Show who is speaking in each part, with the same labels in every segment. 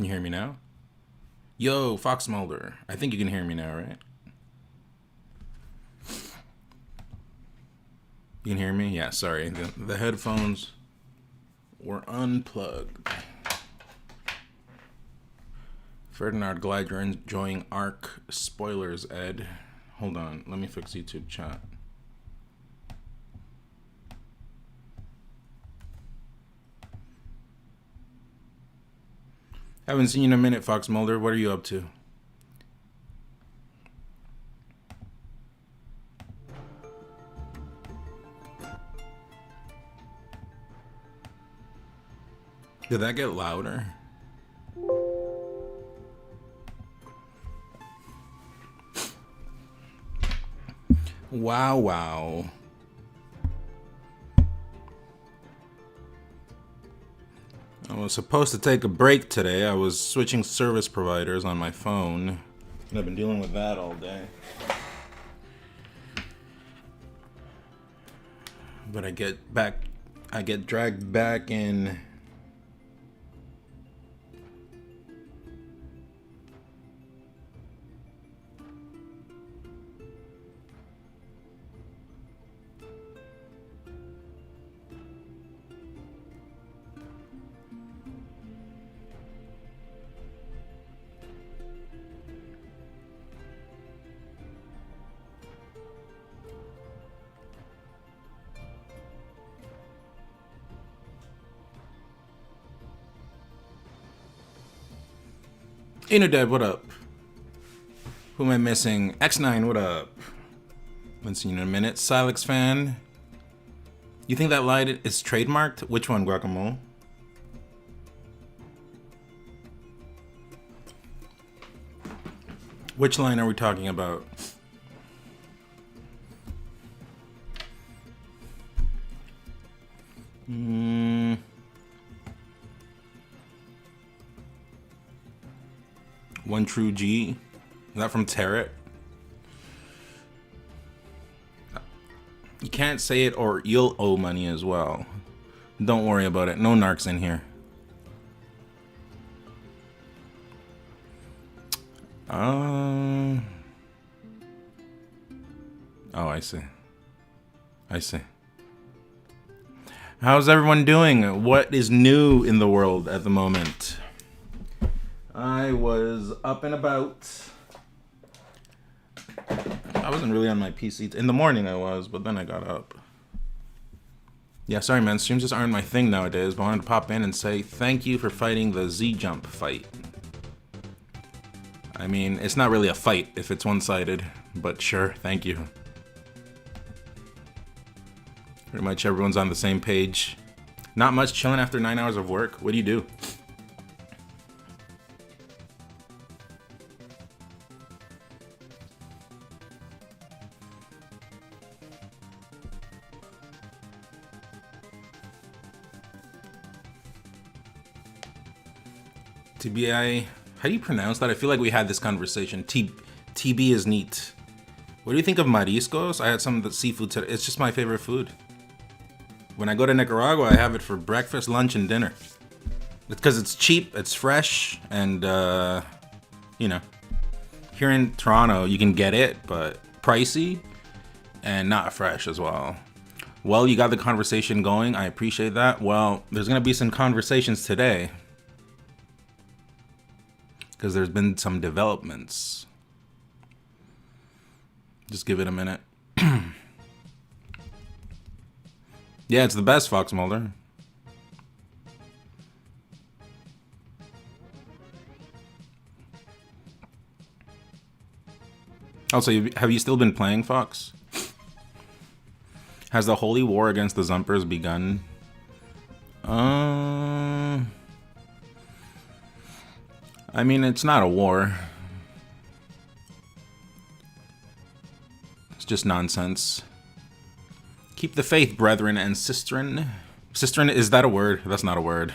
Speaker 1: Can you hear me now? Yo, Fox Mulder. I think you can hear me now, right? You can hear me? Yeah, sorry. The headphones were unplugged. Ferdinand Glide, you're enjoying Ark. Spoilers, Ed. Hold on. Let me fix YouTube chat. Haven't seen you in a minute, Fox Mulder. What are you up to? Did that get louder? Wow, wow. I was supposed to take a break today. I was switching service providers on my phone. And I've been dealing with that all day. But I get dragged back in. Inodeb, what up? Who am I missing? X9, what up? Haven't seen you in a minute. Silex fan. You think that light is trademarked? Which one, Guacamole? Which line are we talking about? One True G. Is that from Tarot? You can't say it or you'll owe money as well. Don't worry about it. No narcs in here. Oh, I see. I see. How's everyone doing? What is new in the world at the moment? I was up and about. I wasn't really on my PC. In the morning I was, but then I got up. Yeah, sorry man, streams just aren't my thing nowadays, but I wanted to pop in and say thank you for fighting the Z-Jump fight. I mean, it's not really a fight if it's one-sided, but sure, thank you. Pretty much everyone's on the same page. Not much, chilling after 9 hours of work. What do you do? TBI, how do you pronounce that? I feel like we had this conversation. TB is neat. What do you think of mariscos? I had some of the seafood today. It's just my favorite food. When I go to Nicaragua, I have it for breakfast, lunch, and dinner. It's because it's cheap, it's fresh, and, you know, here in Toronto, you can get it, but pricey and not fresh as well. Well, you got the conversation going. I appreciate that. Well, there's going to be some conversations today because there's been some developments. Just give it a minute. Yeah, it's the best, Fox Mulder. Also, have you still been playing, Fox? Has the holy war against the Zumpers begun? I mean, it's not a war. It's just nonsense. Keep the faith, brethren and sistren. Sistren, is that a word? That's not a word.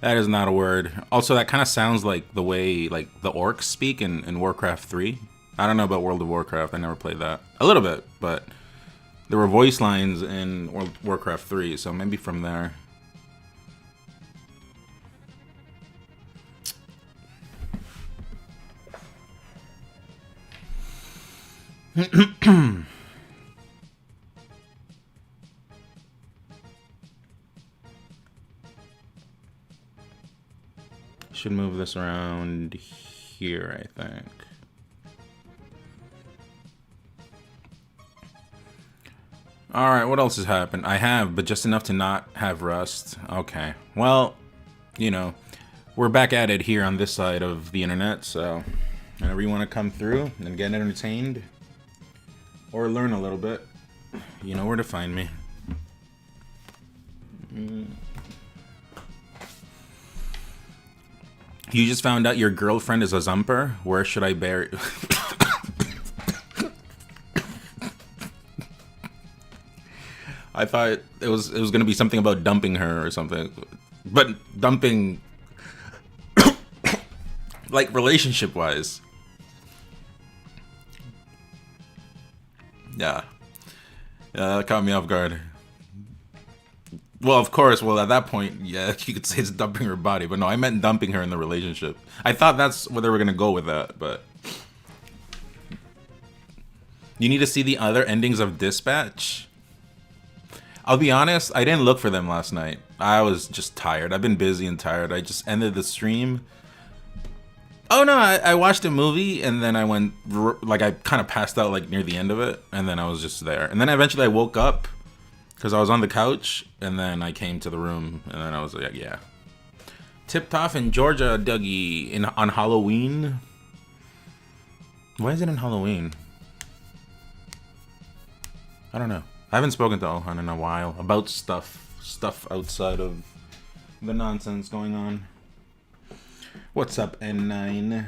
Speaker 1: That is not a word. Also, that kind of sounds like the way like the orcs speak in Warcraft 3. I don't know about World of Warcraft. I never played that. A little bit, but there were voice lines in Warcraft 3, so maybe from there. Should move this around here, I think. Alright, what else has happened? I have, but just enough to not have rust. Okay. Well, you know, we're back at it here on this side of the internet, so whenever you want to come through and get entertained or learn a little bit, you know where to find me. You just found out your girlfriend is a Zumper? Where should I bury... I thought it was gonna be something about dumping her or something, but dumping, like relationship wise. Yeah, that caught me off guard. Well, of course. Well, at that point, yeah, you could say it's dumping her body, but no, I meant dumping her in the relationship. I thought that's where they were gonna go with that, but you need to see the other endings of Dispatch. I'll be honest, I didn't look for them last night. I was just tired. I've been busy and tired. I just ended the stream. Oh no, I watched a movie and then I went, like I kind of passed out like near the end of it. And then I was just there. And then eventually I woke up because I was on the couch and then I came to the room and then I was like, yeah. Tipped off in Georgia, Dougie, on Halloween. Why is it in Halloween? I don't know. I haven't spoken to Ohan in a while about stuff outside of the nonsense going on. What's up, N9?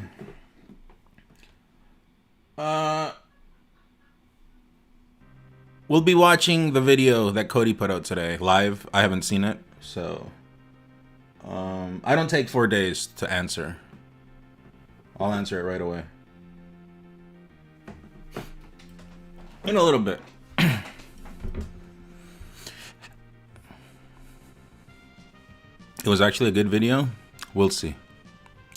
Speaker 1: We'll be watching the video that Cody put out today live. I haven't seen it, so I don't take 4 days to answer. I'll answer it right away. In a little bit. It was actually a good video. We'll see.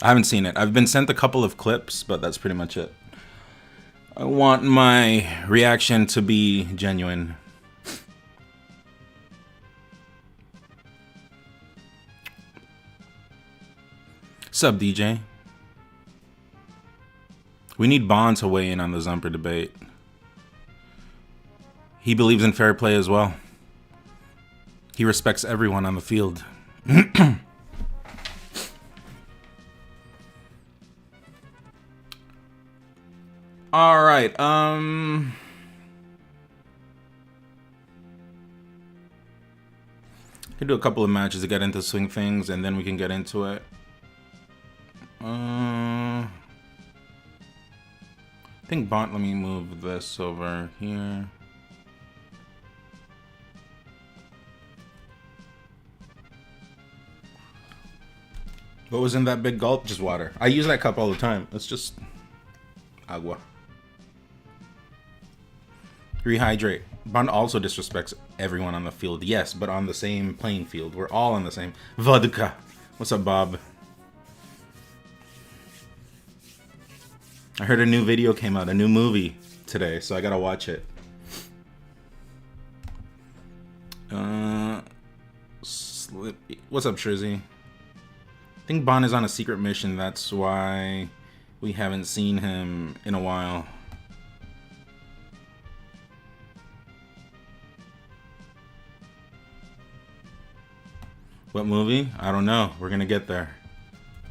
Speaker 1: I haven't seen it. I've been sent a couple of clips, but that's pretty much it. I want my reaction to be genuine. Sup, DJ? We need Bond to weigh in on the Zumper debate. He believes in fair play as well. He respects everyone on the field. All right. Can do a couple of matches to get into swing things, and then we can get into it. I think Bont. Let me move this over here. What was in that big gulp? Just water. I use that cup all the time. It's just agua. Rehydrate. Bond also disrespects everyone on the field. Yes, but on the same playing field. We're all on the same. Vodka. What's up, Bob? I heard a new video came out, a new movie today, so I gotta watch it. Slippy. What's up, Shrizzy? I think Bond is on a secret mission. That's why we haven't seen him in a while. What movie? I don't know. We're gonna get there.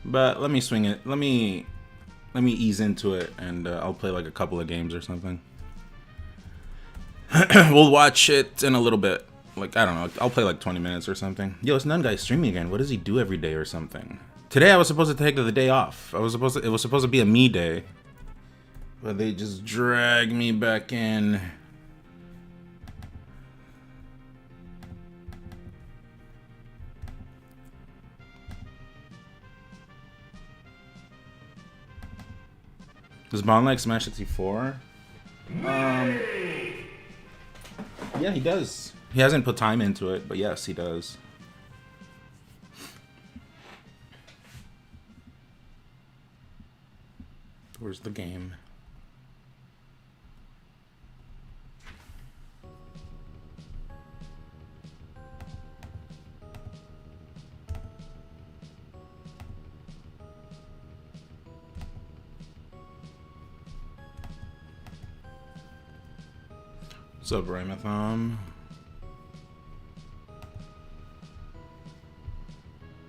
Speaker 1: But let me swing it. Let me ease into it, and I'll play like a couple of games or something. We'll watch it in a little bit. Like, I don't know. I'll play like 20 minutes or something. Yo, it's None Guy streaming again. What does he do every day or something? Today I was supposed to take the day off. It was supposed to be a me day. But they just dragged me back in. Does Bond like Smash 64? Yeah, he does. He hasn't put time into it, but yes, he does. Where's the game? What's up, Ramathon?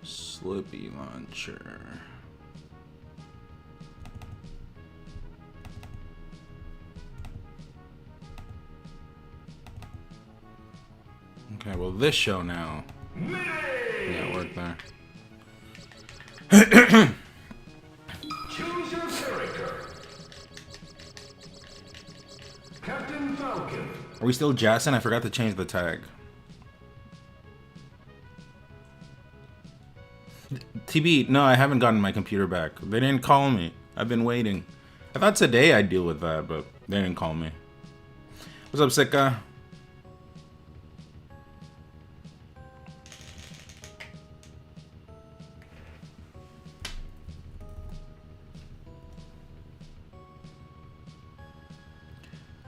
Speaker 1: Slippy launcher. Okay, well this show now. Yeah, it worked there.
Speaker 2: Choose your character. Captain Falcon.
Speaker 1: Are we still jazzing? I forgot to change the tag. TB, no, I haven't gotten my computer back. They didn't call me. I've been waiting. I thought today I'd deal with that, but they didn't call me. What's up, Sika?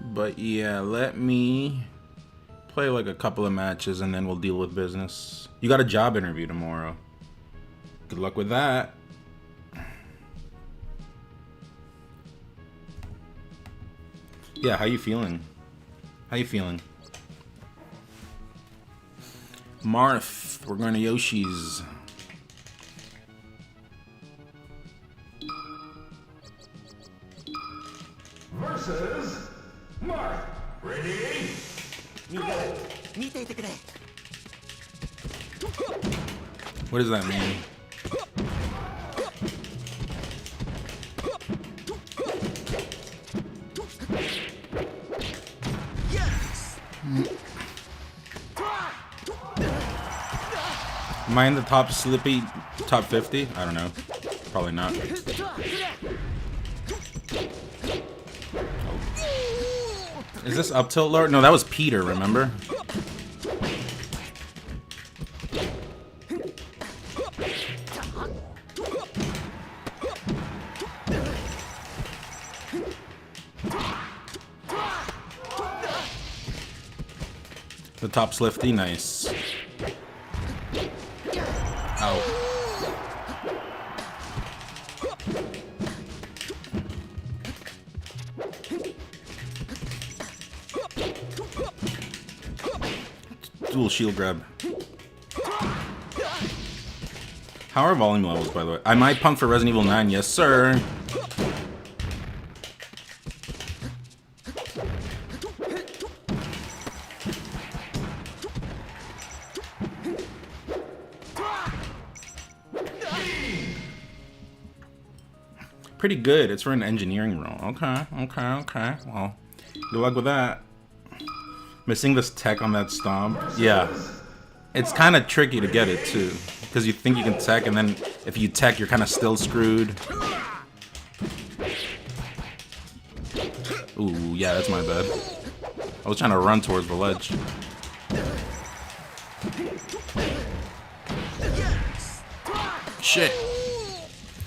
Speaker 1: But yeah, let me play like a couple of matches and then we'll deal with business. You got a job interview tomorrow. Good luck with that. Yeah, how you feeling? How you feeling? Marth, we're going to Yoshi's.
Speaker 2: Versus Mark. Ready? Go!
Speaker 1: What does that mean? Am I in the top Slippy top 50? I don't know. Probably not. Is this up tilt Lord? No, that was Peter, remember? The top Slifty, nice. Ow. Dual shield grab. How are volume levels, by the way? I might punk for Resident Evil 9, yes sir. Pretty good. It's for an engineering role. Okay. Well, good luck with that. Missing this tech on that stomp. Yeah. It's kind of tricky to get it, too. Because you think you can tech, and then if you tech, you're kind of still screwed. Ooh, yeah, that's my bad. I was trying to run towards the ledge. Shit.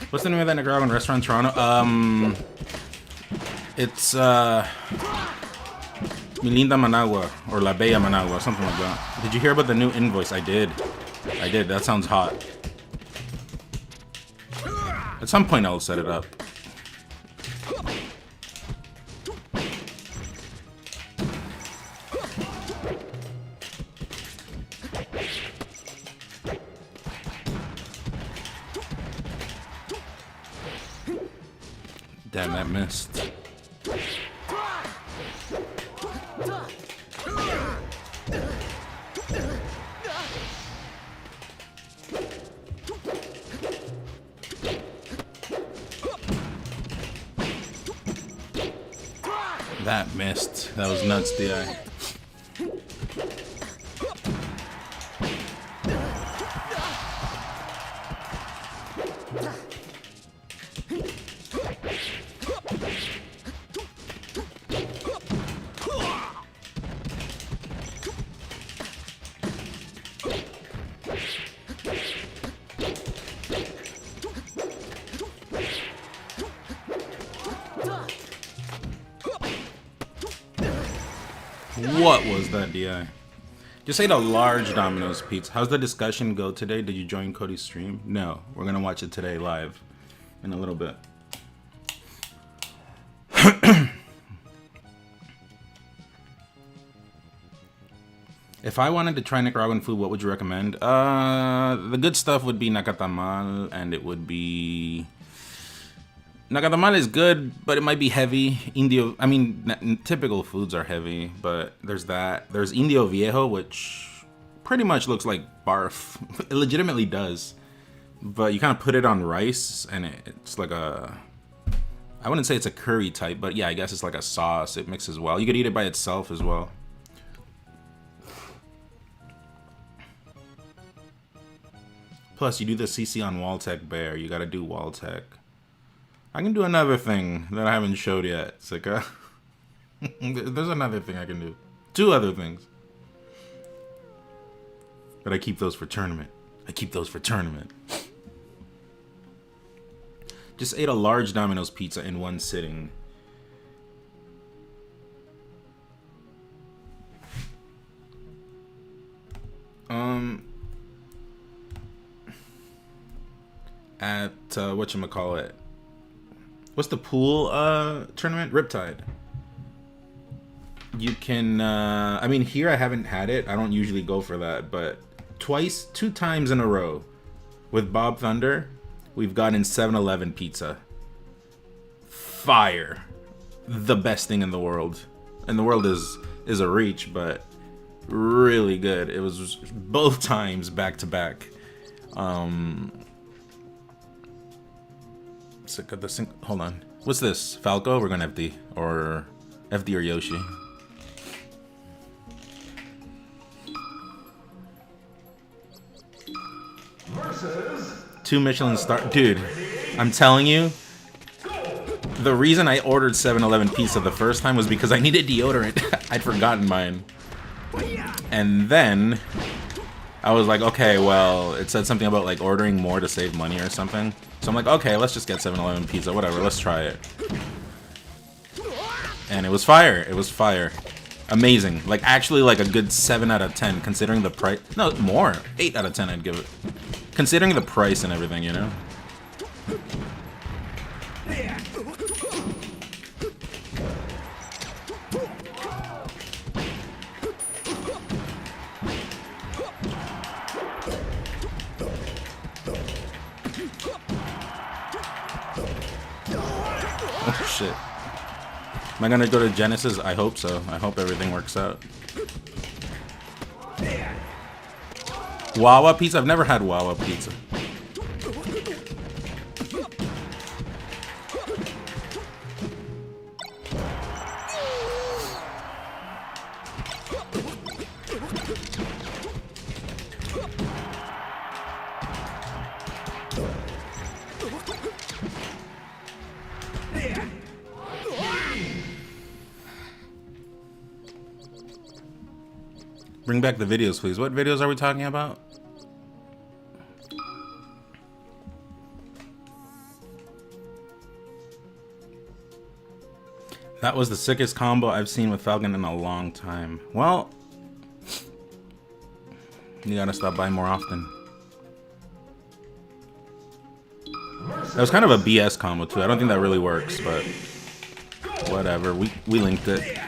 Speaker 1: What's the name of that Nicaraguan restaurant in Toronto? It's, Mi Linda Managua, or La Bella Managua, something like that. Did you hear about the new invoice? I did. That sounds hot. At some point I'll set it up. Damn, that missed. That missed. That was nuts, DI. What was that, DI? Just ate a large Domino's pizza. How's the discussion go today? Did you join Cody's stream? No. We're gonna watch it today live in a little bit. If I wanted to try Nicaraguan food, what would you recommend? The good stuff would be nacatamal, and it would be... Nacatamal is good, but it might be heavy. Typical foods are heavy, but there's that. There's Indio Viejo, which pretty much looks like barf. It legitimately does. But you kind of put it on rice, and it's like a... I wouldn't say it's a curry type, but yeah, I guess it's like a sauce. It mixes well. You could eat it by itself as well. Plus, you do the CC on Waltech Bear. You gotta do Waltech. I can do another thing that I haven't showed yet, Sika. There's another thing I can do. 2 other things. But I keep those for tournament. Just ate a large Domino's pizza in one sitting. At whatchamacallit? What's the pool tournament? Riptide. You can here I haven't had it. I don't usually go for that, but 2 times in a row with Bob Thunder, we've gotten 7-Eleven pizza. Fire. The best thing in the world. And the world is a reach, but really good. It was both times back to back. Hold on. What's this? Falco? We're going FD. Or FD or Yoshi.
Speaker 2: Versus
Speaker 1: 2 Michelin star. Dude, I'm telling you, the reason I ordered 7-Eleven pizza the first time was because I needed deodorant. I'd forgotten mine. And then I was like, okay, well, it said something about like ordering more to save money or something. So I'm like, okay, let's just get 7-Eleven pizza, whatever, let's try it. And it was fire. It was fire. Amazing. Like, actually, like a good 7 out of 10, considering the price. No, more. 8 out of 10, I'd give it. Considering the price and everything, you know? Oh, shit. Am I gonna go to Genesis? I hope so. I hope everything works out. Wawa pizza? I've never had Wawa pizza. Bring back the videos, please. What videos are we talking about? That was the sickest combo I've seen with Falcon in a long time. Well, you gotta stop by more often. That was kind of a BS combo too. I don't think that really works, but whatever. We linked it.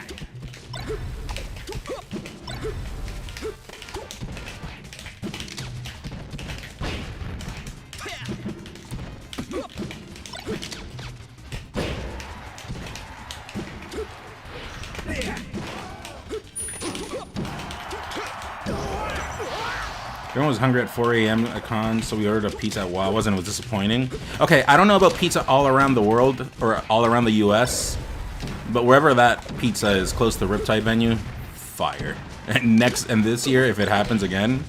Speaker 1: Everyone was hungry at 4 a.m. at con, so we ordered a pizza at Wawa's and it was disappointing. Okay, I don't know about pizza all around the world or all around the US, but wherever that pizza is close to the Riptide venue, fire. And this year, if it happens again,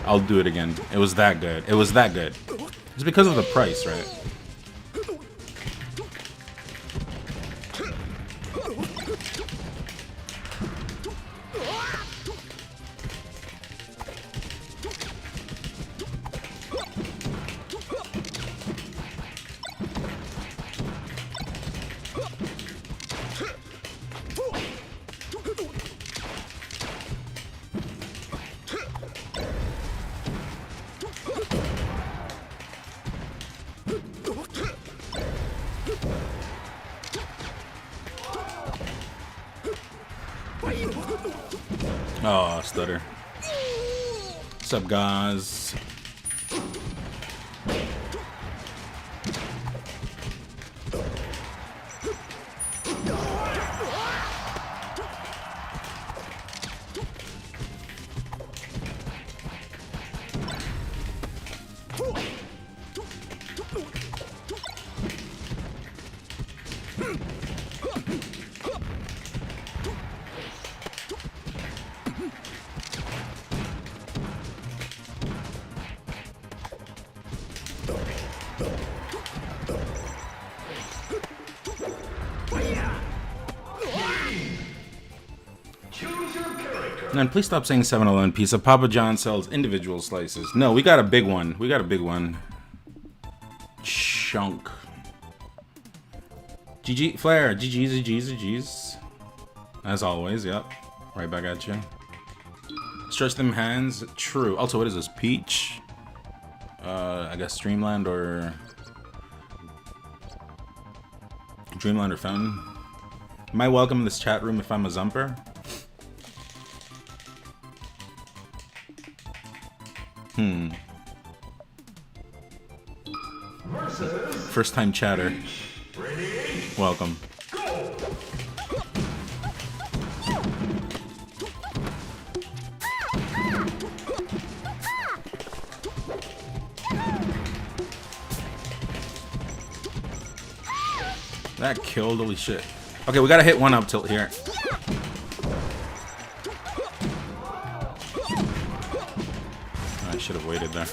Speaker 1: I'll do it again. It was that good. It was that good. It's because of the price, right? Oh, stutter. What's up, guys? And please stop saying 7-Eleven pizza. Papa John sells individual slices. No, we got a big one. We got a big one. Chunk. GG Flair. GG's. As always, yep. Right back at you. Stretch them hands. True. Also, what is this? Peach? I guess Dreamland or Fountain. Am I welcome in this chat room if I'm a Zumper? First time chatter. Welcome. That killed, holy shit. Okay, we gotta hit one up tilt here. I should have waited there.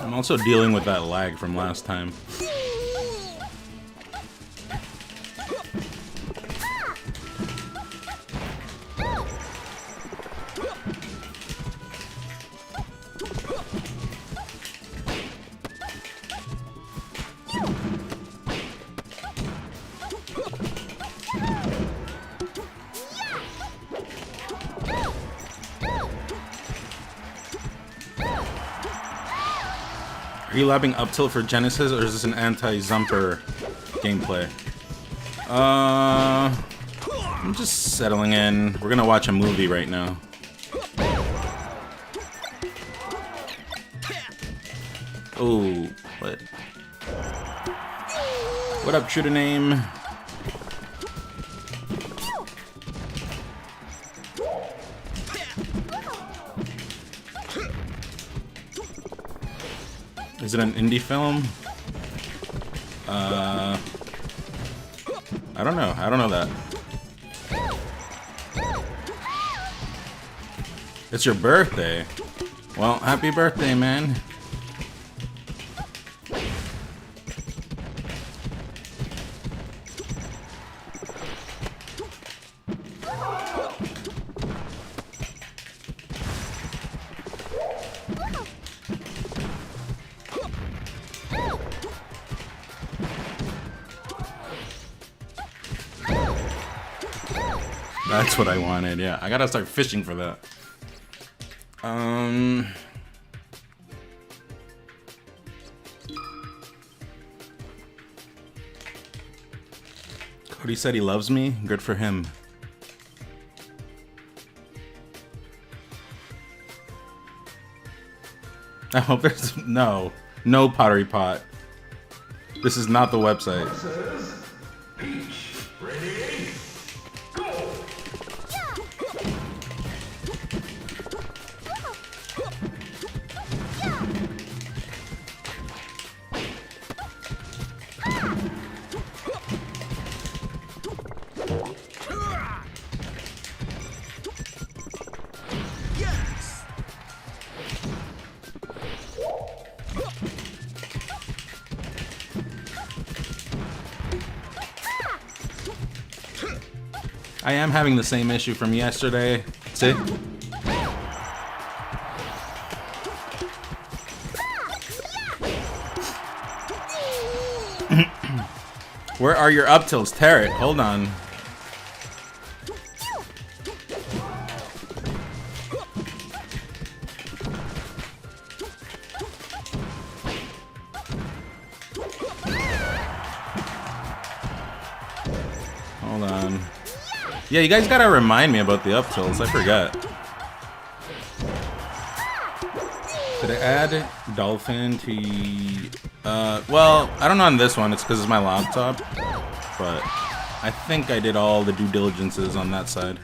Speaker 1: I'm also dealing with that lag from last time. Are you lapping up tilt for Genesis, or is this an anti-Zumper gameplay? I'm just settling in. We're gonna watch a movie right now. Oh, what? What up, true to name? Is it an indie film? I don't know. I don't know that. It's your birthday. Well, happy birthday, man. That's what I wanted, yeah. I gotta start fishing for that. Cody said he loves me. Good for him. I hope there's no Pottery Pot. This is not the website. I am having the same issue from yesterday. See? Where are your up tilts, Tarot? Hold on. Hold on. Yeah, you guys gotta remind me about the up tilts. I forgot. Did I add Dolphin to... well, I don't know on this one. It's because it's my laptop. But I think I did all the due diligences on that side.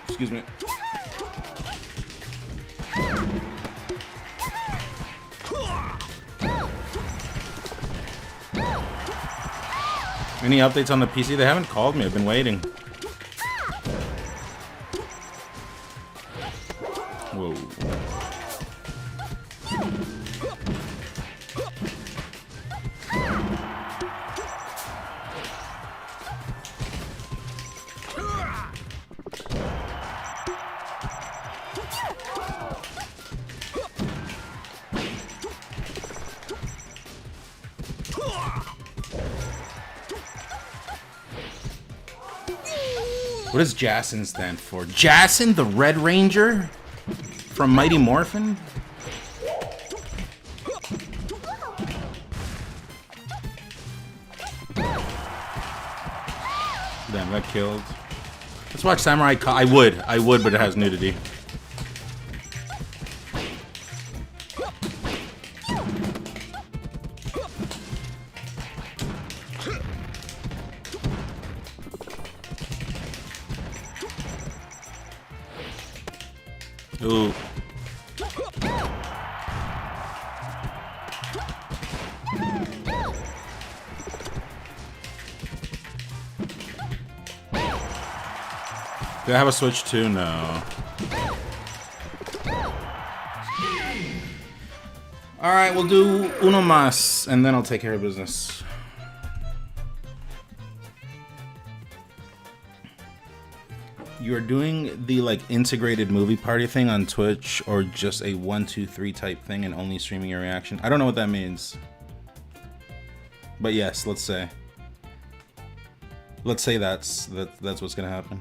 Speaker 1: Excuse me. Any updates on the PC? They haven't called me. I've been waiting. Whoa. What does Jason stand for? Jason, the Red Ranger? From Mighty Morphin? Damn, that killed. Let's watch Samurai Cop. I would, but it has nudity. Ooh. Do I have a Switch too? No. Alright, we'll do uno mas, and then I'll take care of business. You're doing the like integrated movie party thing on Twitch, or just a 1, 2, 3 type thing and only streaming your reaction? I don't know what that means. But yes, let's say. Let's say that's what's gonna happen.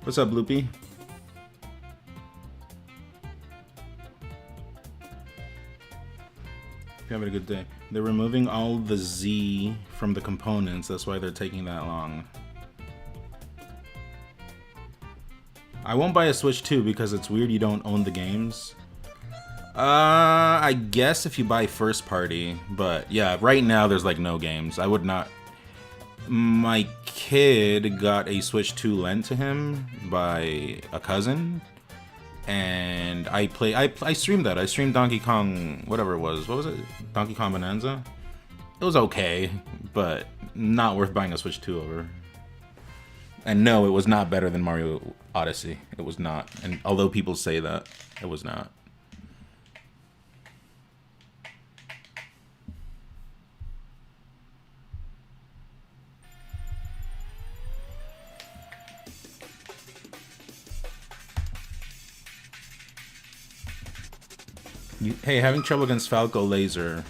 Speaker 1: What's up, Loopy? You're having a good day. They're removing all the Z from the components. That's why they're taking that long. I won't buy a Switch 2 because it's weird you don't own the games. I guess if you buy first party, but yeah, right now there's like no games. I would not. My kid got a Switch 2 lent to him by a cousin, and I streamed that. I streamed Donkey Kong, whatever it was. What was it? Donkey Kong Bonanza? It was okay, but not worth buying a Switch 2 over. And no, it was not better than Mario Odyssey. It was not. And although people say that, it was not. Hey, having trouble against Falco Laser.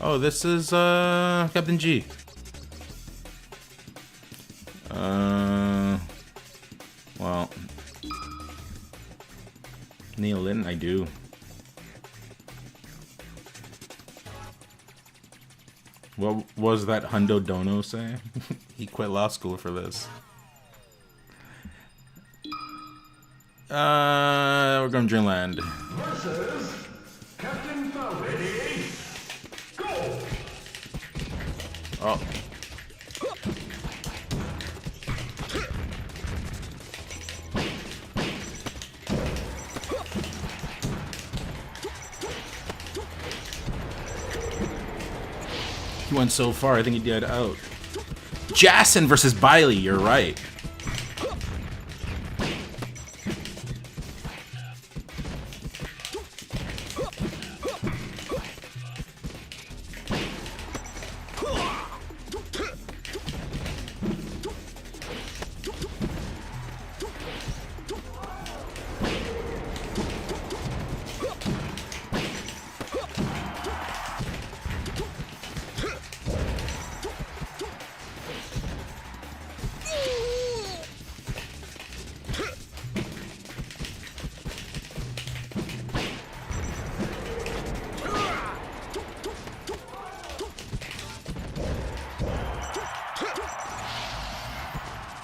Speaker 1: Oh, this is Captain G. Well, Neil Lynn, I do. What was that Hundo Dono say? He quit law school for this. We're going to Dreamland.
Speaker 2: Versus Captain Falcon. Ready? Go!
Speaker 1: Oh. He went so far, I think he died out. Jason versus Biley, you're right.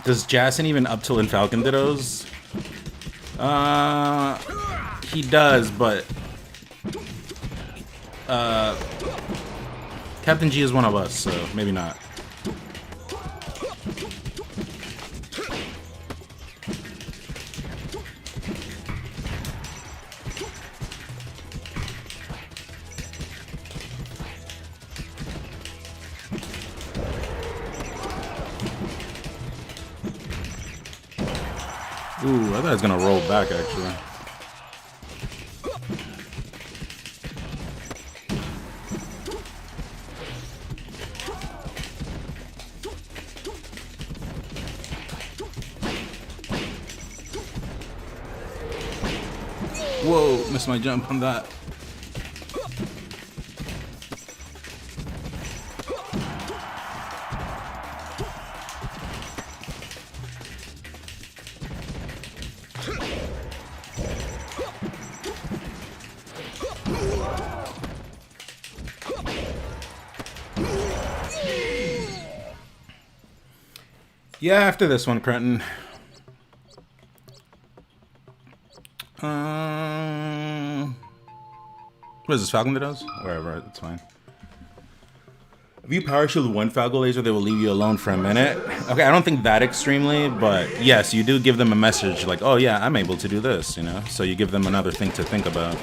Speaker 1: Does Jason even up till in Falcon Dittos? He does, but Captain G is one of us, so maybe not. Ooh, I thought I was gonna roll back actually. Whoa, missed my jump on that. Yeah, after this one, Crenton. What is this, Falcon Dittos? Whatever, that's fine. If you power shield one Falco laser, they will leave you alone for a minute. Okay, I don't think that extremely, but yes, you do give them a message like, oh yeah, I'm able to do this, you know? So you give them another thing to think about.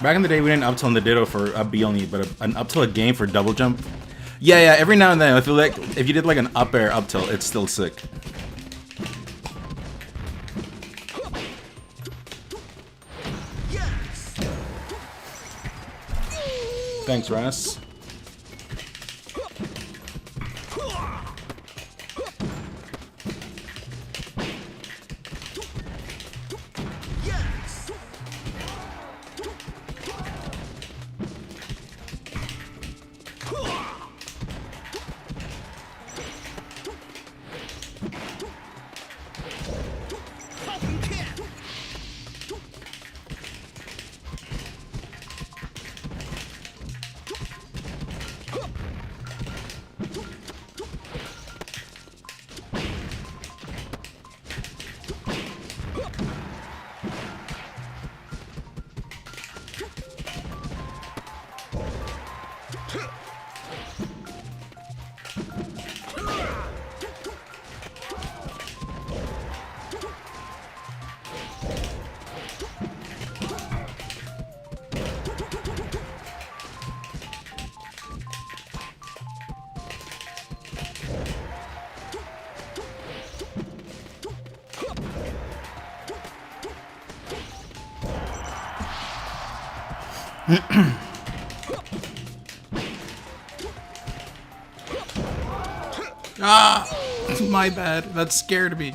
Speaker 1: Back in the day, we didn't up tilt in the Ditto for a B only, but an up tilt game for double jump. Yeah, every now and then, I feel like if you did like an up air up tilt, it's still sick. Thanks, Ras. Ah, my bad. That scared me.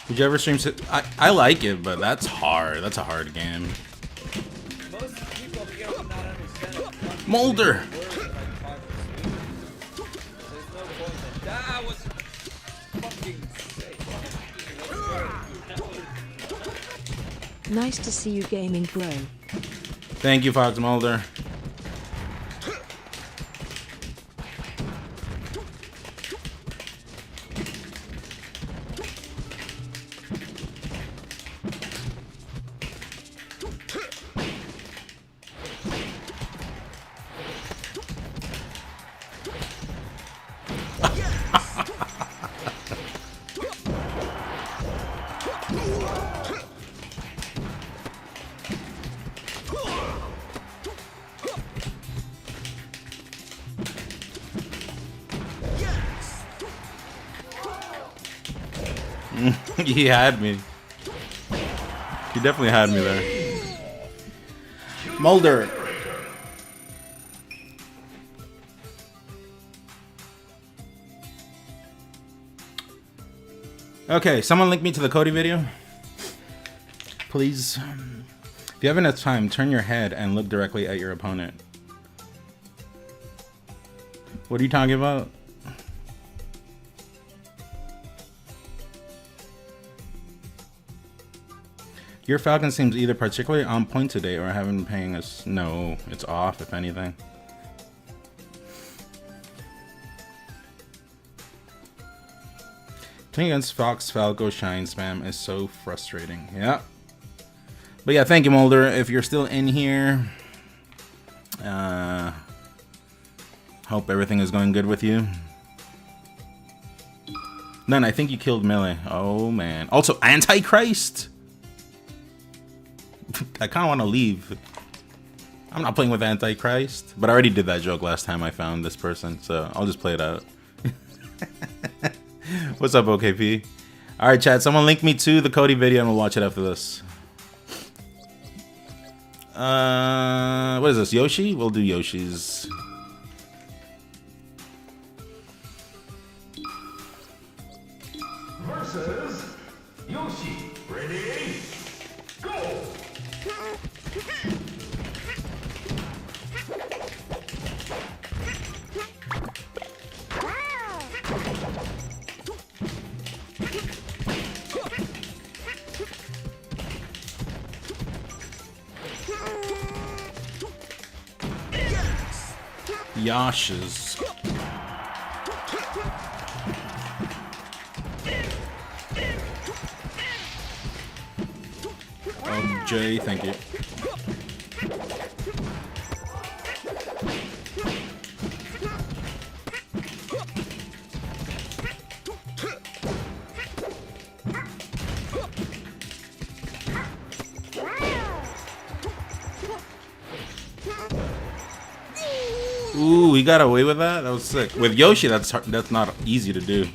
Speaker 1: Did you ever stream? I like it, but that's hard. That's a hard game.
Speaker 3: Most people here will not understand it.
Speaker 1: Molder.
Speaker 3: That was fucking sick.
Speaker 4: Nice to see you gaming, bro.
Speaker 1: Thank you, Fox Mulder. He had me. He definitely had me there. Mulder. Okay, someone link me to the Cody video, please. If you have enough time, turn your head and look directly at your opponent. What are you talking about? Your Falcon seems either particularly on point today or haven't been paying us. No, it's off, if anything. Playing against Fox Falco Shine spam is so frustrating. Yeah. But yeah, thank you, Mulder. If you're still in here, hope everything is going good with you. None, I think you killed Melee. Oh, man. Also, Antichrist! I kind of want to leave. I'm not playing with Antichrist. But I already did that joke last time I found this person, so I'll just play it out. What's up, OKP? Alright, chat, someone link me to the Cody video and we'll watch it after this. What is this, Yoshi? We'll do Yoshi's.
Speaker 2: Versus Yoshi. Ready? Go!
Speaker 1: Yashes. Jay, thank you. Ooh, he got away with that? That was sick. With Yoshi, that's not easy to do.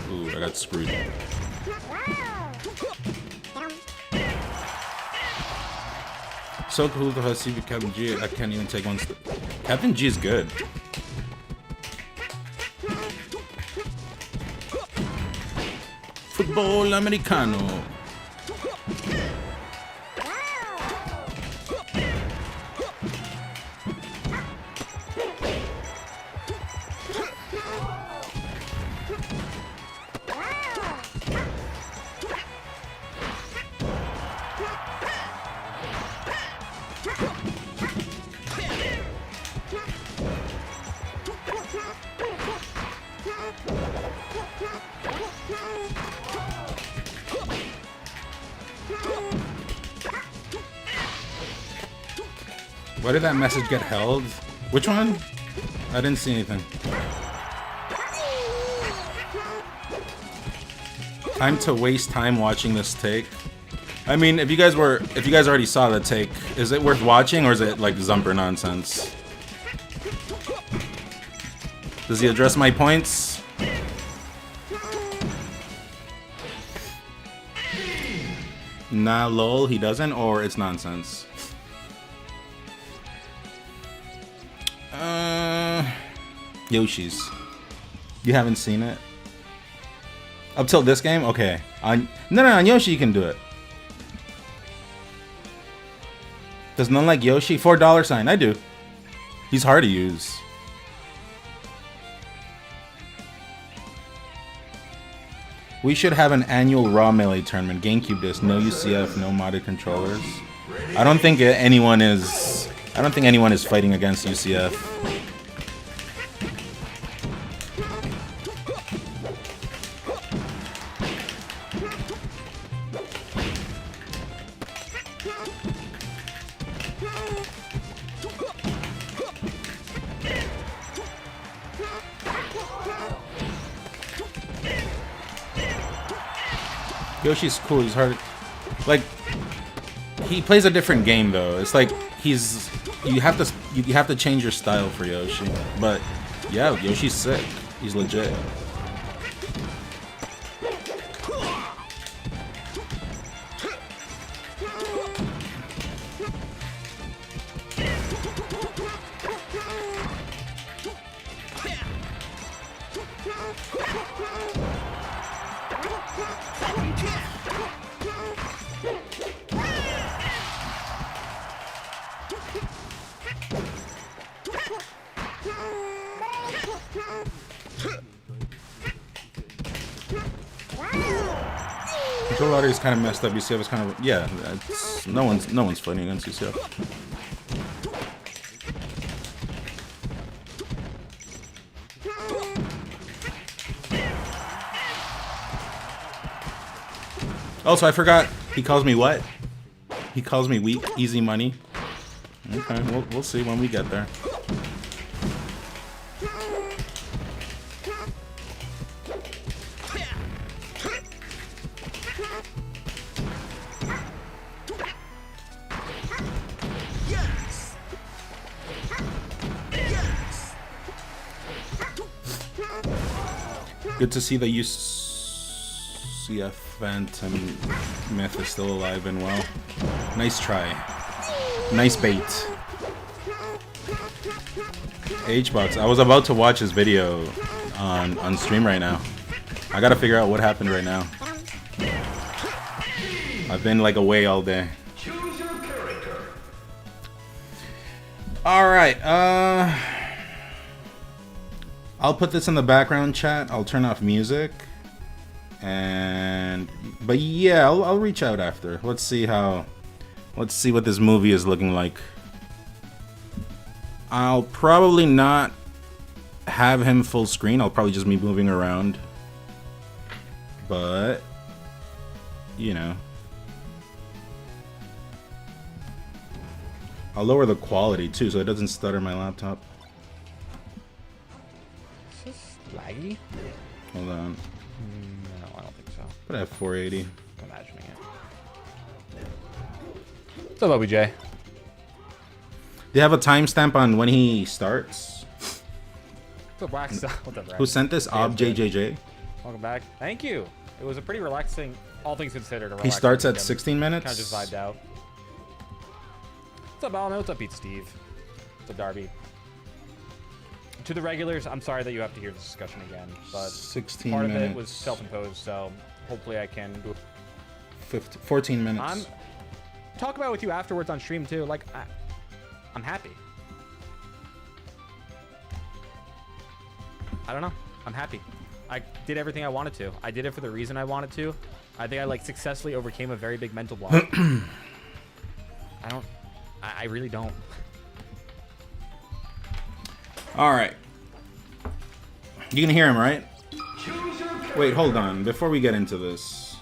Speaker 1: Ooh, I got screwed. So cool to have CV Captain G. I can't even take one step. Captain G is good. Football Americano. Why did that message get held? Which one? I didn't see anything. Time to waste time watching this take. I mean, if you guys already saw the take, is it worth watching or is it like Zumper nonsense? Does he address my points? Nah, lol, he doesn't, or it's nonsense. Yoshi's. You haven't seen it? Up till this game? Okay. No, on Yoshi you can do it. Does none like Yoshi? $4 sign. I do. He's hard to use. We should have an annual Raw Melee tournament. GameCube disc. No UCF, no modded controllers. I don't think anyone is fighting against UCF. Yoshi's cool. He's hard. Like, he plays a different game though. It's like you have to change your style for Yoshi. But yeah, Yoshi's sick. He's legit. Control audio is kind of messed up. UCF is kind of, yeah. It's, no one's fighting against UCF. Also, I forgot. He calls me what? He calls me weak, easy money. Okay, we'll see when we get there. Good to see the UCF Phantom myth is still alive and well. Nice try. Nice bait. HBox, I was about to watch his video on stream right now. I gotta figure out what happened right now. I've been like away all day.
Speaker 2: Choose your character.
Speaker 1: Alright, I'll put this in the background chat. I'll turn off music. But yeah, I'll reach out after. Let's see what this movie is looking like. I'll probably not have him full screen. I'll probably just be moving around. But, you know. I'll lower the quality too so it doesn't stutter my laptop.
Speaker 3: Is this laggy?
Speaker 1: Hold on.
Speaker 3: No, I don't think so.
Speaker 1: But I have 480.
Speaker 3: I'm imagining it. What's up, OBJ?
Speaker 1: Do you have a timestamp on when he starts?
Speaker 3: What's up, Wax? What's up, Rex?
Speaker 1: Who sent this? ObJJJ.
Speaker 3: Welcome back. Thank you. It was a pretty relaxing, all things considered.
Speaker 1: He starts at 16 minutes?
Speaker 3: Kind of just vibed out. What's up, Alno? What's up, Pete Steve? What's up, Darby? To the regulars, I'm sorry that you have to hear this discussion again, but
Speaker 1: 16
Speaker 3: part
Speaker 1: minutes.
Speaker 3: of it was self-imposed, so hopefully I can do
Speaker 1: 14 minutes.
Speaker 3: I'm talk about it with you afterwards on stream too. Like, I'm happy. I don't know. I'm happy. I did everything I wanted to. I did it for the reason I wanted to. I think I like successfully overcame a very big mental block. I really don't.
Speaker 1: All right. You can hear him, right?
Speaker 2: Choose your character.
Speaker 1: Wait, hold on. Before we get into this.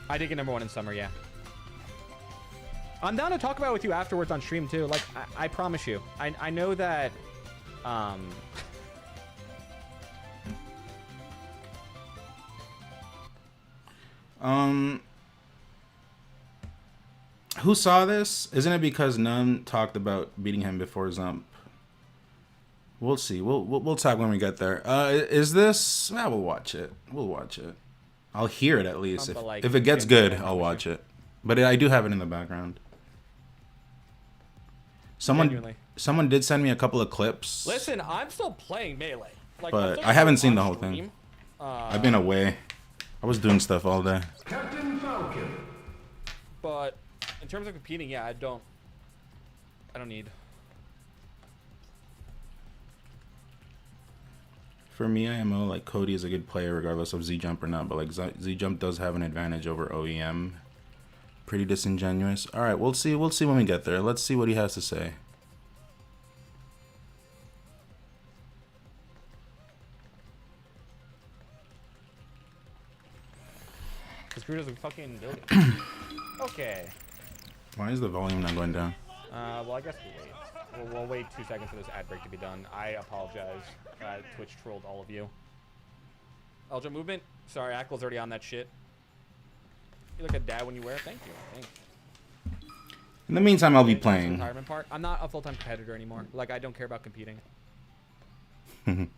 Speaker 3: I did get #1 in summer, yeah. I'm down to talk about it with you afterwards on stream too. Like, I promise you. I know that
Speaker 1: who saw this? Isn't it because none talked about beating him before Zump? We'll see. We'll talk when we get there. Is this? We'll watch it. We'll watch it. I'll hear it at least.
Speaker 3: But, like,
Speaker 1: If it gets good, I'll watch it. But I do have it in the background.
Speaker 3: Genuinely.
Speaker 1: Someone did send me a couple of clips.
Speaker 3: Listen, I'm still playing Melee. Like,
Speaker 1: But
Speaker 3: I'm still
Speaker 1: I haven't seen
Speaker 3: on
Speaker 1: the whole
Speaker 3: stream.
Speaker 1: thing. I've been away. I was doing stuff all day.
Speaker 2: Captain Falcon.
Speaker 3: But in terms of competing, yeah, I don't need.
Speaker 1: For me, IMO, like Cody is a good player regardless of Z-Jump or not, but like Z-Jump does have an advantage over OEM. Pretty disingenuous. All right, we'll see when we get there. Let's see what he has to say.
Speaker 3: This crew doesn't fucking build it. Okay.
Speaker 1: Why is the volume not going down?
Speaker 3: Well, I guess we'll wait. We'll wait 2 seconds for this ad break to be done. I apologize. Twitch trolled all of you. Ultra movement. Sorry, Ackle's already on that shit. You look a dad when you wear it. Thank you. Thanks.
Speaker 1: In the meantime, I'll be
Speaker 3: In terms of
Speaker 1: playing.
Speaker 3: Retirement part. I'm not a full-time competitor anymore. Like, I don't care about competing. And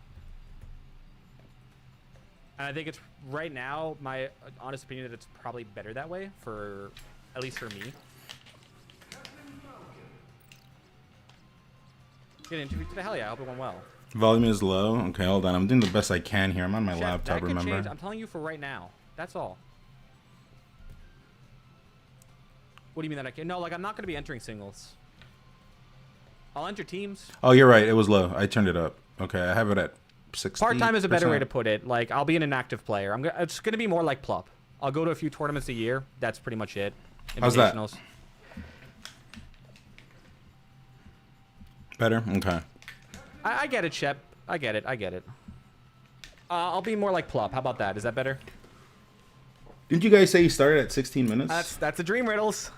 Speaker 3: I think it's right now, my honest opinion, that it's probably better that way for, at least for me. Get interviewed today? Hell yeah, I hope it went well.
Speaker 1: Volume is low. Okay, hold on. I'm doing the best I can here. I'm on my
Speaker 3: Chef,
Speaker 1: laptop,
Speaker 3: that could
Speaker 1: remember?
Speaker 3: change. I'm telling you for right now. That's all. What do you mean that I can? No, like, I'm not going to be entering singles. I'll enter teams.
Speaker 1: Oh, you're right. It was low. I turned it up. Okay, I have it at 60.
Speaker 3: Part-time is a better way to put it. Like, I'll be an inactive player. It's going to be more like Plup. I'll go to a few tournaments a year. That's pretty much it.
Speaker 1: How's that?
Speaker 3: Invitationals.
Speaker 1: Better? Okay.
Speaker 3: I get it, Shep. I get it. I'll be more like Plup. How about that? Is that better?
Speaker 1: Didn't you guys say you started at 16 minutes?
Speaker 3: That's a dream, Riddles.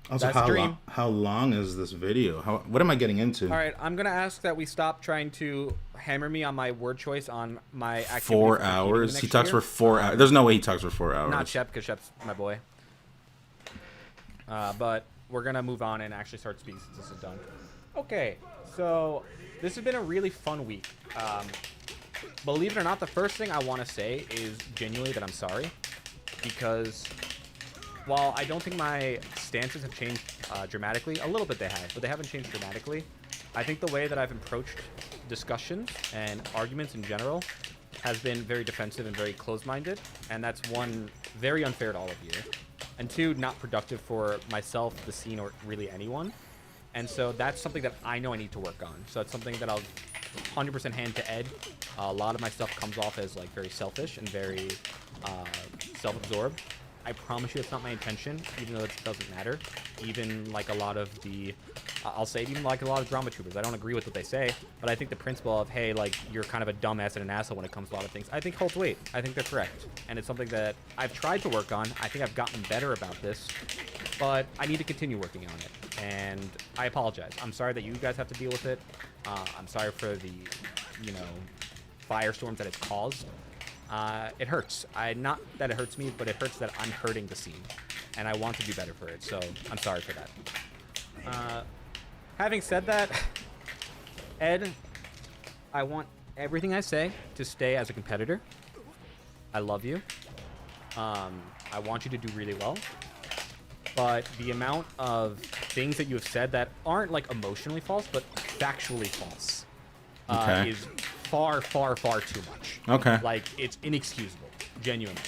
Speaker 1: Also,
Speaker 3: that's a dream.
Speaker 1: How long is this video? What am I getting into?
Speaker 3: All right, I'm going to ask that we stop trying to hammer me on my word choice on my activity.
Speaker 1: 4 hours? He talks for 4 hours. There's no way he talks for 4 hours.
Speaker 3: Not Shep, because Shep's my boy. But we're going to move on and actually start speaking since this is done. Okay, so this has been a really fun week. Believe it or not, the first thing I want to say is genuinely that I'm sorry. Because while I don't think my stances have changed dramatically, a little bit they have, but they haven't changed dramatically. I think the way that I've approached discussions and arguments in general has been very defensive and very closed-minded, and that's one, very unfair to all of you, and two, not productive for myself, the scene, or really anyone. And so that's something that I know I need to work on. So it's something that I'll 100% hand to Ed. A lot of my stuff comes off as like very selfish and very self-absorbed. I promise you it's not my intention, even though it doesn't matter. Even like a lot of the, I'll say even like a lot of drama tubers, I don't agree with what they say, but I think the principle of, hey, like, you're kind of a dumbass and an asshole when it comes to a lot of things, I think holds weight. I think they're correct. And it's something that I've tried to work on. I think I've gotten better about this, but I need to continue working on it. And I apologize. I'm sorry that you guys have to deal with it. I'm sorry for the, firestorms that it's caused. It hurts. Not that it hurts me, but it hurts that I'm hurting the scene, and I want to do better for it. So I'm sorry for that. Having said that, Ed, I want everything I say to stay as a competitor. I love you. I want you to do really well. But the amount of things that you have said that aren't like emotionally false, but factually false, is far, far, far too much.
Speaker 1: Okay.
Speaker 3: Like, it's inexcusable, genuinely.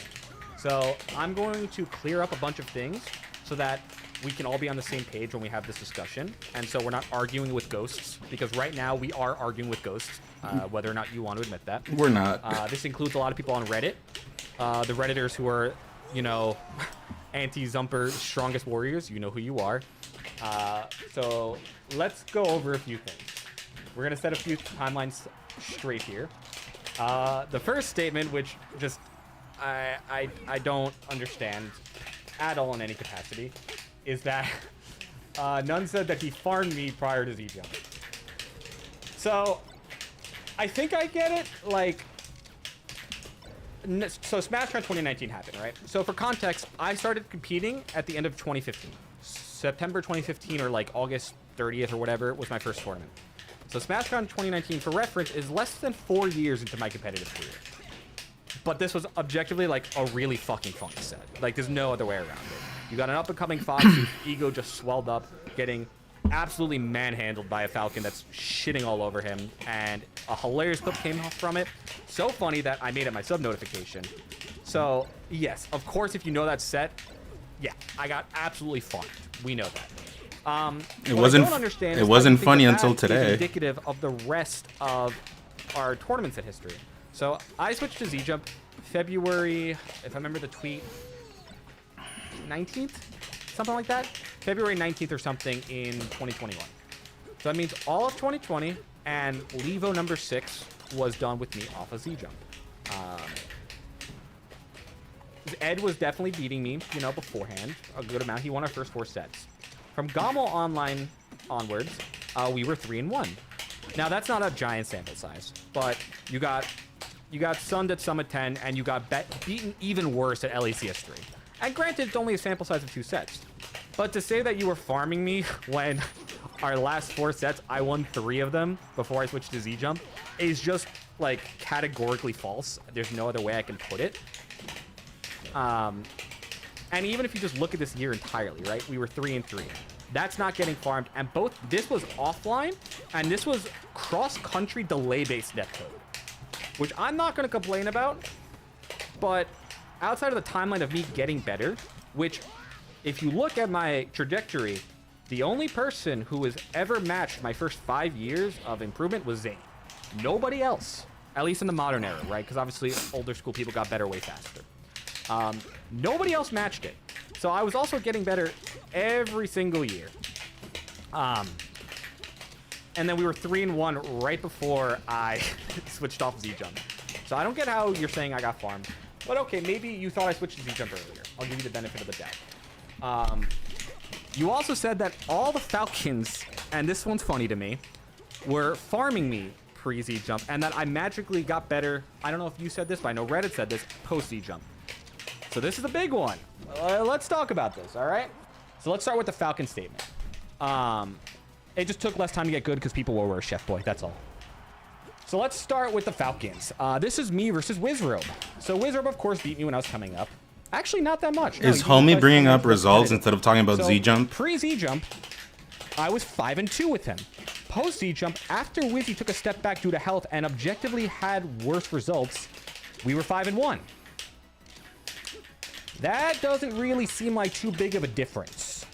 Speaker 3: So I'm going to clear up a bunch of things so that we can all be on the same page when we have this discussion. And so we're not arguing with ghosts, because right now we are arguing with ghosts, whether or not you want to admit that.
Speaker 1: We're not.
Speaker 3: This includes a lot of people on Reddit. The Redditors who are, anti-Zumper strongest warriors. You know who you are. So let's go over a few things. We're going to set a few timelines straight here. The first statement, which just I don't understand at all in any capacity, is that None said that he farmed me prior to Z-Jump. So I think I get it. Like, so SmashCon 2019 happened, right? So for context, I started competing at the end of 2015. September 2015 or like August 30th or whatever was my first tournament. So SmashCon 2019, for reference, is less than 4 years into my competitive career. But this was objectively like a really fucking fun set. Like, there's no other way around it. You got an up-and-coming Fox whose ego just swelled up, getting absolutely manhandled by a Falcon that's shitting all over him, and a hilarious clip came off from it. So funny that I made it my sub-notification. So, yes, of course, if you know that set, yeah, I got absolutely fucked. We know that.
Speaker 1: It wasn't funny until today.
Speaker 3: Indicative of the rest of our tournament set history. So I switched to Z-Jump February, if I remember the tweet, 19th, something like that. February 19th or something in 2021. So that means all of 2020 and Levo number 6 was done with me off of Z-Jump. Ed was definitely beating me, you know, beforehand, a good amount. He won our first 4 sets. From Gommel Online onwards, we were 3-1. Now that's not a giant sample size, but you got sunned at Summit 10, and you got beaten even worse at LACS 3. And granted, it's only a sample size of 2 sets. But to say that you were farming me when our last 4 sets, I won 3 of them before I switched to Z-Jump, is just, like, categorically false. There's no other way I can put it. And even if you just look at this year entirely, right? We were 3-3. That's not getting farmed. And this was offline, and this was cross-country delay-based netcode, which I'm not going to complain about. But outside of the timeline of me getting better, which if you look at my trajectory, The only person who has ever matched my first 5 years of improvement was Zane. Nobody else, at least in the modern era, right? Because obviously older school people got better way faster. Nobody else matched it. So I was also getting better every single year. And then we were 3-1 right before I switched off Z-Jump. So I don't get how you're saying I got farmed. But okay, maybe you thought I switched to Z-Jump earlier. I'll give you the benefit of the doubt. You also said that all the Falcons, and this one's funny to me, were farming me pre-Z-Jump, and that I magically got better. I don't know if you said this, but I know Reddit said this post-Z-Jump. So this is a big one. Let's talk about this, all right? So let's start with the Falcon statement. It just took less time to get good because people were Chef Boy, that's all. So let's start with the Falcons. This is me versus Wizrobe. So Wizrobe, of course, beat me when I was coming up. Actually, not that much.
Speaker 1: Is homie bringing up results instead of talking about Z-Jump?
Speaker 3: Pre-Z-Jump, I was 5-2 with him. Post-Z-Jump, after Wizzy took a step back due to health and objectively had worse results, we were 5-1. That doesn't really seem like too big of a difference.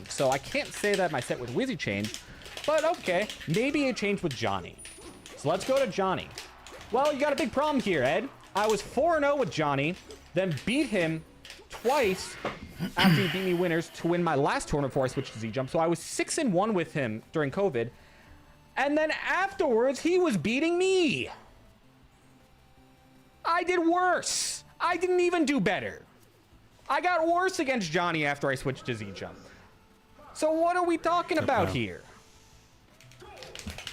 Speaker 3: So I can't say that my set with Wizzy changed, but okay, maybe it changed with Johnny. So let's go to Johnny. Well, you got a big problem here, Ed. I was 4-0 with Johnny, then beat him twice after he beat me winners to win my last tournament before I switched to Z-Jump. So I was 6-1 with him during COVID. And then afterwards, he was beating me. I did worse. I didn't even do better. I got worse against Johnny after I switched to Z-Jump. So what are we talking about here?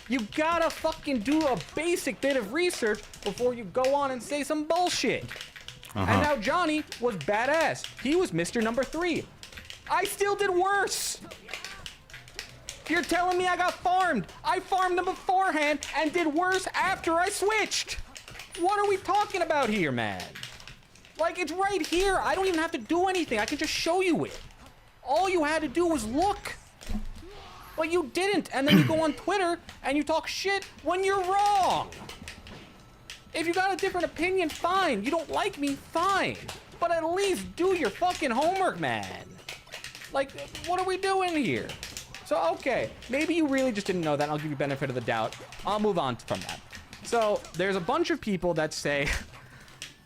Speaker 3: You gotta fucking do a basic bit of research before you go on and say some bullshit. And now Johnny was badass. He was Mr. Number 3. I still did worse. You're telling me I got farmed. I farmed him beforehand and did worse after I switched. What are we talking about here, man? Like, it's right here. I don't even have to do anything. I can just show you it. All you had to do was look. But you didn't, and then you go on Twitter and you talk shit when you're wrong. If you got a different opinion, fine. You don't like me, fine. But at least do your fucking homework, man. Like, what are we doing here? So, okay, maybe you really just didn't know that. I'll give you benefit of the doubt. I'll move on from that. So, there's a bunch of people that say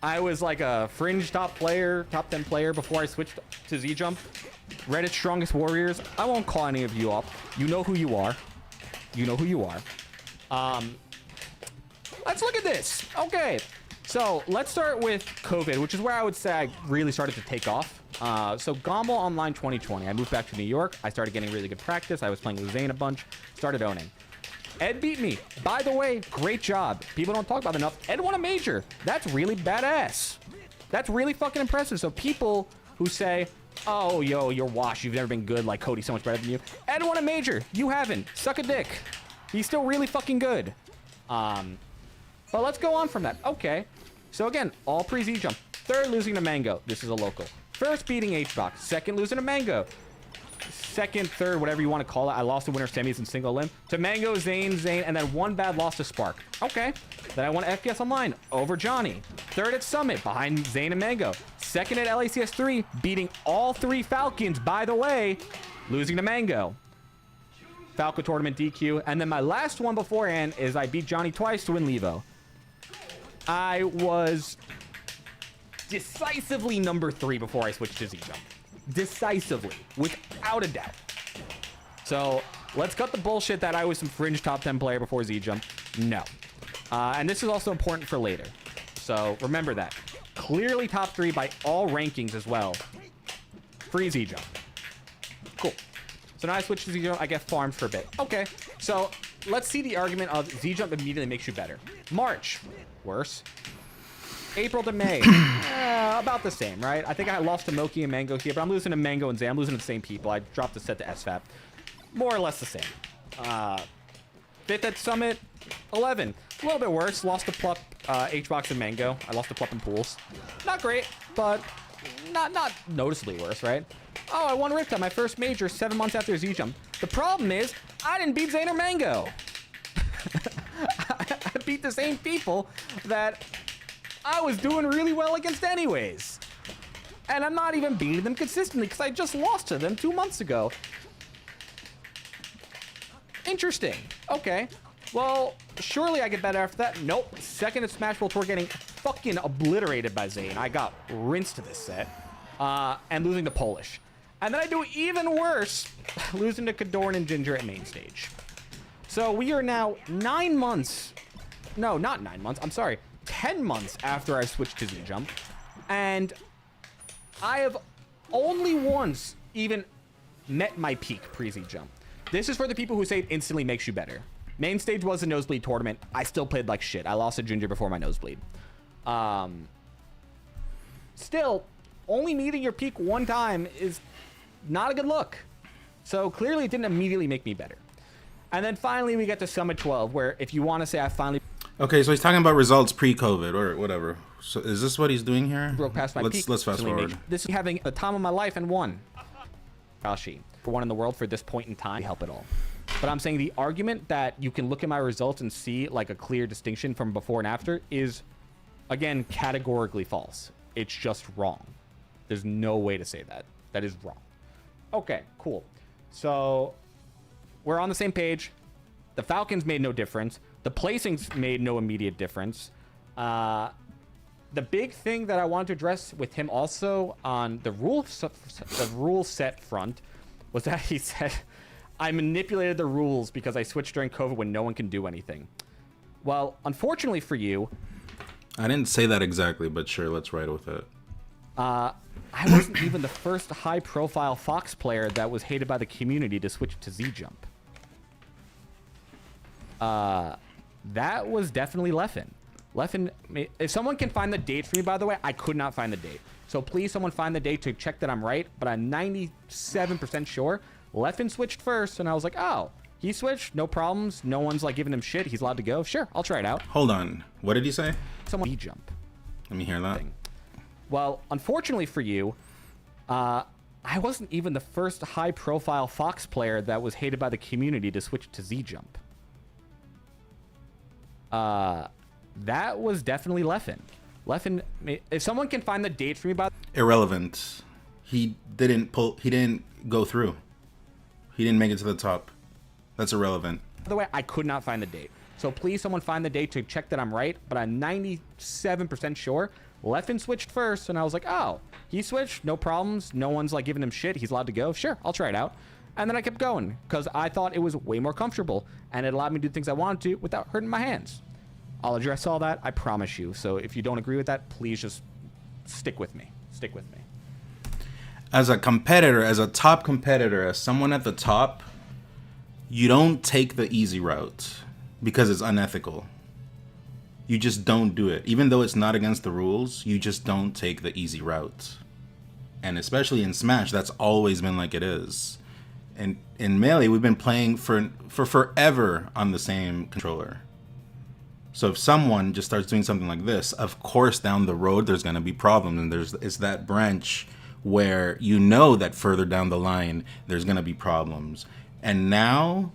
Speaker 3: I was like a fringe top 10 player before I switched to Z-Jump. Reddit's strongest warriors. I won't call any of you up. You know who you are. Let's look at this. Okay. So let's start with COVID, which is where I would say I really started to take off. So Gombal Online 2020. I moved back to New York. I started getting really good practice. I was playing with Zane a bunch. Started owning. Ed beat me. By the way, great job. People don't talk about it enough. Ed won a major. That's really badass. That's really fucking impressive. So people who say, oh, yo, you're washed. You've never been good. Like, Cody's so much better than you. Ed won a major. You haven't. Suck a dick. He's still really fucking good. But let's go on from that. Okay. So again, all pre-Z-Jump. Third, losing to Mango. This is a local. First, beating H-Box. Second, losing to Mango. Second, third, whatever you want to call it. I lost the winner semis in single limb. To Mango, Zane, and then one bad loss to Spark. Okay. Then I won FPS Online over Johnny. Third at Summit, behind Zane and Mango. Second at LACS 3, beating all 3 Falcons, by the way, losing to Mango. Falco Tournament DQ. And then my last one beforehand is I beat Johnny twice to win Levo. I was decisively number 3 before I switched to Z-Jump. Decisively, without a doubt. So let's cut the bullshit that I was some fringe top 10 player before Z-Jump. No. And this is also important for later. So remember that. Clearly top 3 by all rankings as well. Free Z-Jump. Cool. So now I switch to Z-Jump. I get farmed for a bit. Okay. So let's see the argument of Z-Jump immediately makes you better. March. Worse. April to May. About the same, right? I think I lost to Moki and Mango here, but I'm losing to Mango and Zay. I'm losing to the same people. I dropped the set to SFAP. More or less the same. 5th at Summit. 11. A little bit worse. Lost to Plup, H-Box, and Mango. I lost to Plup and Pools. Not great, but not noticeably worse, right? Oh, I won Riptide, my first major 7 months after Z-Jump. The problem is, I didn't beat Zane or Mango. I beat the same people that I was doing really well against anyways. And I'm not even beating them consistently because I just lost to them 2 months ago. Interesting. Okay. Well, surely I get better after that. Nope. Second at Smash World Tour getting fucking obliterated by Zayn. I got rinsed this set. And losing to Polish. And then I do even worse, losing to Kadorn and Ginger at main stage. So we are now 9 months. No, not 9 months. I'm sorry. 10 months after I switched to Z-Jump. And I have only once even met my peak pre-Z-Jump. This is for the people who say it instantly makes you better. Main stage was a nosebleed tournament. I still played like shit. I lost to Ginger before my nosebleed. Still, only meeting your peak one time is not a good look. So clearly it didn't immediately make me better. And then finally we get to Summit 12, where if you want to say I finally...
Speaker 1: Okay, so he's talking about results pre-COVID or whatever. So is this what he's doing here?
Speaker 3: Broke past my peak.
Speaker 1: Let's fast forward.
Speaker 3: This is having the time of my life and won. Kashi, for one in the world for this point in time, help at all. But I'm saying the argument that you can look at my results and see like a clear distinction from before and after is, again, categorically false. It's just wrong. There's no way to say that. That is wrong. Okay, cool. So we're on the same page. The Falcons made no difference. The placings made no immediate difference. The big thing that I wanted to address with him also on the rule set front was that he said, I manipulated the rules because I switched during COVID when no one can do anything. Well, unfortunately for you...
Speaker 1: I didn't say that exactly, but sure, let's ride with it.
Speaker 3: I wasn't even the first high-profile Fox player that was hated by the community to switch to Z-Jump. That was definitely Leffen. Leffen, if someone can find the date for me, by the way, I could not find the date. So please, someone find the date to check that I'm right, but I'm 97% sure Leffen switched first, and I was like, oh, he switched, no problems, no one's like giving him shit, he's allowed to go. Sure, I'll try it out.
Speaker 1: Hold on, what did he say?
Speaker 3: Someone Z-Jump.
Speaker 1: Let me hear that.
Speaker 3: Well, unfortunately for you, I wasn't even the first high-profile Fox player that was hated by the community to switch to Z-Jump. That was definitely Leffen. Leffen, if someone can find the date for me,
Speaker 1: Irrelevant. He didn't go through. He didn't make it to the top. That's irrelevant.
Speaker 3: By the way, I could not find the date. So please, someone find the date to check that I'm right, but I'm 97% sure Leffen switched first, and I was like, oh, he switched, no problems, no one's like giving him shit, he's allowed to go. Sure, I'll try it out. And then I kept going, because I thought it was way more comfortable, and it allowed me to do things I wanted to without hurting my hands. I'll address all that, I promise you. So if you don't agree with that, please just stick with me. Stick with me.
Speaker 1: As a competitor, as a top competitor, as someone at the top, you don't take the easy route because it's unethical. You just don't do it. Even though it's not against the rules, you just don't take the easy route. And especially in Smash, that's always been like it is. And in Melee, we've been playing for forever on the same controller. So if someone just starts doing something like this, of course down the road there's going to be problems, and it's that branch where you know that further down the line there's going to be problems. And now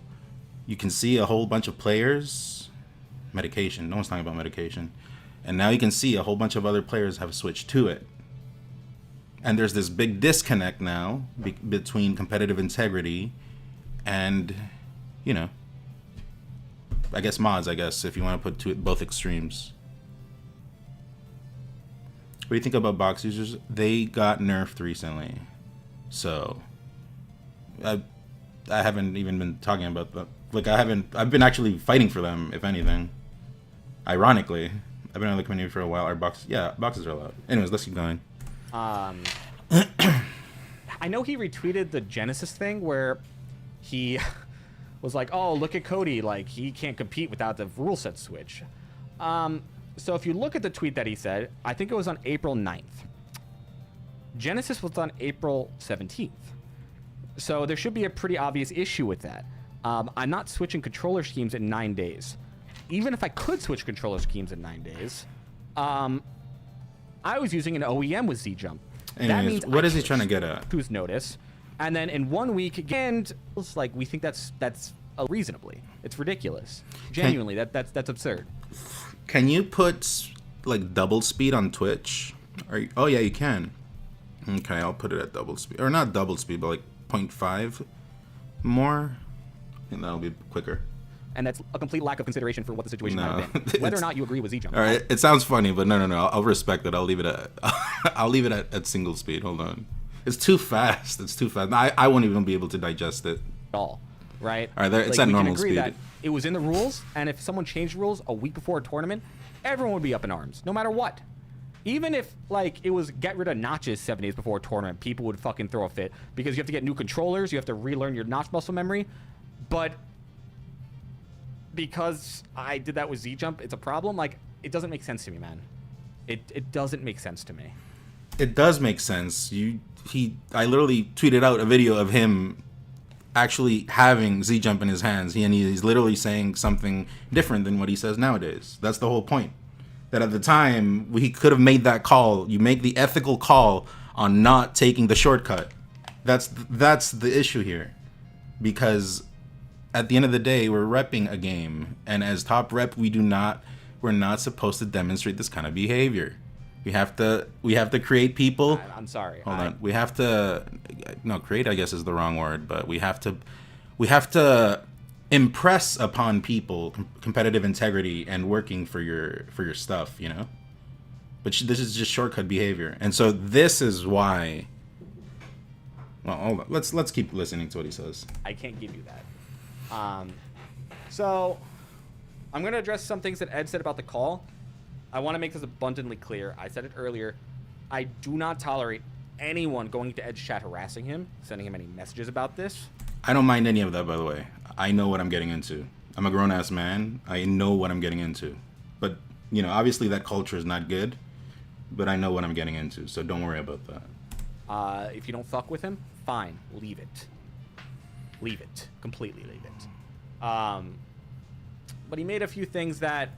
Speaker 1: you can see a whole bunch of players, medication, no one's talking about medication, and now you can see a whole bunch of other players have switched to it. And there's this big disconnect now between competitive integrity and, you know, I guess mods, if you want to put both extremes. What do you think about box users? They got nerfed recently. So I haven't even been talking about that. Like I've been actually fighting for them, if anything. Ironically, I've been on the community for a while. Boxes are allowed. Anyways, let's keep going.
Speaker 3: I know he retweeted the Genesis thing where he was like, oh, look at Cody, like he can't compete without the rule set switch. So if you look at the tweet that he said, I think it was on April 9th. Genesis was on April 17th. So there should be a pretty obvious issue with that. I'm not switching controller schemes in 9 days. Even if I could switch controller schemes in 9 days, I was using an OEM with Z-Jump.
Speaker 1: Anyways,
Speaker 3: that means
Speaker 1: what is he trying to get at?
Speaker 3: Who's notice? And then in 1 week, again, it's like we think that's reasonably. It's ridiculous. Genuinely, that's absurd.
Speaker 1: Can you put like double speed on Twitch? Oh yeah, you can. Okay, I'll put it at double speed. Or not double speed, but like 0.5 more. And that'll be quicker.
Speaker 3: And that's a complete lack of consideration for what the situation
Speaker 1: No,
Speaker 3: might have been. Whether or
Speaker 1: it's-
Speaker 3: not you agree with Z-Jump.
Speaker 1: All right, it sounds funny, but no. I'll respect it. I'll leave it at I'll leave it at single speed. Hold on. It's too fast. It's too fast. I won't even be able to digest it.
Speaker 3: At all, right?
Speaker 1: All right, there, it's
Speaker 3: Like,
Speaker 1: at
Speaker 3: we
Speaker 1: normal
Speaker 3: can agree
Speaker 1: speed.
Speaker 3: that it was in the rules, and if someone changed rules a week before a tournament, everyone would be up in arms, no matter what. Even if, like, it was get rid of notches 7 days before a tournament, people would fucking throw a fit because you have to get new controllers, you have to relearn your notch muscle memory. But because I did that with Z-Jump, it's a problem. Like, it doesn't make sense to me, man. It doesn't make sense to me.
Speaker 1: It does make sense. I literally tweeted out a video of him actually having Z-Jump in his hands. And he's literally saying something different than what he says nowadays. That's the whole point. That at the time, he could have made that call. You make the ethical call on not taking the shortcut. That's the issue here. Because at the end of the day, we're repping a game. And as top rep, we're not supposed to demonstrate this kind of behavior. We have to create people.
Speaker 3: I'm sorry.
Speaker 1: Hold on. We have to create, I guess, is the wrong word, but we have to impress upon people competitive integrity and working for your stuff, you know? But this is just shortcut behavior. And so this is why. Well, hold on. Let's keep listening to what he says.
Speaker 3: I can't give you that. So I'm going to address some things that Ed said about the call. I want to make this abundantly clear. I said it earlier. I do not tolerate anyone going to Ed's chat harassing him, sending him any messages about this.
Speaker 1: I don't mind any of that, by the way. I know what I'm getting into. I'm a grown-ass man. I know what I'm getting into. But, you know, obviously that culture is not good, but I know what I'm getting into, so don't worry about that.
Speaker 3: If you don't fuck with him, fine. Leave it. Leave it. Completely leave it. But he made a few things that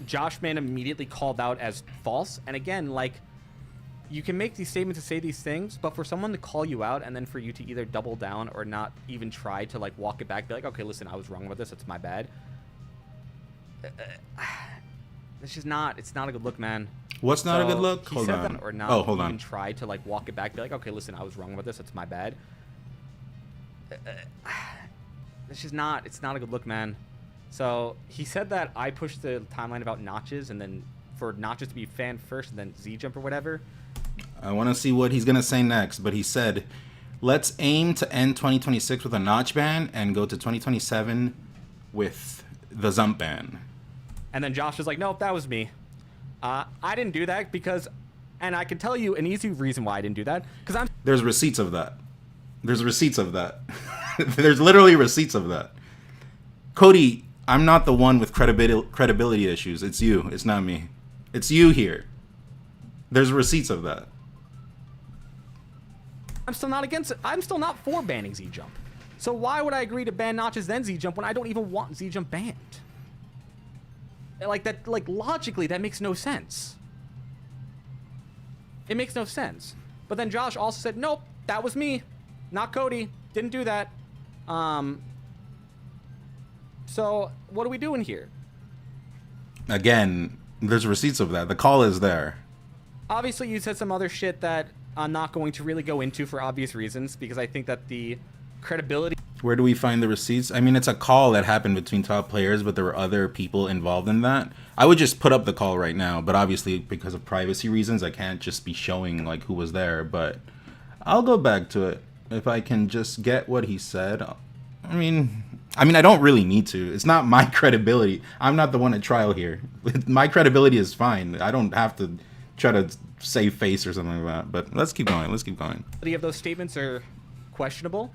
Speaker 3: Josh Mann immediately called out as false. And again, like, you can make these statements and say these things, but for someone to call you out and then for you to either double down or not even try to, like, walk it back, be like, okay, listen, I was wrong about this. It's my bad. It's just not. It's not a good look, man.
Speaker 1: What's not a good look?
Speaker 3: He
Speaker 1: Hold
Speaker 3: said
Speaker 1: on.
Speaker 3: that or not
Speaker 1: Hold
Speaker 3: even
Speaker 1: on.
Speaker 3: try to, like, walk it back, be like, okay, listen, I was wrong about this. It's my bad. It's just not. It's not a good look, man. So he said that I pushed the timeline about notches, and then for notches to be fan first, and then Z-Jump or whatever.
Speaker 1: I want to see what he's going to say next, but he said, let's aim to end 2026 with a notch ban and go to 2027 with the Zump ban.
Speaker 3: And then Josh was like, nope, that was me. I didn't do that because, and I can tell you an easy reason why I didn't do that, because
Speaker 1: There's receipts of that. There's receipts of that. There's literally receipts of that. Cody, I'm not the one with credibility issues. It's you. It's not me. It's you here. There's receipts of that.
Speaker 3: I'm still not against it. I'm still not for banning Z-Jump. So why would I agree to ban notches then Z-Jump when I don't even want Z-Jump banned? Like that, like logically, that makes no sense. It makes no sense. But then Josh also said, nope, that was me, not Cody. Didn't do that. So what are we doing here?
Speaker 1: Again, there's receipts of that. The call is there.
Speaker 3: Obviously, you said some other shit that I'm not going to really go into for obvious reasons, because I think that the credibility...
Speaker 1: Where do we find the receipts? I mean, it's a call that happened between top players, but there were other people involved in that. I would just put up the call right now, but obviously because of privacy reasons, I can't just be showing like who was there, but I'll go back to it if I can just get what he said. I mean, I don't really need to. It's not my credibility. I'm not the one at trial here. My credibility is fine. I don't have to try to save face or something like that, but let's keep going. Let's keep going.
Speaker 3: of those statements are questionable,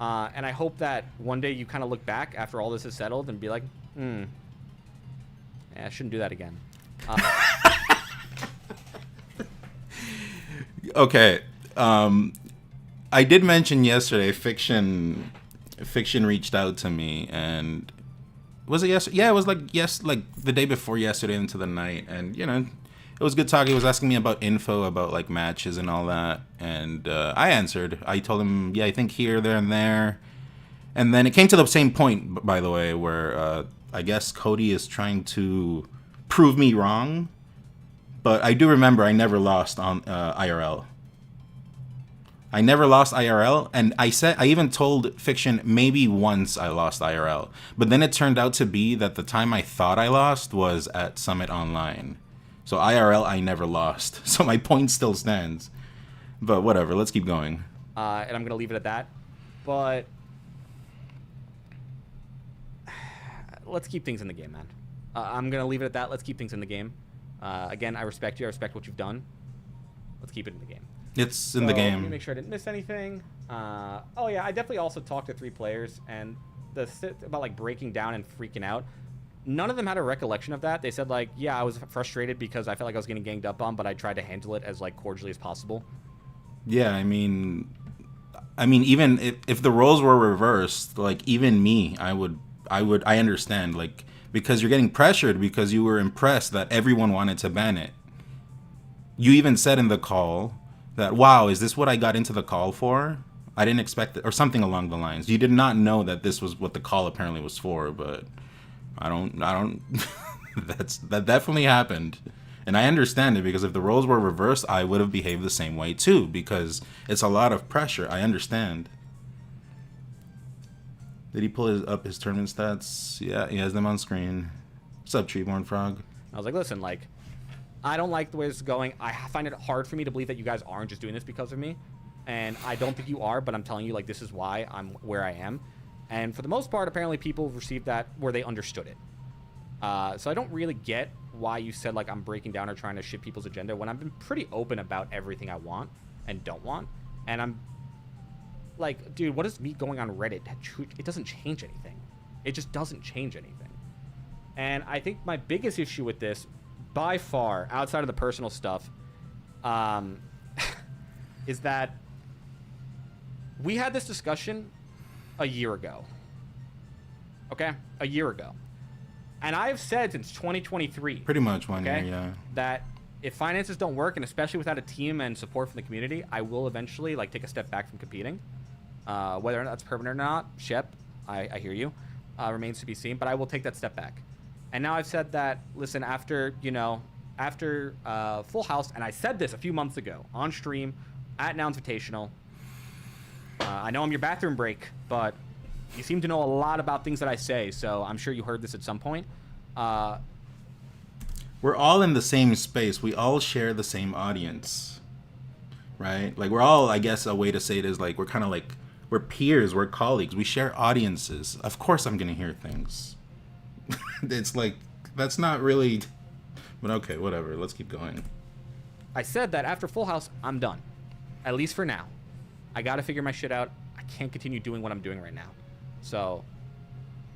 Speaker 3: and I hope that one day you kind of look back after all this is settled and be like, yeah, I shouldn't do that again.
Speaker 1: Okay. I did mention yesterday Fiction reached out to me, and was it yesterday? Yeah, it was like the day before yesterday into the night, and you know, it was good talk. He was asking me about info about like matches and all that, and I answered. I told him, yeah, I think here, there, and there, and then it came to the same point, by the way, where I guess Cody is trying to prove me wrong, but I do remember I never lost on IRL. I never lost IRL, and I even told Fiction maybe once I lost IRL, but then it turned out to be that the time I thought I lost was at Summit Online. So IRL I never lost. So my point still stands. But whatever, let's keep going.
Speaker 3: And I'm gonna leave it at that. But let's keep things in the game, man. I'm gonna leave it at that. Let's keep things in the game. Again, I respect you. I respect what you've done. Let's keep it in the game.
Speaker 1: It's in the
Speaker 3: Let me
Speaker 1: game.
Speaker 3: make sure I didn't miss anything. Oh yeah, I definitely also talked to 3 players, and the about like breaking down and freaking out. None of them had a recollection of that. They said like, yeah, I was frustrated because I felt like I was getting ganged up on, but I tried to handle it as like cordially as possible.
Speaker 1: Yeah, I mean even if the roles were reversed, like even me, I understand, like, because you're getting pressured because you were impressed that everyone wanted to ban it. You even said in the call that, wow, is this what I got into the call for? I didn't expect it, or something along the lines. You did not know that this was what the call apparently was for, but I don't that definitely happened. And I understand it, because if the roles were reversed, I would have behaved the same way too, because it's a lot of pressure. I understand. Did he pull up his tournament stats? Yeah, he has them on screen. What's up, Treeborn Frog?
Speaker 3: I was like, listen, like, I don't like the way this is going. I find it hard for me to believe that you guys aren't just doing this because of me. And I don't think you are, but I'm telling you, like, this is why I'm where I am. And for the most part, apparently people received that where they understood it. So I don't really get why you said, like, I'm breaking down or trying to shift people's agenda when I've been pretty open about everything I want and don't want. And I'm like, dude, what is me going on Reddit? It doesn't change anything. It just doesn't change anything. And I think my biggest issue with this, by far, outside of the personal stuff, is that we had this discussion a year ago. Okay? A year ago. And I've said since 2023.
Speaker 1: Pretty much 1 year,
Speaker 3: okay,
Speaker 1: yeah.
Speaker 3: that if finances don't work, and especially without a team and support from the community, I will eventually, like, take a step back from competing. Whether or not that's permanent or not, Shep, I hear you. Remains to be seen, but I will take that step back. And now I've said that, listen, after Full House, and I said this a few months ago on stream at Now Invitational. I know I'm your bathroom break, but you seem to know a lot about things that I say, so I'm sure you heard this at some point.
Speaker 1: We're all in the same space. We all share the same audience, right? Like, we're all, I guess a way to say it is, like, we're kind of like, we're peers, we're colleagues, we share audiences. Of course I'm going to hear things. It's like, that's not really, but okay, whatever. Let's keep going.
Speaker 3: I said that after Full House, I'm done. At least for now. I got to figure my shit out. I can't continue doing what I'm doing right now. So,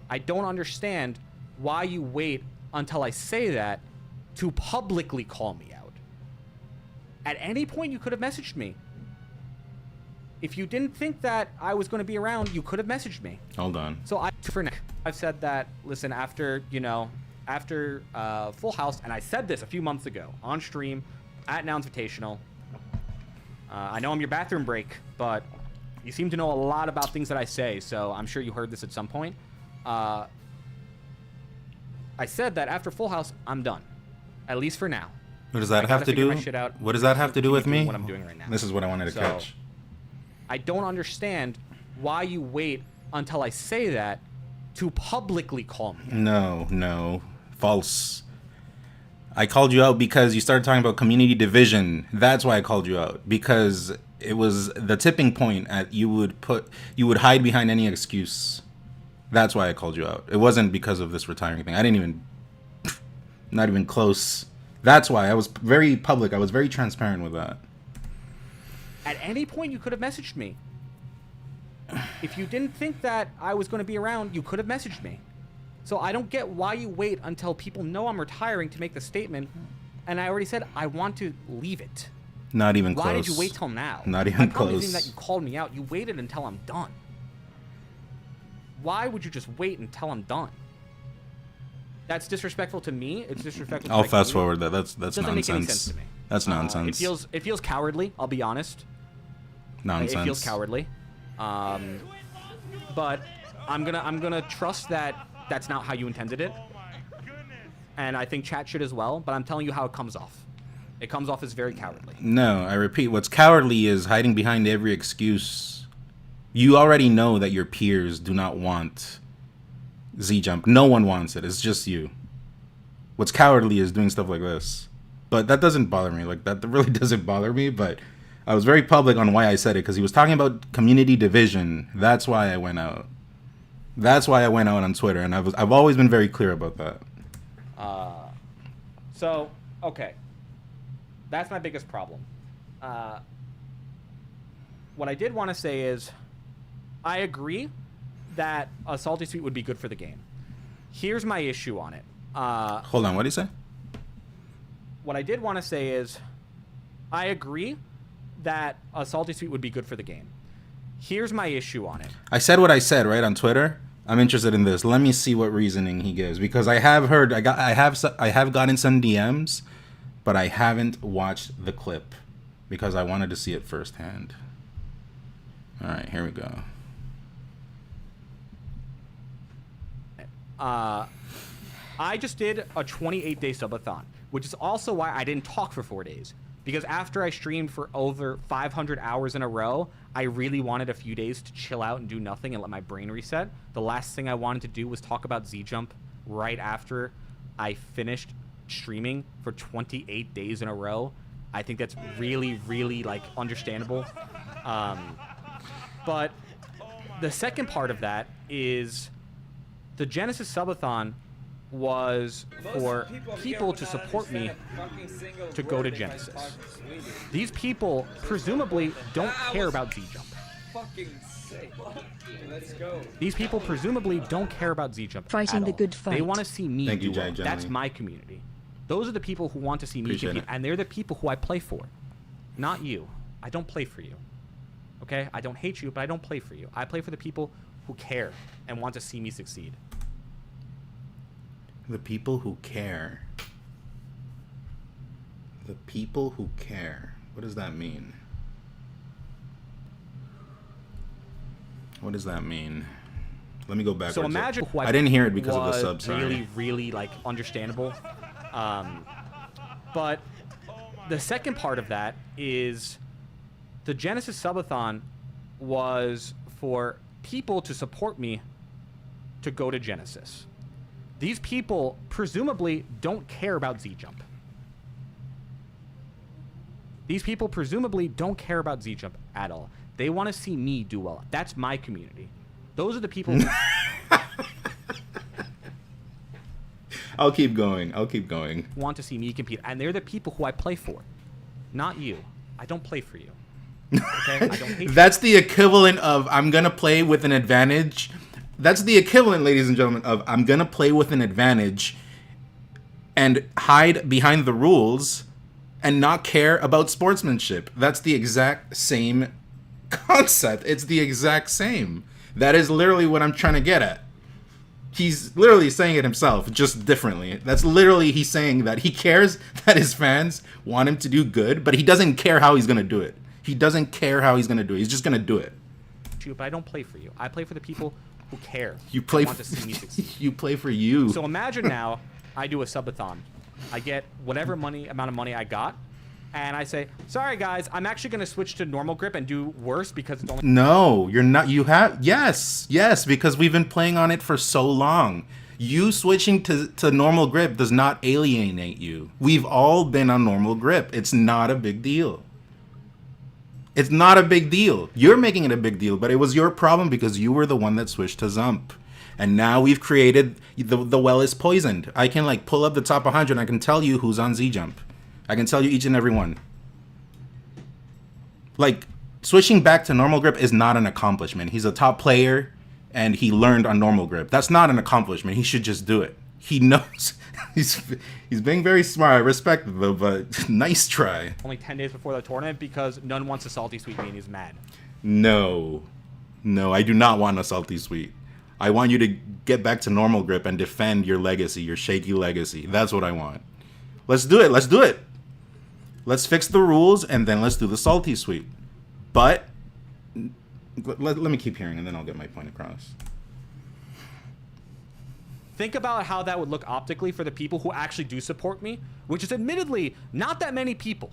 Speaker 3: I don't understand why you wait until I say that to publicly call me out. At any point, you could have messaged me. If you didn't think that I was going to be around, you could have messaged me.
Speaker 1: Hold on.
Speaker 3: So I've said that, listen, after Full House, and I said this a few months ago on stream at Now Invitational. I know I'm your bathroom break, but you seem to know a lot about things that I say, so I'm sure you heard this at some point. I said that after Full House, I'm done. At least for now.
Speaker 1: What does that have to do? What does that have to do with me?
Speaker 3: What I'm doing right now.
Speaker 1: This is what I wanted to catch.
Speaker 3: I don't understand why you wait until I say that to publicly call me.
Speaker 1: No. False. I called you out because you started talking about community division. That's why I called you out. Because it was the tipping point at you would hide behind any excuse. That's why I called you out. It wasn't because of this retiring thing. Not even close. That's why I was very public. I was very transparent with that.
Speaker 3: At any point, you could have messaged me. If you didn't think that I was going to be around, you could have messaged me. So I don't get why you wait until people know I'm retiring to make the statement. And I already said I want to leave it.
Speaker 1: Not even close.
Speaker 3: Why did you wait till now?
Speaker 1: Not even close.
Speaker 3: Isn't that you called me out. You waited until I'm done. Why would you just wait until I'm done? That's disrespectful to me. It's disrespectful to
Speaker 1: I'll
Speaker 3: the
Speaker 1: fast
Speaker 3: community.
Speaker 1: forward that. That's
Speaker 3: Doesn't
Speaker 1: nonsense.
Speaker 3: make any sense to me.
Speaker 1: That's nonsense.
Speaker 3: It feels cowardly, I'll be honest.
Speaker 1: Nonsense.
Speaker 3: It feels cowardly. But I'm gonna trust that that's not how you intended it. And I think chat should as well, but I'm telling you how it comes off. It comes off as very cowardly.
Speaker 1: No, I repeat, what's cowardly is hiding behind every excuse. You already know that your peers do not want Z-Jump. No one wants it. It's just you. What's cowardly is doing stuff like this. But that doesn't bother me. Like, that really doesn't bother me, but I was very public on why I said it, because he was talking about community division. That's why I went out. That's why I went out on Twitter, and I've always been very clear about that.
Speaker 3: So, okay. That's my biggest problem. What I did want to say is, I agree that a salty sweet would be good for the game. Here's my issue on it.
Speaker 1: Hold on, what did he say?
Speaker 3: What I did want to say is, I agree that a salty sweet would be good for the game. Here's my issue on it.
Speaker 1: I said what I said, right, on Twitter. I'm interested in this. Let me see what reasoning he gives, because I have heard, I have gotten some DMs, but I haven't watched the clip because I wanted to see it firsthand. All right, here we go.
Speaker 3: I just did a 28-day subathon, which is also why I didn't talk for 4 days. Because after I streamed for over 500 hours in a row, I really wanted a few days to chill out and do nothing and let my brain reset. The last thing I wanted to do was talk about Z-Jump right after I finished streaming for 28 days in a row. I think that's really, really, like, understandable. But the second part of that is the Genesis Subathon was for people to support me to go to Genesis. These people presumably don't care about Z-Jump.
Speaker 4: Let's go.
Speaker 3: These people presumably don't care about Z-Jump
Speaker 5: Fighting
Speaker 3: at
Speaker 5: the
Speaker 3: all.
Speaker 5: good fight.
Speaker 3: They want to see me
Speaker 1: Thank you,
Speaker 3: do well.
Speaker 1: Jay
Speaker 3: That's
Speaker 1: Jelly.
Speaker 3: my community. Those are the people who want to see me
Speaker 1: Appreciate
Speaker 3: compete,
Speaker 1: it.
Speaker 3: and they're the people who I play for. Not you. I don't play for you. Okay? I don't hate you, but I don't play for you. I play for the people who care and want to see me succeed.
Speaker 1: The people who care. The people who care. What does that mean? What does that mean? Let me go back.
Speaker 3: So imagine who
Speaker 1: I didn't hear it because of the
Speaker 3: was
Speaker 1: sub. Sorry.
Speaker 3: Really, really, like, understandable. But the second part of that is the Genesis Subathon was for people to support me to go to Genesis. These people presumably don't care about Z-Jump. These people presumably don't care about Z-Jump at all. They want to see me do well. That's my community. Those are the people who
Speaker 1: I'll keep going. I'll keep going.
Speaker 3: want to see me compete. And they're the people who I play for. Not you. I don't play for you. Okay? I don't hate you.
Speaker 1: That's the equivalent of I'm gonna play with an advantage. That's the equivalent, ladies and gentlemen, of I'm gonna play with an advantage and hide behind the rules and not care about sportsmanship. That's the exact same concept. It's the exact same. That is literally what I'm trying to get at. He's literally saying it himself, just differently. That's literally he's saying that he cares that his fans want him to do good, but he doesn't care how he's gonna do it. He doesn't care how he's gonna do it. He's just gonna do it.
Speaker 3: you, but I don't play for you. I play for the people who care.
Speaker 1: You play.
Speaker 3: and want to see me succeed.
Speaker 1: You play for you.
Speaker 3: So imagine now, I do a subathon. I get whatever amount of money I got, and I say, sorry guys, I'm actually going to switch to normal grip and do worse because it's only...
Speaker 1: No, you're not. You have... Yes, because we've been playing on it for so long. You switching to normal grip does not alienate you. We've all been on normal grip. It's not a big deal. It's not a big deal. You're making it a big deal, but it was your problem because you were the one that switched to Zump. And now we've created... The well is poisoned. I can, like, pull up the top 100 and I can tell you who's on Z-Jump. I can tell you each and every one. Like, switching back to normal grip is not an accomplishment. He's a top player, and he learned on normal grip. That's not an accomplishment. He should just do it. He knows. He's being very smart. I respect it, though, but nice try.
Speaker 3: only 10 days before the tournament because none wants a salty sweet me and he's mad.
Speaker 1: No, I do not want a salty sweet. I want you to get back to normal grip and defend your legacy, your shaky legacy. That's what I want. Let's do it. Let's fix the rules, and then let's do the salty sweet. But let me keep hearing, and then I'll get my point across.
Speaker 3: Think about how that would look optically for the people who actually do support me, which is admittedly not that many people,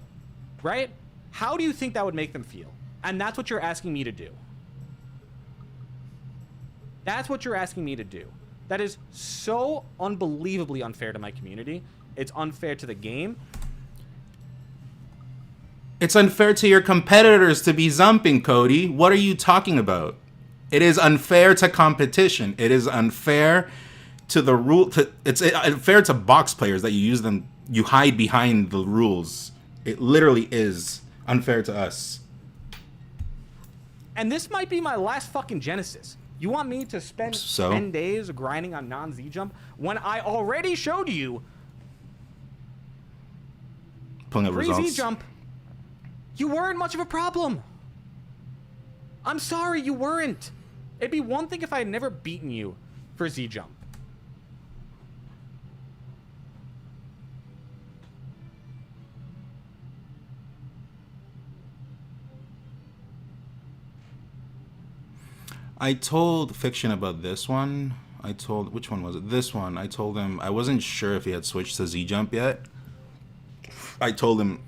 Speaker 3: right? How do you think that would make them feel? And that's what you're asking me to do. That's what you're asking me to do. That is so unbelievably unfair to my community. It's unfair to the game.
Speaker 1: It's unfair to your competitors to be zumping, Cody. What are you talking about? It is unfair to competition. It is unfair to the rule. It's unfair to box players that you use them. You hide behind the rules. It literally is unfair to us.
Speaker 3: And this might be my last fucking Genesis. You want me to spend 10 days grinding on non-Z jump when I already showed you
Speaker 1: pulling up results.
Speaker 3: Z jump. You weren't much of a problem. I'm sorry, you weren't. It'd be one thing if I had never beaten you for Z jump.
Speaker 1: I told Fiction about this one. Which one was it? This one. I told him, I wasn't sure if he had switched to Z Jump yet. I told him,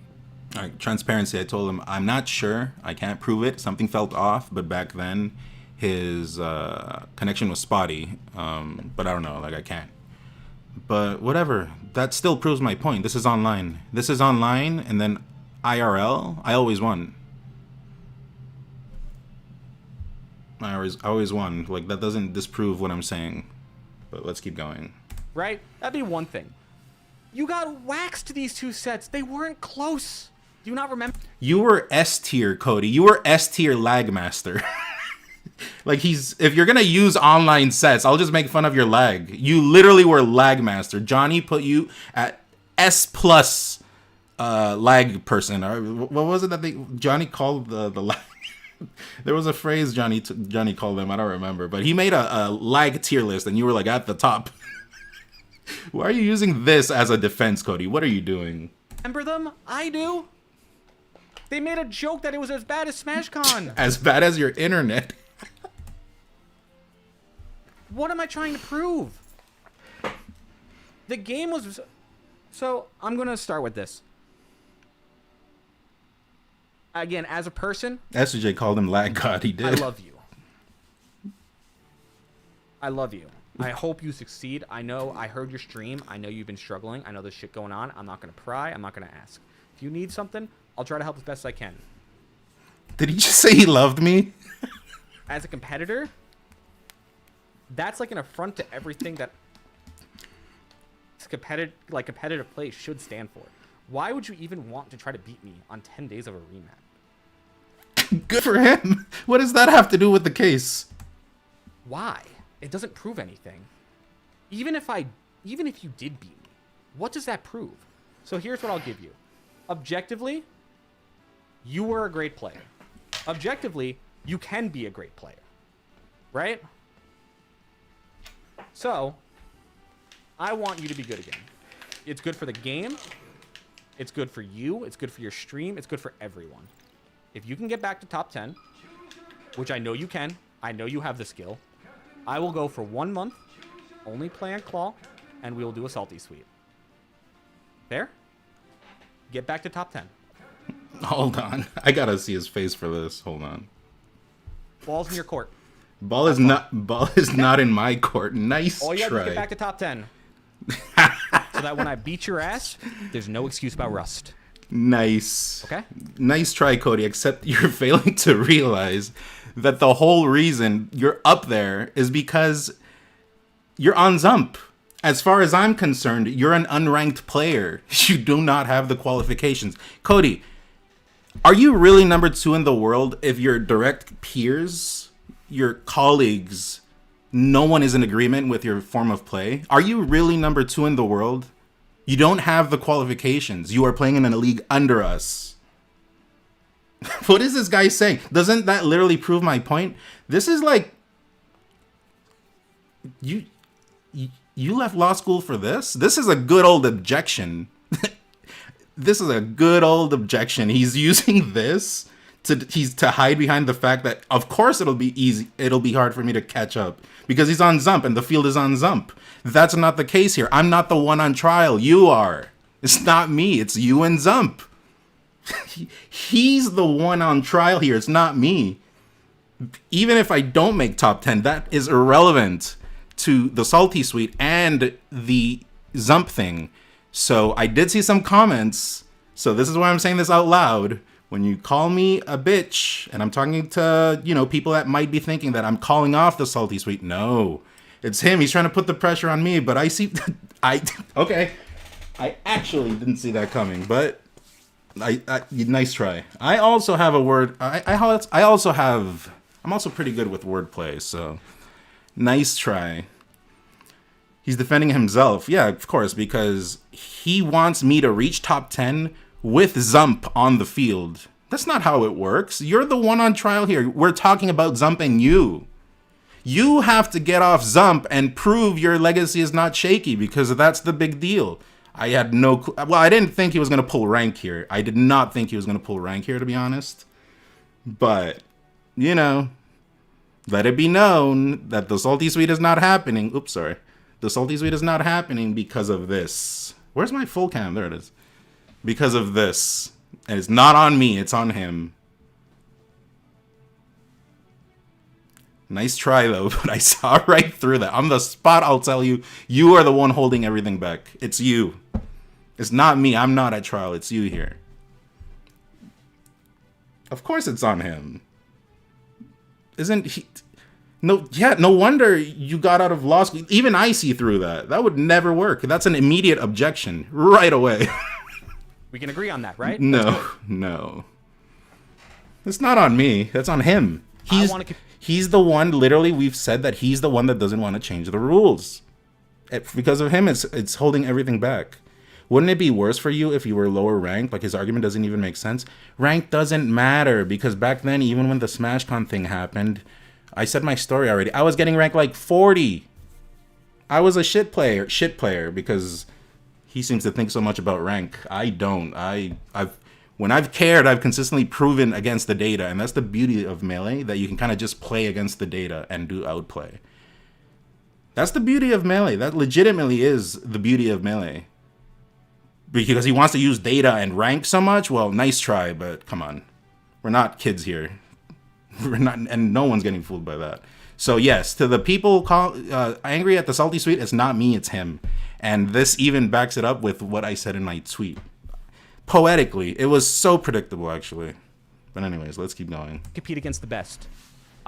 Speaker 1: transparency, I told him, I'm not sure. I can't prove it. Something felt off, but back then his connection was spotty. But I don't know, like I can't. But whatever. That still proves my point. This is online. This is online, and then IRL, I always won. I always won. Like, that doesn't disprove what I'm saying. But let's keep going.
Speaker 3: Right? That'd be one thing. You got waxed these two sets. They weren't close. Do you not remember?
Speaker 1: You were S tier, Cody. You were S tier lag master. Like, if you're gonna use online sets, I'll just make fun of your lag. You literally were lag master. Johnny put you at S plus lag person. Or what was it that Johnny called the lag? There was a phrase Johnny called them. I don't remember, but he made a lag tier list, and you were like at the top. Why are you using this as a defense, Cody? What are you doing?
Speaker 3: Remember them? I do. They made a joke that it was as bad as SmashCon.
Speaker 1: As bad as your internet.
Speaker 3: What am I trying to prove? The game was... So, I'm going to start with this. Again, as a person...
Speaker 1: SJ called him lag god. He did.
Speaker 3: I love you. I love you. I hope you succeed. I know I heard your stream. I know you've been struggling. I know there's shit going on. I'm not going to pry. I'm not going to ask. If you need something, I'll try to help as best as I can.
Speaker 1: Did he just say he loved me?
Speaker 3: As a competitor, that's like an affront to everything that competitive play should stand for. Why would you even want to try to beat me on 10 days of a rematch?
Speaker 1: Good for him. What does that have to do with the case?
Speaker 3: Why? It doesn't prove anything. Even if you did beat me, what does that prove? So here's what I'll give you. Objectively, you were a great player. Objectively, you can be a great player. Right? So, I want you to be good again. It's good for the game. It's good for you. It's good for your stream. It's good for everyone. If you can get back to top 10, which I know you can, I know you have the skill, I will go for 1 month, only play on Claw, and we will do a salty sweep. There? Get back to top 10.
Speaker 1: Hold on. I gotta see his face for this. Hold on.
Speaker 3: Ball's in your court.
Speaker 1: Ball is not in my court. Nice
Speaker 3: All you have
Speaker 1: try.
Speaker 3: to get back to top 10. So that when I beat your ass, there's no excuse about rust.
Speaker 1: Nice.
Speaker 3: Okay?
Speaker 1: Nice try, Cody, except you're failing to realize that the whole reason you're up there is because you're on Zump. As far as I'm concerned, you're an unranked player. You do not have the qualifications. Cody, are you really number 2 in the world if your direct peers, your colleagues, no one is in agreement with your form of play? Are you really number 2 in the world? You don't have the qualifications. You are playing in a league under us. What is this guy saying? Doesn't that literally prove my point? This is like... You left law school for this? This is a good old objection. This is a good old objection. He's using this to hide behind the fact that of course it'll be easy. It'll be hard for me to catch up because he's on Zump and the field is on Zump. That's not the case here. I'm not the one on trial. You are. It's not me. It's you and Zump. He's the one on trial here. It's not me. Even if I don't make top 10, that is irrelevant to the Salty Suite and the Zump thing. So I did see some comments. So this is why I'm saying this out loud. When you call me a bitch, and I'm talking to, people that might be thinking that I'm calling off the Salty Suite. No, it's him. He's trying to put the pressure on me, but I see, okay. I actually didn't see that coming, but nice try. I also have a word. I'm also pretty good with wordplay, so nice try. He's defending himself. Yeah, of course, because he wants me to reach top 10 with Zump on the field. That's not how it works. You're the one on trial here. We're talking about Zump and you. You have to get off Zump and prove your legacy is not shaky because that's the big deal. I had no clue. Well, I didn't think he was going to pull rank here. I did not think he was going to pull rank here, to be honest. But, let it be known that the Salty Suite is not happening. Oops, sorry. The Salty Suite is not happening because of this. Where's my full cam? There it is. Because of this. And it's not on me. It's on him. Nice try, though, but I saw right through that. On the spot, I'll tell you, you are the one holding everything back. It's you. It's not me. I'm not at trial. It's you here. Of course it's on him. Isn't he... No wonder you got out of law school. Even I see through that. That would never work. That's an immediate objection. Right away.
Speaker 3: We can agree on that, right?
Speaker 1: No. It's not on me. That's on him. He's the one, literally, we've said that he's the one that doesn't want to change the rules. Because of him, it's holding everything back. Wouldn't it be worse for you if you were lower ranked? Like, his argument doesn't even make sense. Rank doesn't matter, because back then, even when the SmashCon thing happened, I said my story already. I was getting ranked like 40. I was a shit player, because he seems to think so much about rank. I don't. When I've cared, I've consistently proven against the data, and that's the beauty of Melee, that you can kind of just play against the data and do outplay. That's the beauty of Melee. That legitimately is the beauty of Melee. Because he wants to use data and rank so much, well, nice try, but come on. We're not kids here. We're not, and no one's getting fooled by that. So yes, to the people angry at the Salty Suite, it's not me, it's him. And this even backs it up with what I said in my tweet. Poetically, it was so predictable, actually. But anyways, let's keep going.
Speaker 3: Compete against the best.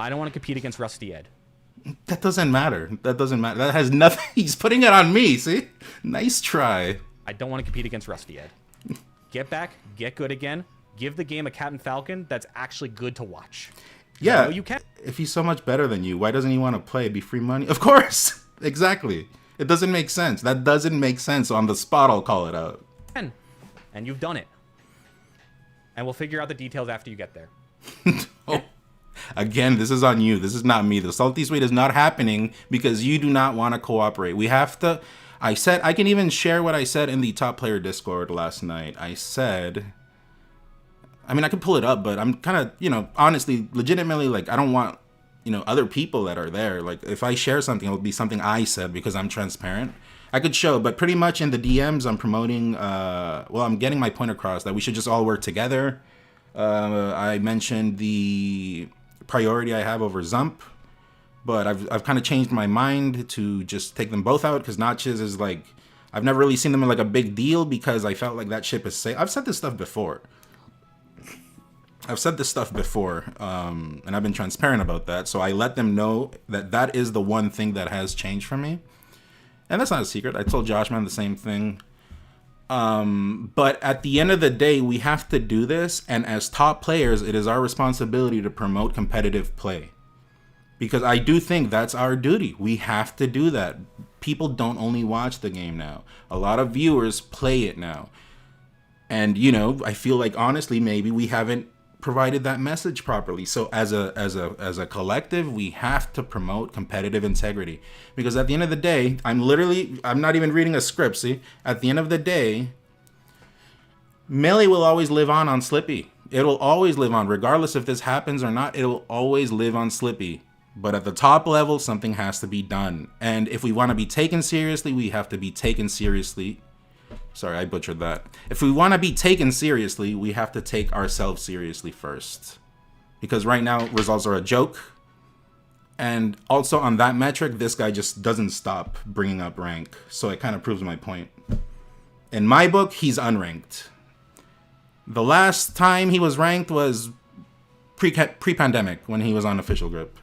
Speaker 3: I don't want to compete against Rusty Ed.
Speaker 1: That doesn't matter. That has nothing. He's putting it on me, see? Nice try.
Speaker 3: I don't want to compete against Rusty Ed. Get back, get good again. Give the game a Captain Falcon that's actually good to watch.
Speaker 1: Yeah,
Speaker 3: you can.
Speaker 1: If he's so much better than you, why doesn't he want to play? Be free money? Of course. Exactly. It doesn't make sense. That doesn't make sense. On the spot, I'll call it out.
Speaker 3: And you've done it. And we'll figure out the details after you get there.
Speaker 1: Oh. Again, this is on you. This is not me. The Salty Suite is not happening because you do not want to cooperate. We have to... I can even share what I said in the Top Player Discord last night. I said... I mean, I could pull it up, but I'm kind of, honestly, legitimately, like, I don't want, other people that are there. Like, if I share something, it'll be something I said because I'm transparent. I could show, but pretty much in the DMs, I'm promoting, I'm getting my point across that we should just all work together. I mentioned the priority I have over Zump, but I've kind of changed my mind to just take them both out because Notches is like, I've never really seen them in like a big deal because I felt like that ship is safe. I've said this stuff before, and I've been transparent about that. So I let them know that is the one thing that has changed for me. And that's not a secret. I told Joshman the same thing. But at the end of the day, we have to do this. And as top players, it is our responsibility to promote competitive play. Because I do think that's our duty. We have to do that. People don't only watch the game now. A lot of viewers play it now. And, I feel like, honestly, maybe we haven't provided that message properly. So as a collective, we have to promote competitive integrity, because at the end of the day, I'm not even reading a script. See, at the end of the day, Melee will always live on Slippy. It'll always live on, regardless if this happens or not. It'll always live on Slippy. But at the top level, something has to be done. And if we want to be taken seriously, we have to be taken seriously. Sorry, I butchered that. If we want to be taken seriously, we have to take ourselves seriously first. Because right now, results are a joke. And also on that metric, this guy just doesn't stop bringing up rank. So it kind of proves my point. In my book, he's unranked. The last time he was ranked was pre-pandemic when he was on official grip.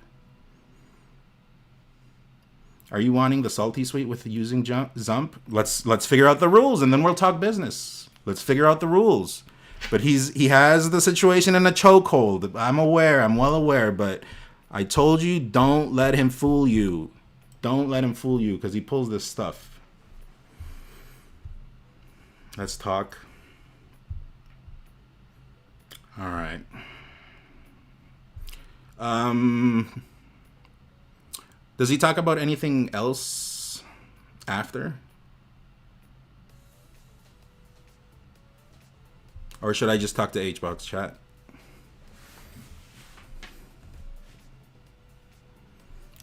Speaker 1: Are you wanting the salty sweet with using Zump? Let's figure out the rules and then we'll talk business. Let's figure out the rules. But he has the situation in a chokehold. I'm aware. I'm well aware. But I told you, don't let him fool you. Don't let him fool you because he pulls this stuff. Let's talk. All right. Does he talk about anything else after? Or should I just talk to HBox chat?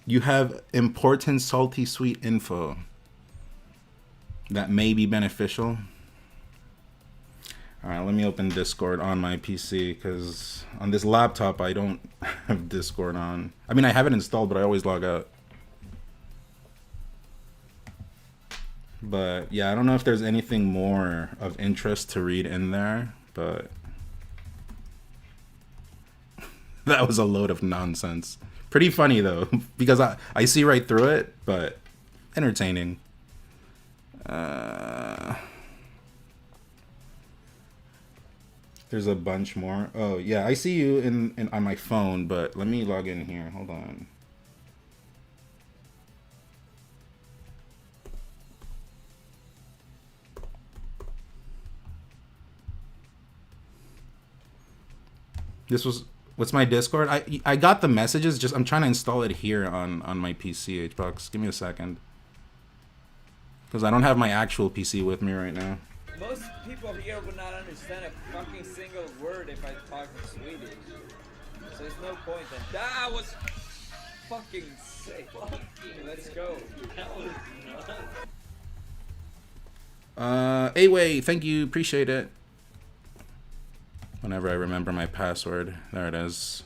Speaker 1: You have important salty sweet info that may be beneficial. All right, let me open Discord on my PC because on this laptop I don't have Discord on. I mean, I have it installed, but I always log out. But yeah, I don't know if there's anything more of interest to read in there, but that was a load of nonsense. Pretty funny though, because I see right through it, but entertaining. There's a bunch more. Oh yeah, I see you in on my phone, but let me log in here. Hold on. What's my Discord? I got the messages, just I'm trying to install it here on my PC, HBox. Give me a second. Because I don't have my actual PC with me right now.
Speaker 4: Most people here would not understand a fucking single word if I talk in Swedish. So there's no point then. That was fucking sick. Let's go.
Speaker 1: Away, thank you, appreciate it. Whenever I remember my password. There it is.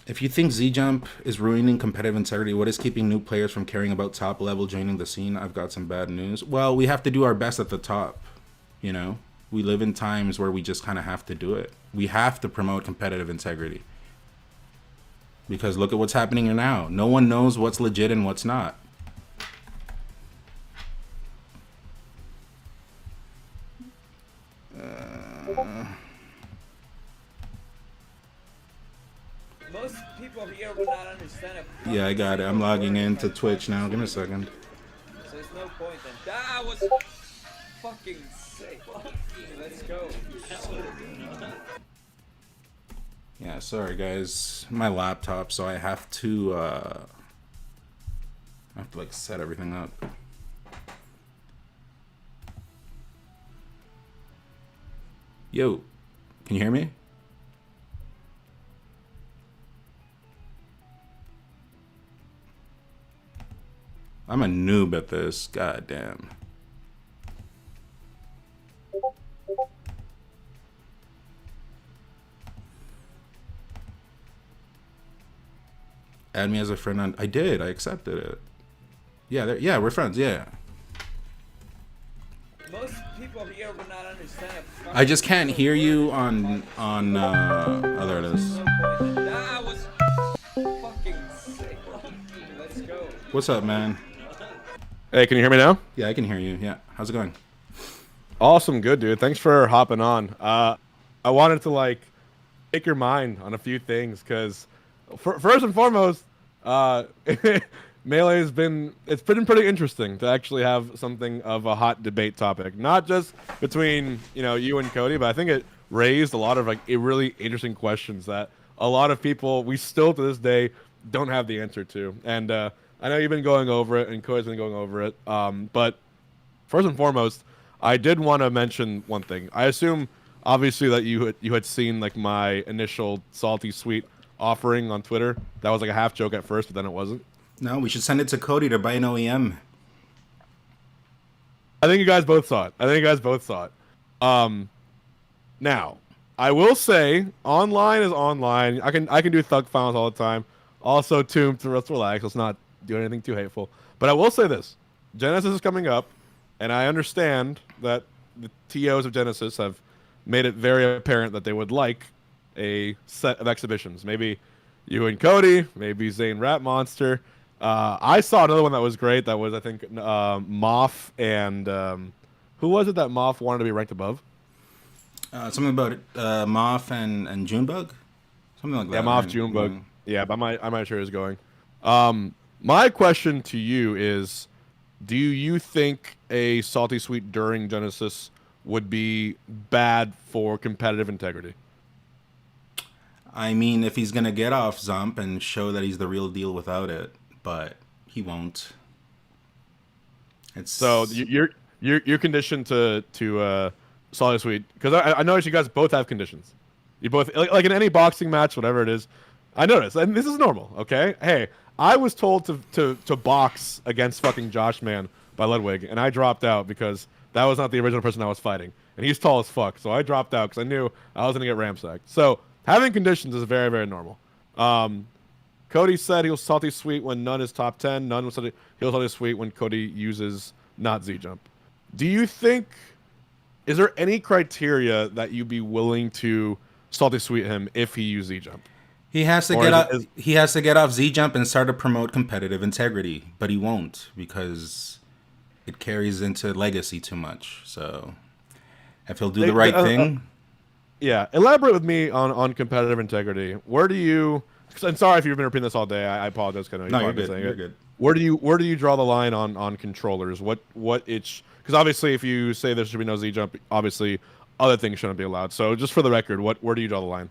Speaker 1: If you think Z-Jump is ruining competitive integrity, what is keeping new players from caring about top level joining the scene? I've got some bad news. Well, we have to do our best at the top. You know, we live in times where we just kind of have to do it. We have to promote competitive integrity. Because look at what's happening here now. No one knows what's legit and what's not.
Speaker 4: Most people here would not understand a
Speaker 1: Yeah, I got it. I'm logging into Twitch now. Give me a second.
Speaker 4: So there's no point then. That was fucking sick. Let's go.
Speaker 1: Yeah, sorry guys. My laptop, so I have to like set everything up. Yo, can you hear me? I'm a noob at this. God damn. Add me as a friend on. I did. I accepted it. Yeah, yeah, we're friends. Yeah.
Speaker 4: Most people here would not understand a
Speaker 1: I just can't hear you on oh, there it is.
Speaker 4: That was fucking sick. Let's go.
Speaker 1: What's up, man?
Speaker 5: Hey, can you hear me now?
Speaker 1: Yeah, I can hear you. Yeah. How's it going?
Speaker 5: Awesome, good, dude. Thanks for hopping on. I wanted to like pick your mind on a few things because first and foremost, Melee it's been pretty interesting to actually have something of a hot debate topic, not just between you and Cody, but I think it raised a lot of like really interesting questions that a lot of people we still to this day don't have the answer to. And I know you've been going over it and Cody's been going over it, but first and foremost, I did want to mention one thing. I assume obviously that you had seen like my initial salty sweet offering on Twitter. That was like a half joke at first, but then it wasn't.
Speaker 1: No, we should send it to Cody to buy an OEM.
Speaker 5: I think you guys both saw it. Now, I will say, online is online. I can do thug finals all the time. Also, Tomb, let's relax. Let's not do anything too hateful. But I will say this: Genesis is coming up, and I understand that the TOs of Genesis have made it very apparent that they would like a set of exhibitions. Maybe you and Cody, maybe Zane Rat Monster. I saw another one that was great. That was, I think, Moff and who was it that Moff wanted to be ranked above?
Speaker 1: Something about Moth and Junebug, something like that.
Speaker 5: Yeah, Moff
Speaker 1: right?
Speaker 5: Junebug. Yeah, but I'm not sure who's going. My question to you is, do you think a salty sweet during Genesis would be bad for competitive integrity?
Speaker 1: I mean, if he's gonna get off Zump and show that he's the real deal without it, but he won't. It's
Speaker 5: So you're conditioned to salty sweet, because I noticed you guys both have conditions. You both like in any boxing match, whatever it is. I noticed, and this is normal. Okay, hey, I was told to box against fucking Josh Man by Ludwig, and I dropped out because that was not the original person I was fighting, and he's tall as fuck. So I dropped out because I knew I was gonna get ramsacked. So having conditions is very, very normal. Cody said he was salty sweet when none is top 10. None was salty. He was salty sweet when Cody uses not Z jump. Do you think? Is there any criteria that you'd be willing to salty sweet him if he used Z jump?
Speaker 1: He has to
Speaker 5: Or
Speaker 1: get
Speaker 5: is
Speaker 1: off.
Speaker 5: it-
Speaker 1: He has to get off Z jump and start to promote competitive integrity, but he won't because it carries into legacy too much. So if he'll do the right thing,
Speaker 5: Yeah, elaborate with me on competitive integrity. Where do you? And sorry if you've been repeating this all day. I apologize. Kind of.
Speaker 1: no, you're good. You're good.
Speaker 5: Where do you draw the line on controllers? What it's because obviously if you say there should be no Z jump, obviously other things shouldn't be allowed. So just for the record, where do you draw the line?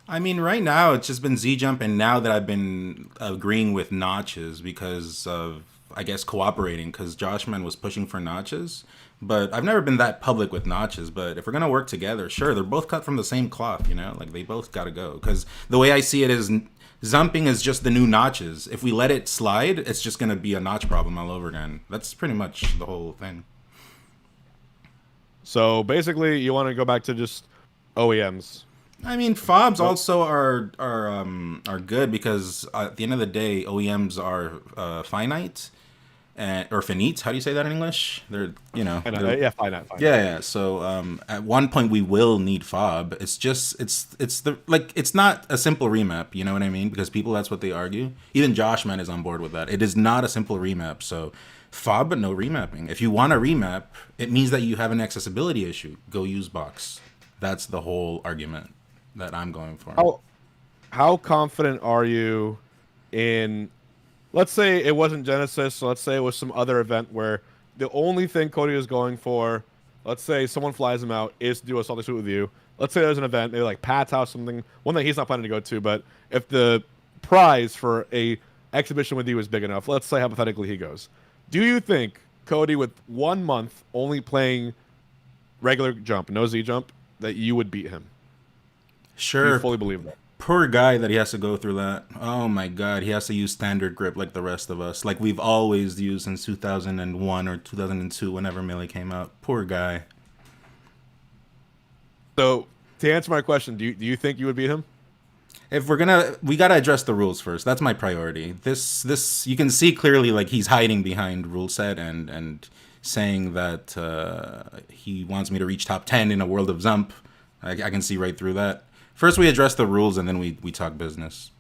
Speaker 1: I mean, right now it's just been Z jump, and now that I've been agreeing with notches because of, I guess, cooperating, because Joshman was pushing for notches, but I've never been that public with notches. But if we're gonna work together, sure, they're both cut from the same cloth, you know, like they both gotta go. Because the way I see it is, zumping is just the new notches. If we let it slide, it's just gonna be a notch problem all over again. That's pretty much the whole thing.
Speaker 5: So basically, you want to go back to just OEMs.
Speaker 1: I mean, fobs also are good because at the end of the day, OEMs are finite or finite. How do you say that in English? They're they're-
Speaker 5: Yeah, fine.
Speaker 1: yeah. So at one point we will need fob. It's just it's not a simple remap. You know what I mean? Because people, that's what they argue. Even Joshman is on board with that. It is not a simple remap. So fob, but no remapping. If you want a remap, it means that you have an accessibility issue. Go use box. That's the whole argument that I'm going for.
Speaker 5: How confident are you in, let's say it wasn't Genesis, so let's say it was some other event where the only thing Cody is going for, let's say someone flies him out, is to do a salty suit with you. Let's say there's an event, maybe like Pat's house, something, one that he's not planning to go to, but if the prize for a exhibition with you is big enough, let's say hypothetically he goes. Do you think Cody, with 1 month only playing regular jump, no Z jump, that you would beat him? Do
Speaker 1: Sure.
Speaker 5: you fully believe that?
Speaker 1: Poor guy that he has to go through that. Oh my god, he has to use standard grip like the rest of us. Like we've always used since 2001 or 2002 whenever Melee came out. Poor guy.
Speaker 5: So, to answer my question, do you think you would beat him?
Speaker 1: If we gotta address the rules first. That's my priority. This you can see clearly, like he's hiding behind rule set and saying that he wants me to reach top 10 in a world of Zump. I can see right through that. First we address the rules and then we talk business.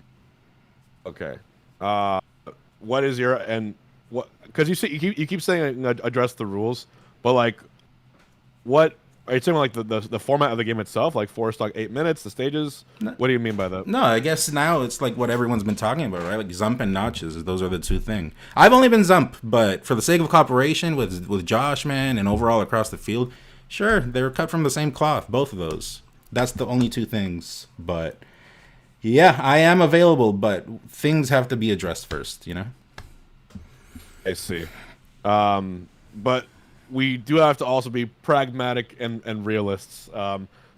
Speaker 5: Okay. What is your and what? Because you keep saying address the rules, but like, what are you saying? Like the format of the game itself, like Forest Talk 8 minutes, the stages.
Speaker 1: No.
Speaker 5: What do you mean by that?
Speaker 1: No, I guess now it's like what everyone's been talking about, right? Like Zump and notches. Those are the two things. I've only been Zump, but for the sake of cooperation with Josh, man, and overall across the field, sure, they were cut from the same cloth, both of those. That's the only two things. But yeah, I am available, but things have to be addressed first, you know?
Speaker 5: I see. But we do have to also be pragmatic and realists.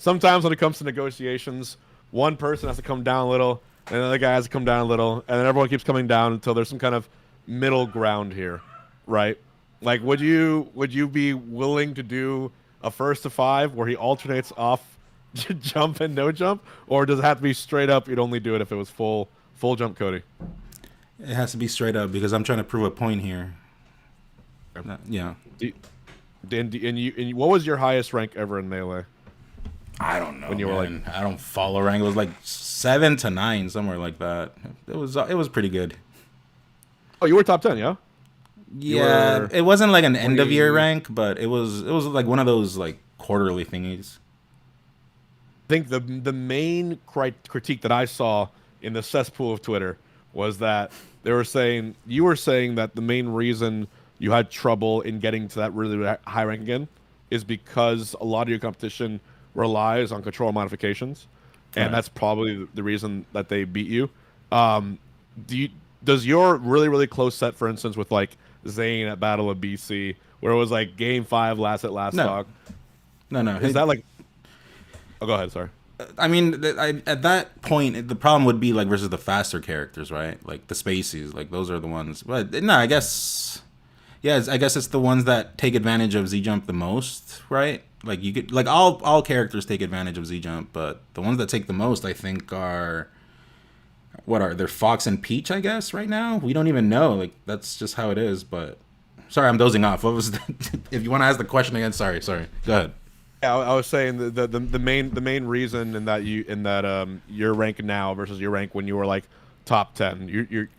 Speaker 5: sometimes when it comes to negotiations, one person has to come down a little, and the other guy has to come down a little, and then everyone keeps coming down until there's some kind of middle ground here, right? Like, would you be willing to do a first to 5 where he alternates off jump and no jump, or does it have to be straight up? You'd only do it if it was full jump, Cody.
Speaker 1: It has to be straight up because I'm trying to prove a point here. Yeah.
Speaker 5: And what was your highest rank ever in Melee?
Speaker 1: I don't know.
Speaker 5: When you were
Speaker 1: man. I don't follow rank. It was like 7 to 9, somewhere like that. It was pretty good.
Speaker 5: Oh, you were top 10, yeah?
Speaker 1: Yeah, it wasn't like an end of year rank, but it was like one of those like quarterly thingies.
Speaker 5: I think the main critique that I saw in the cesspool of Twitter was that you were saying that the main reason you had trouble in getting to that really high rank again is because a lot of your competition relies on control modifications, and
Speaker 1: Right.
Speaker 5: that's probably the reason that they beat you. Does your really close set, for instance, with like Zane at Battle of BC, where it was like game 5 last at last
Speaker 1: No.
Speaker 5: dog,
Speaker 1: No.
Speaker 5: is that like? Oh, go ahead. Sorry.
Speaker 1: I mean, at that point, the problem would be like versus the faster characters, right? Like the Spaceys, like those are the ones. But no, I guess, yeah, I guess it's the ones that take advantage of Z jump the most, right? Like you could, like all characters take advantage of Z jump, but the ones that take the most, I think, are they're Fox and Peach, I guess, right now. We don't even know. Like that's just how it is. But sorry, I'm dozing off. What was if you want to ask the question again? Sorry. Go ahead.
Speaker 5: Yeah, I was saying the main reason in that your rank now versus your rank when you were like top 10.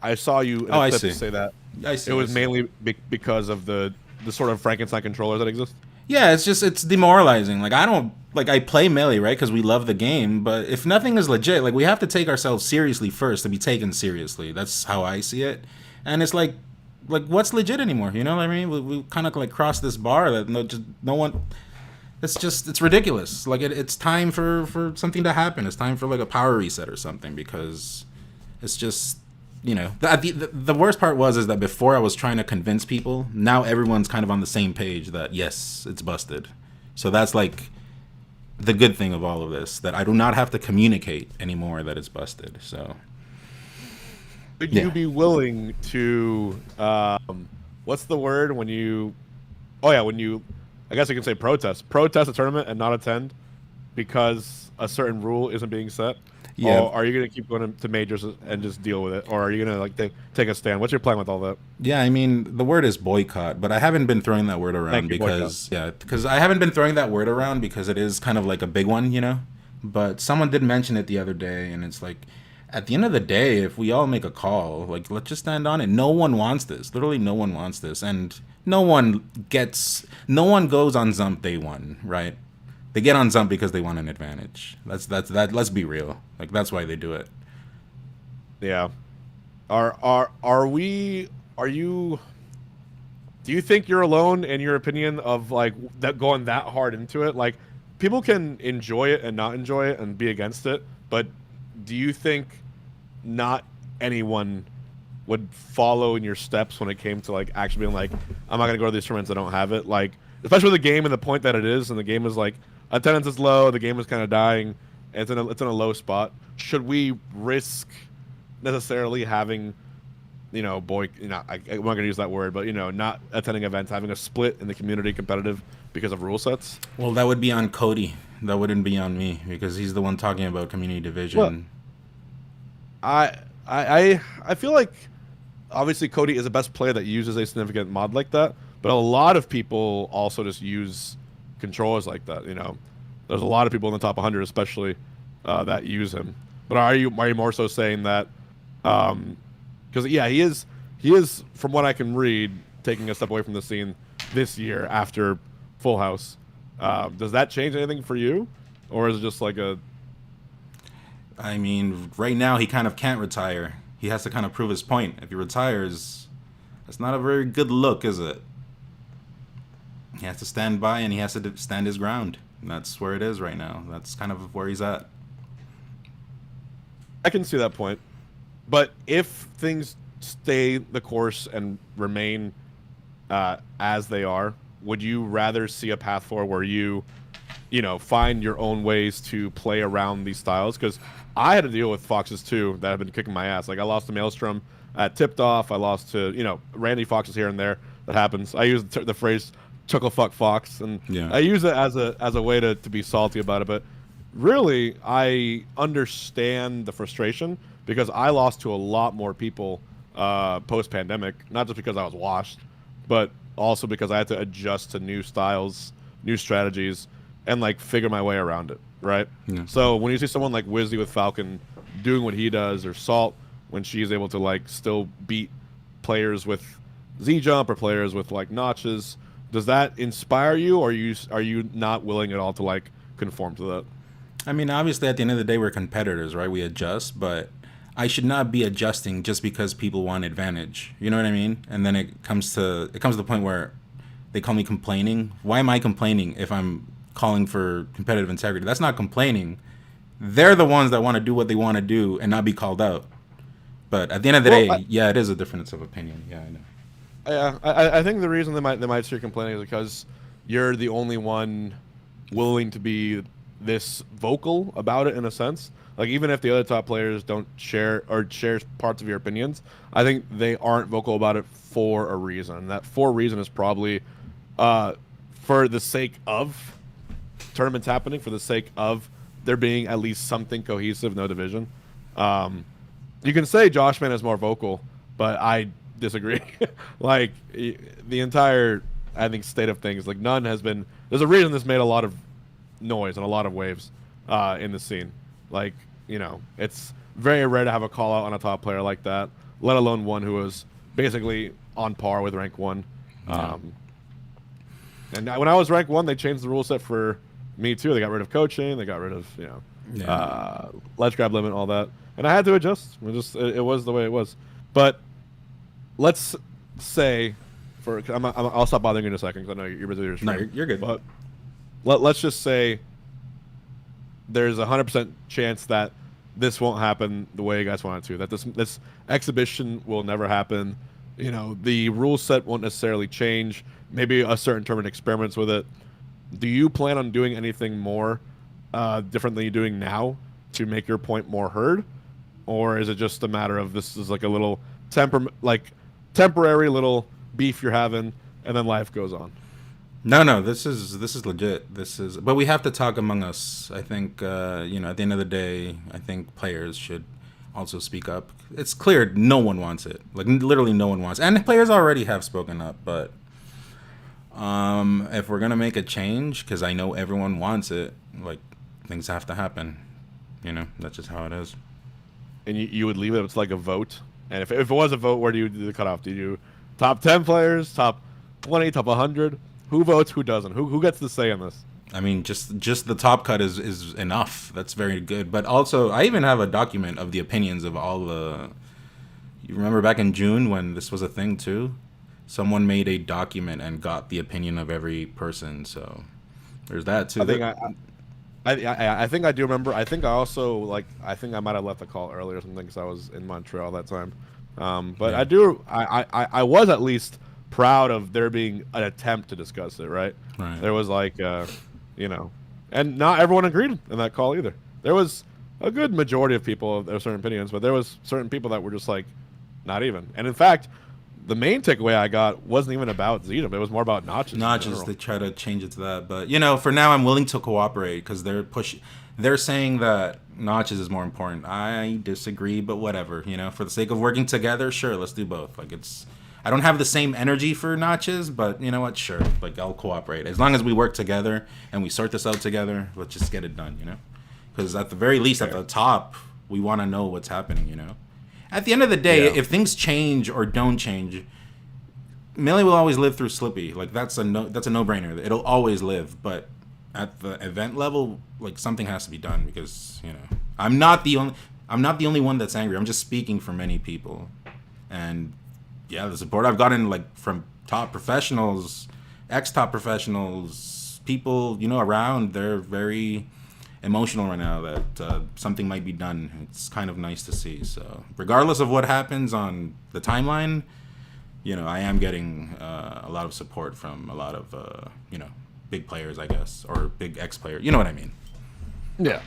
Speaker 5: I saw you in
Speaker 1: Oh,
Speaker 5: a
Speaker 1: I
Speaker 5: clip
Speaker 1: see.
Speaker 5: say that
Speaker 1: I see.
Speaker 5: it was
Speaker 1: I see.
Speaker 5: mainly because of the sort of Frankenstein controllers that exist.
Speaker 1: Yeah, it's demoralizing. Like I play Melee, right? Because we love the game, but if nothing is legit, like we have to take ourselves seriously first to be taken seriously. That's how I see it. And it's like what's legit anymore? You know what I mean? We kind of like crossed this bar that no one. It's ridiculous. Like it's time for something to happen. It's time for like a power reset or something because it's just. You know, the worst part is that before I was trying to convince people, now everyone's kind of on the same page that yes, it's busted. So that's like the good thing of all of this, that I do not have to communicate anymore that it's busted. So
Speaker 5: Would
Speaker 1: Yeah.
Speaker 5: you be willing to what's the word when you? Oh yeah, when you. I guess I can say protest a tournament and not attend because a certain rule isn't being set.
Speaker 1: Yeah.
Speaker 5: Or are you going to keep going to majors and just deal with it, or are you going to like take a stand? What's your plan with all that?
Speaker 1: yeah, I mean the word is boycott, but I haven't been throwing that word around
Speaker 5: Thank you,
Speaker 1: because I haven't been throwing that word around because it is kind of like a big one, you know. But someone did mention it the other day, and it's like, at the end of the day, if we all make a call, like let's just stand on it. No one wants this. Literally, no one wants this, and no one goes on Zump day one, right? They get on Zump because they want an advantage. That's that. Let's be real. Like that's why they do it.
Speaker 5: Yeah. Are you? Do you think you're alone in your opinion of like that going that hard into it? Like people can enjoy it and not enjoy it and be against it, but do you think not anyone would follow in your steps when it came to like actually being like, I'm not gonna go to these tournaments, I don't have it. Like especially with the game and the point that it is, and the game is like attendance is low, the game is kind of dying, and it's in a low spot. Should we risk necessarily having, I'm not gonna use that word, but not attending events, having a split in the community competitive because of rule sets?
Speaker 1: Well, that would be on Cody. That wouldn't be on me because he's the one talking about community division.
Speaker 5: Well, I feel like obviously Cody is the best player that uses a significant mod like that, but a lot of people also just use controllers like that. There's a lot of people in the top 100, especially that use him. But are you more so saying that? Because yeah, he is from what I can read taking a step away from the scene this year after Full House. Does that change anything for you, or is it just like a?
Speaker 1: I mean, right now he kind of can't retire. He has to kind of prove his point. If he retires, that's not a very good look, is it? He has to stand by and he has to stand his ground. And that's where it is right now. That's kind of where he's at.
Speaker 5: I can see that point. But if things stay the course and remain as they are, would you rather see a path forward where you find your own ways to play around these styles. Because I had to deal with Foxes too that have been kicking my ass. Like I lost to Maelstrom at Tipped Off. I lost to Randy Foxes here and there. That happens. I use the phrase "chuckle fuck Fox," and I use it as a way to be salty about it. But really, I understand the frustration because I lost to a lot more people post pandemic. Not just because I was washed, but also because I had to adjust to new styles, new strategies, and like figure my way around it, right? Yeah. So when you see someone like Wizzy with Falcon doing what he does, or Salt when she's able to like still beat players with Z jump or players with like notches, does that inspire you, or are you not willing at all to like conform to that?
Speaker 1: I mean, obviously at the end of the day we're competitors, right? We adjust, but I should not be adjusting just because people want advantage. You know what I mean? And then it comes to the point where they call me complaining. Why am I complaining if I'm calling for competitive integrity? That's not complaining. They're the ones that want to do what they want to do and not be called out. But at the end of the day, it is a difference of opinion. Yeah, I know.
Speaker 5: Yeah, I think the reason they might start complaining is because you're the only one willing to be this vocal about it in a sense. Like even if the other top players don't share parts of your opinions, I think they aren't vocal about it for a reason. And that for reason is probably for the sake of tournaments happening, for the sake of there being at least something cohesive, no division. You can say Joshman is more vocal, but I disagree. Like the entire, I think, state of things, like none has been. There's a reason this made a lot of noise and a lot of waves in the scene. Like, it's very rare to have a call out on a top player like that, let alone one who was basically on par with rank 1. And when I was rank 1, they changed the rule set for me too. They got rid of coaching, they got rid of ledge grab limit, all that, and I had to adjust. It was the way it was. But let's say, I'll stop bothering you in a second because I know you're busy with your stream.
Speaker 1: No, you're good.
Speaker 5: But let's just say there's 100% chance that this won't happen the way you guys want it to. That this exhibition will never happen. The rule set won't necessarily change. Maybe a certain tournament experiments with it. Do you plan on doing anything more different than you're doing now to make your point more heard, or is it just a matter of this is like a little temporary little beef you're having, and then life goes on?
Speaker 1: No, this is legit. But we have to talk among us. I think at the end of the day, I think players should also speak up. It's clear no one wants it. Like literally no one wants it. And players already have spoken up, but if we're gonna make a change, because I know everyone wants it, like things have to happen. That's just how it is.
Speaker 5: And you would leave it it's like a vote. And if it was a vote, where do you do the cutoff? Do you do top 10 players, top 20, top 100? Who votes? Who doesn't? Who gets the say in this?
Speaker 1: I mean, just the top cut is enough. That's very good. But also, I even have a document of the opinions of all the. You remember back in June when this was a thing too? Someone made a document and got the opinion of every person. So there's that too.
Speaker 5: I think I do remember. I think I also I think I might have left the call earlier or something because I was in Montreal that time. But yeah. I was at least proud of there being an attempt to discuss it, right? There was and not everyone agreed in that call either. There was a good majority of people of certain opinions, but there was certain people that were just like, not even. And in fact, the main takeaway I got wasn't even about Z-Jump. It was more about notches.
Speaker 1: Notches, they try to change it to that. But, for now I'm willing to cooperate because they're saying that notches is more important. I disagree, but whatever. For the sake of working together, sure, let's do both. I don't have the same energy for notches, but you know what? Sure. I'll cooperate. As long as we work together and we sort this out together, let's just get it done, Because at the very least, at the top, we want to know what's happening, At the end of the day, if things change or don't change, Melee will always live through Slippy. That's a no-brainer. It'll always live. But at the event level, something has to be done because, I'm not the only one that's angry. I'm just speaking for many people. And yeah, the support I've gotten from top professionals, ex-top professionals, people around, they're very emotional right now that something might be done. It's kind of nice to see. So regardless of what happens on the timeline, I am getting a lot of support from a lot of big players, I guess, or big X player. You know what I mean?
Speaker 5: Yeah.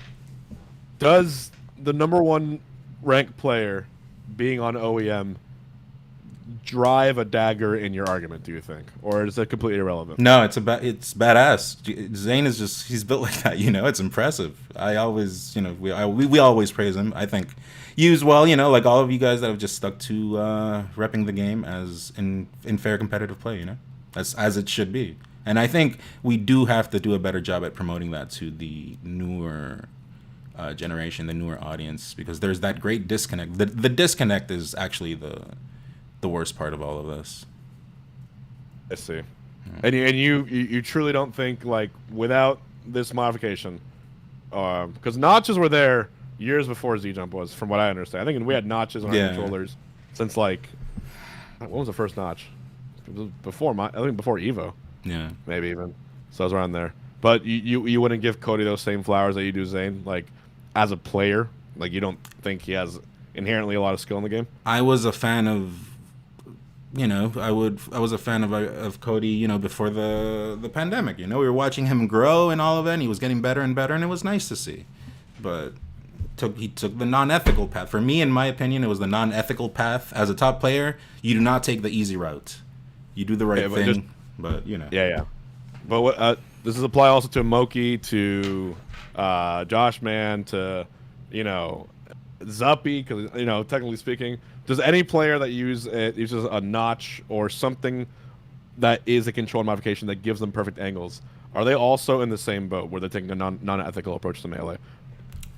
Speaker 5: Does the number one ranked player being on OEM drive a dagger in your argument, do you think? Or is it completely irrelevant?
Speaker 1: No, it's badass. Zayn is just, he's built like that, It's impressive. I always, we always praise him. I think used well, like all of you guys that have just stuck to repping the game as in fair competitive play, as it should be. And I think we do have to do a better job at promoting that to the newer generation, the newer audience, because there's that great disconnect. The disconnect is actually the worst part of all of this.
Speaker 5: I see. And you truly don't think, like, without this modification, because notches were there years before Z-Jump was, from what I understand. I think we had notches on our controllers since, like, when was the first notch? It was before I think before Evo. Yeah. Maybe even. So I was around there. But you wouldn't give Cody those same flowers that you do Zayn, like, as a player? Like, you don't think he has inherently a lot of skill in the game?
Speaker 1: I was a fan of, I was a fan of Cody, before the pandemic. We were watching him grow and all of it, and he was getting better and better, and it was nice to see. But he took the non-ethical path. For me, in my opinion, it was the non-ethical path. As a top player, you do not take the easy route. You do the right thing, but.
Speaker 5: Yeah. But what does this apply also to Moki, to Josh Man, to Zuppy? Because technically speaking, does any player that uses a notch or something that is a control modification that gives them perfect angles, are they also in the same boat where they're taking a non-ethical approach to melee?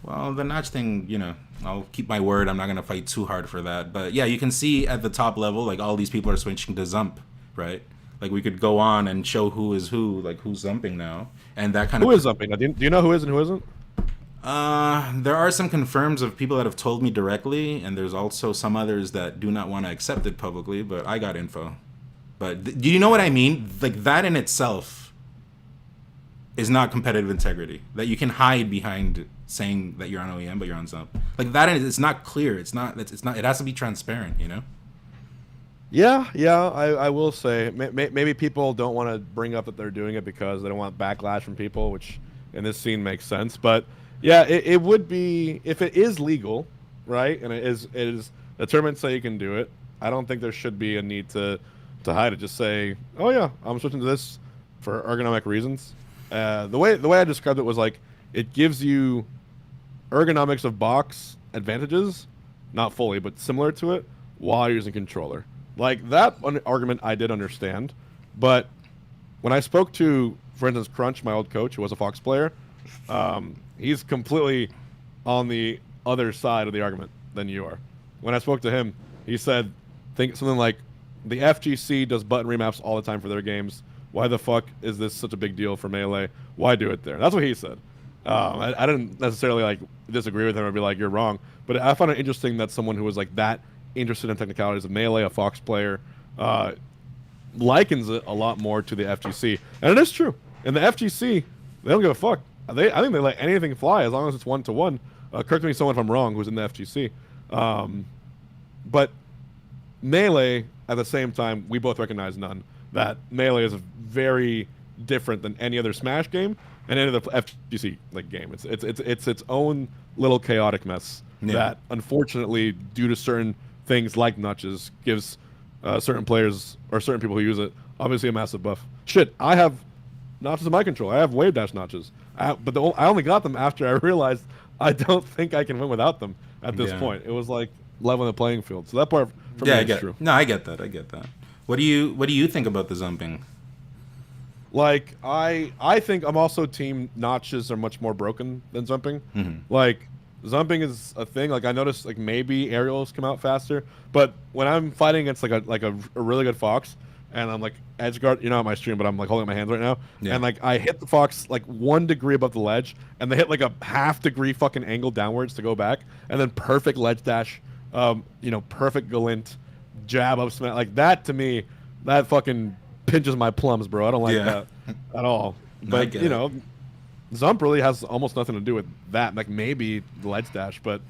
Speaker 1: Well, the notch thing, I'll keep my word. I'm not gonna fight too hard for that. But yeah, you can see at the top level, like, all these people are switching to Zump, right? Like, we could go on and show who is who, like, who's Zumping now, and that kind of.
Speaker 5: Who is Zumping? Do you know who is and who isn't?
Speaker 1: There are some confirms of people that have told me directly, and there's also some others that do not want to accept it publicly, but I got info. But do you know what I mean? Like, that in itself is not competitive integrity. That you can hide behind saying that you're on OEM, but you're on Zump. Like, that it's not clear. It's not. It has to be transparent,
Speaker 5: Yeah, I will say maybe people don't want to bring up that they're doing it because they don't want backlash from people, which in this scene makes sense. But yeah, it would be, if it is legal, right, and it is the tournament say you can do it. I don't think there should be a need to hide it. Just say, oh yeah, I'm switching to this for ergonomic reasons. The way I described it was like, it gives you ergonomics of box advantages, not fully, but similar to it, while using controller. Like, that argument I did understand, but when I spoke to, for instance, Crunch, my old coach, who was a Fox player, he's completely on the other side of the argument than you are. When I spoke to him, he said, think something like, the FGC does button remaps all the time for their games. Why the fuck is this such a big deal for Melee? Why do it there? That's what he said. I didn't necessarily, like, disagree with him or be like, you're wrong, but I found it interesting that someone who was like that interested in technicalities of Melee, a Fox player, likens it a lot more to the FGC. And it is true. In the FGC, they don't give a fuck. I think they let anything fly as long as it's 1-to-1. Correct me someone if I'm wrong who's in the FGC. But Melee, at the same time, we both recognize none. That Melee is very different than any other Smash game and any other FGC game. It's its own little chaotic mess that, unfortunately, due to certain things like notches, gives certain players or certain people who use it obviously a massive buff. Shit, I have notches in my control. I have wave dash notches, but I only got them after I realized I don't think I can win without them at this point. It was like leveling the playing field. So that part for me is true.
Speaker 1: No, I get that. What do you think about the Zumping?
Speaker 5: Like, I think I'm also team notches are much more broken than Zumping.
Speaker 1: Mm-hmm.
Speaker 5: Like, Zumping is a thing. Like, I noticed, like, maybe aerials come out faster, but when I'm fighting against like a really good Fox, and I'm like edge guard, you're not on my stream, but I'm like holding my hands right now, and like I hit the Fox like 1 degree above the ledge, and they hit like a ½ degree fucking angle downwards to go back, and then perfect ledge dash, perfect Galint jab up smash. Like, that to me, that fucking pinches my plums, bro. I don't like that at all. But Zump really has almost nothing to do with that. Like, maybe the ledge dash, but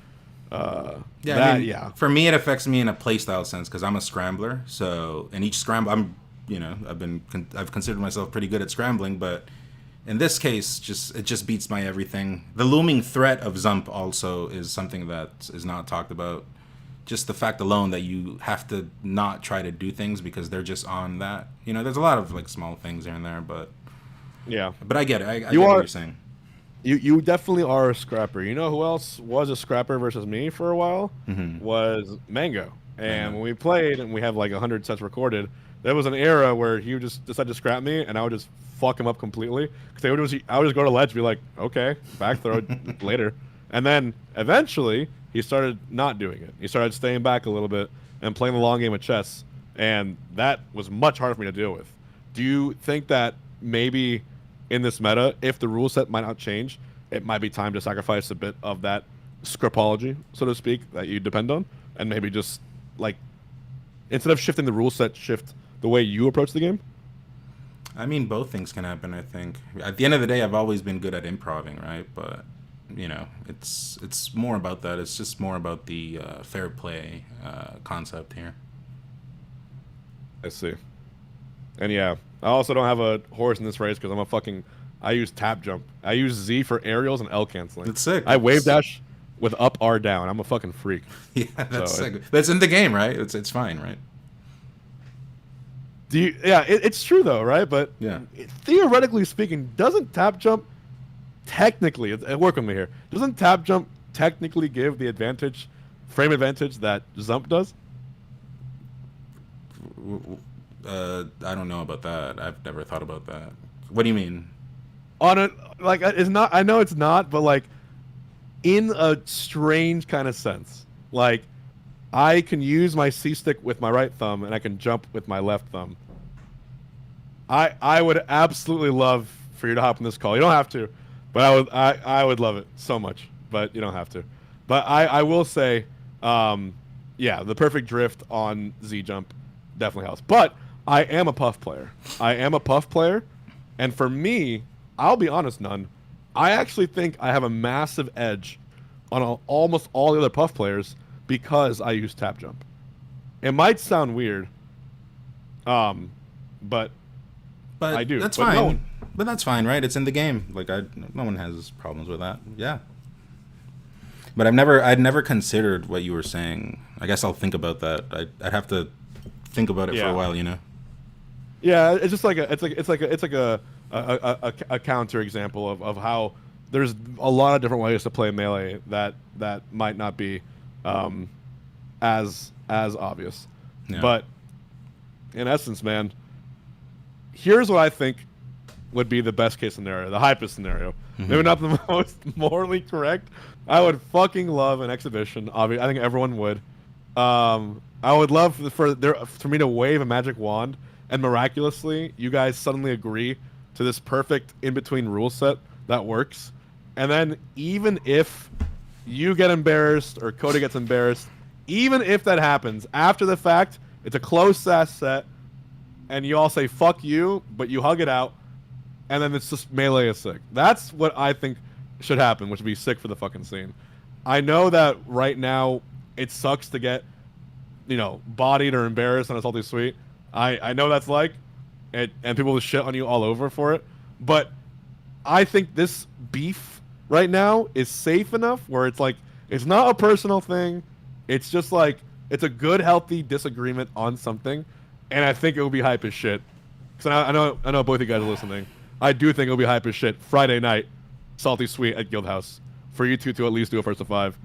Speaker 1: for me, it affects me in a playstyle sense because I'm a scrambler. So in each scramble, I've considered myself pretty good at scrambling, but in this case, it just beats my everything. The looming threat of Zump also is something that is not talked about. Just the fact alone that you have to not try to do things because they're just on that. You know, there's a lot of like small things here and there, but
Speaker 5: Yeah.
Speaker 1: I get it. I get what you're saying.
Speaker 5: You definitely are a scrapper. You know who else was a scrapper versus me for a while? Was Mango. And when we played and we have like 100 sets recorded, there was an era where he would just decide to scrap me, and I would just fuck him up completely. Because I would just go to ledge, and be like, okay, back throw later. And then eventually he started not doing it. He started staying back a little bit and playing the long game of chess, and that was much harder for me to deal with. Do you think that maybe in this meta, if the rule set might not change, it might be time to sacrifice a bit of that scriptology, so to speak, that you depend on, and maybe just like instead of shifting the rule set, shift the way you approach the game?
Speaker 1: I mean, both things can happen, I think. At the end of the day, I've always been good at improving, right? But, you know, it's more about that. It's just more about the fair play concept here.
Speaker 5: I see. And yeah, I also don't have a horse in this race because I use tap jump. I use Z for aerials and L canceling.
Speaker 1: That's sick.
Speaker 5: I wave dash with up, R down. I'm a fucking freak.
Speaker 1: Yeah, that's
Speaker 5: So
Speaker 1: sick. That's in the game, right? It's fine, right?
Speaker 5: It's true though, right? But
Speaker 1: Yeah.
Speaker 5: theoretically speaking, doesn't tap jump technically, work with me here, doesn't tap jump technically give the advantage, frame advantage that Zump does?
Speaker 1: I don't know about that. I've never thought about that. What do you mean?
Speaker 5: On a, like, it's not, I know it's not, but like in a strange kind of sense. Like, I can use my C stick with my right thumb and I can jump with my left thumb. I would absolutely love for you to hop on this call. You don't have to, but I would love it so much. But you don't have to. But I will say, yeah, the perfect drift on Z jump definitely helps. But I am a puff player. And for me, I'll be honest, None, I actually think I have a massive edge on almost all the other puff players because I use tap jump. It might sound weird, but I do.
Speaker 1: That's
Speaker 5: But
Speaker 1: fine.
Speaker 5: no-
Speaker 1: But that's fine, right? It's in the game. Like no one has problems with that. Yeah. But I'd never considered what you were saying. I guess I'll think about that. I'd have to think about it for
Speaker 5: Yeah.
Speaker 1: a while, you know.
Speaker 5: Yeah, it's just like a counter example of how there's a lot of different ways to play melee that might not be as obvious.
Speaker 1: Yeah.
Speaker 5: But in essence, man, here's what I think would be the best case scenario, the hypest scenario. Maybe not the most morally correct. I would fucking love an exhibition. Obviously, I think everyone would. I would love for me to wave a magic wand and miraculously you guys suddenly agree to this perfect in-between rule set that works. And then even if you get embarrassed or Cody gets embarrassed, even if that happens after the fact, it's a close-ass set, and you all say fuck you, but you hug it out, and then it's just melee is sick. That's what I think should happen, which would be sick for the fucking scene. I know that right now it sucks to get, bodied or embarrassed on a Salty Sweet. I know that's like, and people will shit on you all over for it, but I think this beef right now is safe enough where it's like, it's not a personal thing. It's just like, it's a good, healthy disagreement on something, and I think it will be hype as shit. Because I know both of you guys are listening. I do think it'll be hype as shit Friday night, Salty Sweet at Guildhouse, for you two to at least do a first of 5.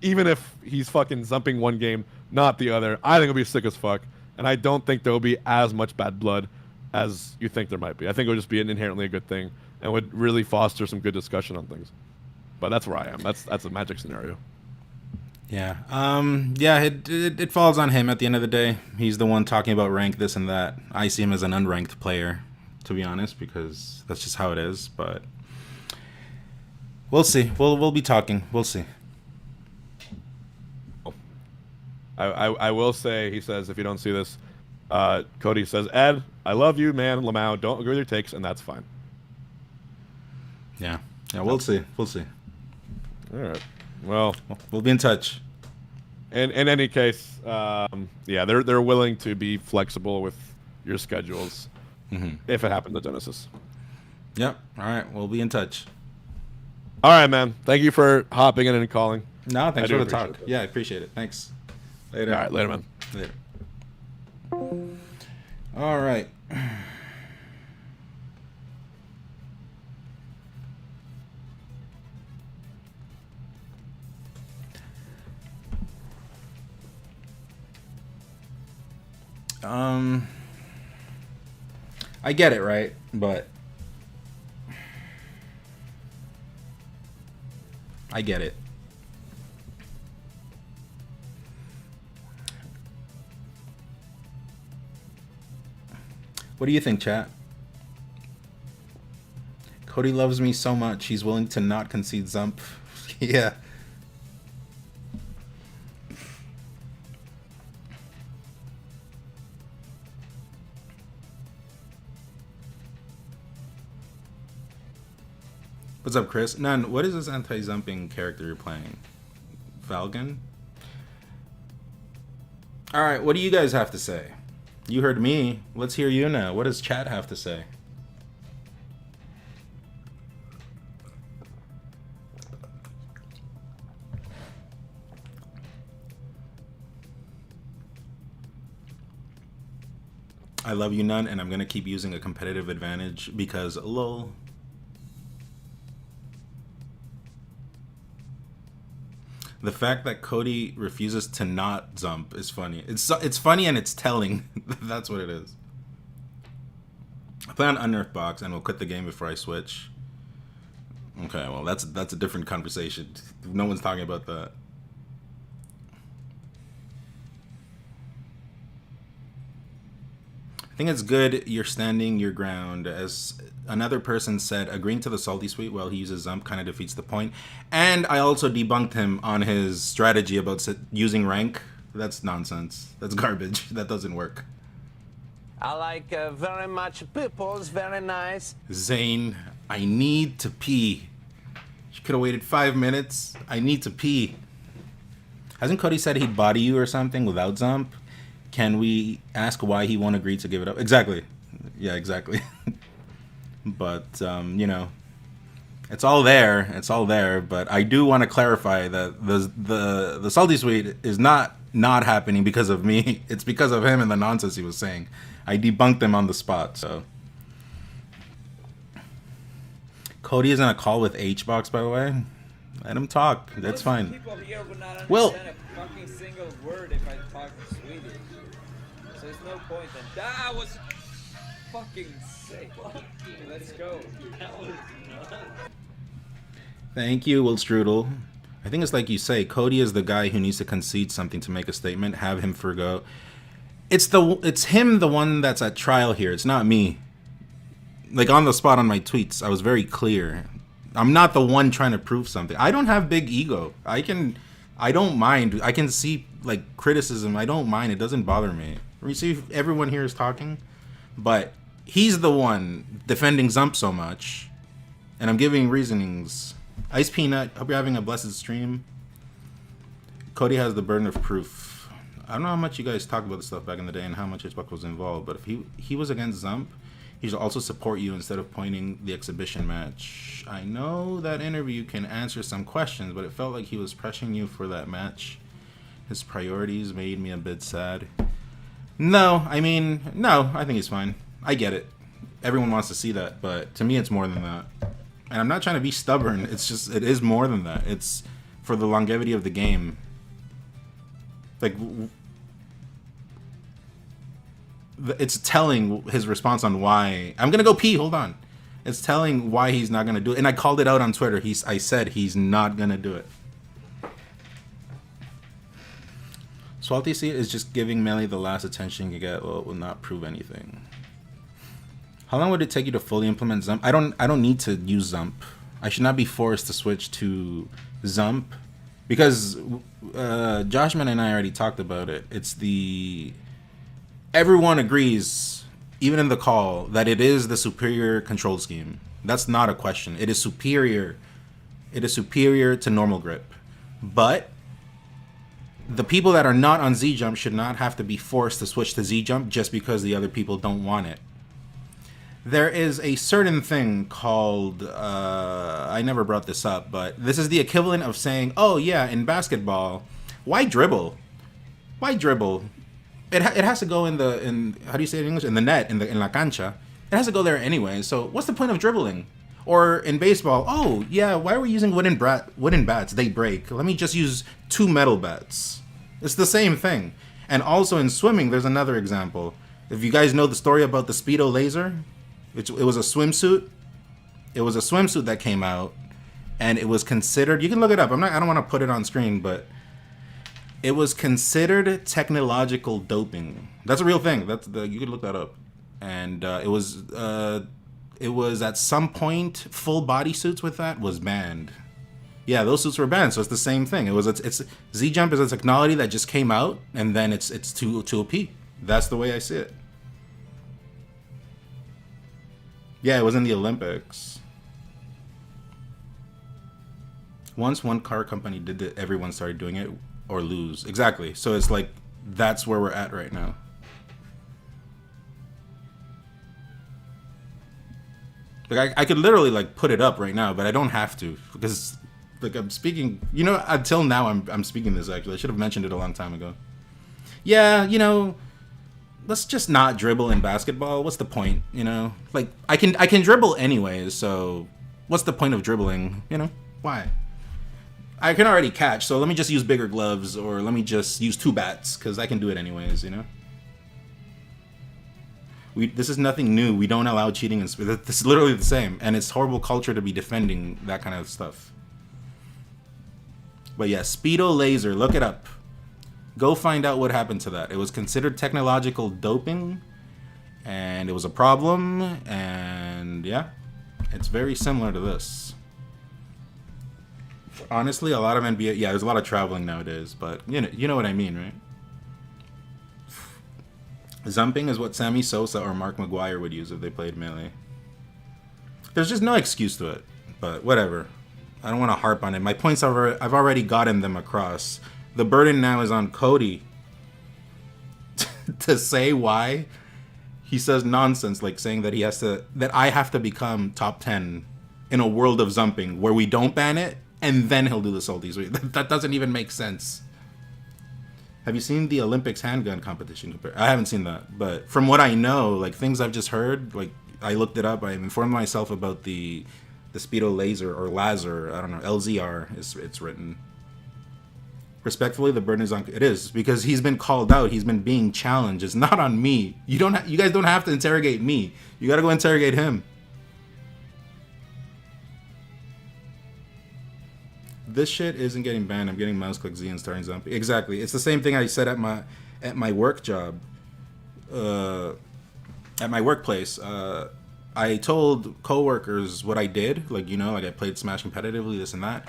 Speaker 5: Even if he's fucking zumping one game, not the other, I think it'll be sick as fuck. And I don't think there'll be as much bad blood as you think there might be. I think it'll just be an inherently a good thing and would really foster some good discussion on things. But that's where I am. That's a Magic scenario.
Speaker 1: Yeah. Yeah, it falls on him at the end of the day. He's the one talking about rank, this and that. I see him as an unranked player, to be honest, because that's just how it is. But we'll see. We'll be talking. We'll see.
Speaker 5: I will say, he says, if you don't see this, Cody says, Ed, I love you, man. Lamau, don't agree with your takes, and that's fine.
Speaker 1: Yeah. Yeah, we'll see. We'll see.
Speaker 5: All right. Well,
Speaker 1: we'll be in touch.
Speaker 5: In any case, yeah, they're willing to be flexible with your schedules if it happens at Genesis.
Speaker 1: Yep. All right. We'll be in touch.
Speaker 5: All right, man. Thank you for hopping in and calling.
Speaker 1: No, thanks
Speaker 5: I do
Speaker 1: for the talk.
Speaker 5: appreciate it.
Speaker 1: Yeah, I appreciate it. Thanks. Later.
Speaker 5: All right, later, man.
Speaker 1: Later. All right. I get it, right? But I get it. What do you think, chat? Cody loves me so much, he's willing to not concede Zump. Yeah. What's up, Chris? None. What is this anti-zumping character you're playing? Falcon? Alright, what do you guys have to say? You heard me. Let's hear you now. What does chat have to say? I love you, None, and I'm gonna keep using a competitive advantage because lol. The fact that Cody refuses to not Zump is funny. It's funny and it's telling. That's what it is. I play on Unearthed Box and we'll quit the game before I switch. Okay, well that's a different conversation. No one's talking about that. I think it's good you're standing your ground. As another person said, agreeing to the salty sweet while he uses Zump kind of defeats the point. And I also debunked him on his strategy about using rank. That's nonsense. That's garbage. That doesn't work.
Speaker 6: I like very much people's very nice.
Speaker 1: Zane, I need to pee. You could have waited 5 minutes. I need to pee. Hasn't Cody said he'd body you or something without Zump? Can we ask why he won't agree to give it up? Exactly. Yeah, exactly. But, you know, it's all there. It's all there. But I do want to clarify that the salty sweet is not happening because of me. It's because of him and the nonsense he was saying. I debunked him on the spot, so. Cody is in a call with HBox, by the way. Let him talk. That's
Speaker 4: Most
Speaker 1: fine.
Speaker 4: People here would not understand
Speaker 1: Well-
Speaker 4: a fucking single word if I talk in Swedish. So there's no point then. That was fucking sick. Let's go.
Speaker 1: Thank you, Will Strudel. I think it's like you say, Cody is the guy who needs to concede something to make a statement, have him forgo. It's him the one that's at trial here. It's not me. Like on the spot on my tweets, I was very clear. I'm not the one trying to prove something. I don't have big ego. I don't mind. I can see like criticism. I don't mind. It doesn't bother me. You see, everyone here is talking, but he's the one defending Zump so much, and I'm giving reasonings. Ice Peanut, hope you're having a blessed stream. Cody has the burden of proof. I don't know how much you guys talked about this stuff back in the day and how much HBox was involved, but if he was against Zump, he should also support you instead of pointing the exhibition match. I know that interview can answer some questions, but it felt like he was pressuring you for that match. His priorities made me a bit sad. No, I think he's fine. I get it. Everyone wants to see that, but to me it's more than that. And I'm not trying to be stubborn. It's just, it is more than that. It's for the longevity of the game. Like, it's telling his response on why. I'm gonna go pee. Hold on. It's telling why he's not gonna do it. And I called it out on Twitter. I said he's not gonna do it. Swalty C is just giving Melee the last attention you get. Well, it will not prove anything. How long would it take you to fully implement Zump? I don't need to use Zump. I should not be forced to switch to Zump because Joshman and I already talked about it. It's everyone agrees, even in the call, that it is the superior control scheme. That's not a question. It is superior. It is superior to normal grip. But the people that are not on Z-Jump should not have to be forced to switch to Z-Jump just because the other people don't want it. There is a certain thing called, I never brought this up, but this is the equivalent of saying, oh yeah, in basketball, why dribble? Why dribble? It has to go in how do you say it in English? In the net, in la cancha. It has to go there anyway, so what's the point of dribbling? Or in baseball, oh yeah, why are we using wooden bats? They break. Let me just use 2 metal bats. It's the same thing. And also in swimming, there's another example. If you guys know the story about the Speedo laser, it was a swimsuit. It was a swimsuit that came out, and it was considered. You can look it up. I don't want to put it on screen, but it was considered technological doping. That's a real thing. You could look that up. And it was at some point full body suits with that was banned. Yeah, those suits were banned. So it's the same thing. It's Z Jump is a technology that just came out, and then it's too OP. That's the way I see it. Yeah, it was in the Olympics. Once one car company did it, everyone started doing it or lose. Exactly. So it's like, that's where we're at right now. Like I could literally like put it up right now, but I don't have to because like I'm speaking, you know, until now I'm speaking this actually. I should have mentioned it a long time ago. Yeah, you know, let's just not dribble in basketball. What's the point, you know? Like I can dribble anyways, so what's the point of dribbling, you know? Why? I can already catch, so let me just use bigger gloves or let me just use 2 bats cuz I can do it anyways, you know? This is nothing new. We don't allow cheating in sports. This is literally the same, and it's horrible culture to be defending that kind of stuff. But yeah, Speedo laser, look it up. Go find out what happened to that. It was considered technological doping, and it was a problem, and yeah, it's very similar to this. Honestly, a lot of NBA, yeah, there's a lot of traveling nowadays, but you know what I mean, right? Zumping is what Sammy Sosa or Mark McGuire would use if they played Melee. There's just no excuse to it, but whatever. I don't want to harp on it. My points I've already gotten them across. The burden now is on Cody to say why he says nonsense, like saying that I have to become top 10 in a world of Zumping where we don't ban it, and then he'll do the salties. That doesn't even make sense. Have you seen the Olympics handgun competition? I haven't seen that, but from what I know, like things I've just heard, like I looked it up, I informed myself about the Speedo laser or laser, I don't know, LZR it's written. Respectfully, the burden is on. It is because he's been called out. He's been being challenged. It's not on me. You guys don't have to interrogate me. You got to go interrogate him. This shit isn't getting banned. I'm getting mouse click Z and starting Zumping. Exactly. It's the same thing I said at my work job. At my workplace, I told coworkers what I did. Like, you know, like I played Smash competitively, this and that.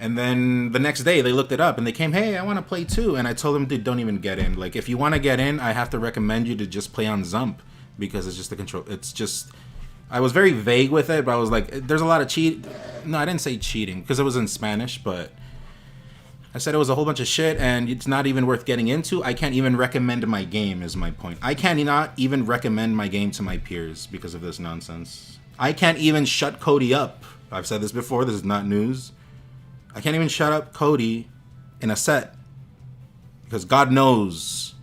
Speaker 1: And then the next day they looked it up and they came, hey, I want to play too. And I told them, dude, don't even get in. Like, if you want to get in, I have to recommend you to just play on Zump because it's just the control. It's just, I was very vague with it, but I was like, there's a lot of cheat. No, I didn't say cheating because it was in Spanish, but I said it was a whole bunch of shit and it's not even worth getting into. I can't even recommend my game is my point. I cannot even recommend my game to my peers because of this nonsense. I can't even shut Cody up. I've said this before. This is not news. I can't even shut up Cody in a set because God knows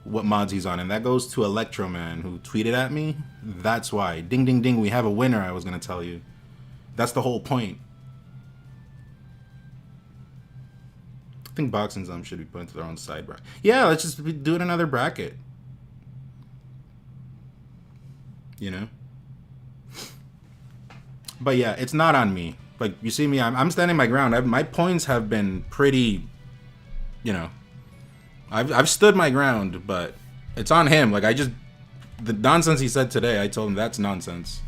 Speaker 1: what mods he's on. And that goes to Electroman who tweeted at me. That's why. Ding, ding, ding. We have a winner, I was going to tell you. That's the whole point. I think Boxing Zone should be put into their own side bracket. Yeah, let's just do it another bracket. You know? But yeah, it's not on me. Like, you see me, I'm standing my ground. My points have been pretty, you know, I've stood my ground, but it's on him. Like, the nonsense he said today, I told him that's nonsense.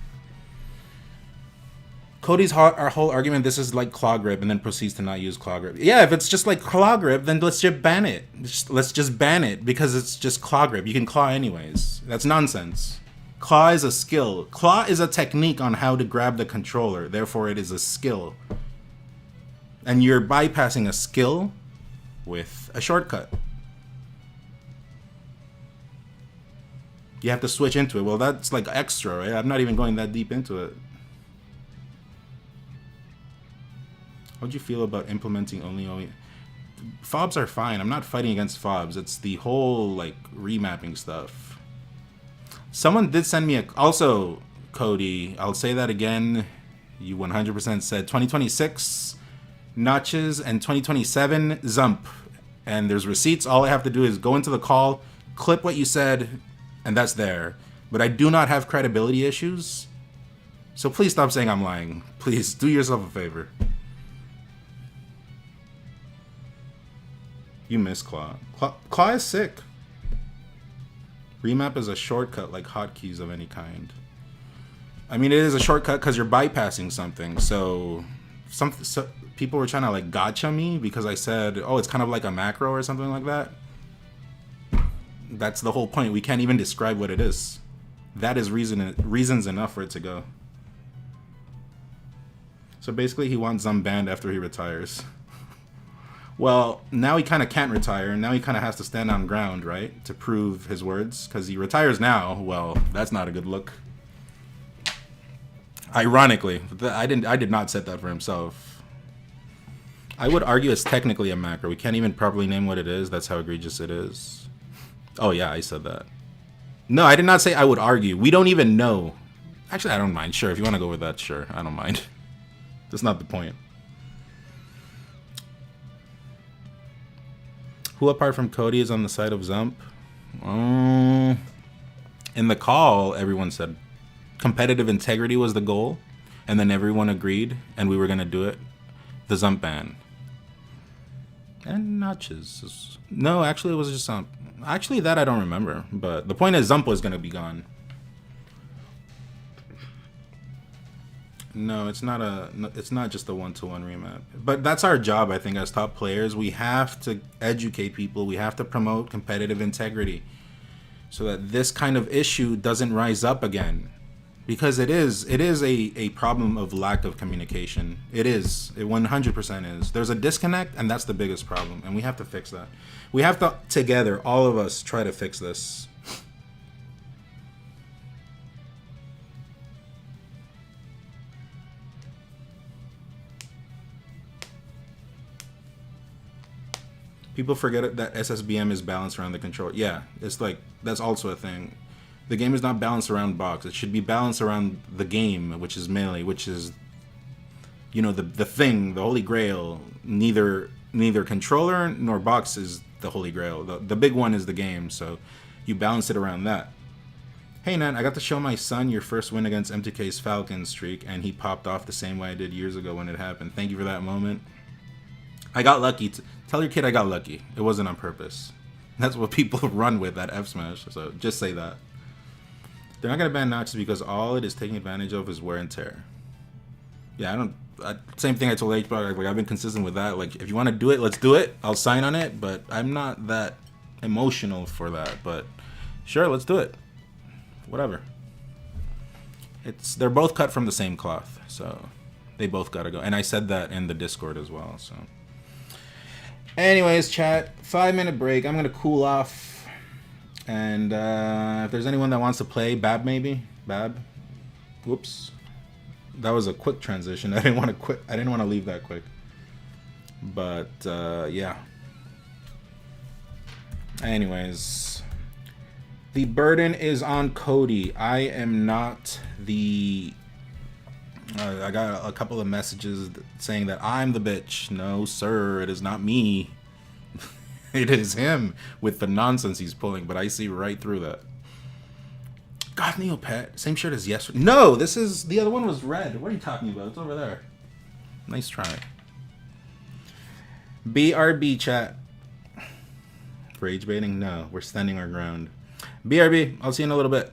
Speaker 1: Cody's our whole argument, this is like claw grip, and then proceeds to not use claw grip. Yeah, if it's just like claw grip, then let's just ban it. Let's just ban it because it's just claw grip. You can claw anyways. That's nonsense. Claw is a skill. Claw is a technique on how to grab the controller. Therefore, it is a skill. And you're bypassing a skill with a shortcut. You have to switch into it. Well, that's like extra, right? I'm not even going that deep into it. How'd you feel about implementing only OE? Fobs are fine. I'm not fighting against fobs. It's the whole like remapping stuff. Someone did send me also, Cody, I'll say that again. You 100% said 2026 notches and 2027 Zump. And there's receipts. All I have to do is go into the call, clip what you said, and that's there. But I do not have credibility issues. So please stop saying I'm lying. Please do yourself a favor. You miss Claw. Claw is sick. Remap is a shortcut like hotkeys of any kind. I mean, it is a shortcut because you're bypassing something. So people were trying to like gotcha me because I said, oh, it's kind of like a macro or something like that. That's the whole point. We can't even describe what it is. That is reasons enough for it to go. So basically he wants Zum banned after he retires. Well, now he kind of can't retire. Now he kind of has to stand on ground, right? To prove his words. Because he retires now. Well, that's not a good look. Ironically, I did not set that for himself. I would argue it's technically a macro. We can't even properly name what it is. That's how egregious it is. Oh yeah, I said that. No, I did not say I would argue. We don't even know. Actually, I don't mind. Sure, if you want to go with that, sure. I don't mind. That's not the point. Who apart from Cody is on the side of Zump? In the call, everyone said competitive integrity was the goal, and then everyone agreed, and we were gonna do it. The Zump ban. And notches. No, actually it was just Zump. Actually, that I don't remember, but the point is Zump was gonna be gone. No, it's not just a one-to-one remap. But that's our job, I think, as top players. We have to educate people. We have to promote competitive integrity so that this kind of issue doesn't rise up again. Because it is a problem of lack of communication. It is. It 100% is. There's a disconnect, and that's the biggest problem. And we have to fix that. We have to, together, all of us, try to fix this. People forget that SSBM is balanced around the controller. Yeah, it's like, that's also a thing. The game is not balanced around box. It should be balanced around the game, which is melee, which is, you know, the thing, the holy grail. Neither controller nor box is the holy grail. The big one is the game, so you balance it around that. Hey, Nat, I got to show my son your first win against MTK's Falcon streak, and he popped off the same way I did years ago when it happened. Thank you for that moment. I got lucky. Tell your kid I got lucky. It wasn't on purpose. That's what people run with at F Smash, so just say that. They're not going to ban notches because all it is taking advantage of is wear and tear. Yeah, same thing I told HBox, like I've been consistent with that. Like, if you want to do it, let's do it. I'll sign on it, but I'm not that emotional for that. But sure, let's do it. Whatever. They're both cut from the same cloth, so they both got to go. And I said that in the Discord as well, so. Anyways, chat, 5-minute break. I'm going to cool off. And if there's anyone that wants to play, Bab maybe? Bab? Whoops. That was a quick transition. I didn't want to quit. I didn't want to leave that quick. But yeah. Anyways, the burden is on Cody. I am not the... I got a couple of messages saying that I'm the bitch. No, sir, it is not me. It is him with the nonsense he's pulling, but I see right through that. God, Neopet, same shirt as yesterday. No, this is, the other one was red. What are you talking about? It's over there. Nice try. BRB, chat. Rage baiting? No, we're standing our ground. BRB, I'll see you in a little bit.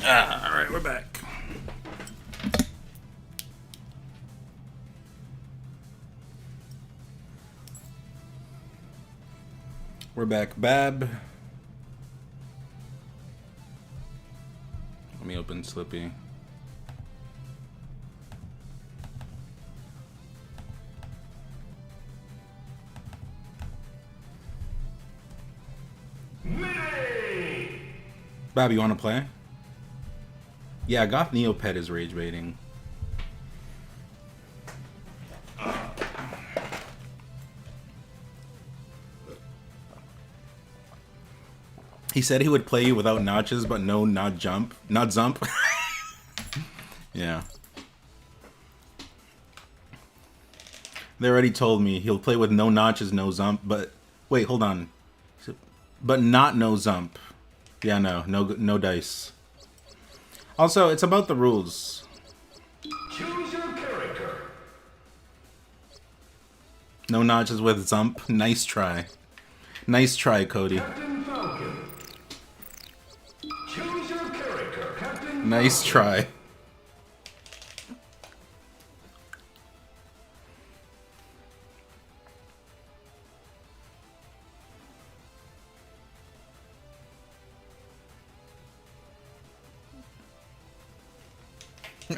Speaker 1: All right, we're back. We're back, Bab. Let me open Slippy.
Speaker 2: Mini!
Speaker 1: Bab, you want to play? Yeah, Goth Neopet is rage baiting. He said he would play you without notches, but no, not jump. Not zump. Yeah. They already told me he'll play with no notches, no zump, but... Wait, hold on. But not no zump. Yeah, no dice. Also, it's about the rules.
Speaker 2: Choose your character.
Speaker 1: No notches with zump. Nice try. Nice try, Cody.
Speaker 2: Captain Falcon. Choose your character. Captain
Speaker 1: Nice
Speaker 2: Falcon.
Speaker 1: try.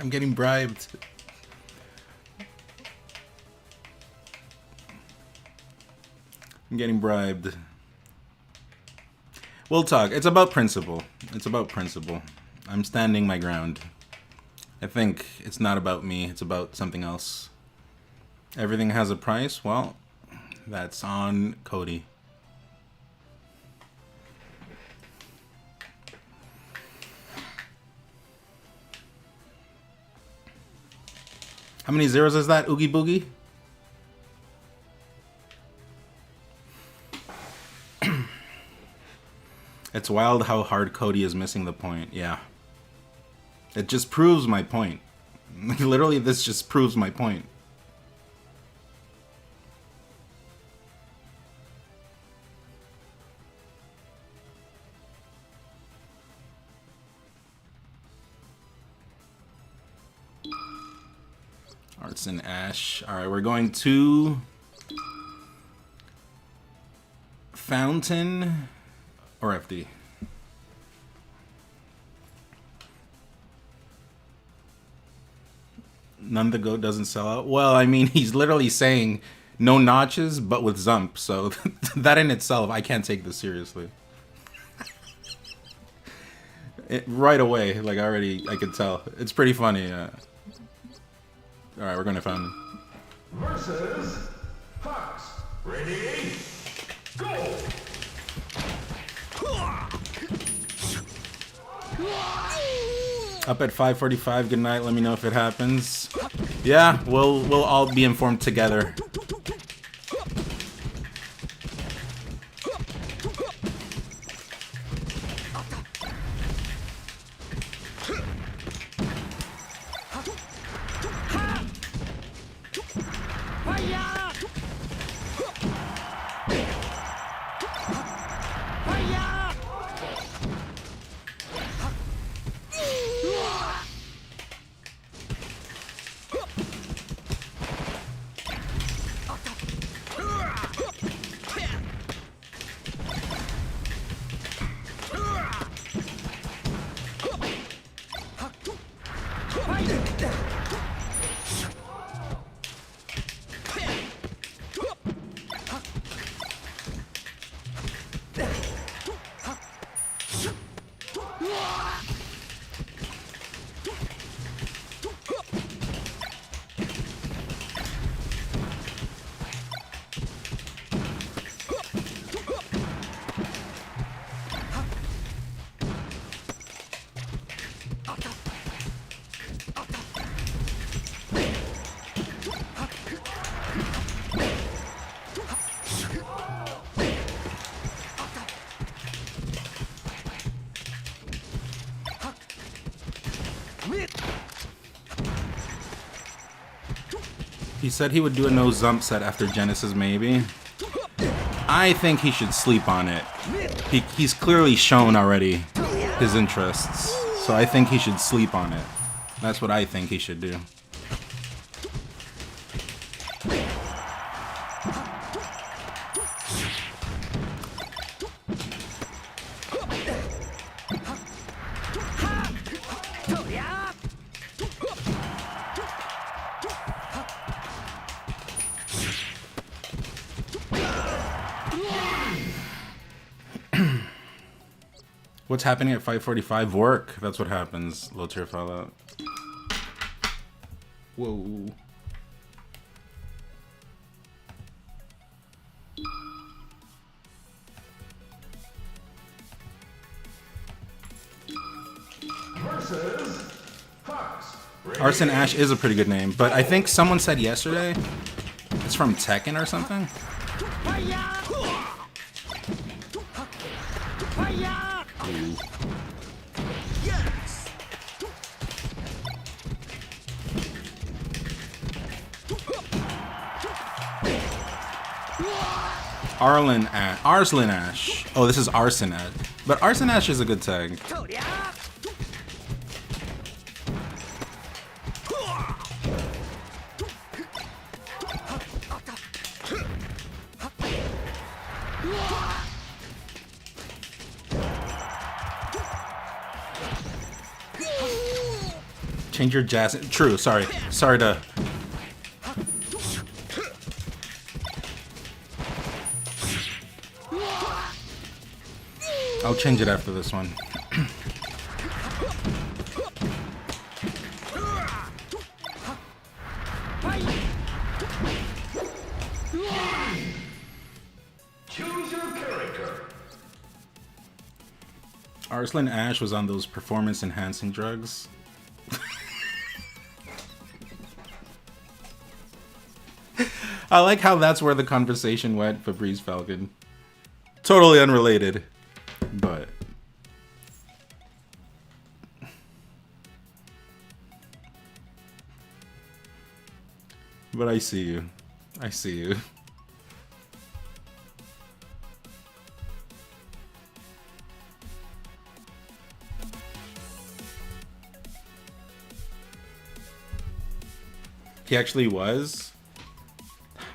Speaker 1: I'm getting bribed. I'm getting bribed. We'll talk. It's about principle. It's about principle. I'm standing my ground. I think it's not about me. It's about something else. Everything has a price. Well, that's on Cody. How many zeros is that, Oogie Boogie? It's wild how hard Cody is missing the point. Yeah. It just proves my point. Literally, this just proves my point. Arts and Ash. Alright, we're going to Fountain or FD. None the Goat doesn't sell out. Well, I mean, he's literally saying no notches, but with Zump. So that in itself, I can't take this seriously. Right away, like I could tell. It's pretty funny. All right, we're going to Fountain.
Speaker 2: Versus Fox. Ready? Go!
Speaker 1: Up at 5:45. Good night. Let me know if it happens. Yeah, we'll all be informed together. He said he would do a no Zump set after Genesis, maybe. I think he should sleep on it. He's clearly shown already his interests, So I think he should sleep on it. That's what I think he should do. What's happening at 5:45? Work. That's what happens. Low tier Fallout. Whoa.
Speaker 2: Versus Fox.
Speaker 1: Arson Ash is a pretty good name, but I think someone said yesterday it's from Tekken or something. Arslan Ash. Oh, this is Arson Ash. But Arson Ash is a good tag. Change your jazz. True, sorry. Sorry to... I'll change it after this one.
Speaker 2: Choose your character.
Speaker 1: Arslan Ash was on those performance-enhancing drugs. I like how that's where the conversation went, Fabrice Falcon. Totally unrelated, but... But I see you. I see you. He actually was?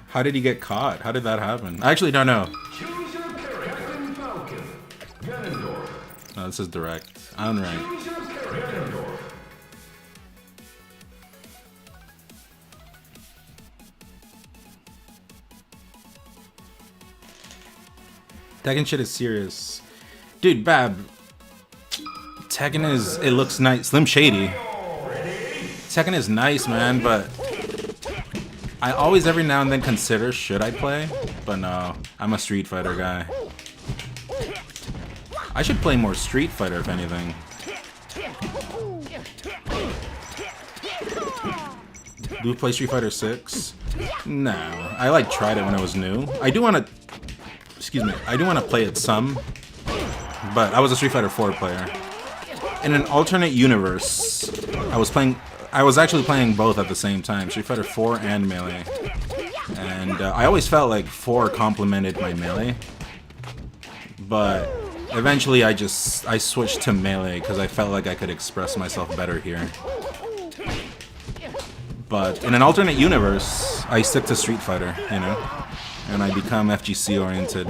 Speaker 1: How did he get caught? How did that happen? I actually don't know.
Speaker 2: Choose your character. Captain Falcon. Ganondorf.
Speaker 1: No, this is direct. Unranked.
Speaker 2: Choose your character. Ganondorf.
Speaker 1: Tekken shit is serious. Dude, Bab. Tekken is... It looks nice. Slim Shady. Tekken is nice, man, but... I always every now and then consider, should I play? But no, I'm a Street Fighter guy. I should play more Street Fighter, if anything. Do we play Street Fighter 6? No. I like tried it when it was new. I do want to... Excuse me. I do want to play it some. But I was a Street Fighter 4 player. In an alternate universe, I was actually playing both at the same time, Street Fighter 4 and Melee. And I always felt like 4 complemented my Melee. But eventually I switched to Melee because I felt like I could express myself better here. But in an alternate universe, I stick to Street Fighter, you know? And I become FGC oriented.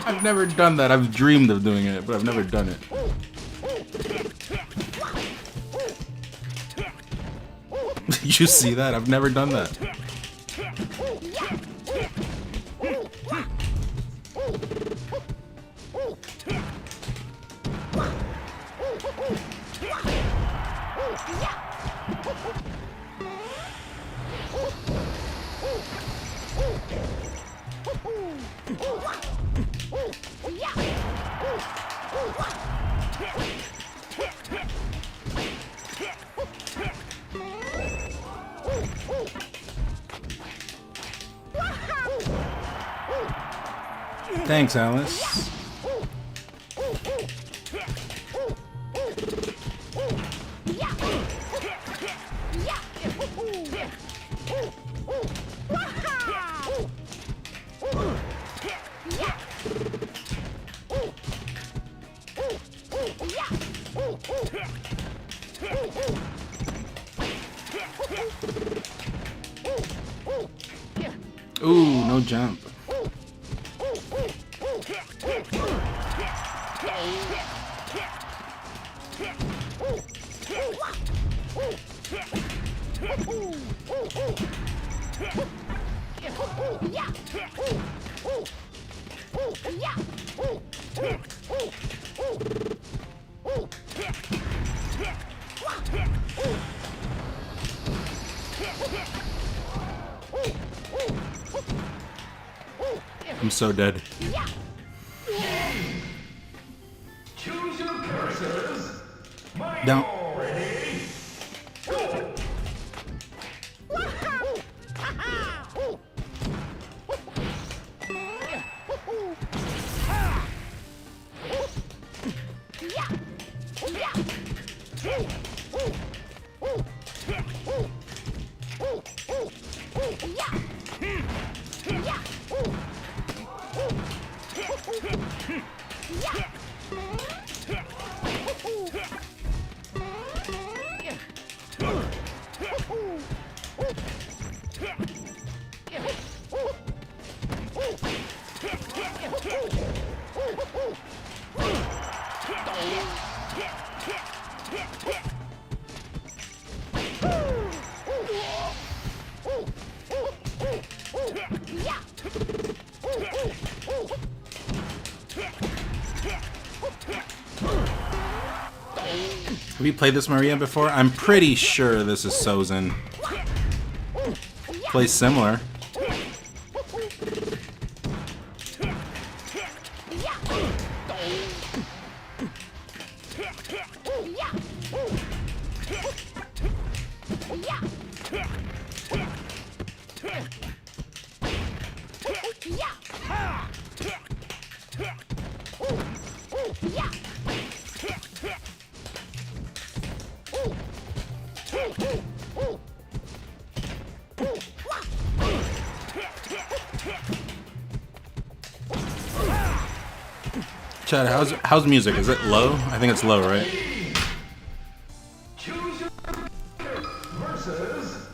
Speaker 1: I've never done that. I've dreamed of doing it, but I've never done it. You see that? I've never done that. Thanks, Alice. Ooh, no jump. I'm so dead.
Speaker 2: Choose your curses.
Speaker 1: Don't. Have you played this Maria before? I'm pretty sure this is Sozin. Plays similar. Chad, how's music? Is it low? I think it's low, right?
Speaker 2: Choose your versus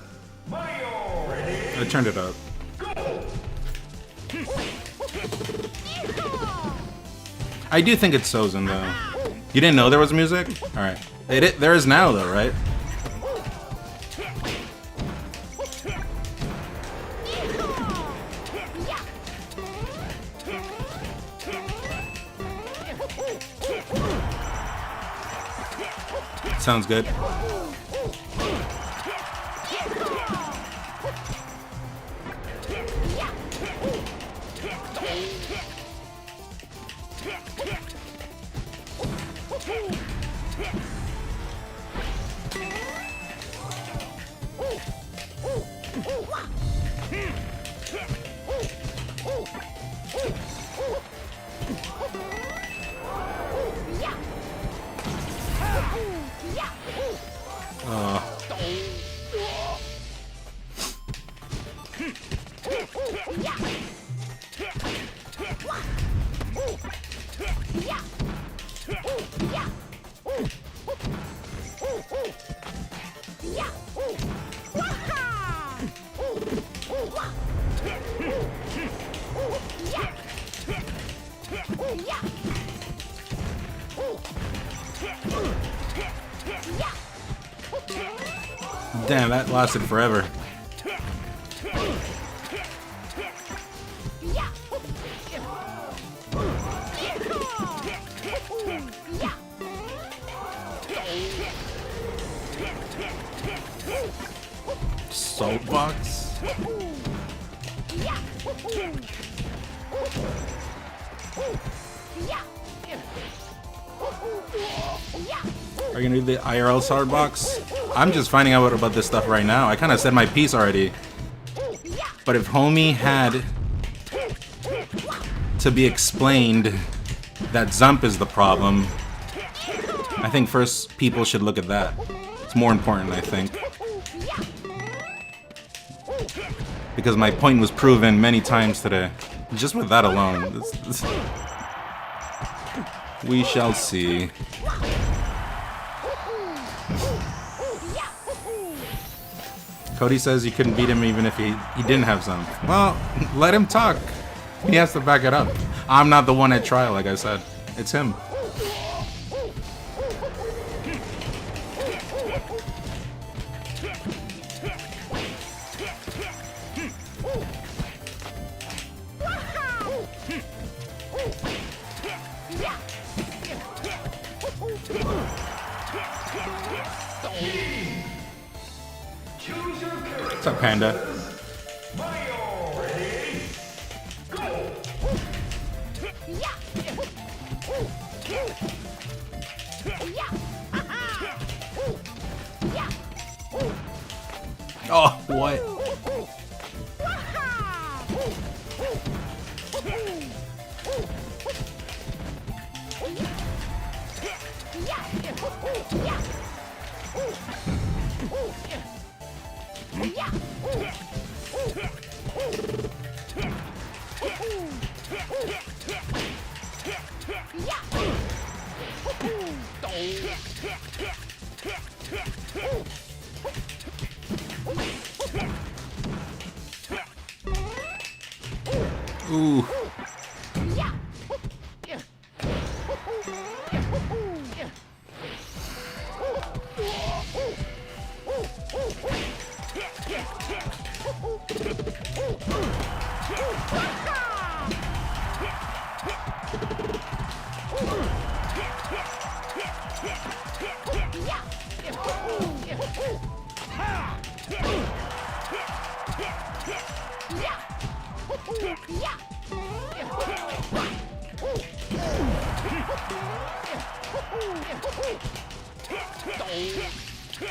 Speaker 2: Mario. Ready?
Speaker 1: I turned it up. I do think it's Sozin though. You didn't know there was music? All right. There is now though, right? Sounds good. Damn, that lasted forever. Salt box? Are you gonna do the IRL salt box? I'm just finding out about this stuff right now. I kind of said my piece already. But if homie had to be explained that Zump is the problem, I think first people should look at that. It's more important, I think. Because my point was proven many times today. Just with that alone. We shall see. Cody says you couldn't beat him even if he didn't have Zump. Well, let him talk. He has to back it up. I'm not the one at trial, like I said. It's him. What's up, Panda? Oh, what? Ooh.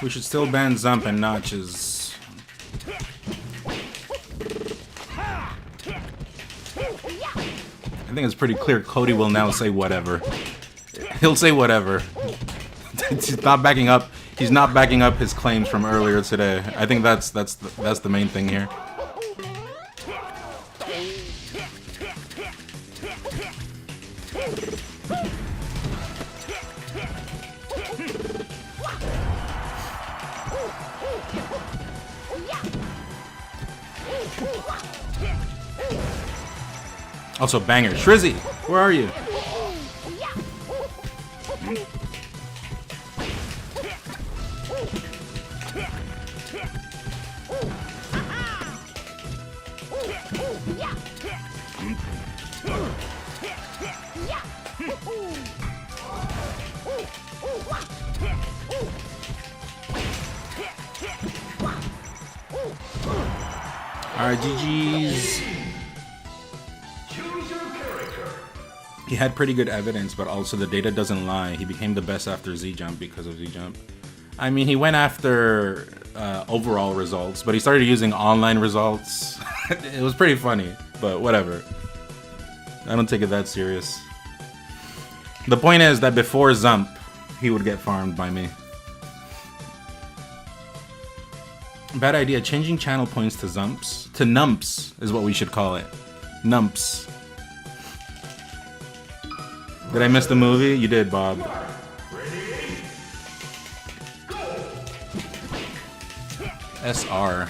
Speaker 1: We should still ban Zump and Notches. I think it's pretty clear Cody will now say whatever. He'll say whatever. He's not backing up. He's not backing up his claims from earlier today. I think that's the main thing here. Also, banger. Shrizzy, where are you? Alright, GG's. He had pretty good evidence, but also the data doesn't lie. He became the best after Z-Jump because of Z-Jump. I mean, he went after overall results, but he started using online results. It was pretty funny, but whatever. I don't take it that serious. The point is that before Zump, he would get farmed by me. Bad idea. Changing channel points to Zumps. To Numps is what we should call it. Numps. Did I miss the movie? You did, Bob. SR.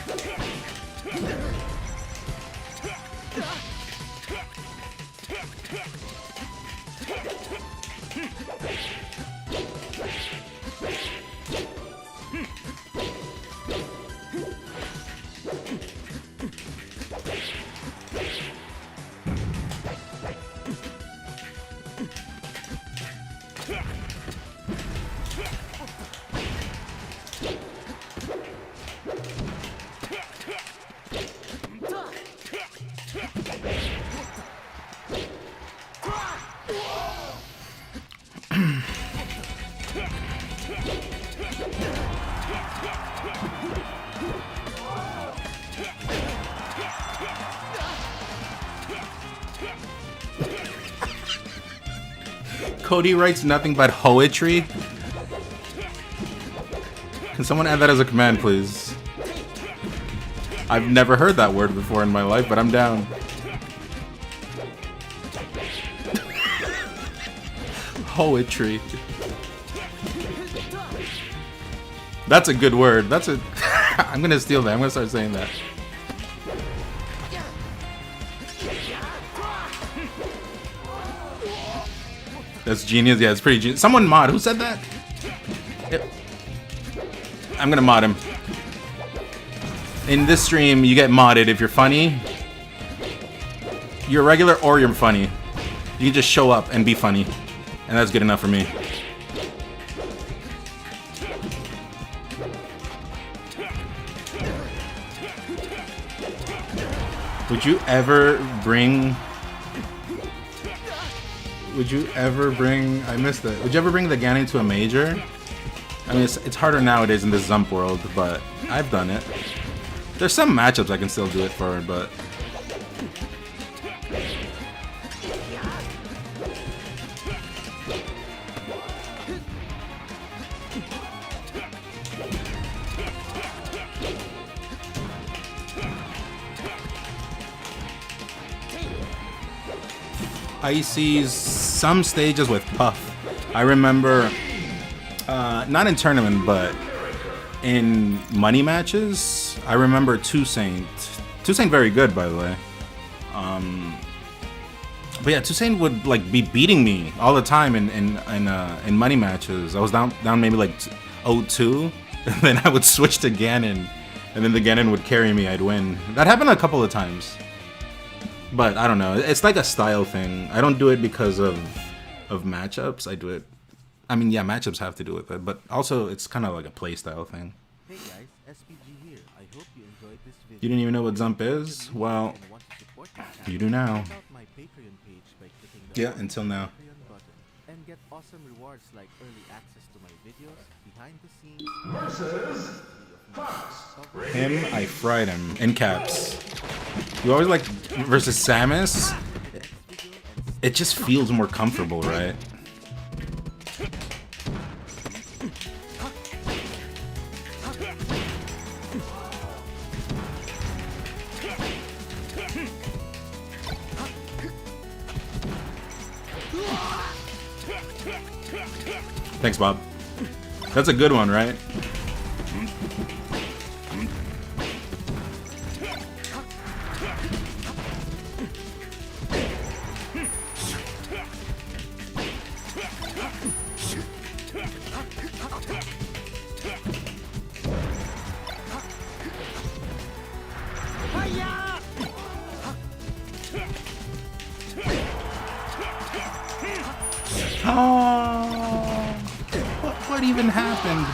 Speaker 1: Cody writes nothing but poetry. Can someone add that as a command, please? I've never heard that word before in my life, but I'm down. Poetry. That's a good word. That's a... I'm gonna steal that. I'm gonna start saying that. That's genius. Yeah, it's pretty genius. Someone mod. Who said that? Yep. I'm gonna mod him. In this stream, you get modded if you're funny. You're regular or you're funny. You can just show up and be funny. And that's good enough for me. Would you ever bring... I missed it. Would you ever bring the Ganon to a major? I mean, it's harder nowadays in this Zump world, but I've done it. There's some matchups I can still do it for, but... Icy's some stages with Puff. I remember, not in tournament, but in money matches, I remember Toussaint. Toussaint very good, by the way. But yeah, Toussaint would like be beating me all the time in money matches. I was down maybe like 0-2, and then I would switch to Ganon, and then the Ganon would carry me. I'd win. That happened a couple of times. But I don't know. It's like a style thing. I don't do it because of matchups. I do it. I mean, yeah, matchups have to do with it, but also it's kind of like a play style thing.
Speaker 7: Hey guys, SPG here. I hope you enjoyed this video.
Speaker 1: You didn't even know what Zump is? Well, you do now. Yeah, until now.
Speaker 7: And get awesome rewards like early access to my videos, behind the scenes,
Speaker 2: Versus Fox.
Speaker 1: Him, I fried him. In caps. You always like versus Samus? It just feels more comfortable, right? Thanks, Bob. That's a good one, right? What even happened?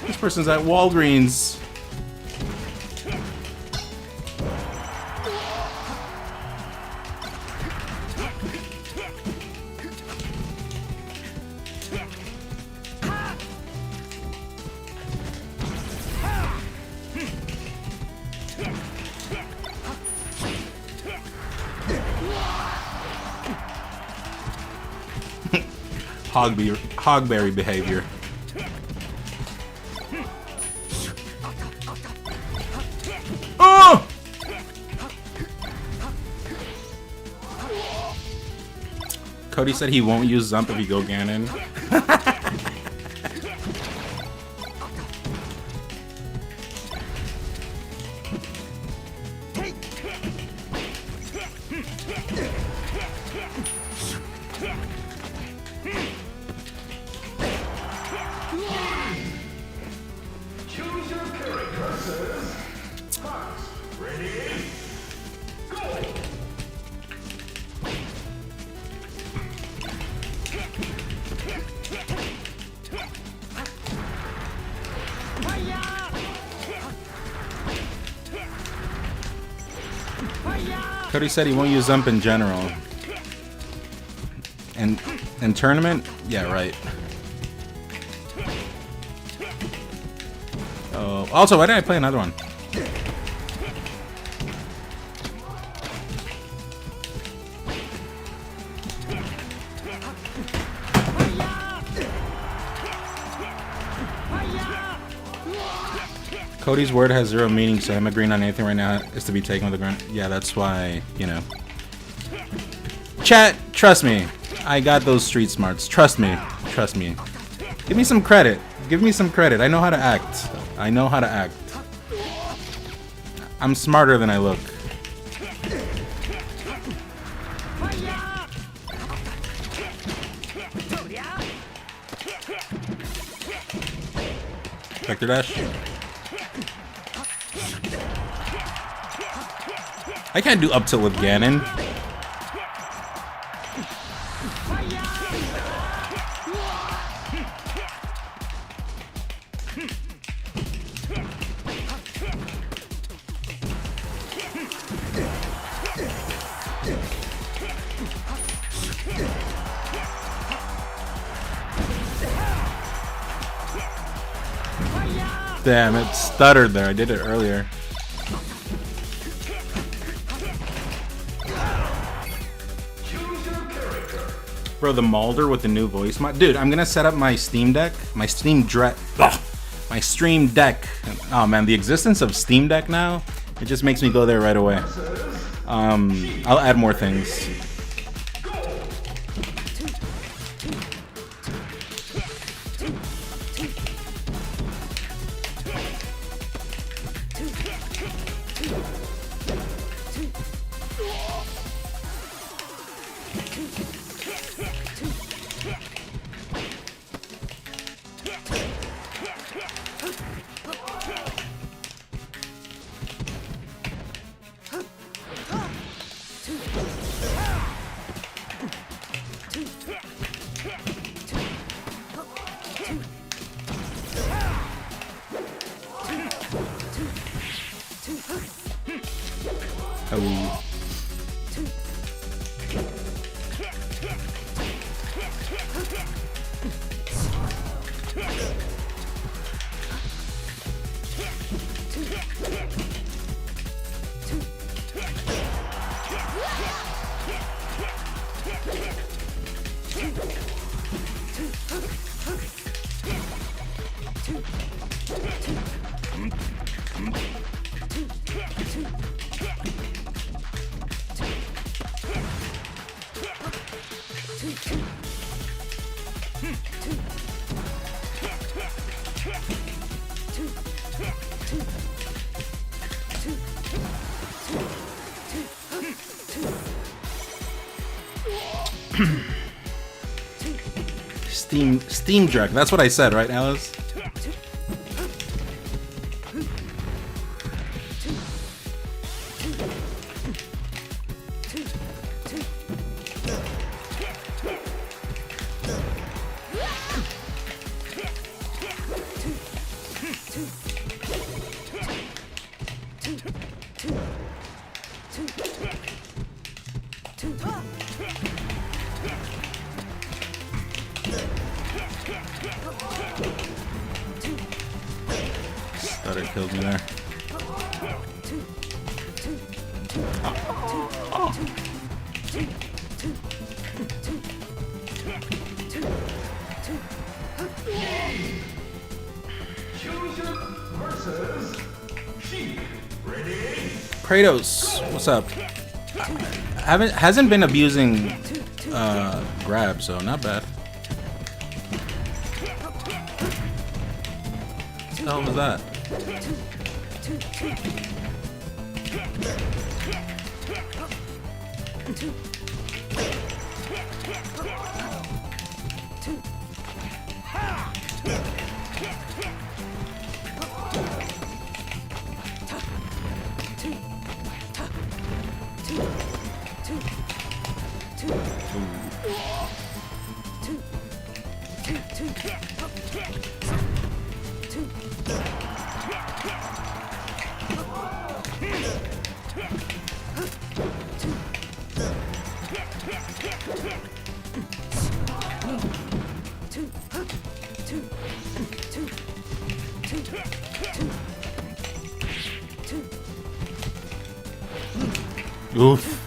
Speaker 1: This person's at Walgreens. Hogberry behavior. Oh! Cody said he won't use Zump if you go Ganon.
Speaker 2: Choose your character versus Fox. Ready? Go!
Speaker 1: Cody said he won't use Zump in general. And in tournament? Yeah, right. Oh, also, why did I play another one? Cody's word has zero meaning, so him agreeing on anything right now is to be taken with a grunt. Yeah, that's why, you know. Chat, trust me. I got those street smarts. Trust me. Trust me. Give me some credit. Give me some credit. I know how to act. I know how to act. I'm smarter than I look. Vector dash. I can't do up tilt with Ganon. Damn, it stuttered there. I did it earlier. Bro, the Mulder with the new voice mod. Dude, I'm gonna set up my Steam Deck. My Stream Deck. Oh man, the existence of Steam Deck now, it just makes me go there right away. I'll add more things. Oh. Steam Deck. That's what I said, right, Alice? Thought it killed me there. Kratos, what's up? Hasn't been abusing grab, so not bad. What the hell was that? Oof.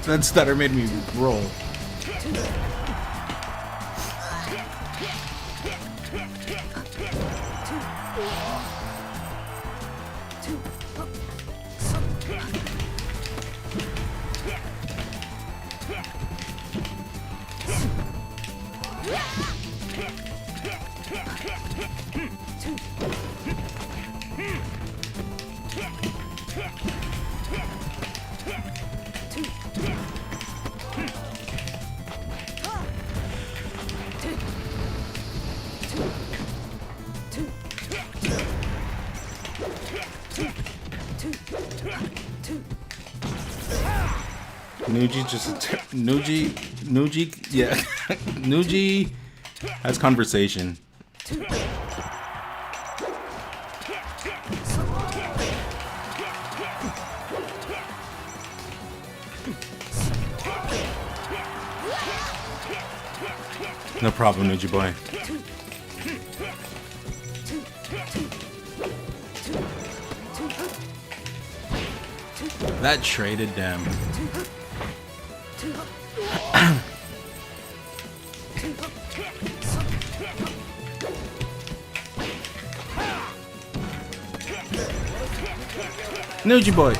Speaker 1: That stutter made me roll. Nuji just Nuji, yeah. Nuji has conversation. No problem, Nuji boy. That traded, damn. Nuji boy.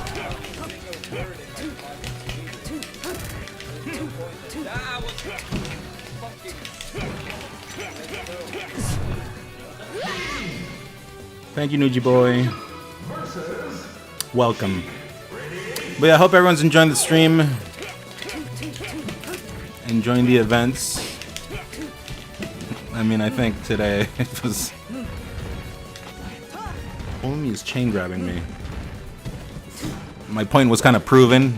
Speaker 1: Thank you, Nuji boy. Welcome. But yeah, I hope everyone's enjoying the stream. Enjoying the events. I mean, I think today it was... Homie is chain grabbing me. My point was kind of proven.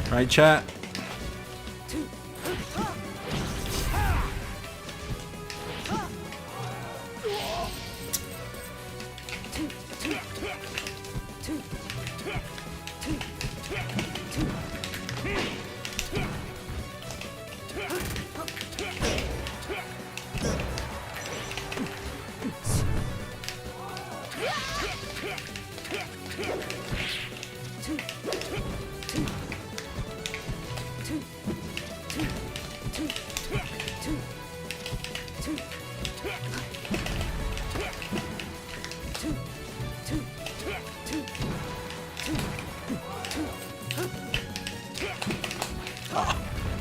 Speaker 1: Right, chat?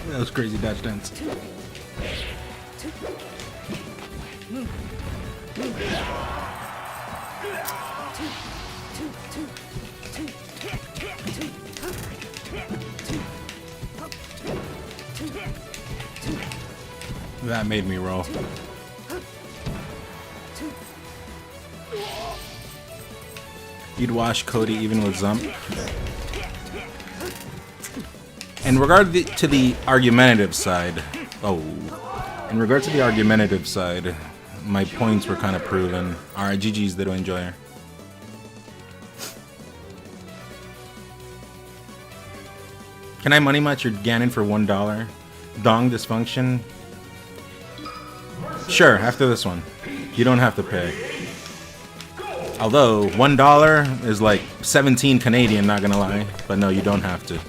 Speaker 1: That was crazy dash dance. That made me roll. You'd wash Cody even with Zump. In regard to the argumentative side, my points were kind of proven. Alright, GG's, they don't enjoy her. Can I money match your Ganon for $1? Dong dysfunction? Sure, after this one. You don't have to pay. Although, $1 is like 17 Canadian, not gonna lie. But no, you don't have to.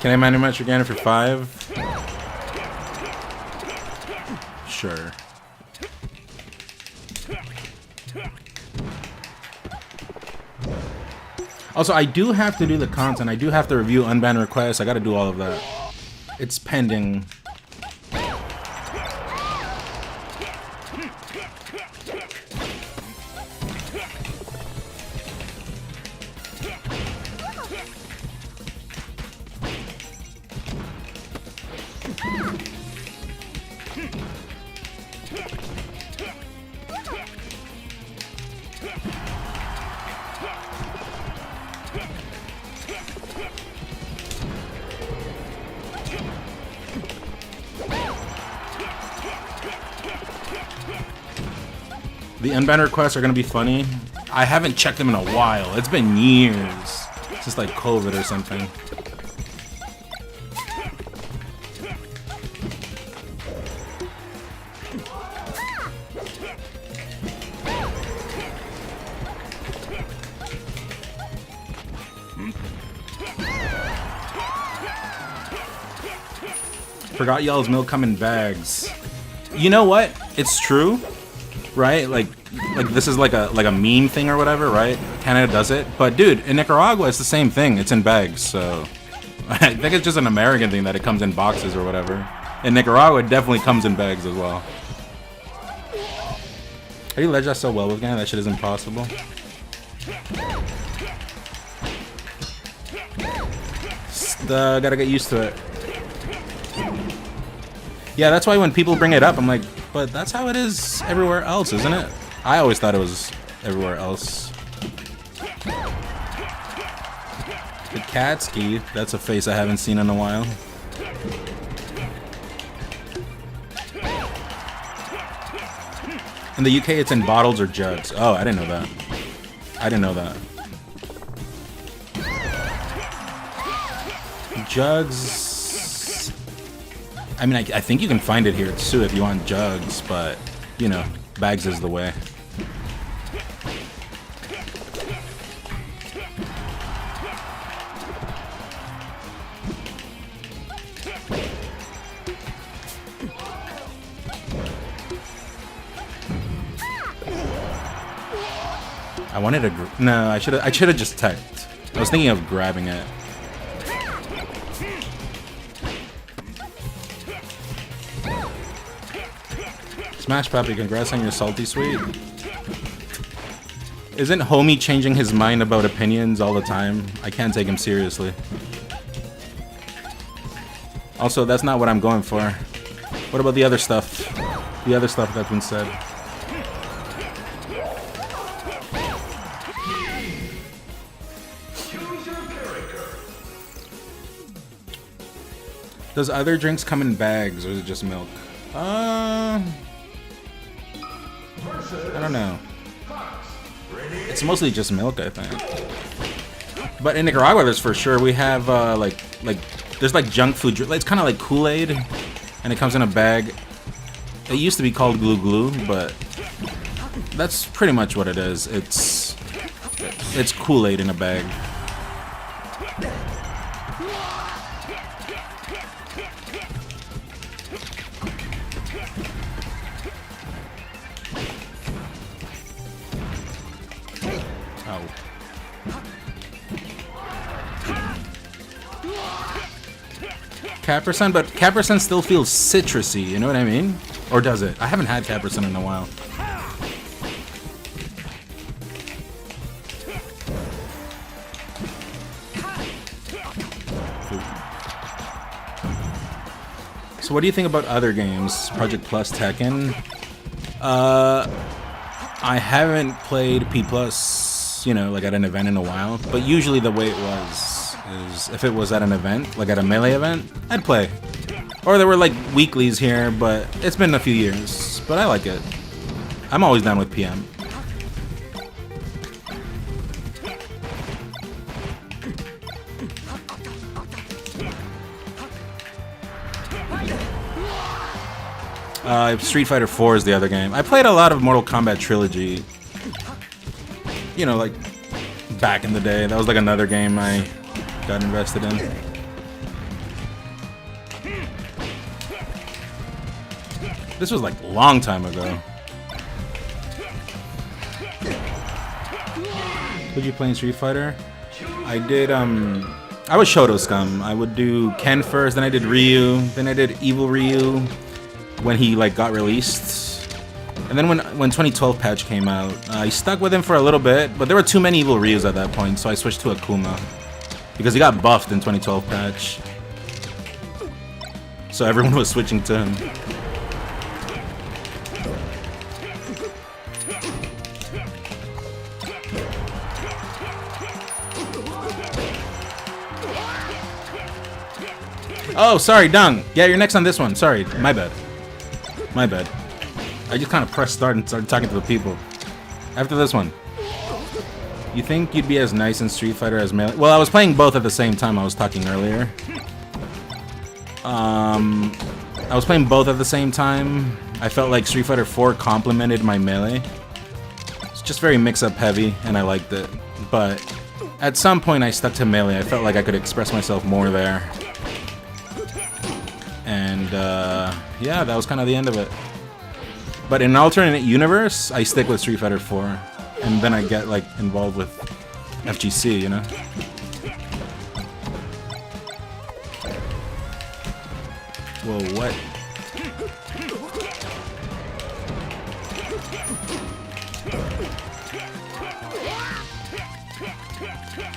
Speaker 1: Can I money match your Ganon for 5? Sure. Also, I do have to do the content. I do have to review unbanned requests. I gotta do all of that. It's pending. The unbanned requests are gonna be funny. I haven't checked them in a while. It's been years since like COVID or something. Forgot y'all's milk come in bags. You know what? It's true, right? Like this is like a meme thing or whatever, right? Canada does it, but dude, in Nicaragua it's the same thing. It's in bags, so I think it's just an American thing that it comes in boxes or whatever. In Nicaragua, it definitely comes in bags as well. How do you ledge that so well with game? That shit is impossible. Gotta get used to it. Yeah, that's why when people bring it up, I'm like, but that's how it is everywhere else, isn't it? I always thought it was everywhere else. The Katsky, that's a face I haven't seen in a while. In the UK, it's in bottles or jugs. Oh, I didn't know that. I didn't know that. Jugs. I mean, I think you can find it here too if you want jugs, but you know, bags is the way. I wanted to. No, I should have just typed. I was thinking of grabbing it. Smash Papi, congrats on your salty sweet. Isn't homie changing his mind about opinions all the time? I can't take him seriously. Also, that's not what I'm going for. What about the other stuff? The other stuff that's been said. Does other drinks come in bags or is it just milk? I don't know. It's mostly just milk, I think. But in Nicaragua, there's for sure we have like there's like junk food. It's kind of like Kool-Aid, and it comes in a bag. It used to be called Glue Glue, but that's pretty much what it is. It's Kool-Aid in a bag. Capersun, but Capersun still feels citrusy, you know what I mean? Or does it? I haven't had Capersun in a while. So what do you think about other games? Project Plus, Tekken? I haven't played P Plus, you know, like at an event in a while, but usually the way it was is if it was at an event, like at a Melee event, I'd play. Or there were like weeklies here, but it's been a few years, but I like it. I'm always down with PM. Street Fighter 4 is the other game. I played a lot of Mortal Kombat Trilogy. You know, like back in the day. That was like another game I got invested in. This was like a long time ago. Would you play in Street Fighter? I did, I was Shoto Scum. I would do Ken first, then I did Ryu, then I did Evil Ryu when he like got released. And then when 2012 patch came out, I stuck with him for a little bit, but there were too many Evil Ryus at that point, so I switched to Akuma. Because he got buffed in 2012 patch. So everyone was switching to him. Oh, sorry, Dung. Yeah, you're next on this one. Sorry, my bad. My bad. I just kind of pressed start and started talking to the people. After this one. You think you'd be as nice in Street Fighter as Melee? Well, I was playing both at the same time. I was talking earlier. I was playing both at the same time. I felt like Street Fighter 4 complemented my Melee. It's just very mix-up heavy, and I liked it. But at some point, I stuck to Melee. I felt like I could express myself more there. And yeah, that was kind of the end of it. But in an alternate universe, I stick with Street Fighter 4. And then I get, like, involved with FGC, you know? Whoa, what?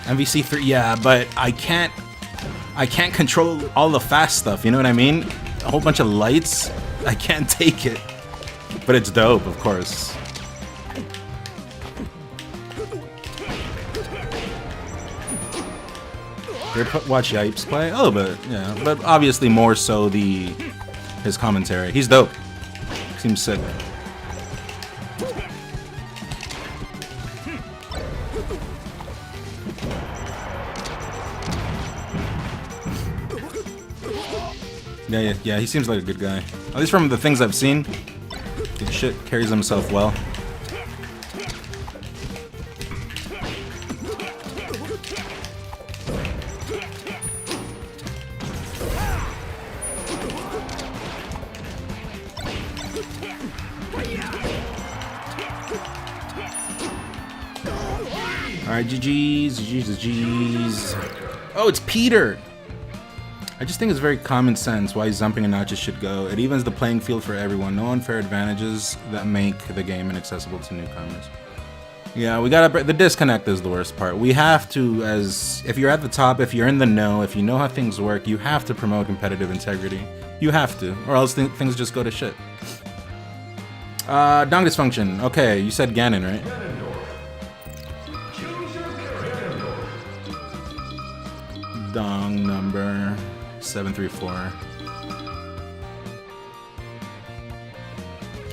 Speaker 1: MVC3, yeah, but I can't control all the fast stuff, you know what I mean? A whole bunch of lights, I can't take it. But it's dope, of course. Watch Yipes play? A little bit, yeah. But obviously more so his commentary. He's dope. Seems sick. Yeah, he seems like a good guy. At least from the things I've seen. Good shit, carries himself well. Alright, GG's. Oh, it's Peter! I just think it's very common sense why Zumping and Notches should go. It evens the playing field for everyone. No unfair advantages that make the game inaccessible to newcomers. Yeah, we gotta... The disconnect is the worst part. We have to, if you're at the top, if you're in the know, if you know how things work, you have to promote competitive integrity. You have to, or else things just go to shit. Dong Dysfunction. Okay, you said Ganon, right? Dong number 734.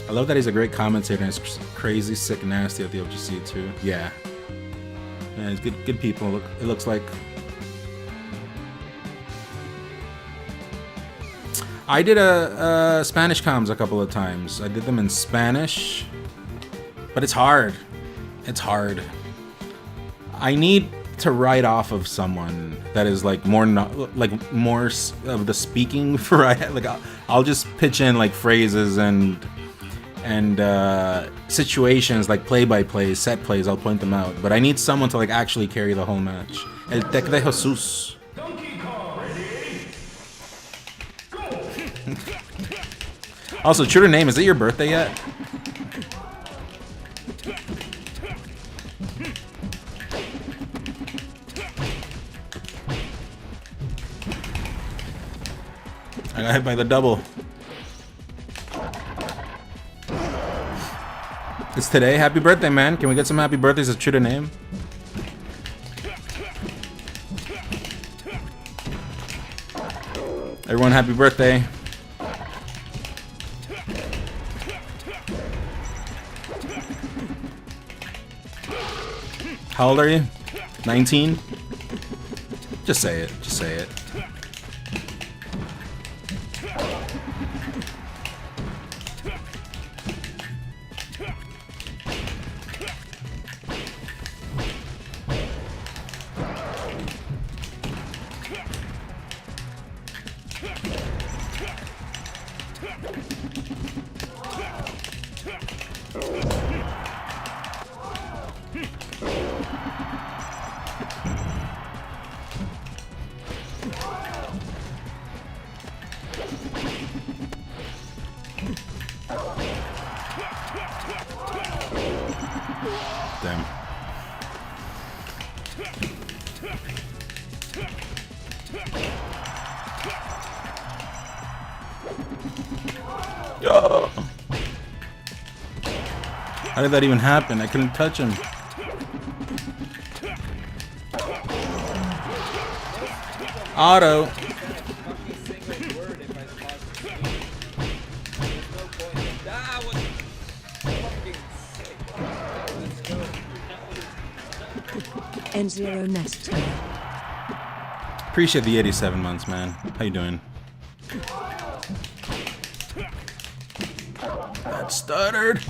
Speaker 1: I love that he's a great commentator and he's crazy, sick, nasty at the OGC too. Yeah. Yeah, he's good people. It looks like. I did a Spanish comms a couple of times. I did them in Spanish, but it's hard. It's hard. I need to write off of someone that is like more of the speaking variety. Like I'll just pitch in like phrases and situations like play-by-play, set plays. I'll point them out, but I need someone to like actually carry the whole match. El Tec de Jesus. Also, true to name, is it your birthday yet? I got hit by the double. It's today. Happy birthday, man. Can we get some happy birthdays as true to name? Everyone, happy birthday. How old are you? 19? Just say it. Just say it. Damn. Yo. How did that even happen? I couldn't touch him. Auto.
Speaker 8: N0 Nest Tower.
Speaker 1: Appreciate the 87 months, man. How you doing? That stuttered.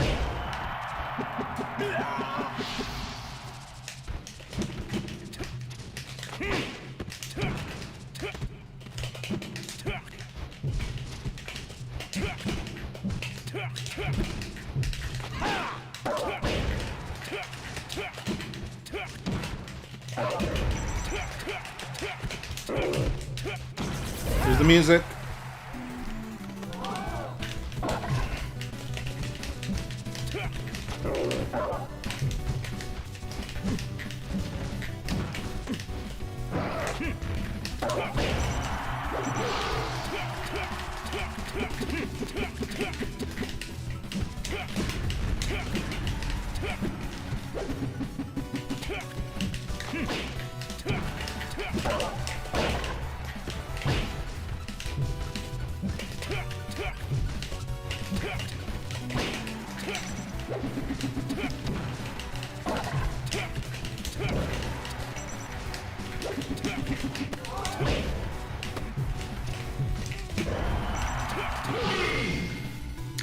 Speaker 1: Here's the music.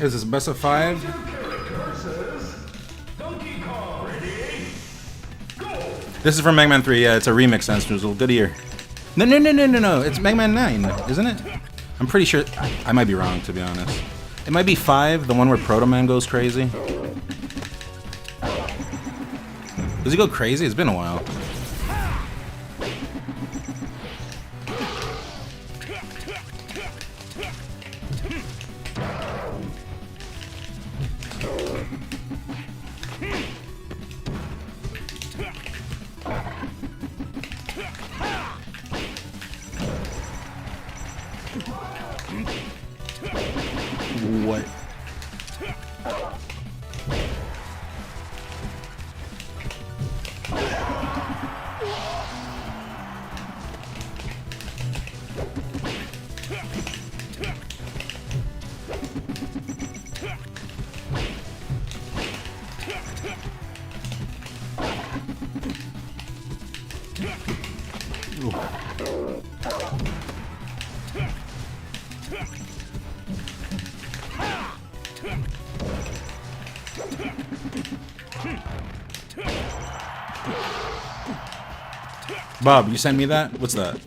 Speaker 1: Is this best of 5? This is from Mega Man 3. Yeah, it's a remix. Snoozle. Good ear. No. It's Mega Man 9, isn't it? I'm pretty sure. I might be wrong, to be honest. It might be 5, the one where Proto Man goes crazy. Does he go crazy? It's been a while. What? Bob, you sent me that? What's that?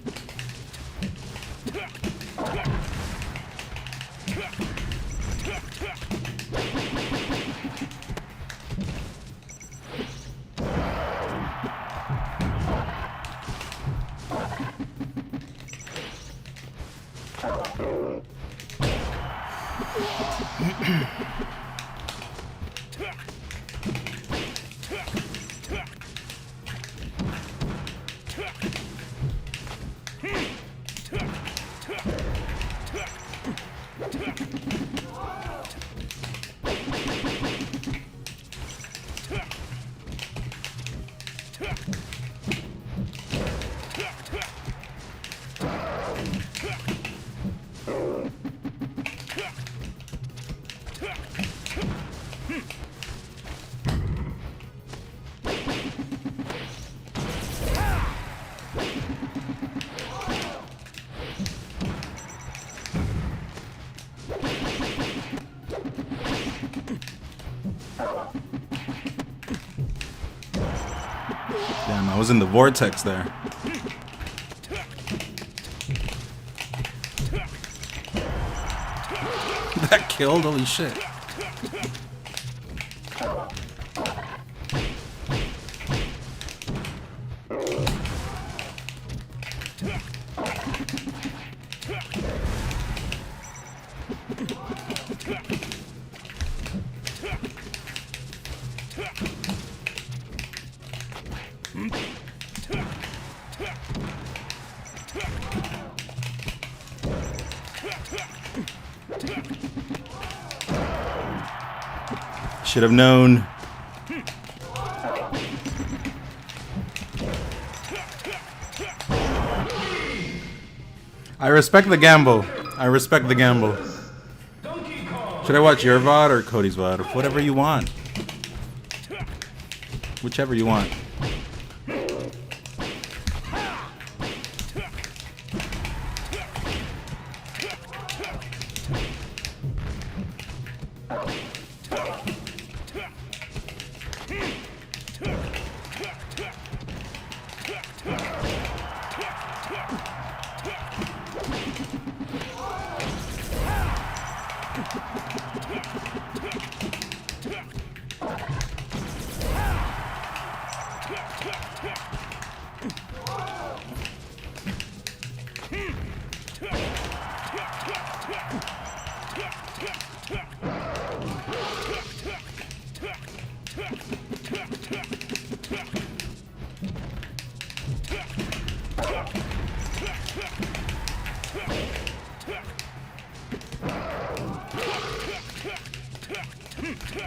Speaker 1: Damn, I was in the vortex there. That killed? Holy shit. Should have known. I respect the gamble. I respect the gamble. Should I watch your VOD or Cody's VOD? Whatever you want. Whichever you want.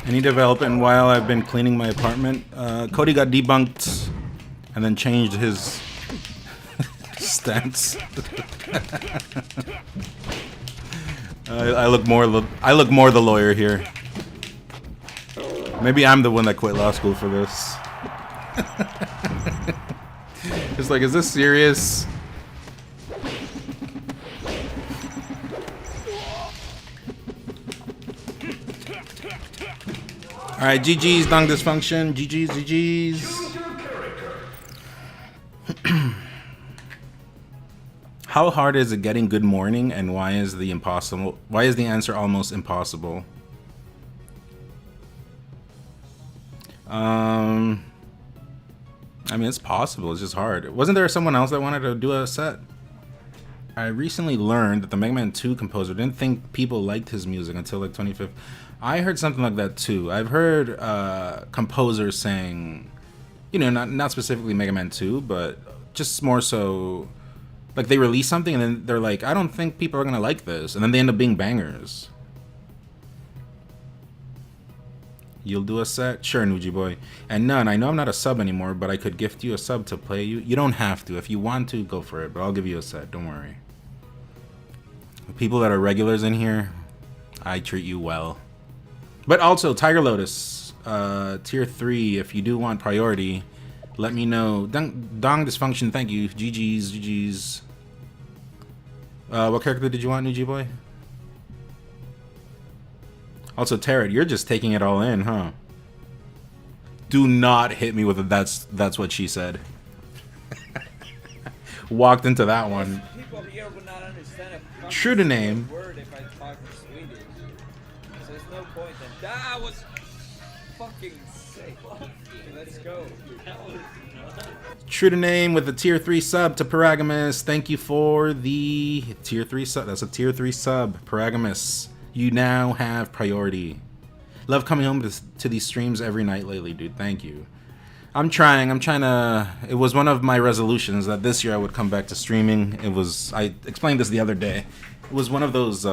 Speaker 1: Any development while I've been cleaning my apartment? Cody got debunked and then changed his stance. I look more the lawyer here. Maybe I'm the one that quit law school for this. It's like, is this serious? Alright, GG's, Dong Dysfunction. GG's, GG's. How hard is it getting good morning, and why is the answer almost impossible? I mean, it's possible, it's just hard. Wasn't there someone else that wanted to do a set? I recently learned that the Mega Man 2 composer didn't think people liked his music until like 2015. I heard something like that too. I've heard composers saying, you know, not specifically Mega Man 2, but just more so, like they release something and then they're like, I don't think people are gonna like this, and then they end up being bangers. You'll do a set? Sure, Nuji Boy. And None, I know I'm not a sub anymore, but I could gift you a sub to play you. You don't have to. If you want to, go for it, but I'll give you a set. Don't worry. The people that are regulars in here, I treat you well. But also, Tiger Lotus, tier 3, if you do want priority, let me know. Dong Dysfunction, thank you. GG's, GG's. What character did you want, Nuji Boy? Also, Tarot, you're just taking it all in, huh? Do not hit me with a that's what she said. Walked into that one.
Speaker 4: People here would not understand a
Speaker 1: True to name.
Speaker 4: word if I talk in Swedish. So there's no point then. That was fucking sick. Let's go.
Speaker 1: True to name with a tier 3 sub to Paragamus. Thank you for the tier 3 sub. That's a tier 3 sub, Paragamus. You now have priority. Love coming home to these streams every night lately, dude. Thank you. I'm trying to... It was one of my resolutions that this year I would come back to streaming. It was... I explained this the other day. It was one of those...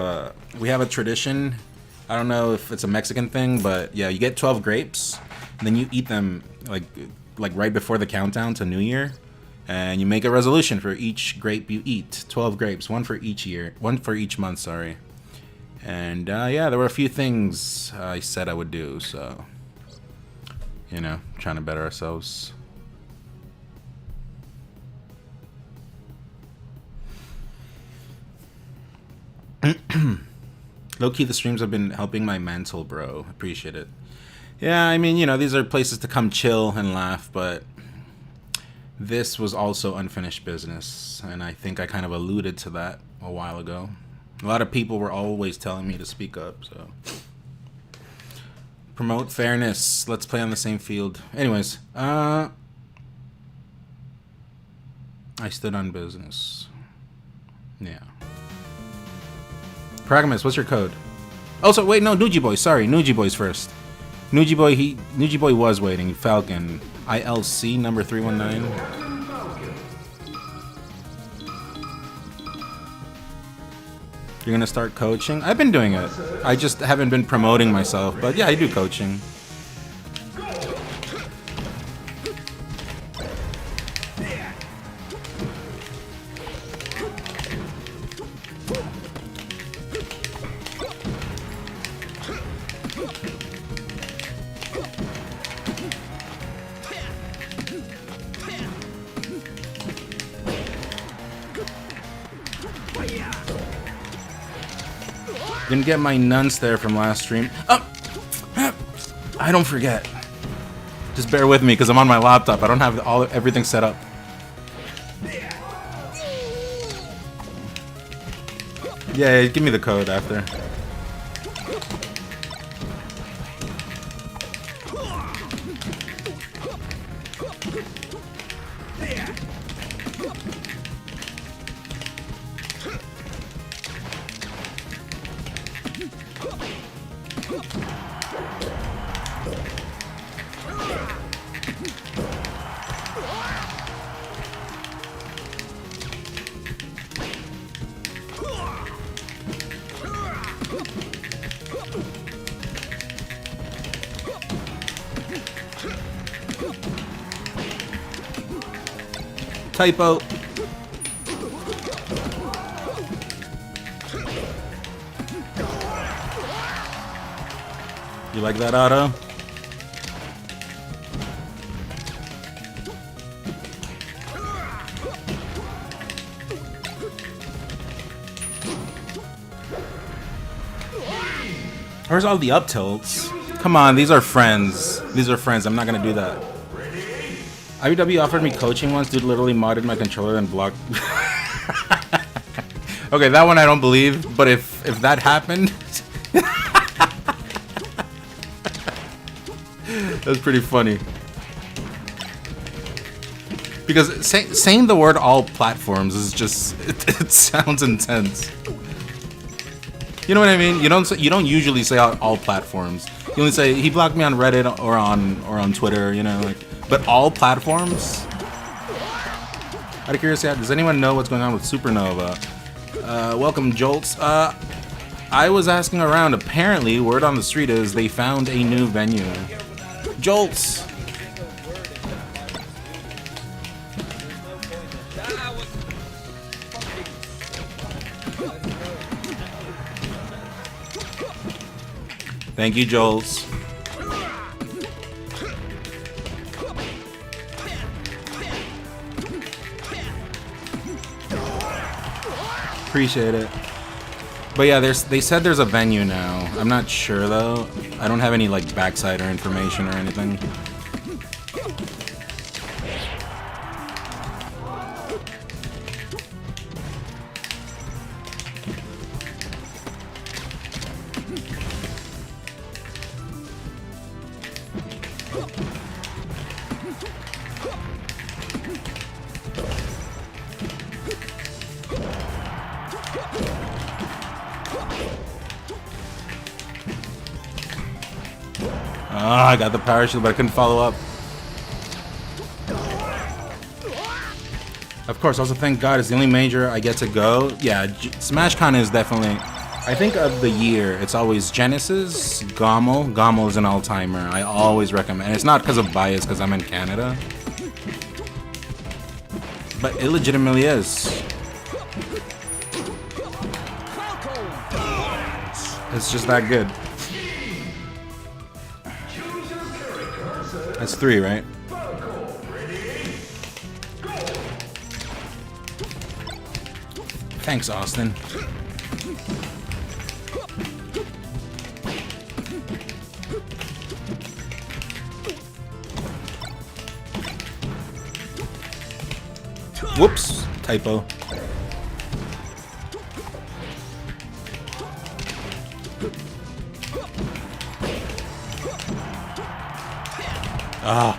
Speaker 1: we have a tradition. I don't know if it's a Mexican thing, but yeah, you get 12 grapes, and then you eat them like right before the countdown to New Year. And you make a resolution for each grape you eat. 12 grapes, one for each year. One for each month, sorry. And yeah, there were a few things I said I would do, so, you know, trying to better ourselves. Low-key, the streams have been helping my mental, bro. Appreciate it. Yeah, I mean, you know, these are places to come chill and laugh, but this was also unfinished business, and I think I kind of alluded to that a while ago. A lot of people were always telling me to speak up, so. Promote fairness. Let's play on the same field. Anyways, I stood on business. Yeah. Pragmas, what's your code? Also, wait, no, Nuji Boy. Sorry, Nuji Boy's first. Nuji Boy was waiting. Falcon. ILC number 319. You're gonna start coaching? I've been doing it. I just haven't been promoting myself, but yeah, I do coaching. Didn't get my nuns there from last stream. Oh, I don't forget. Just bear with me because I'm on my laptop. I don't have everything set up. Yeah, give me the code after. Typo. You like that, Otto? Where's all the up tilts? Come on, these are friends. These are friends. I'm not gonna do that. IBW offered me coaching once. Dude literally modded my controller and blocked. Okay, that one I don't believe. But if that happened, that's pretty funny. Because saying the word all platforms is just it sounds intense. You know what I mean? You don't usually say all platforms. You only say he blocked me on Reddit or on Twitter. You know, like. But all platforms? Out of curiosity, does anyone know what's going on with Supernova? Welcome, Jolts. I was asking around. Apparently, word on the street is they found a new venue. Jolts! Thank you, Jolts. Appreciate it. But yeah, they said there's a venue now. I'm not sure though. I don't have any like backside or information or anything. I got the power shield, but I couldn't follow up. Of course, also thank God it's the only major I get to go. Yeah, SmashCon is definitely, I think of the year, it's always Genesis, GOML. GOML is an all-timer. I always recommend, and it's not because of bias, because I'm in Canada. But it legitimately is. It's just that good. That's 3, right? Thanks, Austin. Whoops, typo. Ah.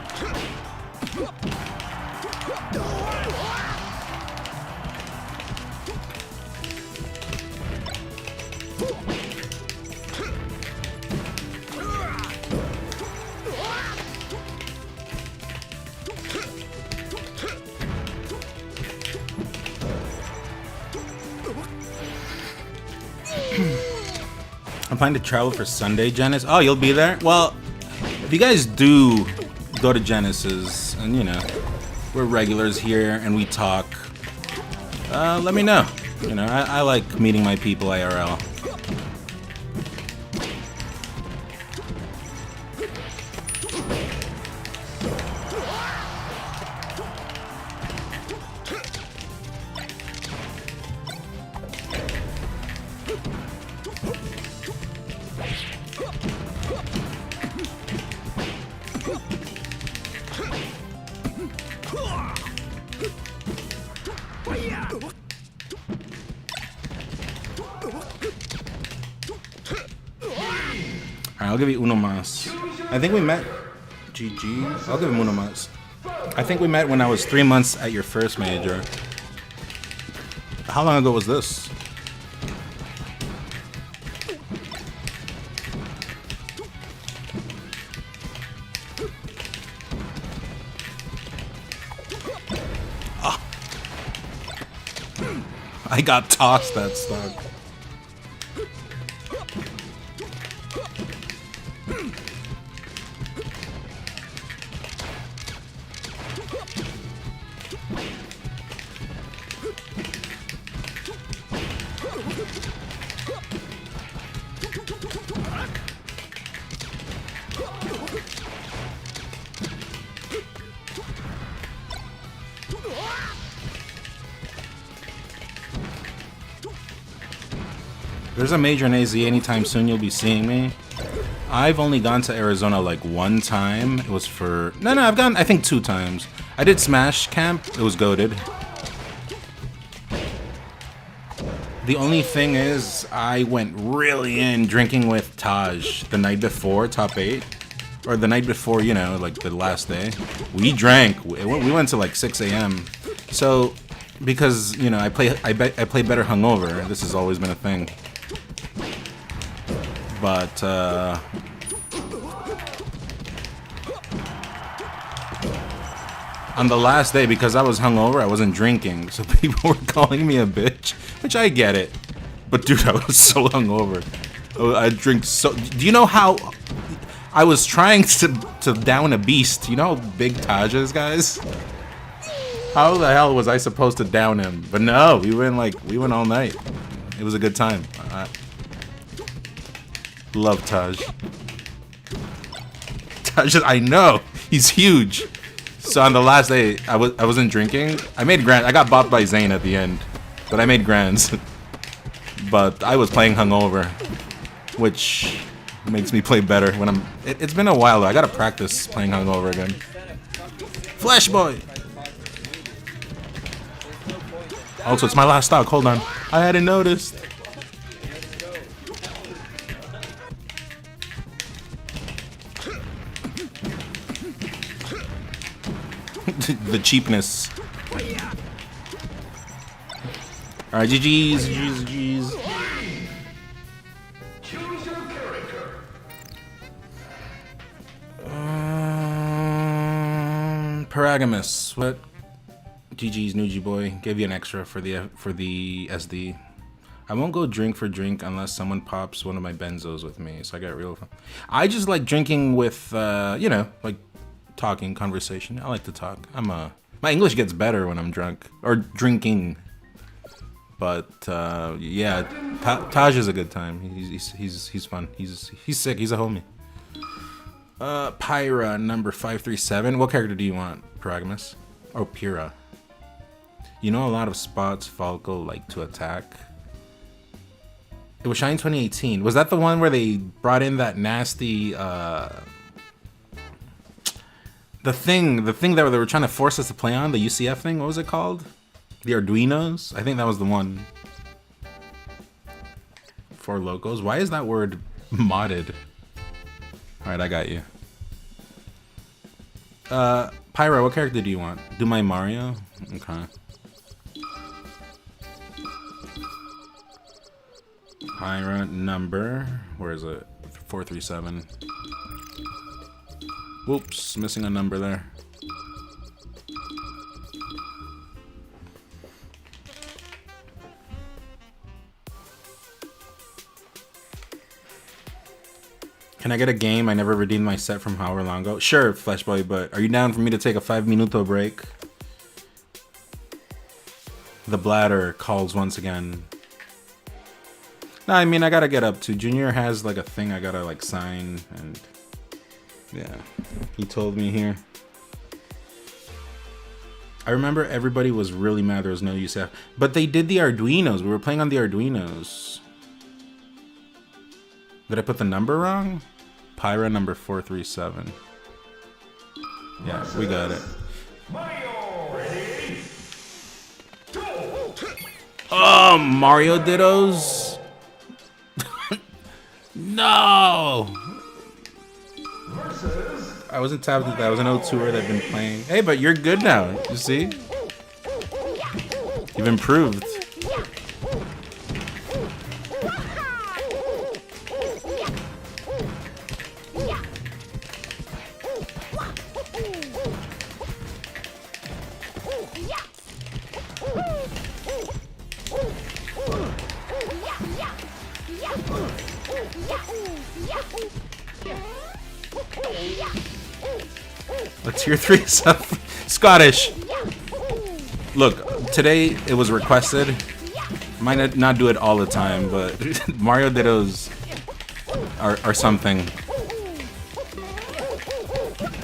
Speaker 1: I'm planning to travel for Sunday, Genesis. Oh, you'll be there? Well, if you guys do go to Genesis, and you know, we're regulars here and we talk, let me know. You know, I like meeting my people IRL. I'll give you uno más. I think we met. GG. I'll give him uno más. I think we met when I was 3 months at your first major. How long ago was this? Ah. I got tossed that stock. There's a major in AZ anytime soon. You'll be seeing me. I've only gone to Arizona like one time. It was for no, I've gone I think 2 times. I did Smash Camp. It was goated. The only thing is, I went really in drinking with Taj the night before top 8, or the night before, you know, like the last day. We drank. We went to like 6 a.m. So, because you know, I play better hungover. This has always been a thing. But on the last day, because I was hungover, I wasn't drinking, so people were calling me a bitch, which I get it. But dude, I was so hungover. I drink so. Do you know how I was trying to down a beast? You know how big Taj is, guys? How the hell was I supposed to down him? But no, we went all night. It was a good time. Love Taj. Taj, I know he's huge. So on the last day, I wasn't drinking. I made grand. I got bought by Zane at the end, but I made grands. But I was playing hungover, which makes me play better when I'm. It's been a while though. I gotta practice playing hungover again. Flash Boy. Also, it's my last stock. Hold on, I hadn't noticed. The cheapness. Alright, GG's, GG's.
Speaker 2: Choose your character.
Speaker 1: Paragamus. What? GG's, Nuji boy. Gave you an extra for the SD. I won't go drink for drink unless someone pops one of my benzos with me. So I got real fun. I just like drinking with, you know, like talking, conversation. I like to talk. My English gets better when I'm drunk or drinking. But yeah, Taj is a good time. He's fun. He's sick. He's a homie. Pyra number 537. What character do you want, Paragamus? Or Pyra? You know a lot of spots Falco like to attack. It was Shine 2018. Was that the one where they brought in that nasty the thing that they were trying to force us to play on, the UCF thing? What was it called? The Arduinos? I think that was the one. For locos. Why is that word modded? Alright, I got you. Pyro, what character do you want? Do my Mario? Okay. Pyro number. Where is it? 437. Whoops, missing a number there. Can I get a game? I never redeemed my set from however long ago. Sure, Flashboy, but are you down for me to take a 5-minuto break? The bladder calls once again. No, I mean, I gotta get up to. Junior has like a thing I gotta like sign, and yeah, he told me here. I remember everybody was really mad there was no UCF, but they did the Arduinos. We were playing on the Arduinos. Did I put the number wrong? Pyra number 437. Yeah, we got it.
Speaker 2: Mario, ready? Go!
Speaker 1: Oh, Mario Dittos? No!
Speaker 2: Versus
Speaker 1: I wasn't tapped into that. I was an old tour that I've been playing. Hey, but you're good now. You see? You've improved. Let's hear 3 stuff. Scottish. Look, today it was requested. Might not do it all the time, but Mario Dittos are something.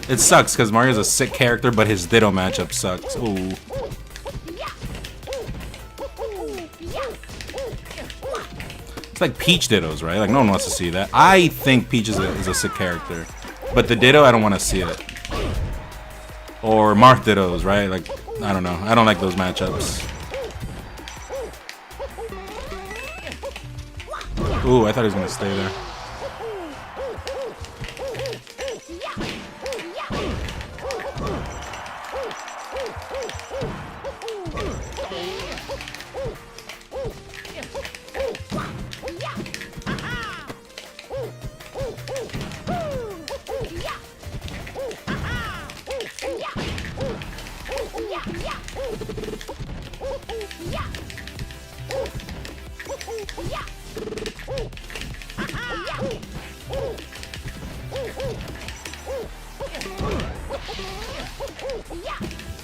Speaker 1: It sucks because Mario's a sick character, but his Ditto matchup sucks. Ooh. It's like Peach Dittos, right? Like, no one wants to see that. I think Peach is a sick character. But the Ditto, I don't want to see it. Or Marth Dittos, right? Like, I don't know. I don't like those matchups. Ooh, I thought he was going to stay there.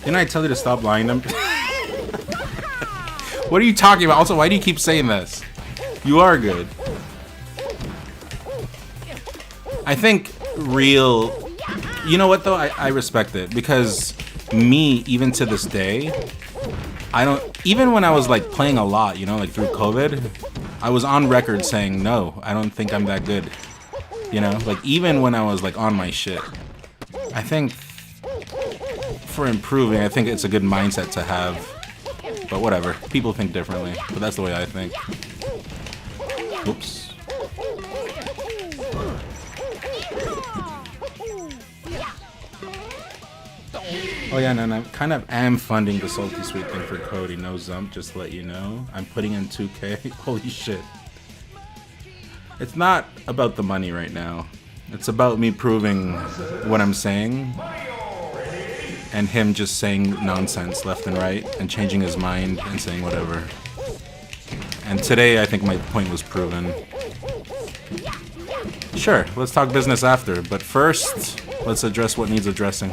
Speaker 1: Didn't I tell you to stop lying to them? What are you talking about? Also, why do you keep saying this? You are good. I think real... You know what, though? I respect it. Because me, even to this day, I don't... Even when I was, like, playing a lot, you know, like, through COVID, I was on record saying, no, I don't think I'm that good. You know? Like, even when I was, like, on my shit. I think... For improving, I think it's a good mindset to have. But whatever. People think differently. But that's the way I think. Oops. Oh yeah, no, I kind of am funding the Salty Sweet thing for Cody. No Zump, just to let you know. I'm putting in 2K. Holy shit. It's not about the money right now. It's about me proving what I'm saying. And him just saying nonsense left and right. And changing his mind and saying whatever. And today, I think my point was proven. Sure, let's talk business after. But first, let's address what needs addressing.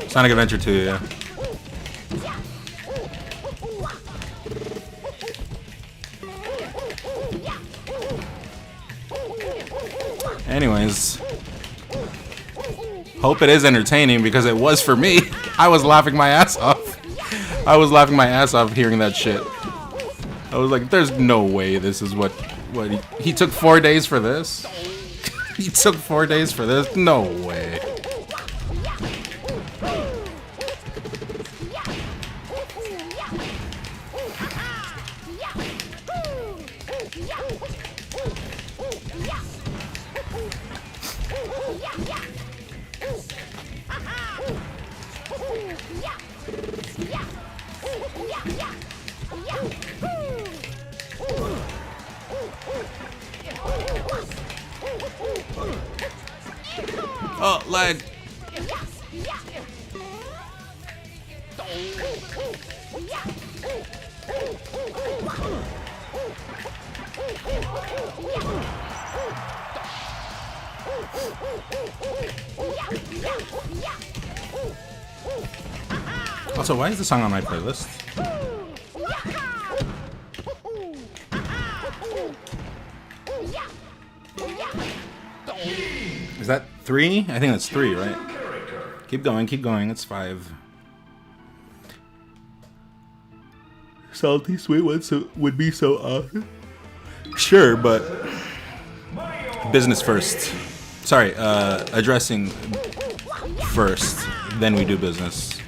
Speaker 1: Sonic Adventure 2, yeah. Anyways, hope it is entertaining because it was for me. I was laughing my ass off. I was laughing my ass off hearing that shit. I was like, there's no way this is what he took 4 days for this? He took 4 days for this? No way. Oh, lag. Also, why is the song on my playlist? Is that 3? I think that's 3, right? Keep going, it's 5. Salty Sweet would be so awesome. Sure, but business first. Sorry, addressing first, then we do business.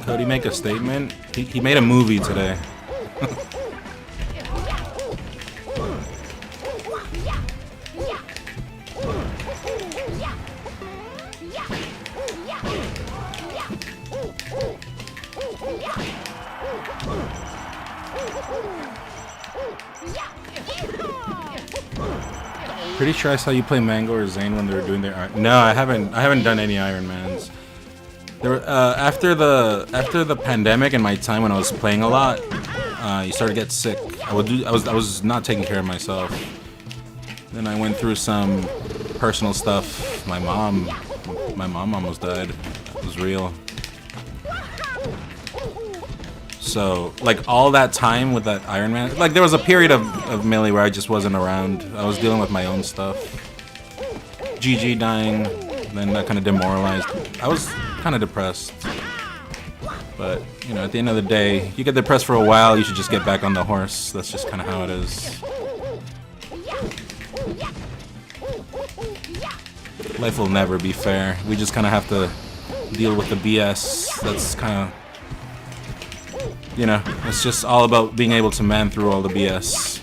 Speaker 1: Cody make a statement? He made a movie today. Pretty sure I saw you play Mango or Zane when they were doing their. No, I haven't done any Iron Mans. There were, after the pandemic and my time when I was playing a lot, you started to get sick. I was not taking care of myself. Then I went through some personal stuff. My mom almost died. It was real. So, like, all that time with that Iron Man, like, there was a period of Melee where I just wasn't around. I was dealing with my own stuff. GG dying, then that kind of demoralized. I was kind of depressed. But, you know, at the end of the day, you get depressed for a while, you should just get back on the horse. That's just kind of how it is. Life will never be fair. We just kind of have to deal with the BS. That's kind of... You know, it's just all about being able to man through all the BS.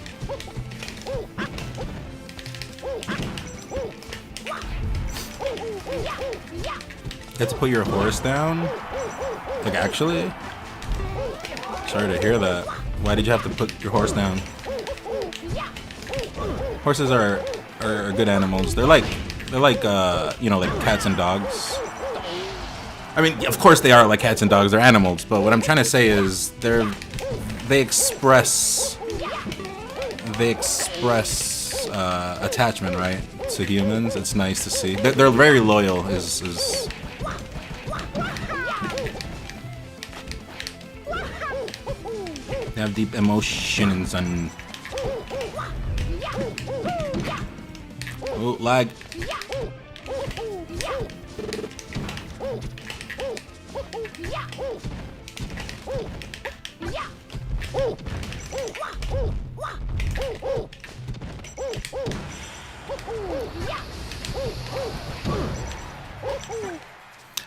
Speaker 1: Get to put your horse down? Like, actually? Sorry to hear that. Why did you have to put your horse down? Horses are good animals. They're like you know, like cats and dogs. I mean, of course they are like cats and dogs, they're animals, but what I'm trying to say is they express attachment, right, to humans. It's nice to see. They're very loyal. They have deep emotions and... Oh, lag.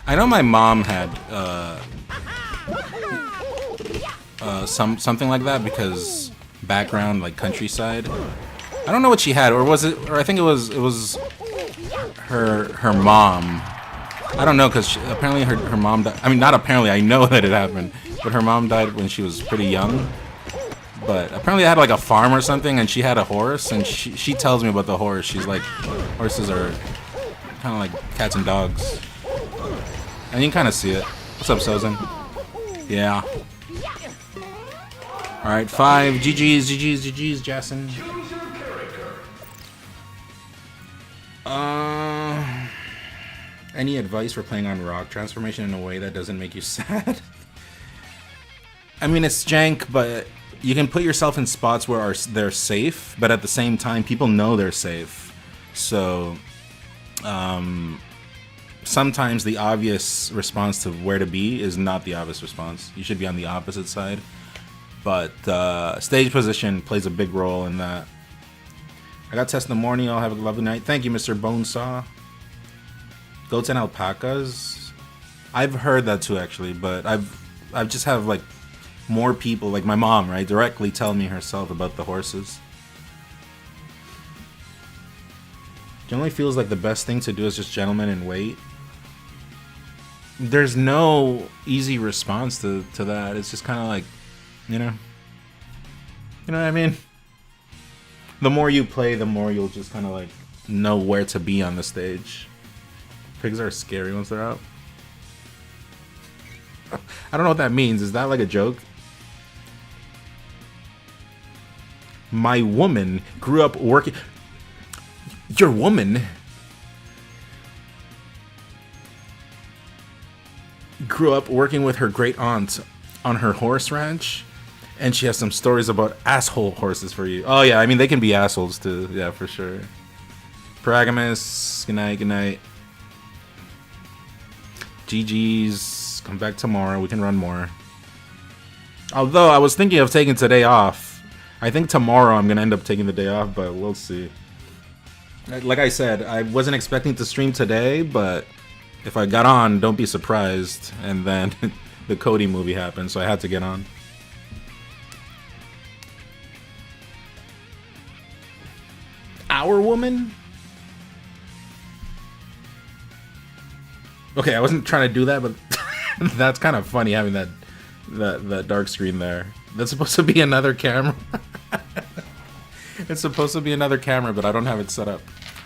Speaker 1: I know my mom had something like that because background, like countryside. I don't know what she had, or was it? Or I think it was her mom. I don't know, because apparently her mom died. I mean, not apparently, I know that it happened, but her mom died when she was pretty young. But apparently they had like a farm or something, and she had a horse, and she tells me about the horse. She's like, horses are kind of like cats and dogs. And you can kind of see it. What's up, Sozin? Yeah. Alright, 5. GG's, Jason. Any advice for playing on rock transformation in a way that doesn't make you sad? I mean, it's jank, but you can put yourself in spots where they're safe, but at the same time, people know they're safe. So, sometimes the obvious response to where to be is not the obvious response. You should be on the opposite side. But stage position plays a big role in that. I got test in the morning. I'll have a lovely night. Thank you, Mr. Bonesaw. Goats and alpacas. I've heard that too, actually, but I've just have like more people, like my mom, right, directly tell me herself about the horses. Generally feels like the best thing to do is just gentlemen and wait. There's no easy response to that. It's just kind of like, you know what I mean? The more you play, the more you'll just kind of like know where to be on the stage. Pigs are scary once they're out. I don't know what that means. Is that like a joke? My woman grew up working... Your woman grew up working with her great aunt on her horse ranch, and she has some stories about asshole horses for you. Oh yeah, I mean they can be assholes too. Yeah, for sure. Paragamus, good night, good night. GG's, come back tomorrow. We can run more. Although I was thinking of taking today off. I think tomorrow I'm gonna end up taking the day off, but we'll see. Like I said, I wasn't expecting to stream today, but if I got on, don't be surprised. And then the Cody movie happened, so I had to get on. Our woman? Okay, I wasn't trying to do that, but that's kind of funny having that dark screen there. That's supposed to be another camera. It's supposed to be another camera, but I don't have it set up.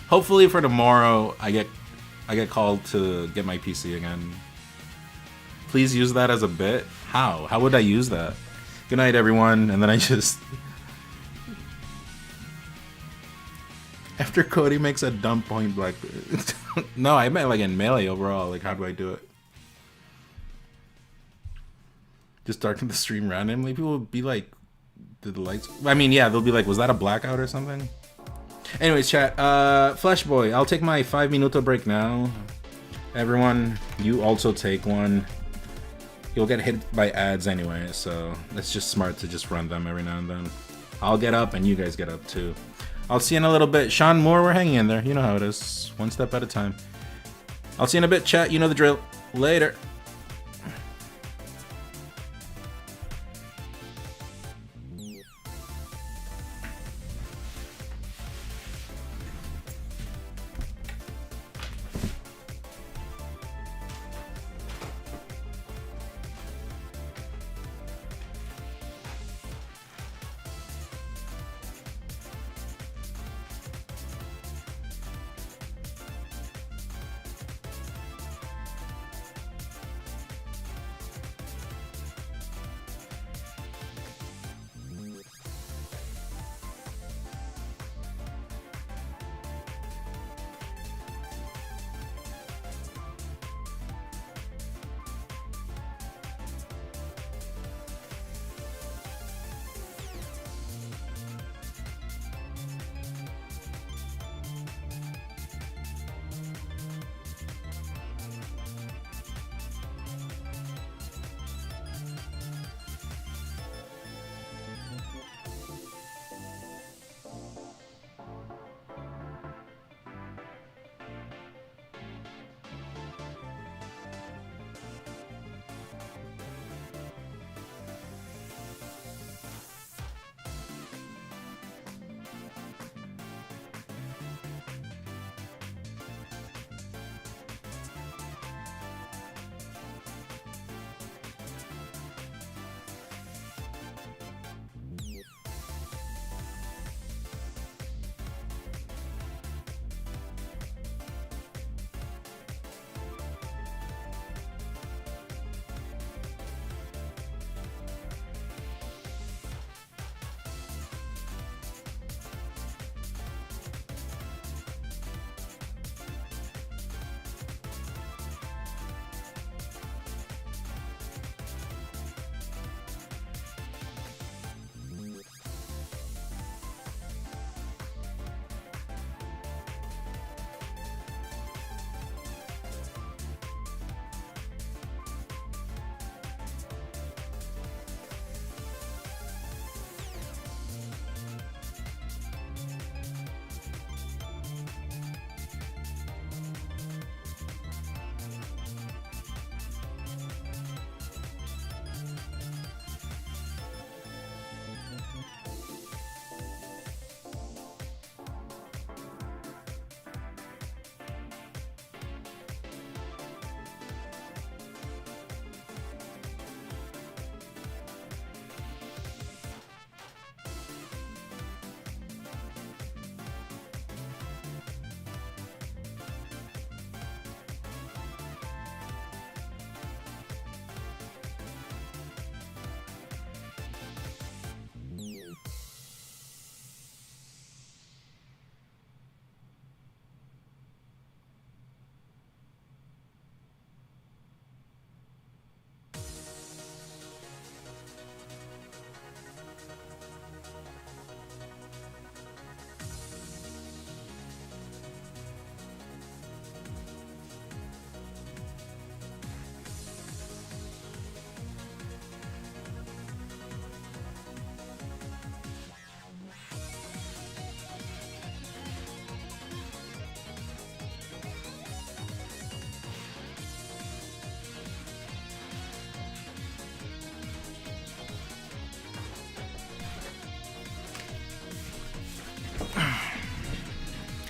Speaker 1: Hopefully for tomorrow, I get called to get my PC again. Please use that as a bit. How? How would I use that? Good night, everyone. And then I just... After Cody makes a dumb point blank. No, I meant like in Melee overall. Like, how do I do it? Just darken the stream randomly? People will be like, did the lights... I mean, yeah, they'll be like, was that a blackout or something? Anyways, chat. Flash Boy, I'll take my 5-minuto break now. Everyone, you also take one. You'll get hit by ads anyway, so it's just smart to just run them every now and then. I'll get up and you guys get up too. I'll see you in a little bit. Sean Moore, we're hanging in there. You know how it is. One step at a time. I'll see you in a bit, chat. You know the drill. Later.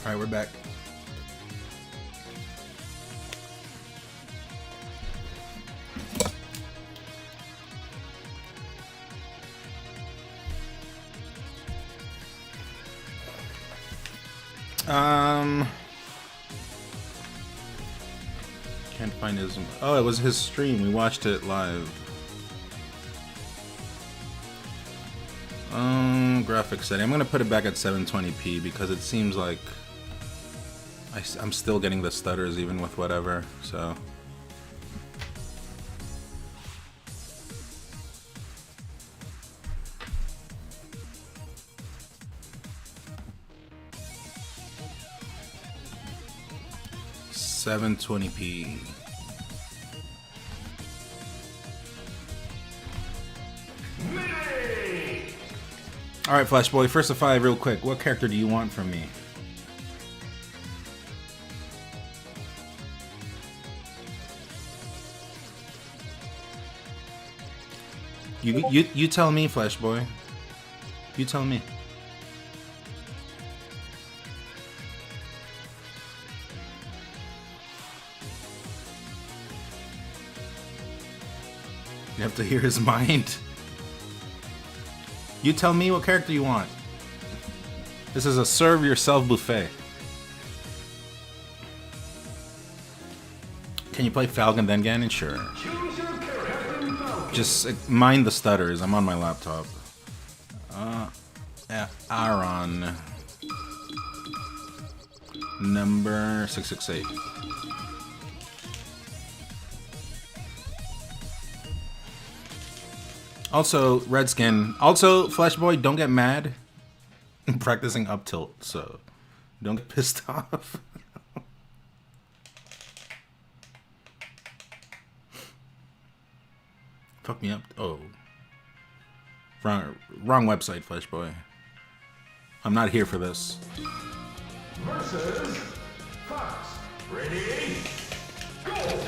Speaker 1: All right, we're back. Can't find his. Oh, it was his stream. We watched it live. Graphics setting. I'm gonna put it back at 720p because it seems like I'm still getting the stutters even with whatever. So. $720p. All right, Flash Boy. First of 5, real quick. What character do you want from me? You tell me, Flash Boy. You tell me. You have to hear his mind. You tell me what character you want. This is a serve yourself buffet. Can you play Falcon then Ganon? Sure. Just mind the stutters. I'm on my laptop. Aaron. Number 668. Also, Redskin. Also, Flash Boy, don't get mad. I'm practicing up tilt, so don't get pissed off. Fuck me up. Oh. Wrong website, Flash Boy. I'm not here for this.
Speaker 2: Versus Fox. Ready? Go!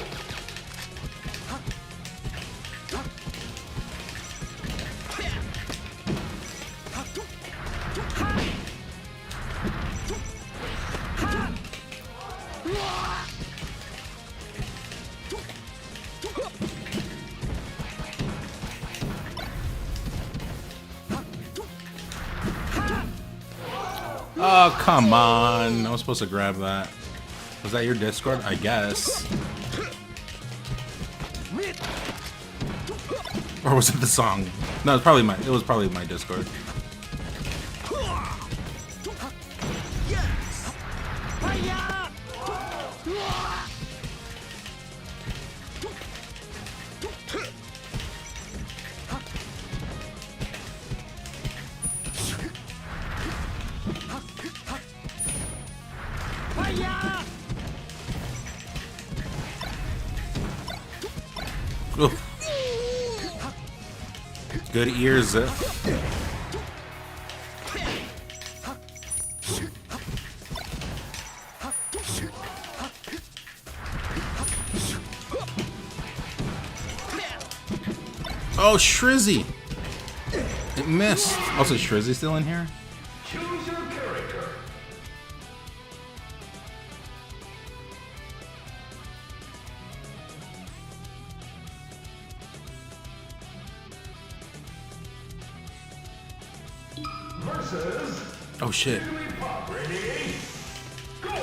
Speaker 1: Oh, come on. I was supposed to grab that. Was that your Discord? I guess. Or was it the song? No, it was probably my Discord. Oof. Good ears. Oh, Shrizzy! It missed. Also, Shrizzy still in here?
Speaker 2: Choose your character. Versus
Speaker 1: Oh, shit.
Speaker 2: Ready? Go!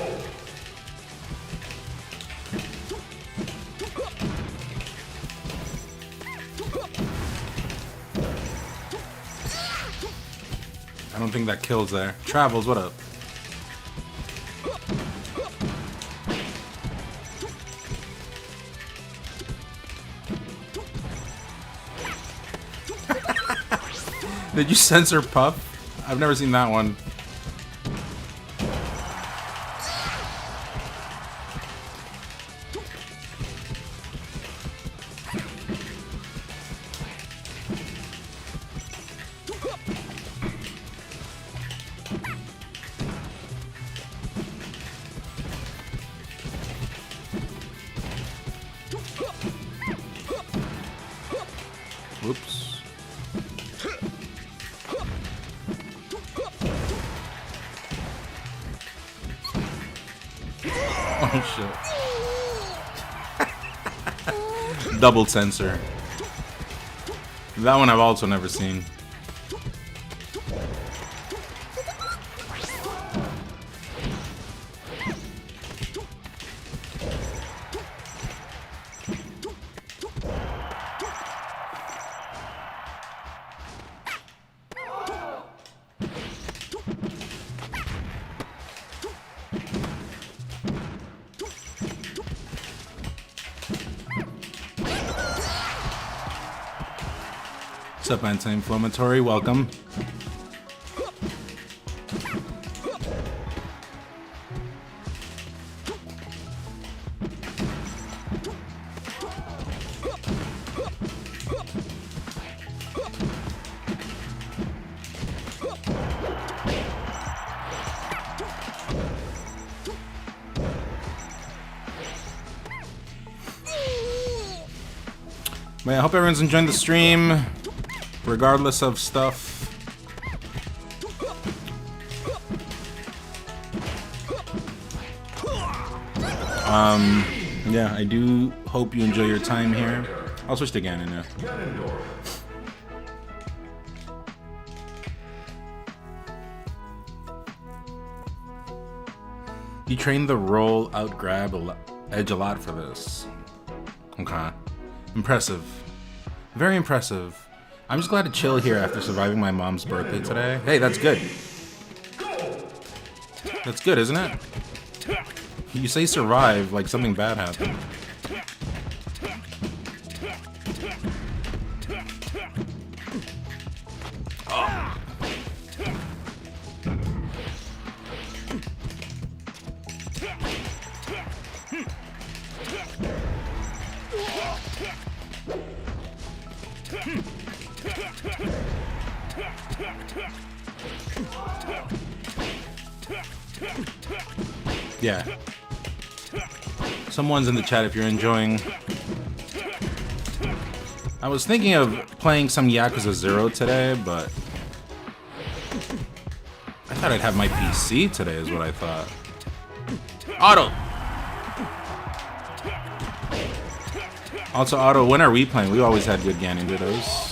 Speaker 1: I don't think that kills there. Travels, what up? Did you censor Puff? I've never seen that one. Whoops. Oh shit. Double sensor. That one I've also never seen. What's up, anti-inflammatory? Welcome. But yeah, I hope everyone's enjoying the stream, regardless of stuff. Yeah, I do hope you enjoy your time here. I'll switch to Ganon now. You trained the roll out grab edge a lot for this. Okay. Impressive. Very impressive. I'm just glad to chill here after surviving my mom's birthday today. Hey, that's good. That's good, isn't it? You say survive like something bad happened. Oh. Yeah. Someone's in the chat if you're enjoying. I was thinking of playing some Yakuza 0 today, but I thought I'd have my PC today is what I thought. Otto! Also, Otto, when are we playing? We always had good Ganon dittos.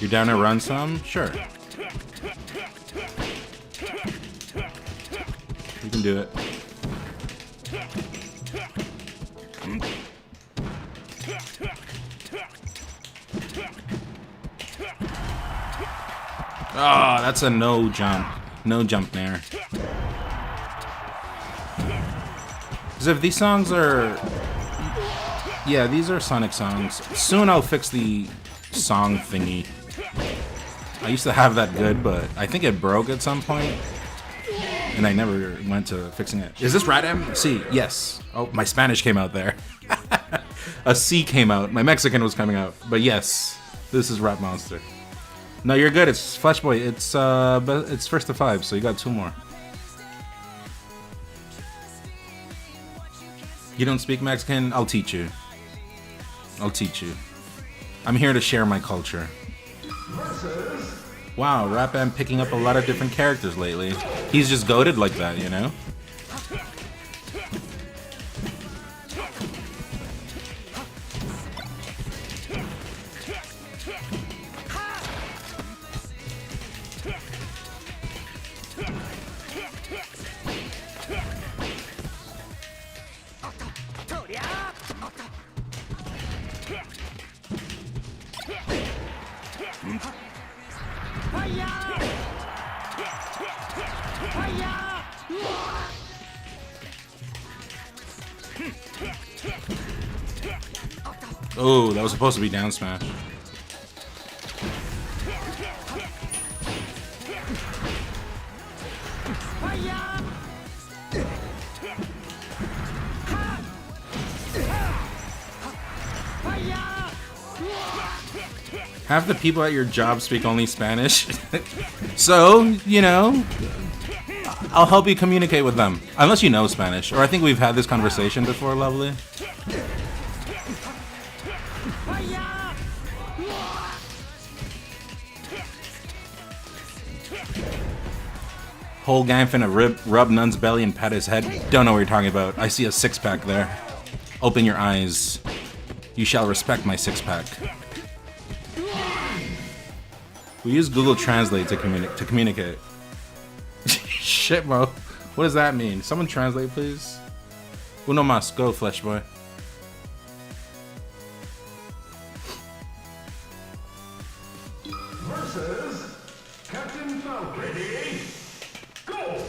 Speaker 1: You're down to run some? Sure. You can do it. Oh, that's a no jump. No jump there. Because if these songs are... Yeah, these are Sonic songs. Soon I'll fix the song thingy. I used to have that good, but I think it broke at some point, and I never went to fixing it. Is this Radam? C. Yes. Oh, my Spanish came out there. A C came out. My Mexican was coming out. But yes, this is Rap Monster. No, you're good. It's Flesh Boy. It's first to 5, so you got 2 more. You don't speak Mexican? I'll teach you. I'll teach you. I'm here to share my culture. Wow, Rapam picking up a lot of different characters lately. He's just goated like that, you know? Oh, that was supposed to be down smash. Half the people at your job speak only Spanish. So, you know, I'll help you communicate with them. Unless you know Spanish. Or I think we've had this conversation before, Lovely. Whole gang finna rub Nun's belly and pat his head. Don't know what you're talking about. I see a six-pack there. Open your eyes. You shall respect my six-pack. We use Google Translate to communicate. Shit, bro. What does that mean? Someone translate, please. Uno mas. Go, Flesh Boy.
Speaker 2: Versus Captain Falcon. Ready? Go!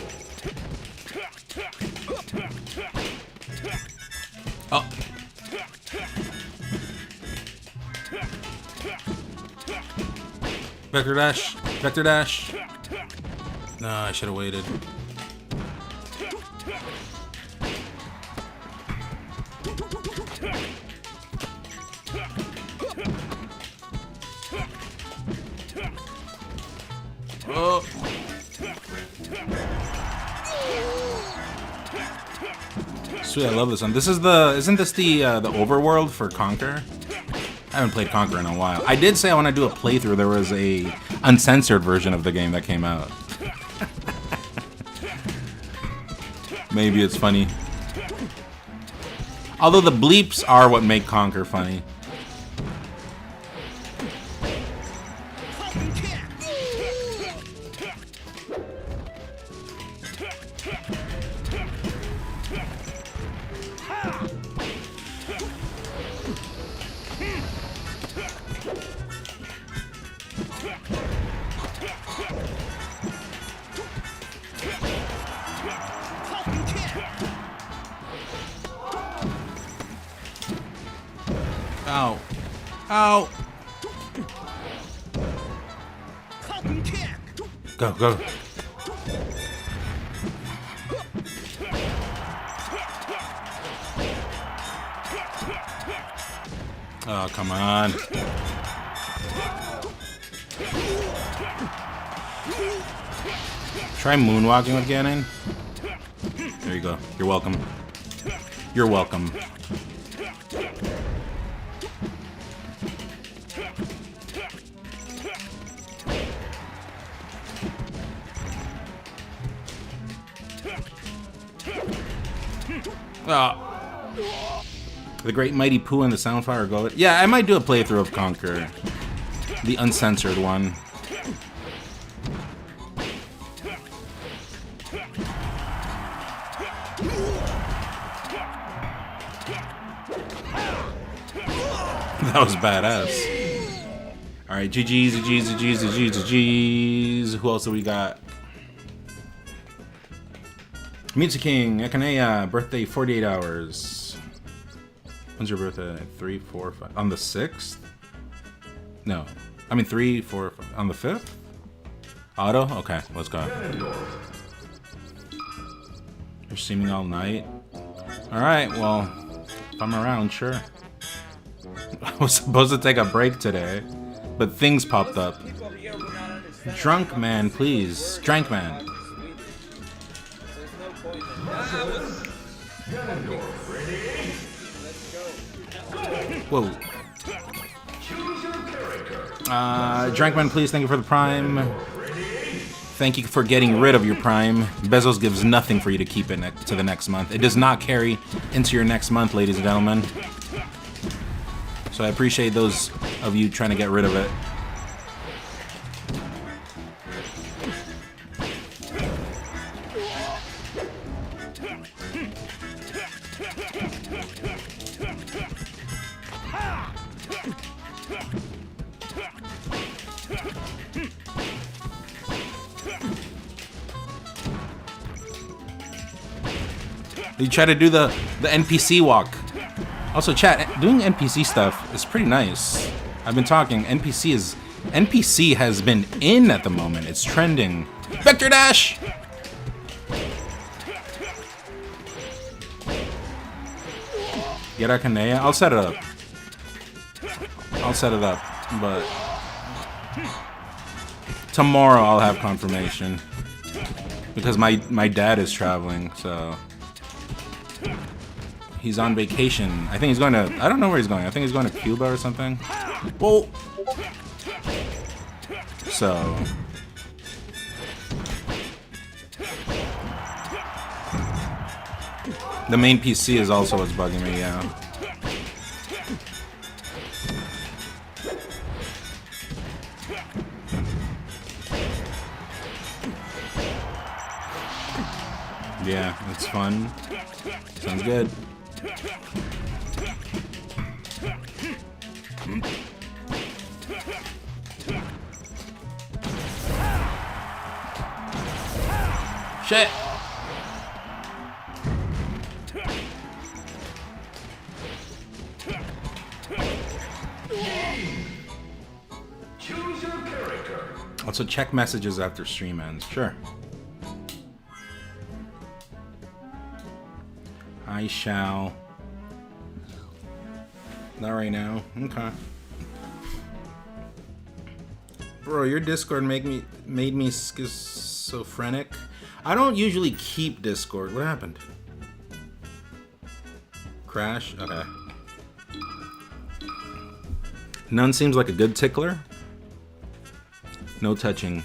Speaker 1: Oh. Vector dash. Vector dash. No, I should have waited. Oh. Sweet, I love this one. This is isn't this the overworld for Conquer? I haven't played Conquer in a while. I did say I want to do a playthrough. There was a uncensored version of the game that came out. Maybe it's funny. Although the bleeps are what make Conquer funny. Ow. Ow. Go, go. Oh, come on. Try moonwalking with Ganon. There you go. You're welcome. You're welcome. The Great Mighty Pooh and the Soundfire go. Yeah, I might do a playthrough of Conquer. The uncensored one. That was badass. Alright, GG's, GG's, GG's, GG's, GG's. Who else do we got? Mitsu King, Ekanea, birthday 48 hours. When's your birthday? 3, 4, 5. On the 6th? No. I mean 3, 4, 5. On the 5th? Auto? Okay, let's go. You're streaming all night? Alright, well, if I'm around, sure. I was supposed to take a break today, but things popped up. Drunk man, please. Drank man. Whoa. Drankman, please. Thank you for the Prime. Thank you for getting rid of your Prime. Bezos gives nothing for you to keep it to the next month. It does not carry into your next month, ladies and gentlemen. So I appreciate those of you trying to get rid of it. You try to do the NPC walk. Also, chat, doing NPC stuff is pretty nice. I've been talking, NPC has been in at the moment. It's trending. Vector dash! Get Akanea? I'll set it up. I'll set it up, but tomorrow I'll have confirmation. Because my dad is traveling, so he's on vacation. I think he's going to, I don't know where he's going. I think he's going to Cuba or something. Whoa. So the main PC is also what's bugging me, yeah. Yeah, it's fun. Sounds good. Shit!
Speaker 2: Choose your character.
Speaker 1: Also, check messages after stream ends. Sure. I shall. Not right now. Okay. Bro, your Discord made me schizophrenic. I don't usually keep Discord. What happened? Crash? Okay. None seems like a good tickler. No touching.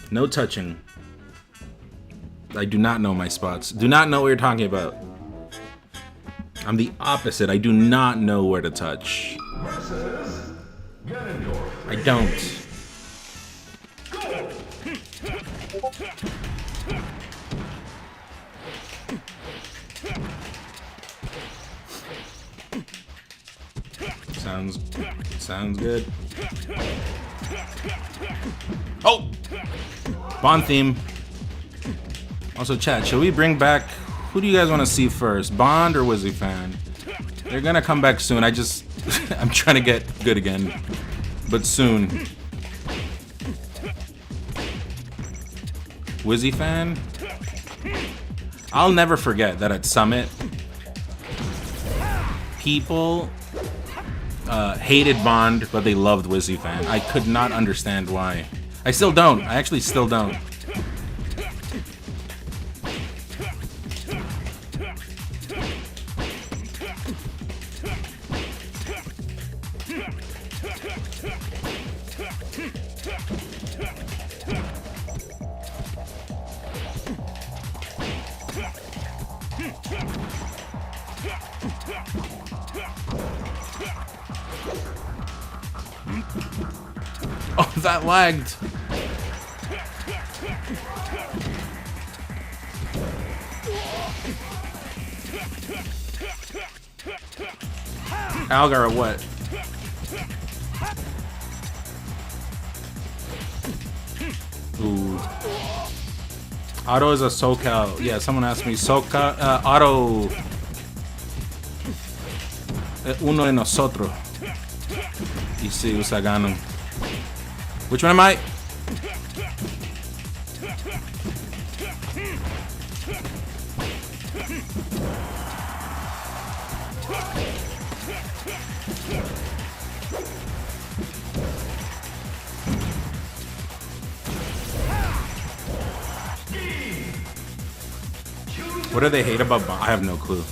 Speaker 1: No touching. I do not know my spots. Do not know what you're talking about. I'm the opposite. I do not know where to touch.
Speaker 2: Versus Ganondorf.
Speaker 1: I don't. Sounds good. Oh! Bond theme. Also, chat, should we bring back... Who do you guys want to see first? Bond or Wizzy Fan? They're gonna come back soon. I just... I'm trying to get good again. But soon. Wizzy Fan? I'll never forget that at Summit, people hated Bond, but they loved Wizzy Fan. I could not understand why. I still don't. I actually still don't. Oh, that lagged. Algar or what? Ooh. Otto is a SoCal. Yeah, someone asked me. SoCal. Otto. Uno de nosotros. Y si usa Ganon. Which one am I? What do they hate about Bond? I have no clue.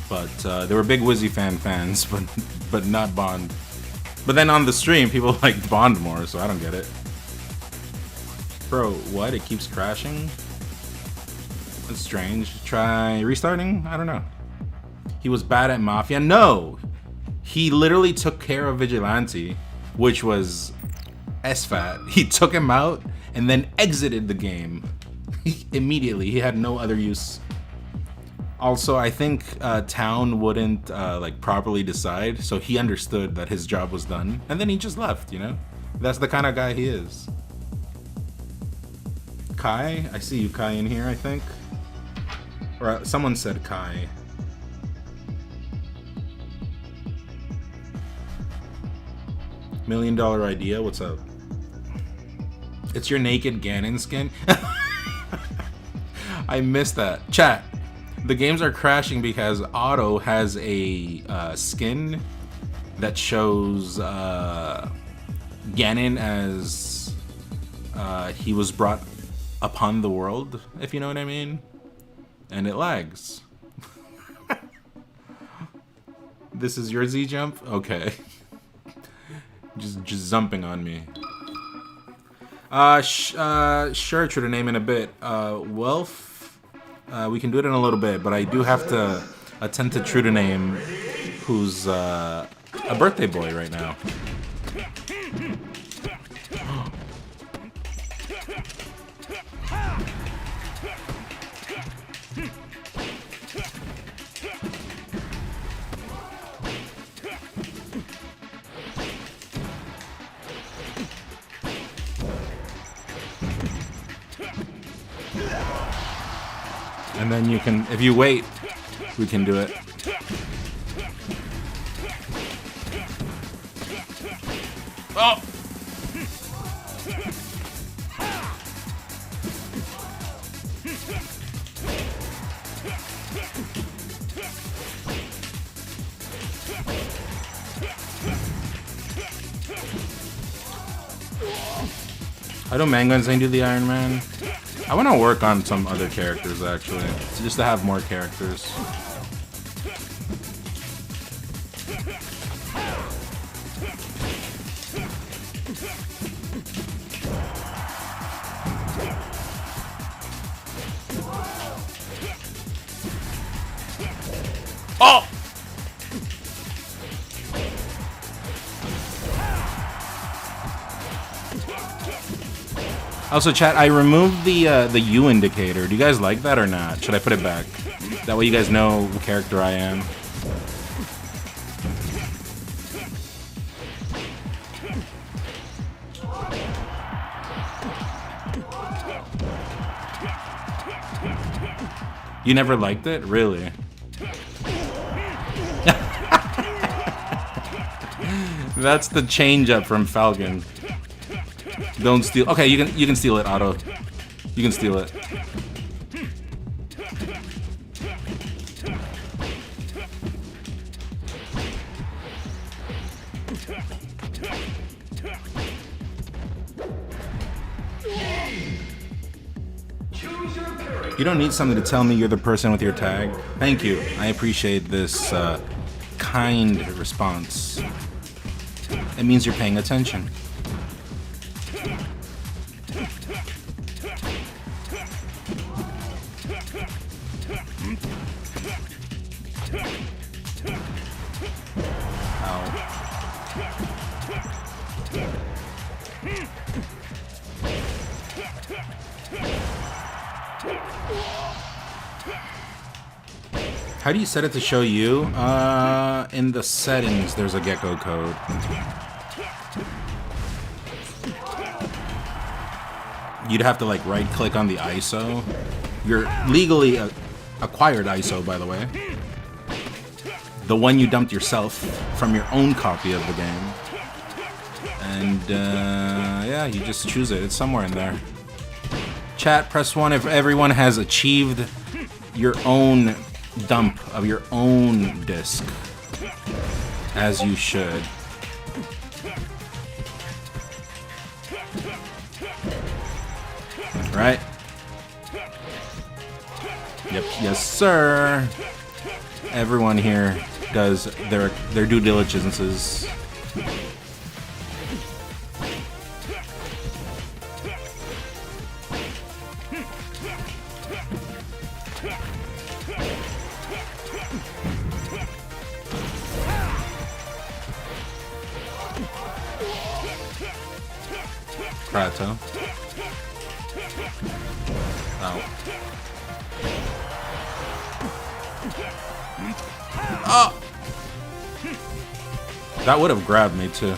Speaker 1: But they were big Wizzy fans, but not Bond. But then on the stream, people liked Bond more, so I don't get it. Bro, what? It keeps crashing? That's strange. Try restarting? I don't know. He was bad at Mafia? No! He literally took care of Vigilante, which was SFAT. He took him out and then exited the game. Immediately. He had no other use. Also, I think Town wouldn't like properly decide, so he understood that his job was done, and then he just left, you know? That's the kind of guy he is. Kai? I see you, Kai, in here, I think. Or someone said Kai. $1 million idea? What's up? It's your naked Ganon skin? I missed that. Chat. The games are crashing because Otto has a skin that shows Ganon as he was brought upon the world, if you know what I mean. And it lags. This is your Z jump? Okay. just zumping on me. Sure, true to name in a bit. Wealth, we can do it in a little bit, but I do have to attend to True to Name, who's a birthday boy right now. And then you can, if you wait, we can do it. Oh! How do Mangunsane do the Iron Man? I want to work on some other characters, actually. Just to have more characters. Oh! Also, chat, I removed the U indicator. Do you guys like that or not? Should I put it back? That way you guys know what character I am. You never liked it? Really? That's the change up from Falcon. Don't steal. Okay, you can steal it, Otto. You can steal it. You don't need something to tell me you're the person with your tag. Thank you. I appreciate this kind response. It means you're paying attention. How do you set it to show you? In the settings, there's a gecko code. You'd have to like right click on the ISO. Your legally acquired ISO, by the way. The one you dumped yourself from your own copy of the game. And yeah, you just choose it. It's somewhere in there. Chat, press 1 if everyone has achieved your own dump of your own disc, as you should. Right? Yep, yes sir. Everyone here does their due diligences. Prato. Oh. Oh! That would have grabbed me too.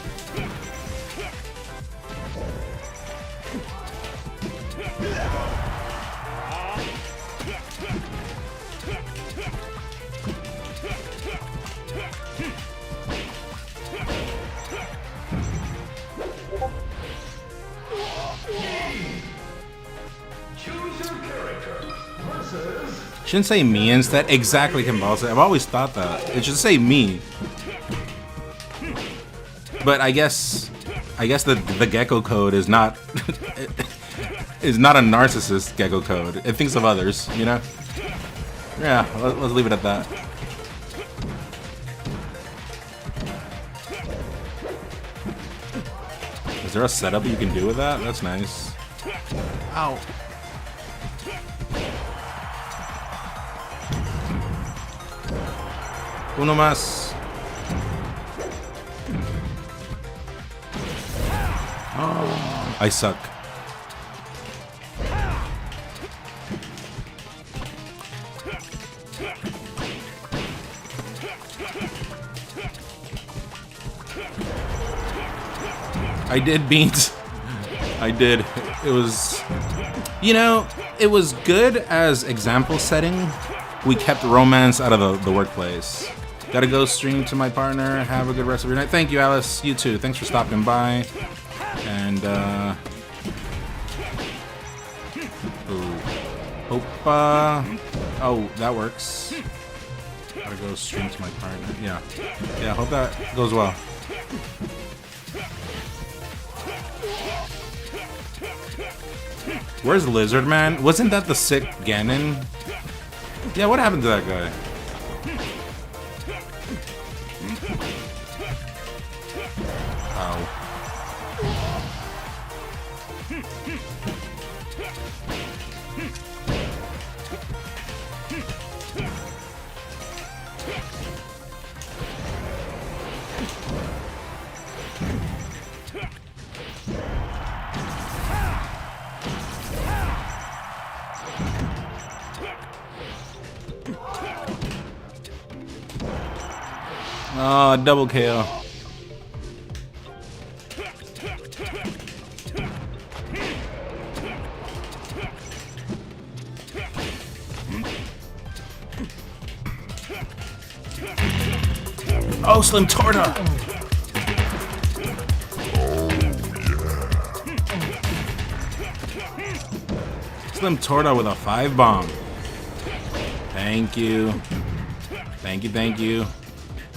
Speaker 1: Shouldn't say me instead. Exactly, Compulsive. I've always thought that. It should say me. But I guess the gecko code is not is not a narcissist, Gecko Code. It thinks of others, you know? Yeah, let's leave it at that. Is there a setup you can do with that? That's nice. Ow. Uno más. Oh, I suck. I did, Beans. I did. It was, you know, it was good as example setting. We kept romance out of the workplace. Gotta go stream to my partner. Have a good rest of your night. Thank you, Alice. You too. Thanks for stopping by. And, hope, oh, that works. Gotta go stream to my partner. Yeah. Yeah, hope that goes well. Where's Lizard Man? Wasn't that the sick Ganon? Yeah, what happened to that guy? Ow. Oh, double KO. Oh, Slim Torta! Slim Torta with a 5-bomb. Thank you. Thank you, thank you.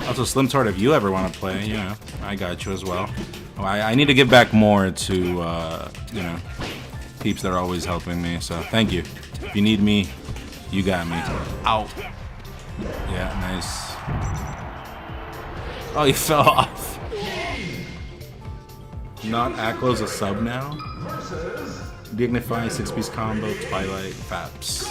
Speaker 1: Also, Slim Torta, if you ever want to play, you know, I got you as well. Oh, I need to give back more to, you know, peeps that are always helping me, so thank you. If you need me, you got me. Ow. Yeah, nice. Oh, he fell off. Not Aklo's a sub now? Dignify, 6-piece combo, Twilight, Faps.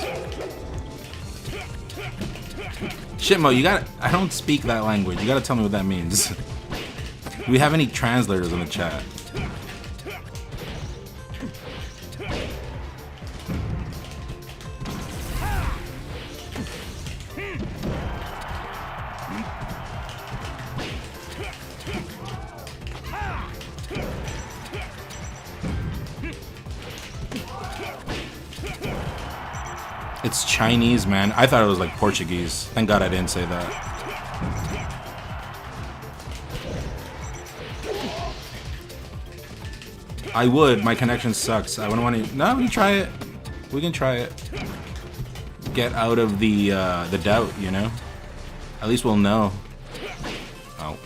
Speaker 1: Shitmo, you gotta. I don't speak that language. You gotta tell me what that means. Do we have any translators in the chat? It's Chinese, man. I thought it was like Portuguese. Thank God I didn't say that. I would. My connection sucks. I wouldn't want to. No, we can try it. We can try it. Get out of the doubt, you know. At least we'll know. Oh.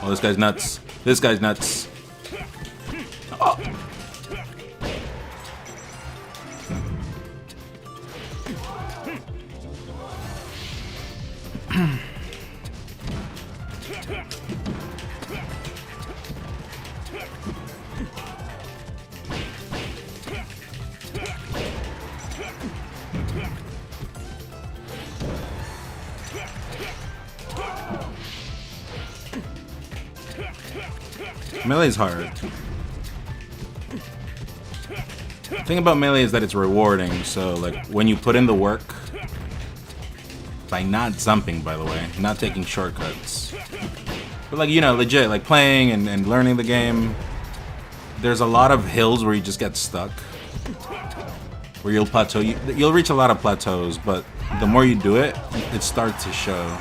Speaker 1: Oh, this guy's nuts. This guy's nuts. Oh. Melee's hard. The thing about Melee is that it's rewarding, so like when you put in the work, by not zumping, by the way, not taking shortcuts, but like, you know, legit, like playing and learning the game, there's a lot of hills where you just get stuck, where you'll plateau. You'll reach a lot of plateaus, but the more you do it, it starts to show.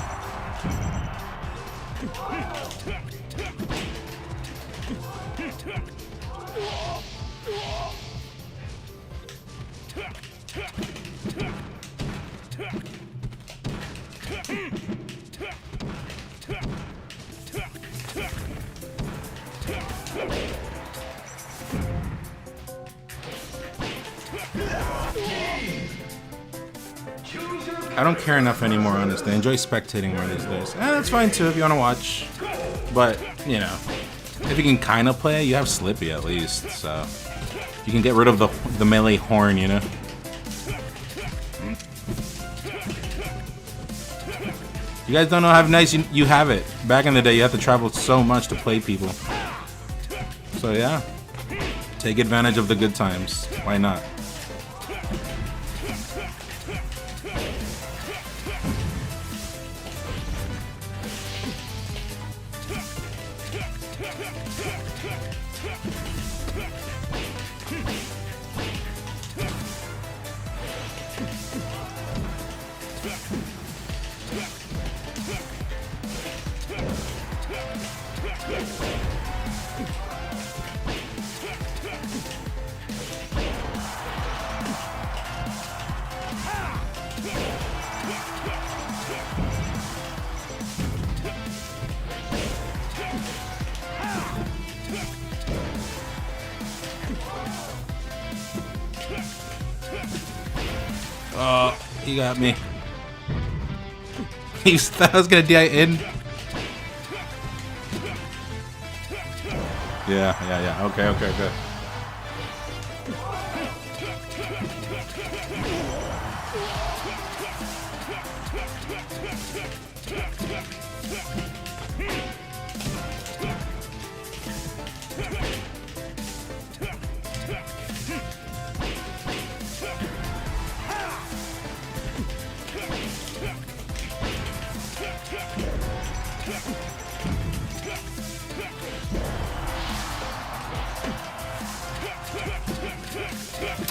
Speaker 1: I don't care enough anymore, honestly. I enjoy spectating more these days. That's fine too if you want to watch. But, you know, if you can kind of play, you have Slippy at least, so you can get rid of the melee horn, you know? You guys don't know how nice you have it. Back in the day, you had to travel so much to play people. So yeah, take advantage of the good times. Why not? Oh, you got me. He thought I was gonna DI in. Yeah. Okay.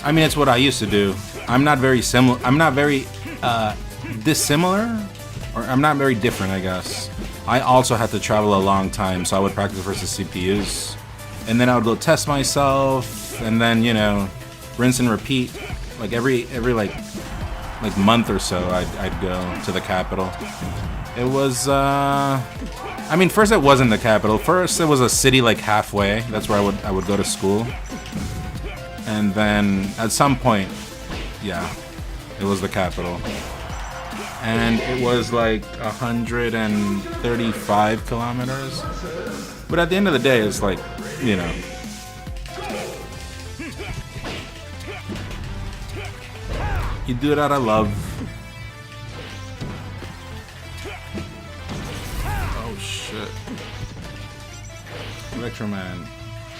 Speaker 1: I mean, it's what I used to do. I'm not very similar. I'm not very dissimilar, or I'm not very different, I guess. I also had to travel a long time, so I would practice versus CPUs, and then I would go test myself, and then, you know, rinse and repeat. Like every like month or so, I'd go to the capital. It was I mean, first it wasn't the capital. First it was a city like halfway. That's where I would go to school. And then at some point, yeah, it was the capital. And it was like 135 kilometers. But at the end of the day, it's like, you know. You do it out of love. Oh shit. Electroman.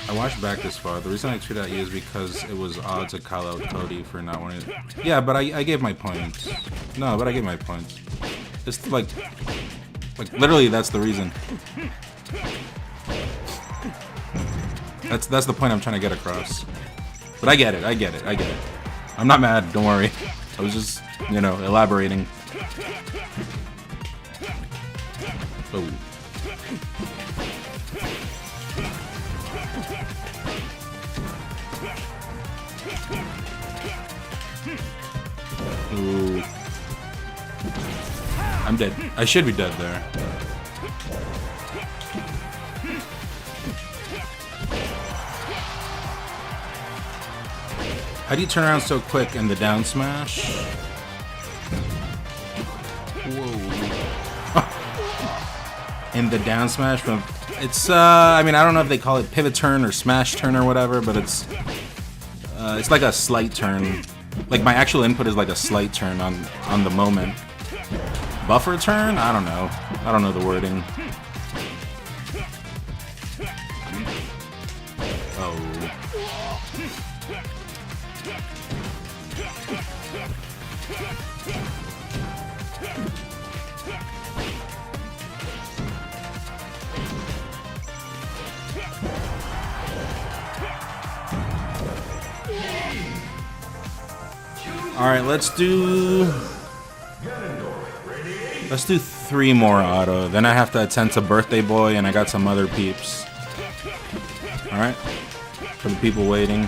Speaker 1: I watched back this far. The reason I tweeted at you is because it was odd to call out Cody for not wanting to... Yeah, but I gave my points. No, but I gave my points. It's like literally that's the reason. That's the point I'm trying to get across. But I get it. I'm not mad, don't worry. I was just, you know, elaborating. Oh. Ooh. I'm dead. I should be dead there. How do you turn around so quick in the down smash? Whoa. In the down smash from... It's, I mean, I don't know if they call it pivot turn or smash turn or whatever, but it's like a slight turn. Like, my actual input is like a slight turn on the moment. Buffer turn? I don't know. I don't know the wording. Oh. Alright, let's do 3 more auto. Then I have to attend to Birthday Boy, and I got some other peeps. Alright? For the people waiting.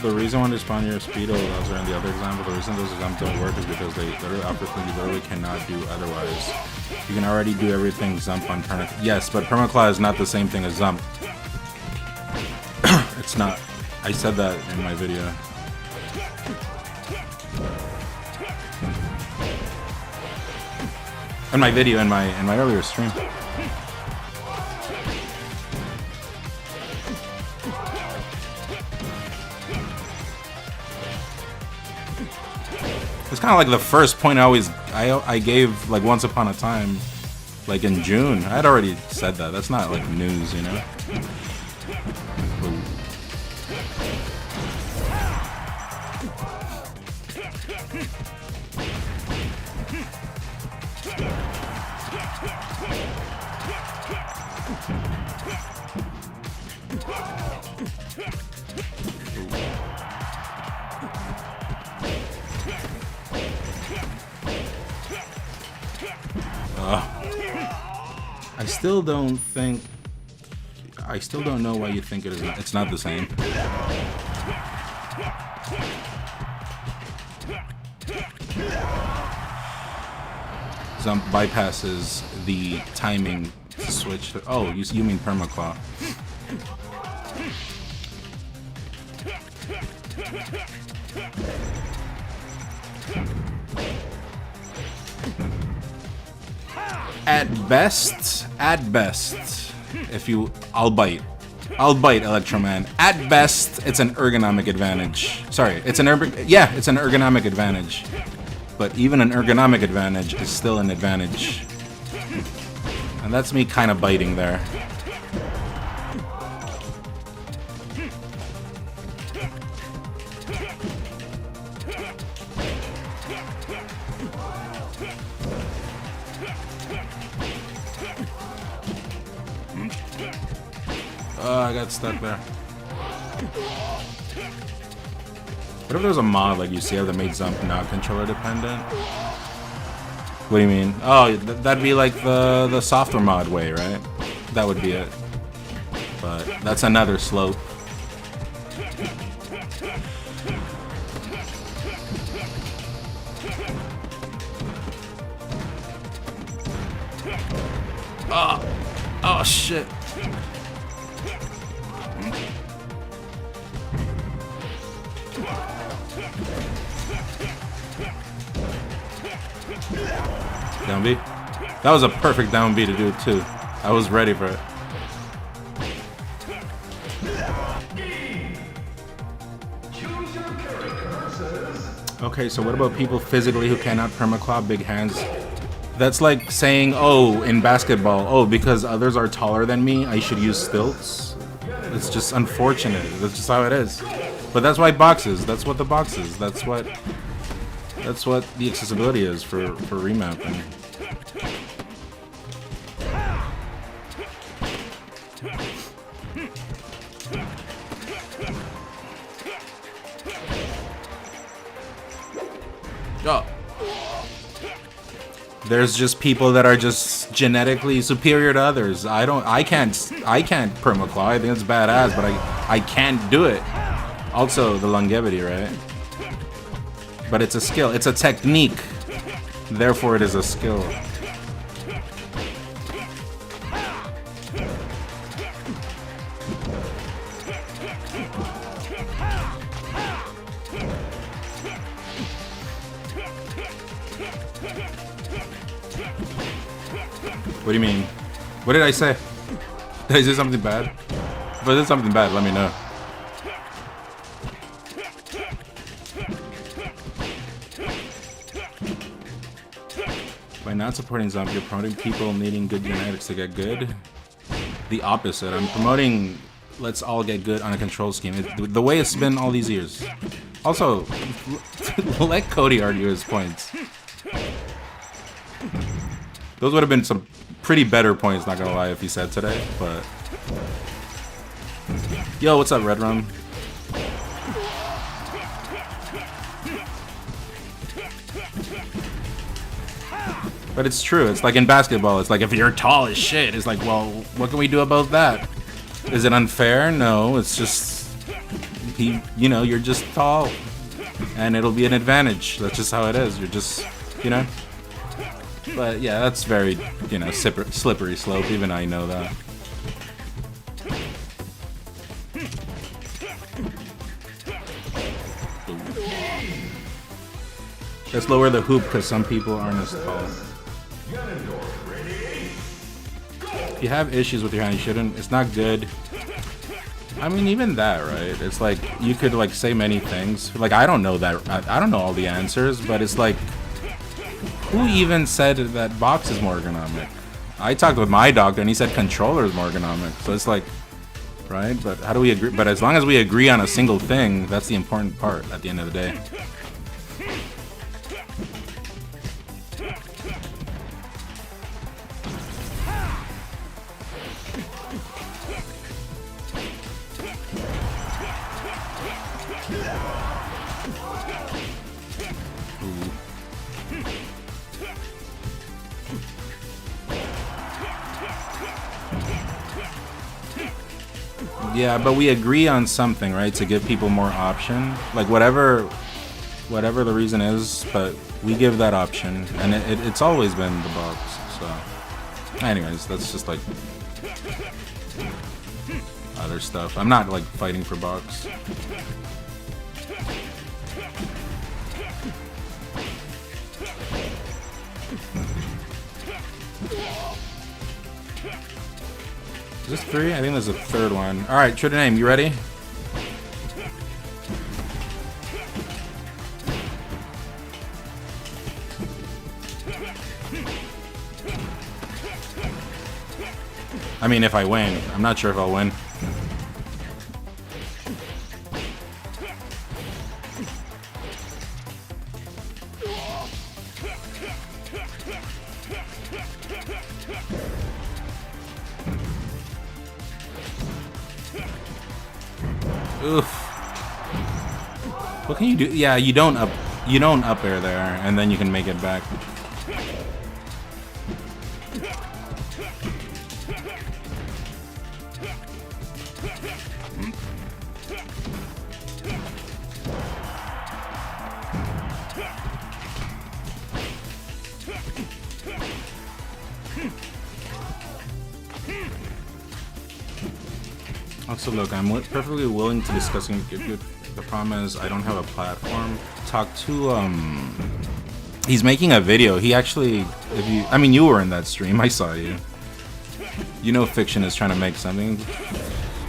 Speaker 1: the reason when they spawn your speedo allows are in the other example, the reason those exams don't work is because they literally offer things you literally cannot do otherwise. You can already do everything Zump on perma. Yes, but permaclaw is not the same thing as Zump. It's not. I said that in my video. In my video, in my earlier stream. It's kind of like the first point I gave like once upon a time, like in June. I had already said that. That's not like news, you know. I still don't know why you think it is not. It's not the same. Zump bypasses the timing to switch to, oh, you mean permaclaw. At best, if you, I'll bite Electroman. At best, it's an ergonomic advantage. Sorry, it's an ergonomic advantage. But even an ergonomic advantage is still an advantage. And that's me kind of biting there. Oh, I got stuck there. What if there was a mod like UCF that made Zump not controller dependent? What do you mean? Oh, that'd be like the software mod way, right? That would be it. But that's another slope. Oh shit. Down B. That was a perfect down B to do too. I was ready for it. Okay, so what about people physically who cannot permaclaw big hands? That's like saying, oh, in basketball, oh, because others are taller than me, I should use stilts. It's just unfortunate. That's just how it is. But that's why boxes. That's what the box is. That's what the accessibility is for remapping. Oh. There's just people that are just genetically superior to others. I can't permaclaw. I think it's badass, but I can't do it. Also the longevity, right? But it's a skill. It's a technique. Therefore it is a skill. What do you mean? What did I say? Did I say something bad? If I did something bad, let me know. By not supporting Zump, you're promoting people needing good genetics to get good. The opposite. I'm promoting let's all get good on a control scheme. The way it's been all these years. Also, let Cody argue his points. Those would have been some pretty better points, not gonna lie, if he said today, but... Yo, what's up, Red Rum? But it's true. It's like in basketball. It's like if you're tall as shit, it's like, well, what can we do about that? Is it unfair? No. It's just you're just tall, and it'll be an advantage. That's just how it is. You're just, But yeah, that's very, slippery slope. Even I know that. Let's lower the hoop because some people aren't as tall. If you have issues with your hand, you shouldn't. It's not good. I mean, even that, right? It's like you could like say many things. Like I don't know that. I don't know all the answers, but it's like, who even said that box is more ergonomic? I talked with my doctor and he said controller is more ergonomic. So it's like, right? But how do we agree? But as long as we agree on a single thing, that's the important part at the end of the day. Yeah, but we agree on something, right? To give people more option, like whatever the reason is, but we give that option, and it's always been the box. So, anyways, that's just like other stuff. I'm not like fighting for box. Is this 3? I think there's a third one. Alright, True to Name, you ready? I mean, if I win. I'm not sure if I'll win. Oof. What can you do? Yeah, you don't up air there, and then you can make it back. Also, look, I'm perfectly willing to discuss and give you. The problem is I don't have a platform. Talk to he's making a video. He actually, I mean, you were in that stream. I saw you. You know, Fiction is trying to make something.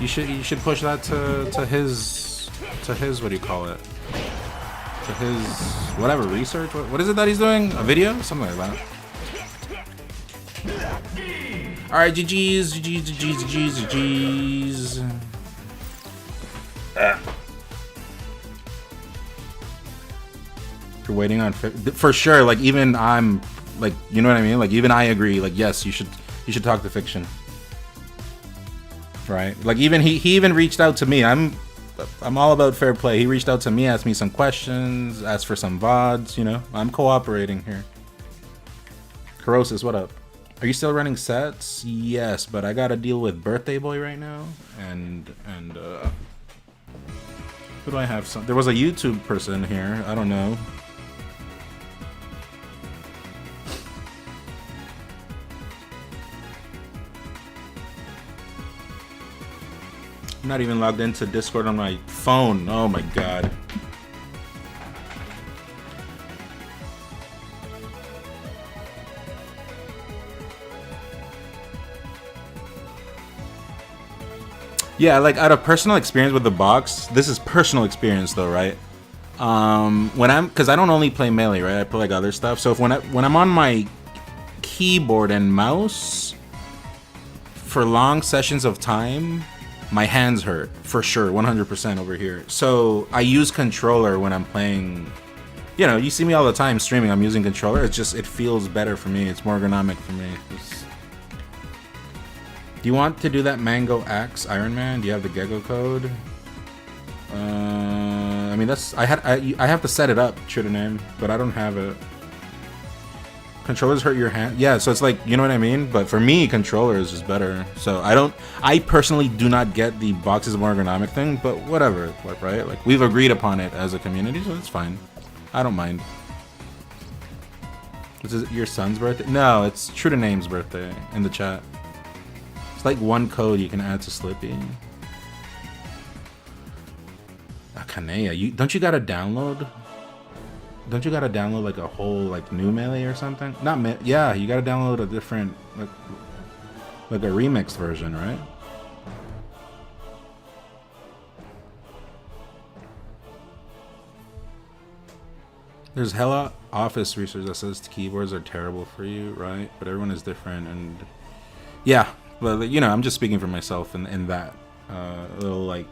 Speaker 1: You should push that to his what do you call it? To his whatever research. What is it that he's doing? A video? Something like that. Alright, GG's. You're waiting on for sure. Like even I'm like, you know what I mean? Like even I agree. Like yes, you should talk to Fiction. Right? Like even he even reached out to me. I'm all about fair play. He reached out to me, asked me some questions, asked for some VODs. You know, I'm cooperating here. Corrosis, what up? Are you still running sets? Yes, but I gotta deal with Birthday Boy right now, and who do I have? There was a YouTube person here. I don't know. I'm not even logged into Discord on my phone. Oh my god. Yeah, like out of personal experience with the box, this is personal experience though, right? Because I don't only play Melee, right? I play like other stuff. So if when I'm on my keyboard and mouse for long sessions of time, my hands hurt for sure, 100% over here. So I use controller when I'm playing. You know, you see me all the time streaming. I'm using controller. It's just it feels better for me. It's more ergonomic for me. Do you want to do that Mango Axe Iron Man? Do you have the Gecko code? I mean that's I have to set it up, True to Name, but I don't have it. Controllers hurt your hand. Yeah, so it's like, you know what I mean? But for me, controllers is better. So I personally do not get the boxes more ergonomic thing, but whatever, like, right? Like, we've agreed upon it as a community, so it's fine. I don't mind. Is it your son's birthday? No, it's True to Name's birthday in the chat. It's like one code you can add to Slippy. Kanea, don't you gotta download? Don't you gotta download like a whole like new Melee or something? Yeah, you gotta download a different like a remixed version, right? There's hella office research that says keyboards are terrible for you, right? But everyone is different, and yeah, but you know, I'm just speaking for myself in that little like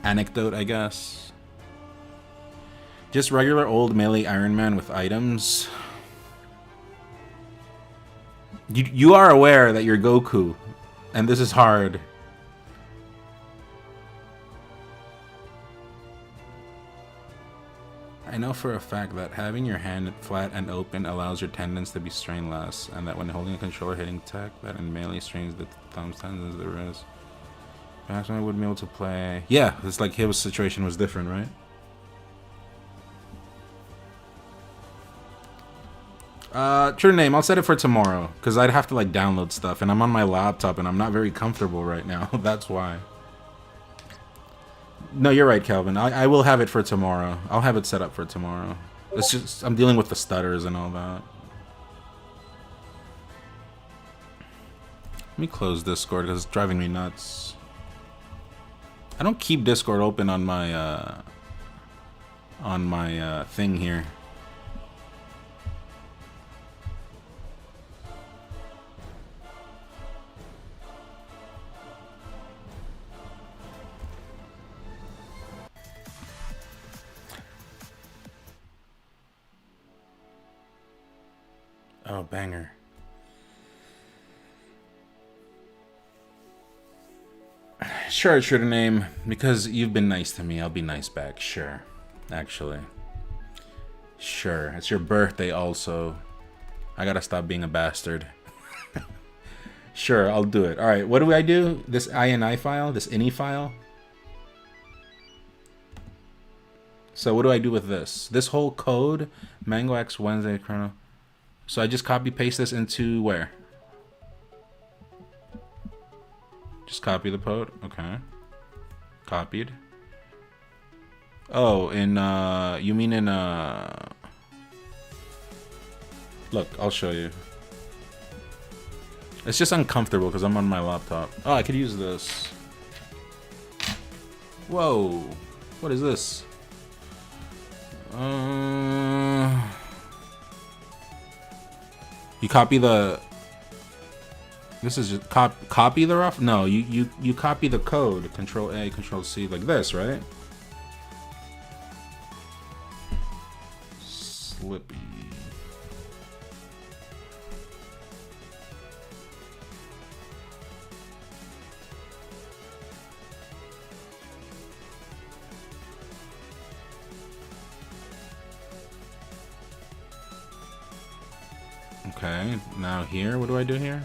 Speaker 1: anecdote, I guess. Just regular old Melee Iron Man with items. You are aware that you're Goku, and this is hard. I know for a fact that having your hand flat and open allows your tendons to be strained less, and that when holding a controller hitting tech, that in Melee strains the thumbs tendons the wrist. Perhaps I wouldn't be able to play. Yeah, it's like his situation was different, right? True name, I'll set it for tomorrow, because I'd have to like download stuff, and I'm on my laptop, and I'm not very comfortable right now. That's why. No, you're right, Calvin. I will have it for tomorrow. I'll have it set up for tomorrow. It's just, I'm dealing with the stutters and all that. Let me close Discord, because it's driving me nuts. I don't keep Discord open on my, thing here. Oh, banger. Sure, true to name. Because you've been nice to me, I'll be nice back. Sure. Actually. Sure. It's your birthday also. I gotta stop being a bastard. Sure, I'll do it. Alright, what do I do? This INI file? This INI file? So what do I do with this? This whole code? Mango X Wednesday Chrono. So I just copy paste this into where? Just copy the code. Okay. Copied. Oh, in you mean in look, I'll show you. It's just uncomfortable because I'm on my laptop. Oh, I could use this. Whoa. What is this? You copy the. This is just copy the rough. No, you copy the code. Control A, Control C, like this, right? Slippy. Okay, now here, what do I do here?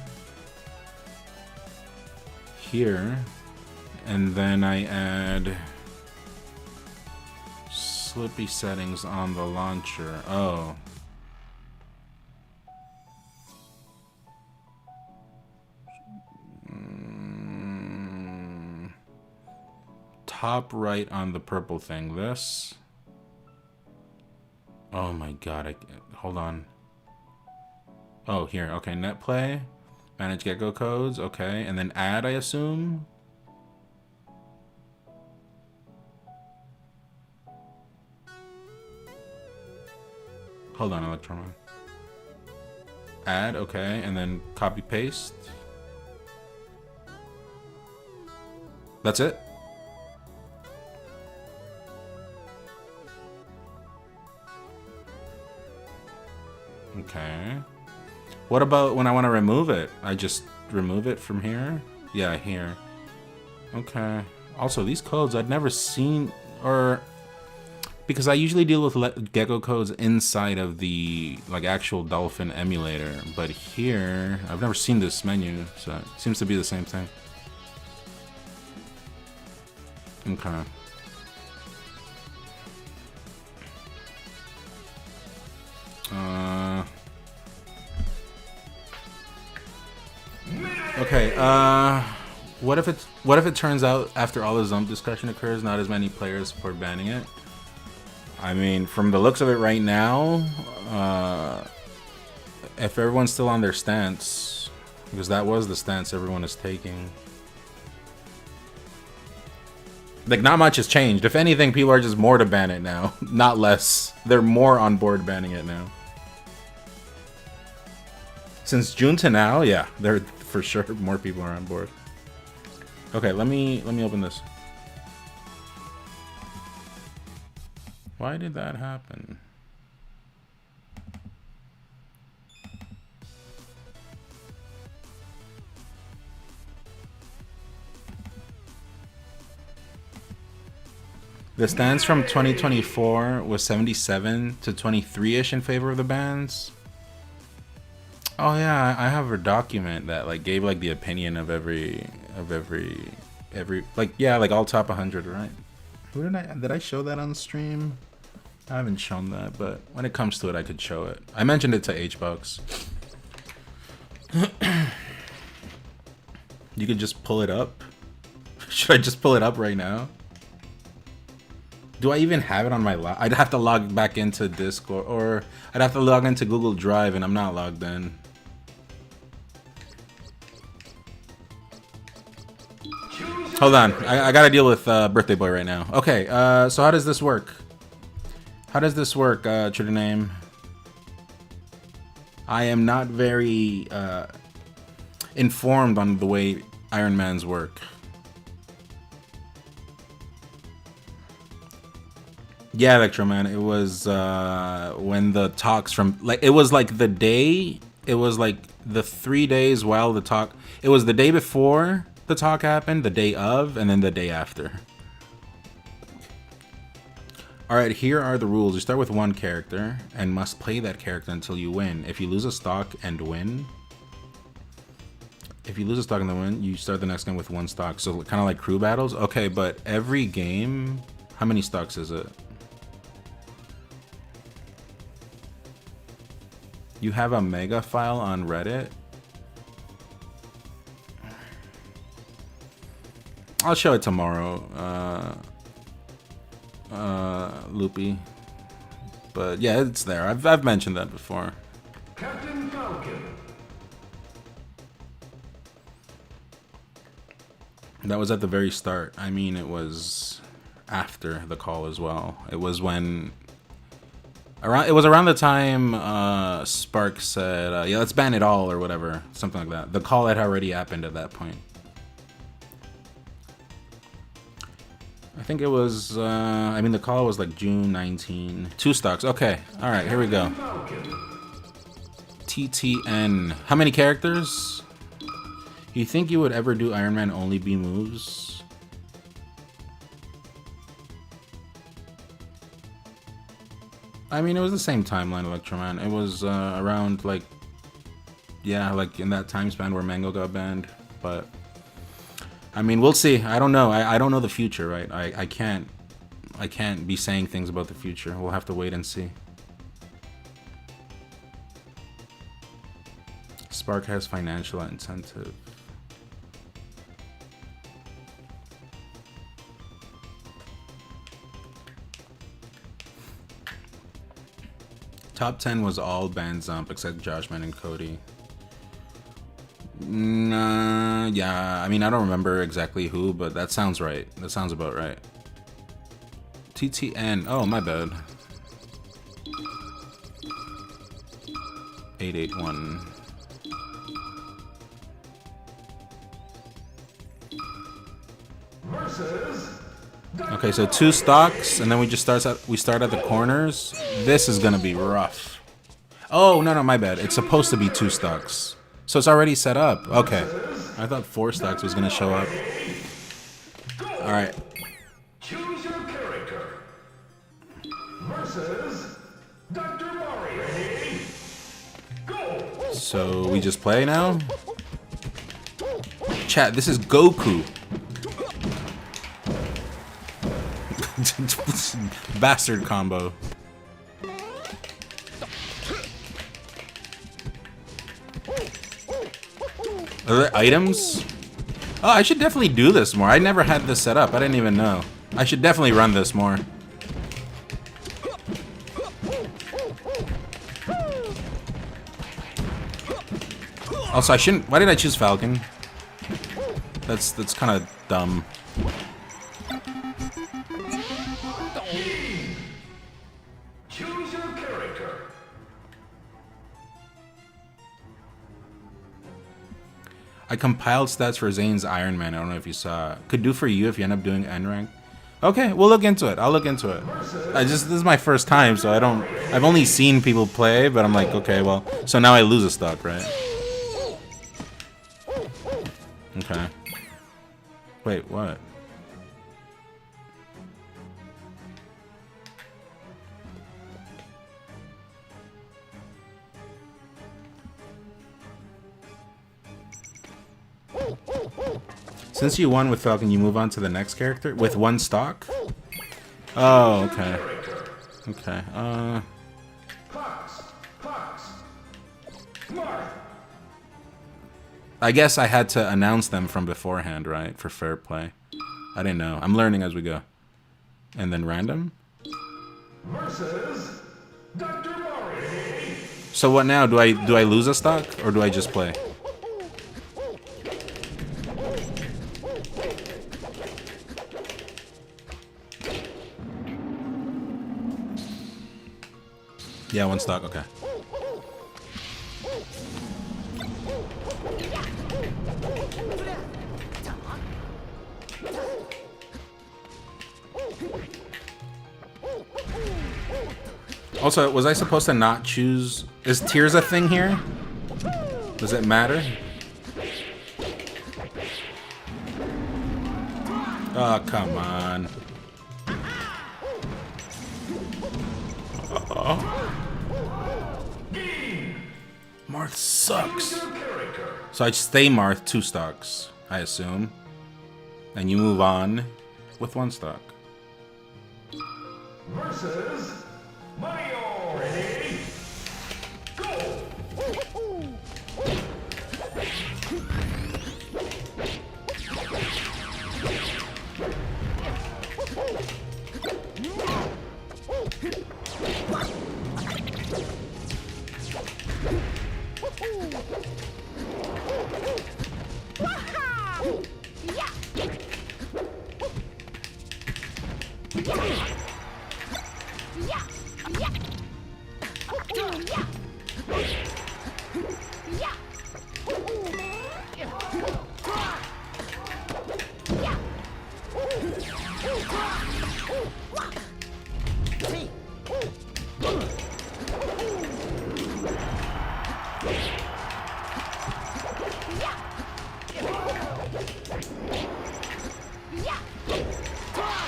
Speaker 1: Here, and then I add Slippy settings on the launcher. Oh. Top right on the purple thing, this. Oh my god, hold on. Oh, here. Okay, net play. Manage get-go codes. Okay, and then add, I assume. Hold on, Electron. Add, okay, and then copy paste. That's it? Okay. What about when I want to remove it? I just remove it from here? Yeah, here. Okay. Also, these codes I'd never seen, or Because I usually deal with gecko codes inside of the like actual Dolphin emulator, but here I've never seen this menu, so it seems to be the same thing. Okay. Okay. What if it turns out after all the Zump discussion occurs, not as many players support banning it? I mean, from the looks of it right now, if everyone's still on their stance, because that was the stance everyone is taking, like, not much has changed. If anything, people are just more to ban it now, not less. They're more on board banning it now. Since June to now, yeah, there for sure more people are on board. Okay, let me open this. Why did that happen? The stance from 2024 was 77 to 23-ish in favor of the bans. Oh yeah, I have a document that like gave like the opinion of every like, yeah, like all top 100, right? Who did I show that on stream? I haven't shown that, but when it comes to it, I could show it. I mentioned it to H-Bucks. You could just pull it up. Should I just pull it up right now? Do I even have it on my I'd have to log back into Discord, or I'd have to log into Google Drive, and I'm not logged in. Hold on, I gotta deal with Birthday Boy right now. Okay, so how does this work? How does this work, True Name? I am not very informed on the way Iron Mans work. Yeah, Electroman, it was when the talks from, like, it was like the day, it was like the 3 days while the talk, it was the day before the talk happened, the day of, and then the day after. Alright, here are the rules. You start with one character and must play that character until you win. If you lose a stock and win, you start the next game with one stock. So kind of like crew battles. Okay, but every game, how many stocks is it? You have a mega file on Reddit? I'll show it tomorrow, Loopy. But yeah, it's there. I've mentioned that before.
Speaker 2: Captain Falcon.
Speaker 1: That was at the very start. I mean, it was after the call as well. It was when it was around the time Spark said, yeah, let's ban it all or whatever, something like that. The call had already happened at that point. I think it was, I mean, the call was like June 19. 2 stocks. Okay. All right, here we go. TTN. How many characters? You think you would ever do Iron Man only B moves? I mean, it was the same timeline, Electroman. It was around, like, yeah, like in that time span where Mango got banned. But I mean, we'll see. I don't know. I don't know the future, right? I can't be saying things about the future. We'll have to wait and see. Spark has financial incentive. Top 10 was all banned Zump except Joshman and Cody. Yeah, I mean, I don't remember exactly who, but that sounds right. That sounds about right. TTN. Oh, my bad. 881. Okay, so 2 stocks, and then we start at the corners. This is gonna be rough. Oh, no, my bad. It's supposed to be 2 stocks. So it's already set up. Okay. I thought 4 stocks was gonna show up. Alright.
Speaker 2: Choose your character. versus Dr. Mario. Ready? Go!
Speaker 1: So we just play now? Chat, this is Goku. Bastard combo. Are there items? Oh, I should definitely do this more. I never had this set up. I didn't even know. I should definitely run this more. Also, I shouldn't. Why did I choose Falcon? That's kind of dumb.
Speaker 2: Choose your character.
Speaker 1: I compiled stats for Zane's Iron Man. I don't know if you saw. Could do for you if you end up doing N rank. Okay, we'll look into it. I'll look into it. This is my first time, so I've only seen people play, but I'm like, okay, well, so now I lose a stock, right? Okay. Wait, what? Since you won with Falcon, you move on to the next character with one stock? Oh, okay. Okay,
Speaker 2: Fox. Marth.
Speaker 1: I guess I had to announce them from beforehand, right? For fair play. I didn't know. I'm learning as we go. And then random?
Speaker 2: Versus Dr. Mario.
Speaker 1: So what now? Do I lose a stock or do I just play? Yeah, one stock, okay. Also, was I supposed to not choose? Is tears a thing here? Does it matter? Oh, come on. Marth sucks. So I stay Marth 2 stocks, I assume. And you move on with 1 stock.
Speaker 2: Versus Mario. Ready? Go!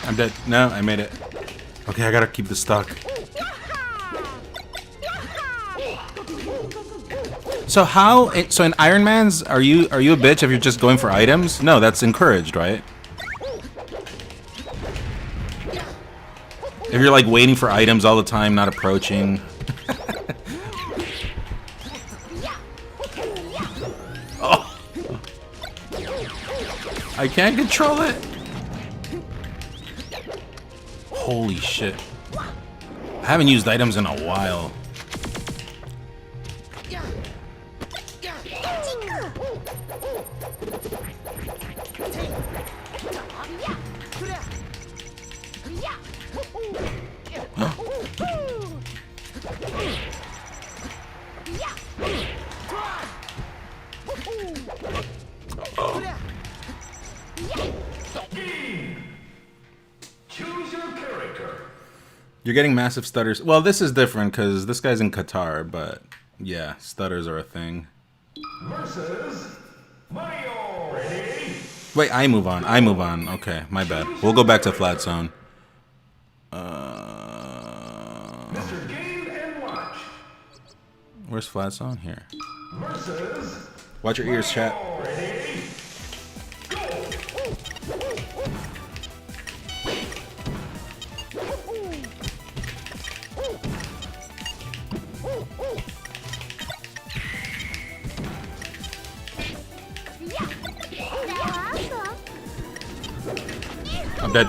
Speaker 1: I'm dead. No, I made it. Okay, I gotta keep the stock. So how? So in Iron Man's, are you a bitch if you're just going for items? No, that's encouraged, right? If you're like waiting for items all the time, not approaching. Oh. I can't control it. Holy shit. I haven't used items in a while.
Speaker 2: Choose your character.
Speaker 1: You're getting massive stutters. Well, this is different because this guy's in Qatar, but yeah, stutters are a thing.
Speaker 2: Versus Mario. Ready?
Speaker 1: Wait, I move on. I move on. Okay, my bad. We'll go back to flat zone.
Speaker 2: Mr. Game and Watch
Speaker 1: Where's Flats on here?
Speaker 2: versus
Speaker 1: Watch your ears, chat.
Speaker 2: Ready?
Speaker 1: I'm dead.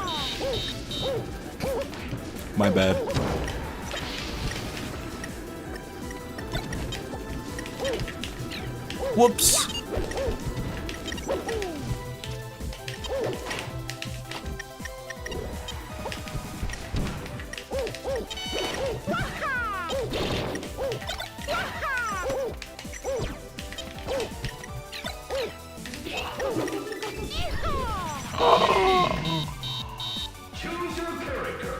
Speaker 1: My bad. Whoops.
Speaker 2: Choose your character.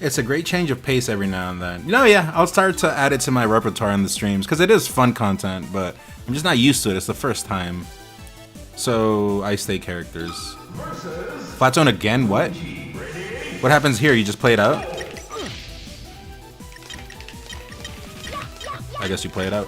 Speaker 1: It's a great change of pace every now and then. You know, yeah, I'll start to add it to my repertoire in the streams because it is fun content, but I'm just not used to it. It's the first time. So I stay characters. Flat zone again? What? What happens here? You just play it out? I guess you play it out.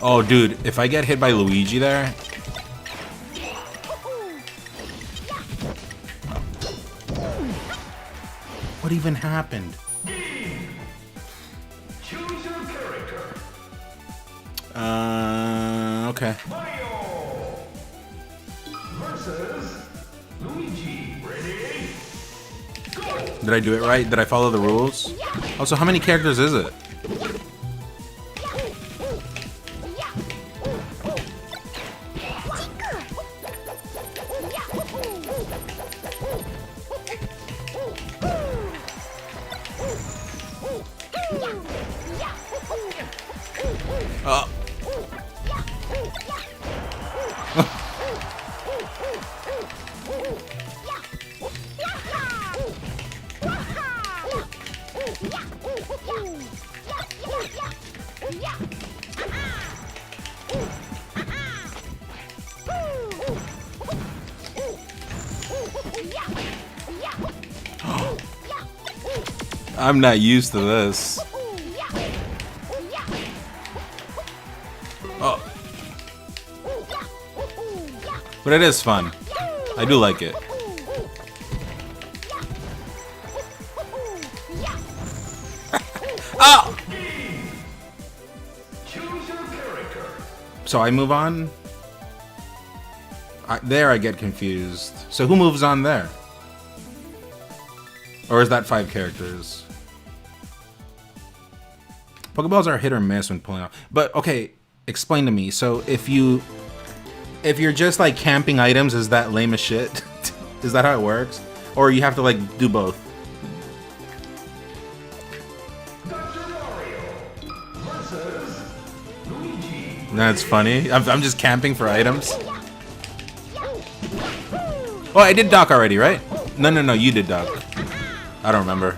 Speaker 1: Oh, dude, if I get hit by Luigi there... What even happened?
Speaker 2: Choose your character.
Speaker 1: Okay.
Speaker 2: Mario versus Luigi. Ready? Go.
Speaker 1: Did I do it right? Did I follow the rules? Also, how many characters is it? I'm not used to this. Oh. But it is fun. I do like it. Oh!
Speaker 2: Choose your character.
Speaker 1: So I move on? There I get confused. So who moves on there? Or is that 5 characters? Pokeballs are hit or miss when pulling off. But okay, explain to me. So if you're just like camping items, is that lame as shit? Is that how it works? Or you have to like do both?
Speaker 2: Dr. Mario versus Luigi.
Speaker 1: That's funny. I'm just camping for items. Oh, I did dock already, right? No, you did dock. I don't remember.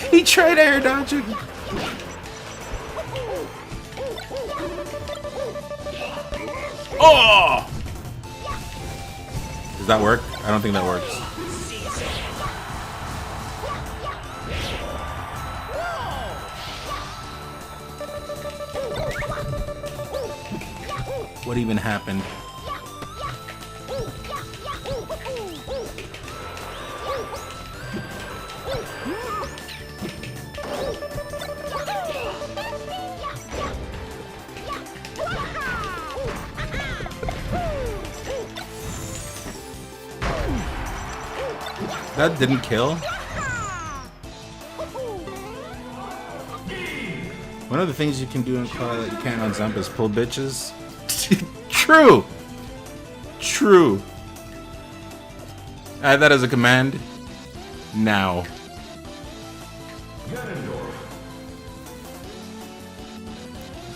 Speaker 1: He tried air dodging. Oh! Does that work? I don't think that works. What even happened? That didn't kill? One of the things you can do in Call that you can't on Zump is pull bitches. True! True. Add that as a command. Now.
Speaker 2: Ganondorf.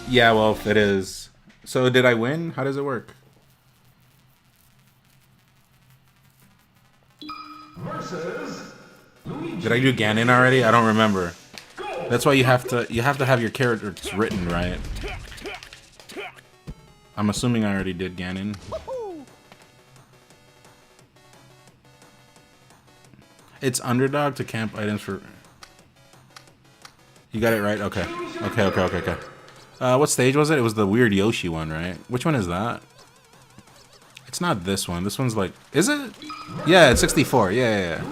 Speaker 1: Yeah, well, it is. So did I win? How does it work?
Speaker 2: Versus Luigi.
Speaker 1: Did I do Ganon already? I don't remember. That's why you have to have your characters written, right? I'm assuming I already did Ganon. It's underdog to camp items for. You got it right. Okay. Okay. What stage was it? It was the weird Yoshi one, right? Which one is that? It's not this one. This one's like, is it? Yeah, it's 64. Yeah.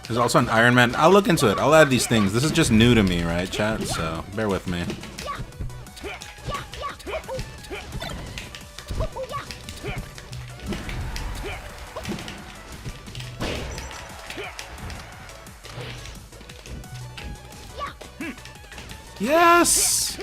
Speaker 1: There's also an Iron Man. I'll look into it. I'll add these things. This is just new to me, right, chat? So bear with me. Yes!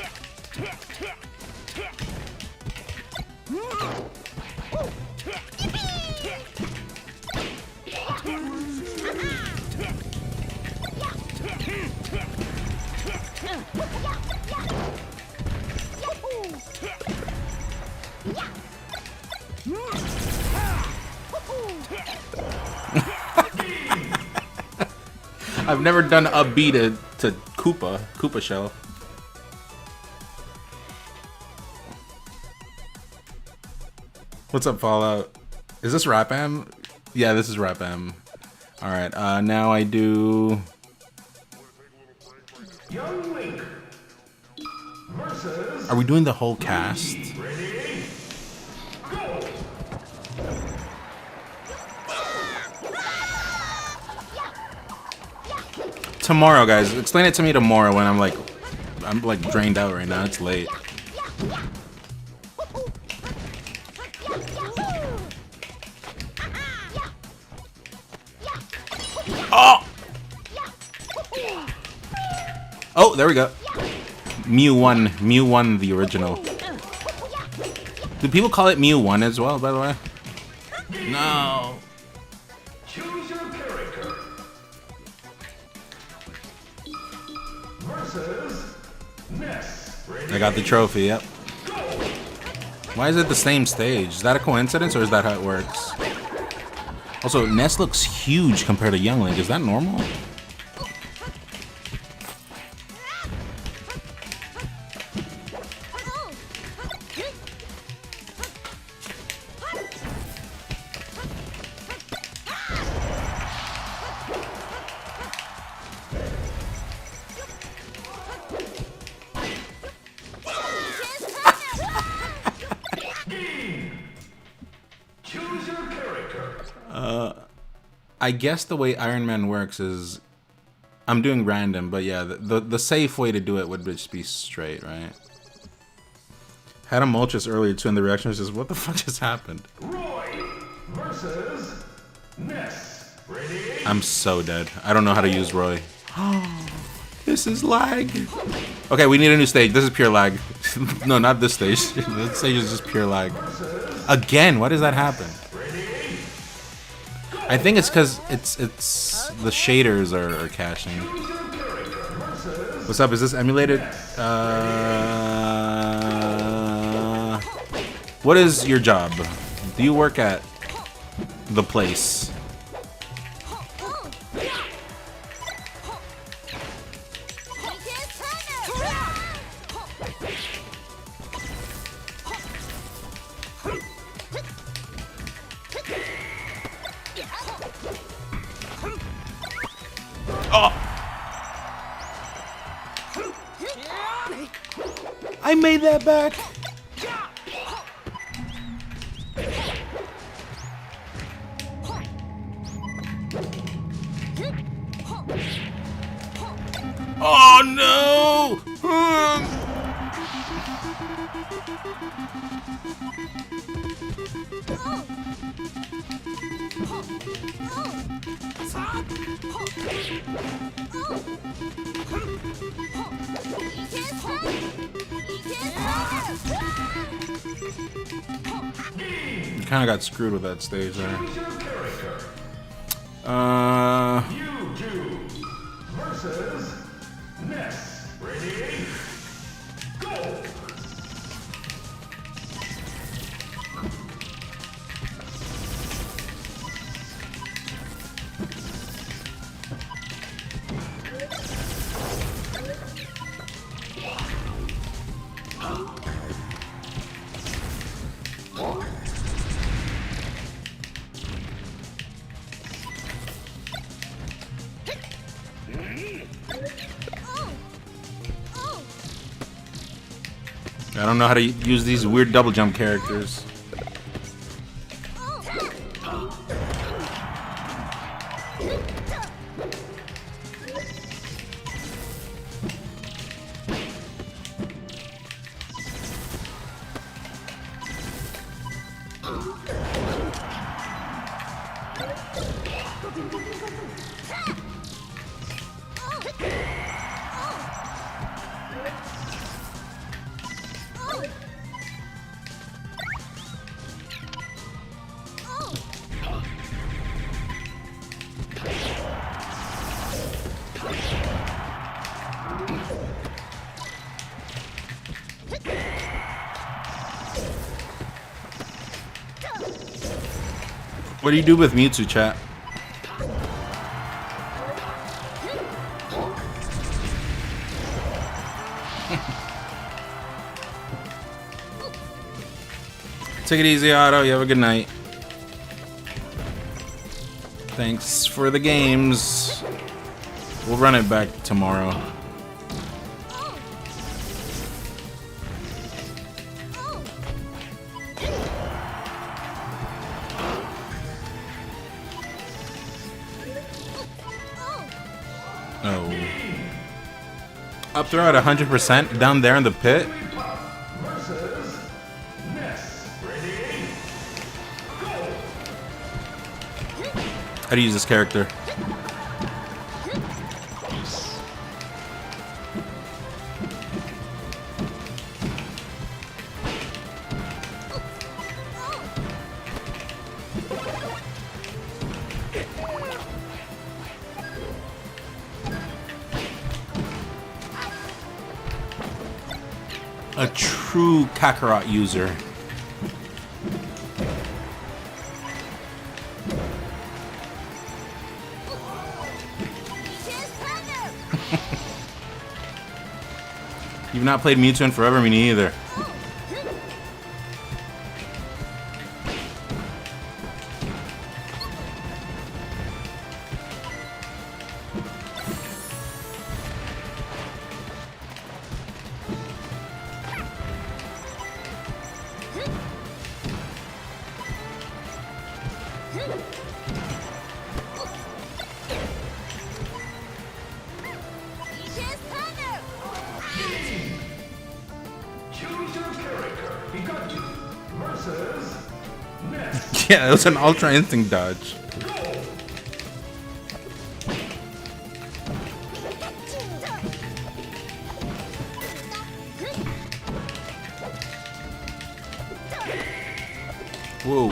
Speaker 1: I've never done a B to Koopa Shell. What's up, Fallout? Is this Rap-Am? Yeah, this is Rap-Am. Alright, now I do...
Speaker 2: Young Link. Versus
Speaker 1: Are we doing the whole cast?
Speaker 2: Ready? Go.
Speaker 1: Tomorrow, guys. Explain it to me tomorrow when I'm like drained out right now. It's late. Oh! Oh, there we go. Mew 1, the original. Do people call it Mew 1 as well, by the way? No.
Speaker 2: Choose your character. Versus Ness. Ready?
Speaker 1: I got the trophy, yep. Why is it the same stage? Is that a coincidence or is that how it works? Also, Ness looks huge compared to Young Link. Is that normal?
Speaker 2: Choose your character.
Speaker 1: I guess the way Iron Man works is I'm doing random, but yeah, the safe way to do it would just be straight, right? Had a Moltres earlier too, and the reaction was just, what the fuck just happened?
Speaker 2: Roy versus Ness. Ready?
Speaker 1: I'm so dead. I don't know how to use Roy. This is lag. Okay, we need a new stage. This is pure lag. No, not this stage. This stage is just pure lag. Again, why does that happen? I think it's because it's the shaders are caching. What's up? Is this emulated? What is your job? Do you work at the place? Oh! I made that back. Oh no! kind of got screwed with that stage there.
Speaker 2: Choose your character. You versus Ness. Ready? Go!
Speaker 1: I don't know how to use these weird double jump characters. What do you do with Mewtwo, chat? Take it easy, Otto. You have a good night. Thanks for the games. We'll run it back tomorrow. Oh. Up throw at 100% down there in the pit.
Speaker 2: Versus Ness. Ready?
Speaker 1: How to use this character? A true Kakarot user. You've not played Mewtwo in forever, me neither.
Speaker 2: Choose your character. Pikachu versus Ness.
Speaker 1: Yeah, it was an Ultra Instinct dodge. Whoa.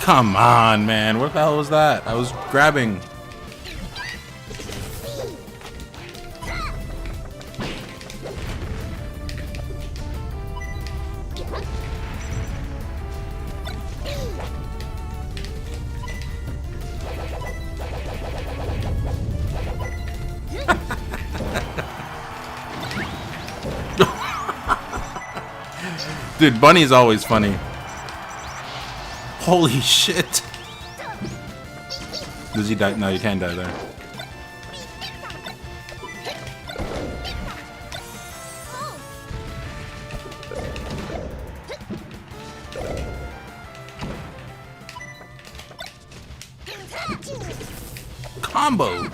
Speaker 1: Come on, man. What the hell was that? I was grabbing. Dude, Bunny's always funny. Holy shit. Does he die? No, you can't die there. Combo.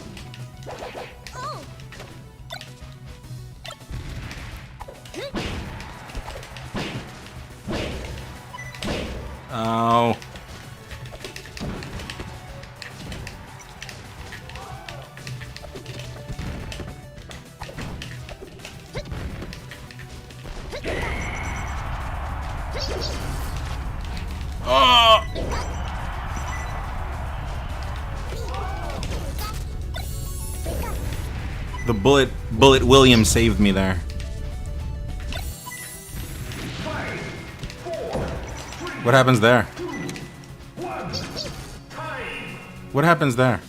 Speaker 1: Oh. Oh. The bullet Williams saved me there. What happens there? What happens there?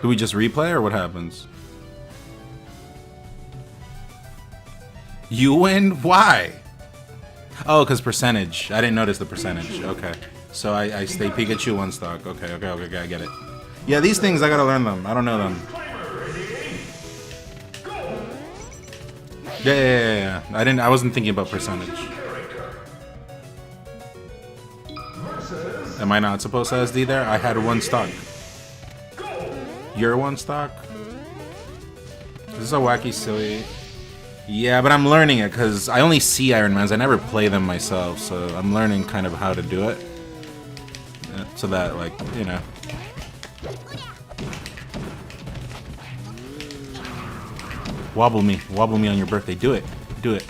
Speaker 1: Do we just replay or what happens? You win? Why? Oh, because percentage. I didn't notice the percentage. Okay. So I stay Pikachu one stock. Okay, I get it. Yeah, these things, I gotta learn them. I don't know them. Yeah. I wasn't thinking about percentage. Am I not supposed to SD there? I had one stock. You're one stock? This is a wacky, silly. Yeah, but I'm learning it because I only see Iron Mans. I never play them myself, so I'm learning kind of how to do it. So that, like, you know. Wobble me on your birthday. Do it. Do it.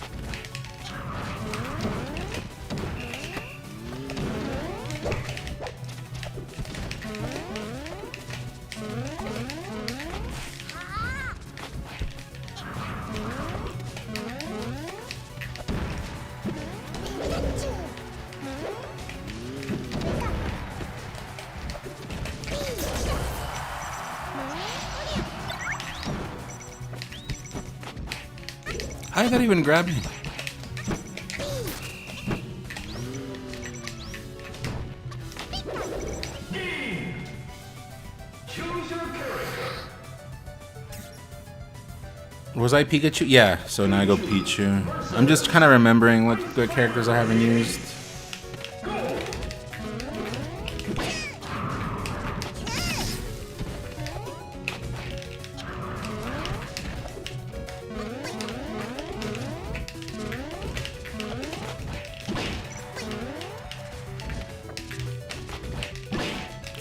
Speaker 1: How did that even grab me? Was I Pikachu? Yeah, so now I go Pichu. I'm just kind of remembering what characters I haven't used.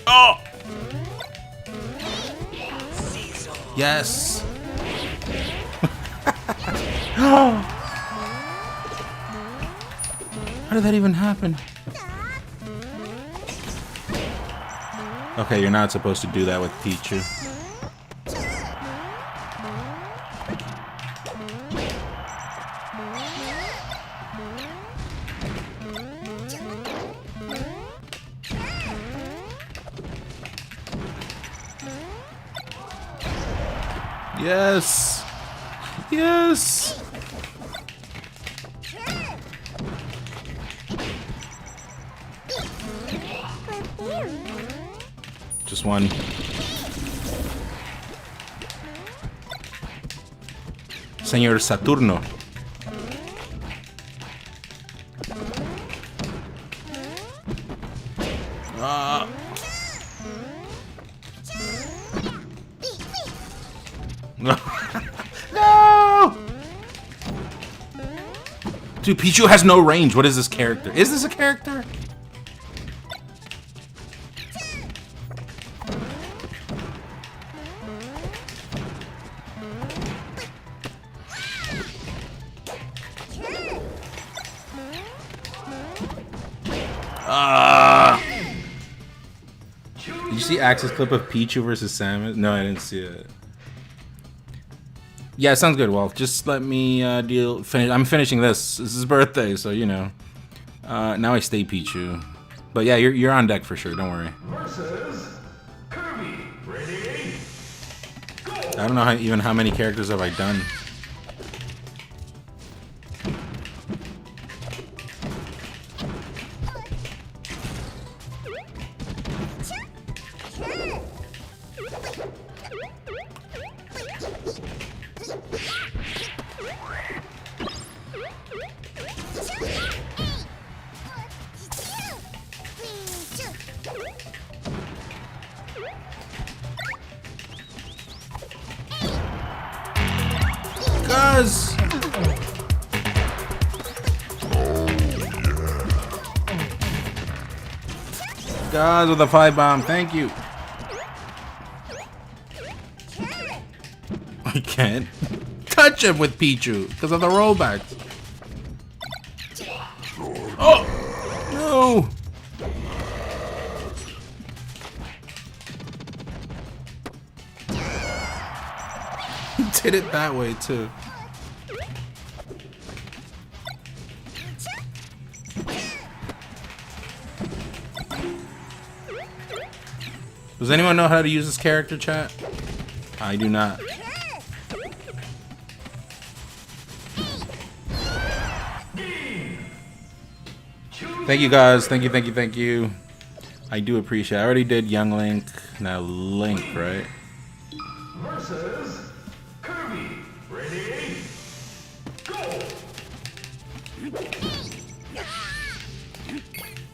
Speaker 1: Oh! Yes! How did that even happen? Okay, you're not supposed to do that with Pichu. Yes! Yes! Just one. Señor Saturno. No! No! Dude, Pichu has no range. What is this character? Is this a character? Did you see Axe's clip of Pichu versus Samus? No, I didn't see it. Yeah, sounds good. Well, just let me finish. I'm finishing this. This is his birthday, so you know. Now I stay Pichu. But yeah, you're on deck for sure. Don't worry.
Speaker 2: Versus Kirby. Ready? Go.
Speaker 1: I don't know even how many characters have I done. God, with a 5 bomb. Thank you. I can't touch him with Pichu because of the rollbacks. Oh no! He did it that way too. Does anyone know how to use this character, chat? I do not. Thank you guys. Thank you, thank you, thank you. I do appreciate it. I already did Young Link. Now Link, right?
Speaker 2: Versus Kirby. Ready? Go!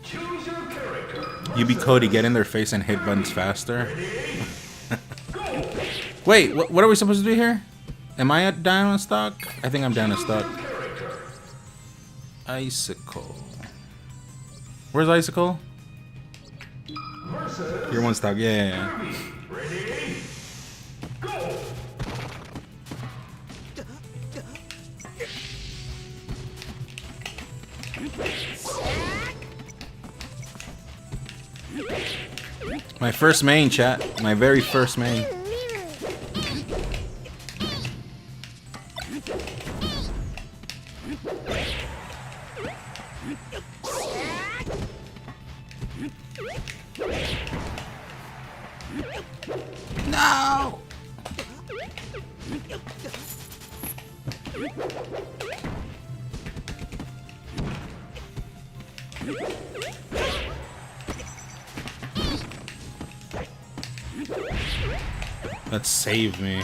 Speaker 2: Choose your character.
Speaker 1: You be Cody, get in their face and hit buttons faster. Wait, what are we supposed to do here? Am I down on stock? I think I'm down on stock. Icicle. Where's Icicle? You're one stock. Yeah.
Speaker 2: Ready? Go!
Speaker 1: My first main, chat. My very first main. No! That saved me.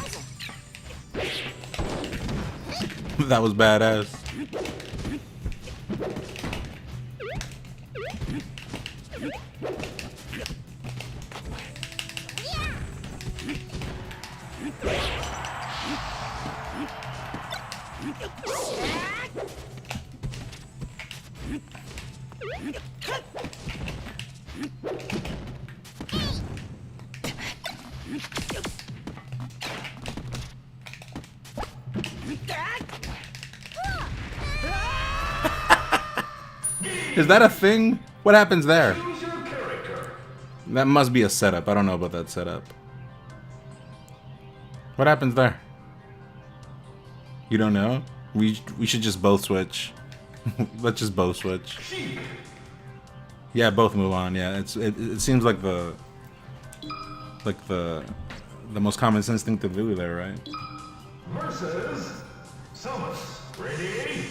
Speaker 1: That was badass. Is that a thing? What happens there?
Speaker 2: Choose your character.
Speaker 1: That must be a setup. I don't know about that setup. What happens there? You don't know? We should just both switch. Let's just both switch. Yeah, both move on. Yeah, it seems like the most common sense thing to do there, right?
Speaker 2: Versus Samus. Ready?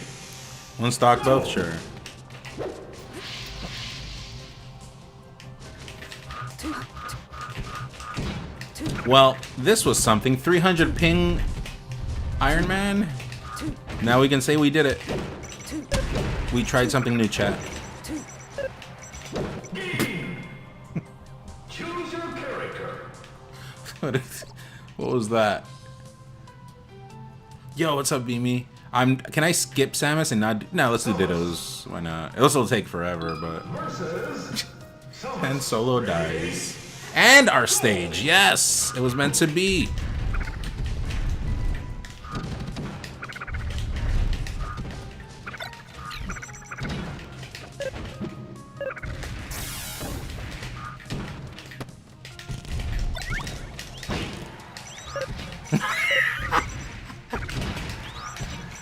Speaker 1: One stock both, sure. Well, this was something. 300 ping Iron Man. Now we can say we did it. We tried something new, chat.
Speaker 2: Choose your character.
Speaker 1: What was that? Yo, what's up, Beamy? Can I skip Samus and not? No, let's do Dittos. Why not? It'll take forever, but.
Speaker 2: Versus
Speaker 1: And Solo dies. And our stage, yes! It was meant to be.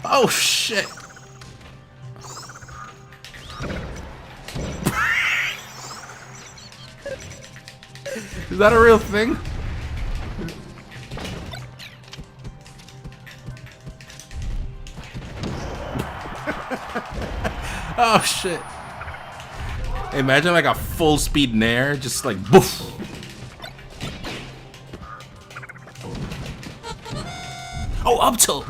Speaker 1: Oh, shit! Is that a real thing? Oh shit. Imagine like a full speed nair, just like boof. Oh, up tilt.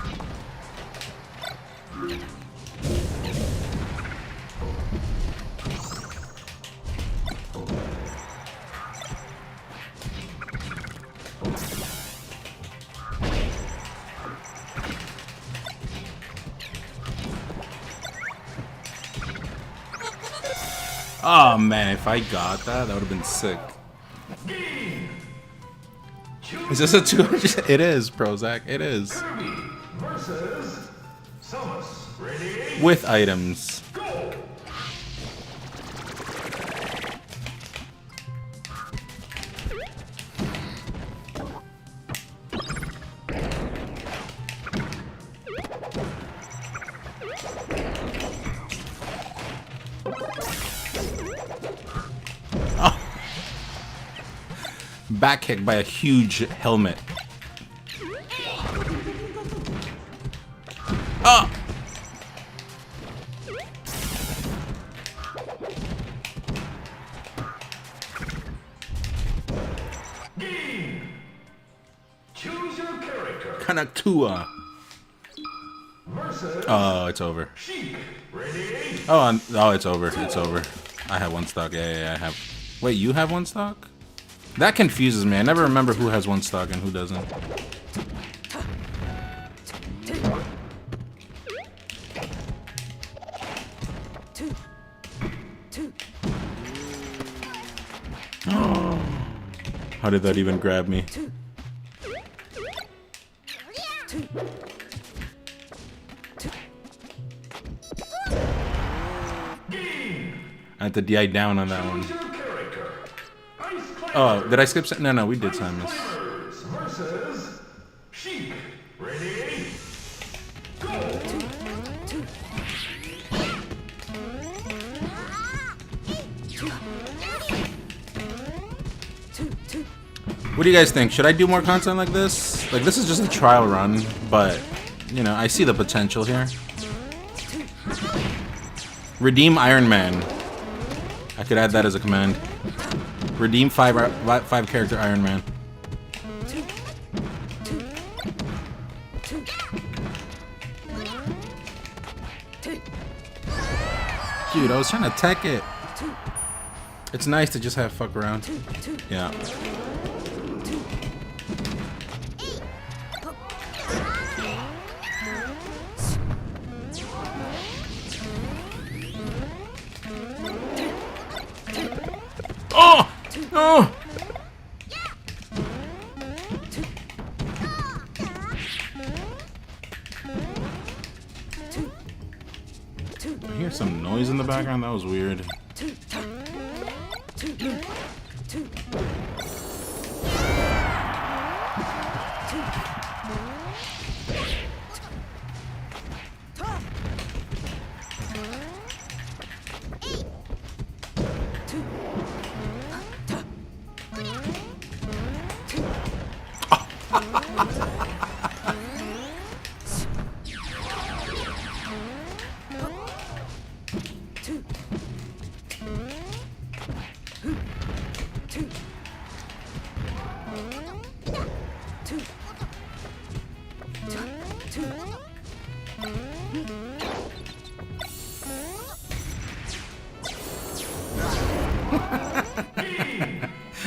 Speaker 1: Oh man, if I got that, that would have been sick. Is this a 200? It is, Prozac. It is.
Speaker 2: Kirby versus Samus. Ready?
Speaker 1: With items.
Speaker 2: Go!
Speaker 1: Back kick by a huge helmet. Ah!
Speaker 2: Game! Choose your character.
Speaker 1: Kanaktua.
Speaker 2: Versus
Speaker 1: Oh, it's over.
Speaker 2: Sheik. Ready?
Speaker 1: Oh, it's over. It's over. I have one stock. Yeah, I have. Wait, you have one stock? That confuses me. I never remember who has one stock and who doesn't. How did that even grab me? I had to DI down on that one.
Speaker 2: Choose your character. Ice
Speaker 1: Oh, did I skip? No, we did Samus.
Speaker 2: Climbers versus Sheik. Ready? Go!
Speaker 1: What do you guys think? Should I do more content like this? Like, this is just a trial run, but, you know, I see the potential here. Redeem Iron Man. I could add that as a command. Redeem five character Iron Man. Dude, I was trying to tech it. It's nice to just have fuck around. Yeah. Oh! Oh! I hear some noise in the background. That was weird.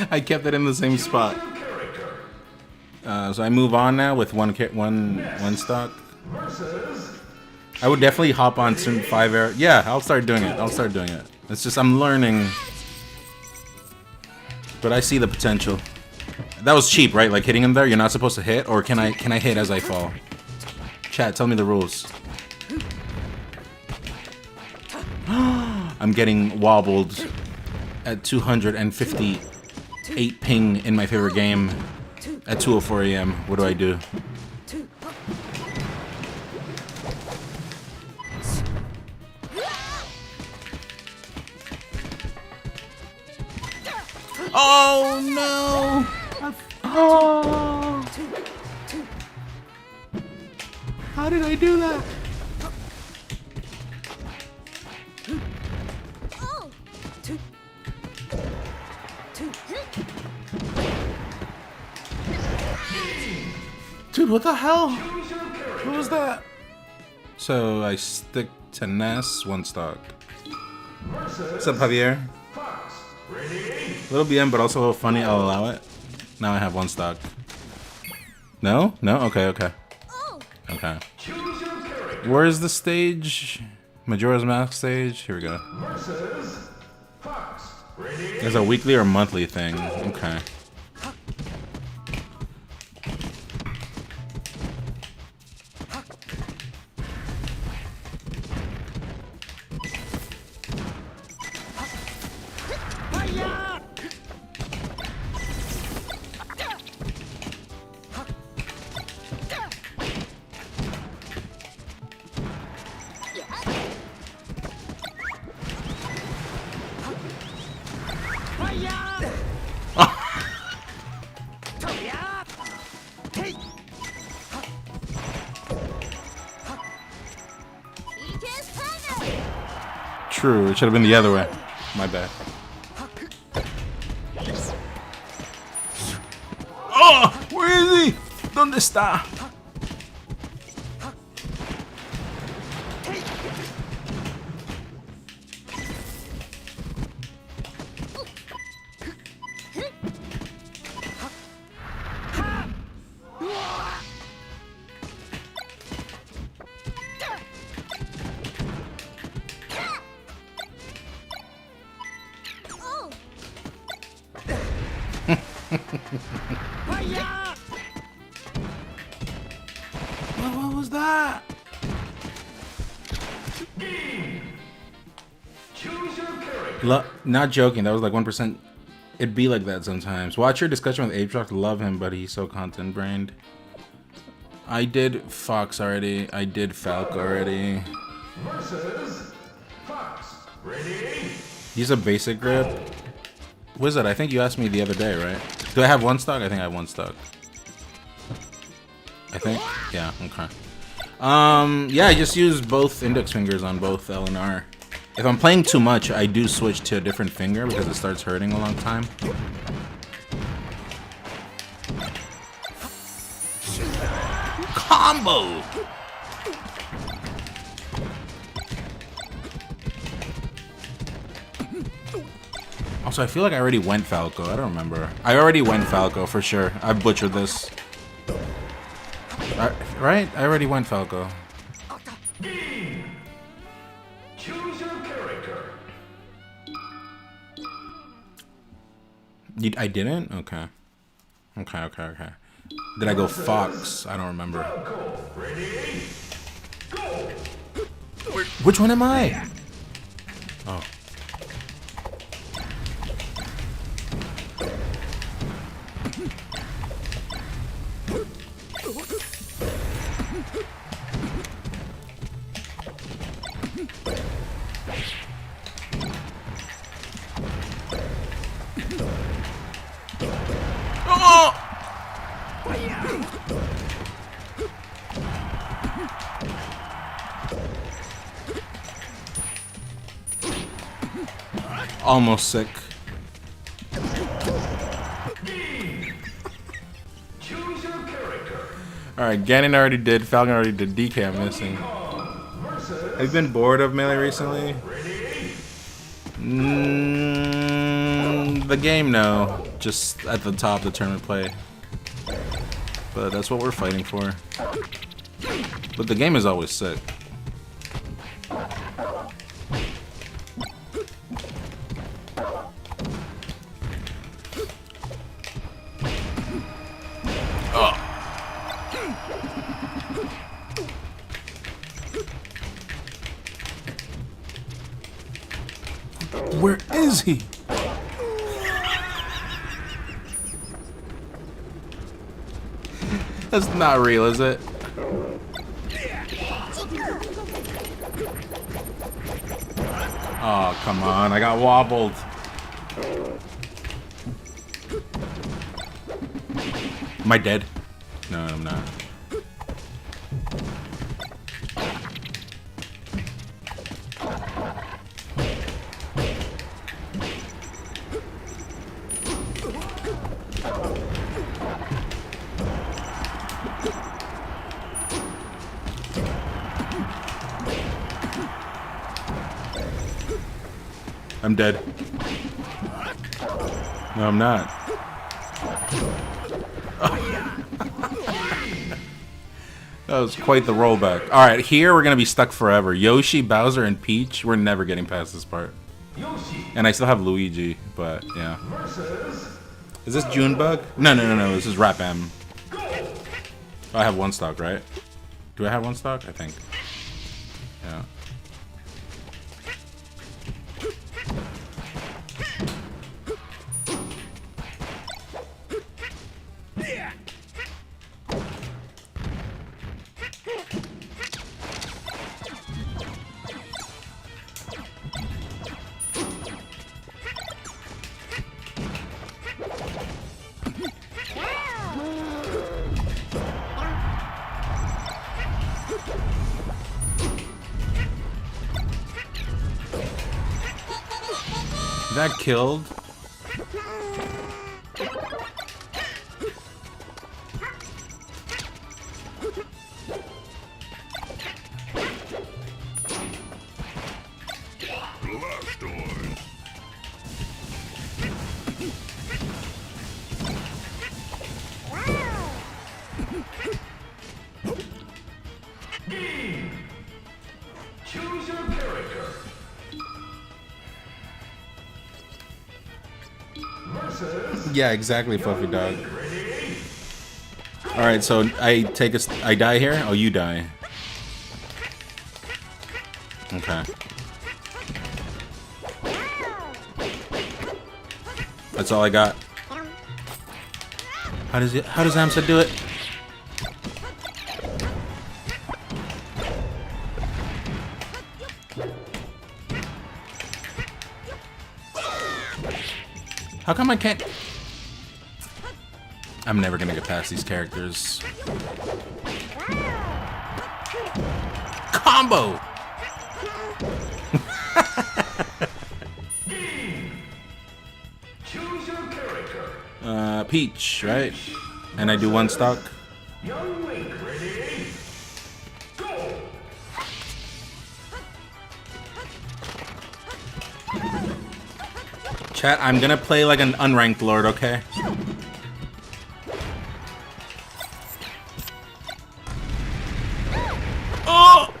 Speaker 1: I kept it in the same spot. So I move on now with one stock. I would definitely hop on some 5 air. Yeah, I'll start doing it. It's just I'm learning, but I see the potential. That was cheap, right? Like hitting him there. You're not supposed to hit, or can I hit as I fall? Chat, tell me the rules. I'm getting wobbled at 258 ping in my favorite game at 2:04 a.m. What do I do? Oh no! Oh! How did I do that? Dude, what the hell? What was that? So I stick to Ness, one stock. What's up, Javier? Little BM, but also a little funny. I'll allow it. Now I have one stock. No? No? Okay, okay. Okay. Where's the stage? Majora's Mask stage? Here we go. It's a weekly or monthly thing. Okay. True, it should have been the other way. My bad. Oh, where is he? ¿Dónde está? What was that? Not joking, that was like 1%. It'd be like that sometimes. Watch your discussion with Apetrox. Love him, but he's so content brained. I did Fox already. I did Falco already.
Speaker 2: Versus Fox. Ready?
Speaker 1: He's a basic grip. Wizard, I think you asked me the other day, right? Do I have one stock? I think I have one stock. I think? Yeah, okay. Yeah, I just use both index fingers on both L and R. If I'm playing too much, I do switch to a different finger because it starts hurting a long time. Combo! Also, I feel like I already went Falco. I don't remember. I already went Falco for sure. I butchered this. Right? I already went Falco.
Speaker 2: Choose your character.
Speaker 1: I didn't? Okay. Okay. Did I go Fox? I don't remember.
Speaker 2: Ready? Go.
Speaker 1: Which one am I? Oh. Oh! Almost sick.
Speaker 2: Choose your character.
Speaker 1: Alright, Ganon already did, Falcon already did, DK I'm missing. Have you been bored of Melee recently? The game, no. Just at the top, the tournament play. But that's what we're fighting for. But the game is always sick. Where is he? That's not real, is it? Oh, come on. I got wobbled. Am I dead? No, I'm not. I'm dead. No, I'm not. That was quite the rollback. Alright, here we're gonna be stuck forever. Yoshi, Bowser, and Peach, we're never getting past this part.
Speaker 2: Yoshi.
Speaker 1: And I still have Luigi, but yeah. Is this Junebug? No. This is Rap M. Oh, I have one stock, right? Do I have one stock? I think. Yeah. That killed.
Speaker 2: Choose your character.
Speaker 1: Yeah, exactly, Fluffy Dog. All right, so I die here. Oh, you die. Okay. That's all I got. How does Amsa do it? How come I can't? I'm never gonna get past these characters. Combo!
Speaker 2: Choose your character.
Speaker 1: Peach, right? And I do one stock.
Speaker 2: Young Link, ready? Go!
Speaker 1: Chat, I'm gonna play like an unranked lord, okay? Oh!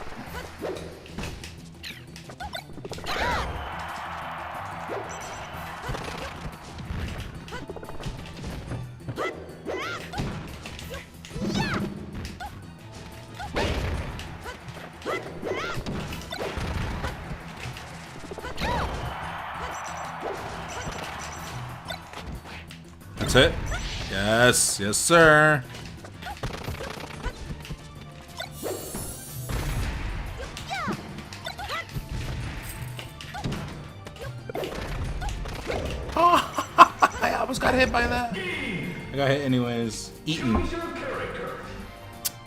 Speaker 1: That's it? Yes, yes, sir. Oh, I almost got hit by that. I got hit anyways. Eaten.
Speaker 2: Choose your character.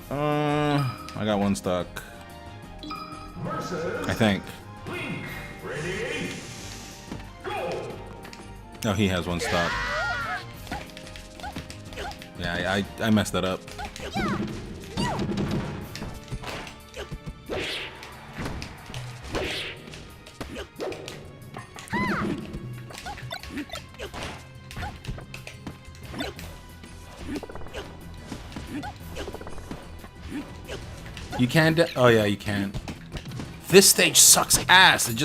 Speaker 1: I got one stock.
Speaker 2: Versus
Speaker 1: I think.
Speaker 2: Link, ready? Go!
Speaker 1: No, he has one stock. Yeah, I messed that up. You can't. Oh yeah, you can. This stage sucks ass. It's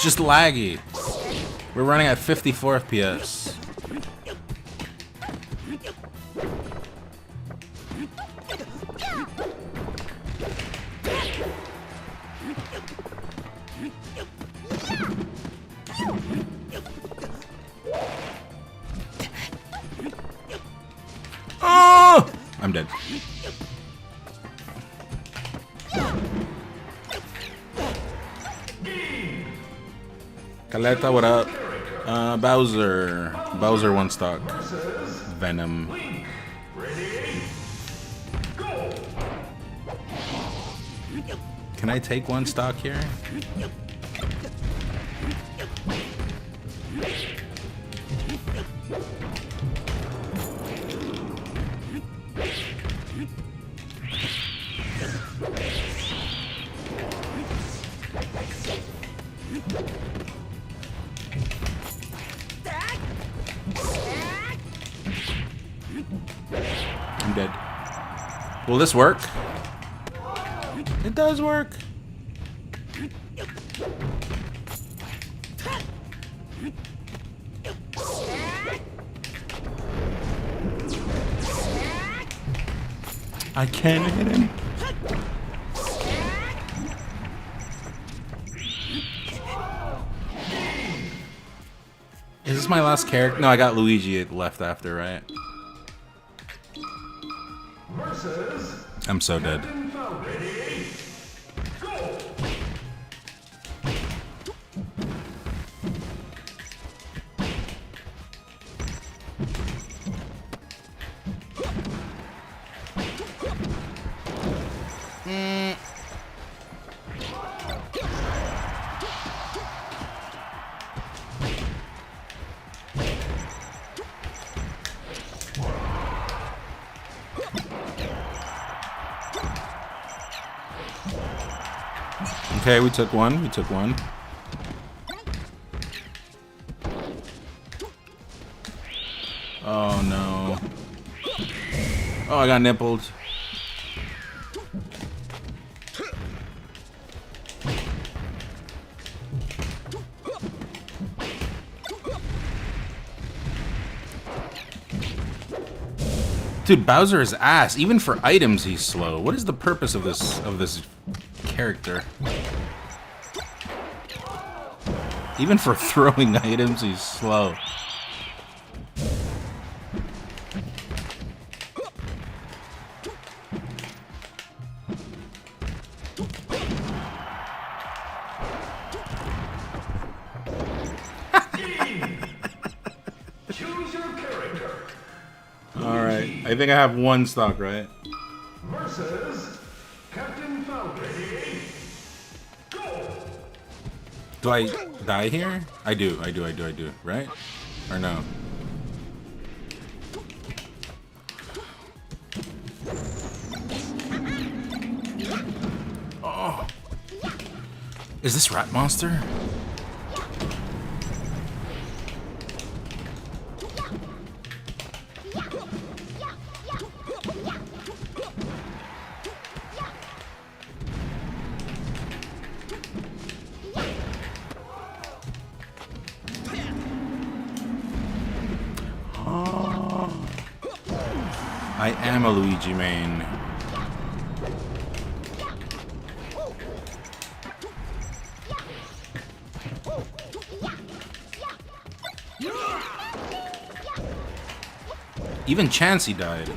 Speaker 1: just laggy. We're running at 54 FPS. Oh! I'm dead. Caleta, what up? Bowser. Bowser one stock. Venom. Can I take one stock here? I'm dead. Will this work? It does work. I can't hit him. Is this my last character? No, I got Luigi left after, right?
Speaker 2: Versus
Speaker 1: I'm so dead.
Speaker 2: Captain Falcon. Ready, go!
Speaker 1: Okay, we took one. We took one. Oh no. Oh, I got nippled. Dude, Bowser is ass. Even for items, he's slow. What is the purpose of this character? Even for throwing items, he's slow.
Speaker 2: Choose your character.
Speaker 1: Alright, I think I have one stock, right?
Speaker 2: Versus Captain Falcon. Ready, go!
Speaker 1: Do I die here? I do, right? Or no? Oh. Is this Rat Monster? I am a Luigi main. Even Chansey died.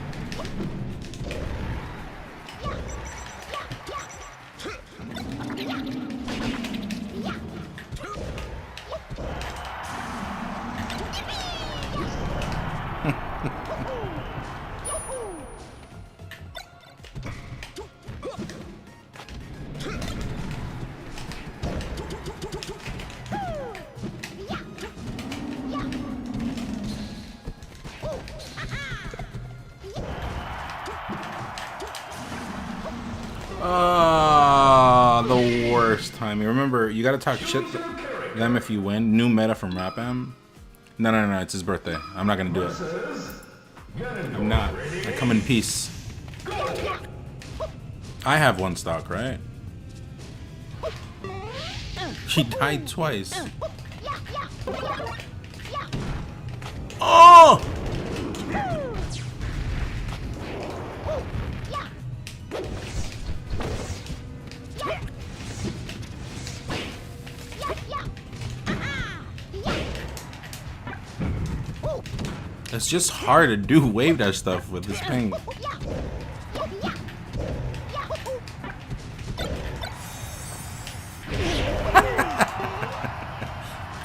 Speaker 1: The worst timing. Remember, you gotta talk shit to them if you win. New meta from Rapam. No, it's his birthday. I'm not gonna do it. I'm not. I come in peace. I have one stock, right? She died twice. Oh! It's just hard to do wave dash stuff with this ping.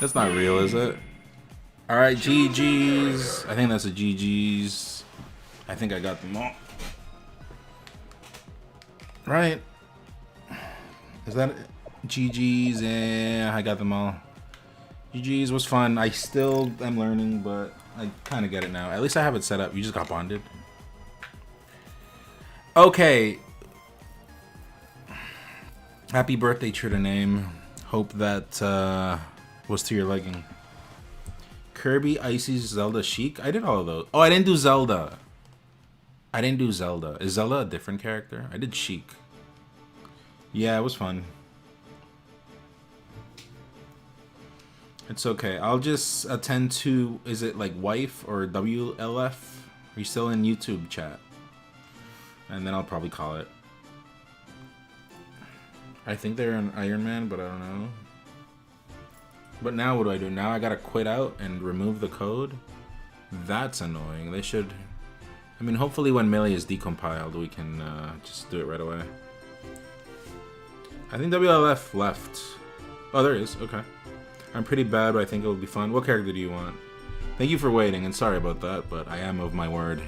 Speaker 1: That's not real, is it? Alright, GG's. I think that's a GG's. I think I got them all. Right? Is that GG's? Yeah, I got them all. GG's was fun. I still am learning, but I kind of get it now. At least I have it set up. You just got bonded. Okay. Happy birthday, true to name. Hope that was to your liking. Kirby, Icy, Zelda, Sheik. I did all of those. Oh, I didn't do Zelda. Is Zelda a different character? I did Sheik. Yeah, it was fun. It's okay. I'll just attend to, is it like wife or WLF? Are you still in YouTube chat? and then I'll probably call it. I think they're an Iron Man, but I don't know. But now what do? Now I gotta quit out and remove the code? That's annoying. They should... I mean, hopefully when Melee is decompiled, we can just do it right away. I think WLF left. Oh, there he is. Okay. I'm pretty bad, but I think it'll be fun. What character do you want? Thank you for waiting, and sorry about that, but I am of my word.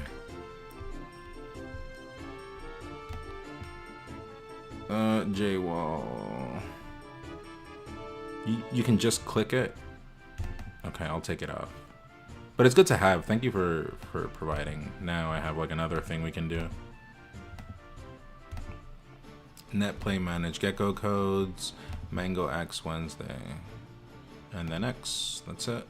Speaker 1: J-Wall. You can just click it? Okay, I'll take it off. But it's good to have. Thank you for providing. Now I have like another thing we can do. Net play manage gecko codes, Mango X Wednesday, and then X. That's it.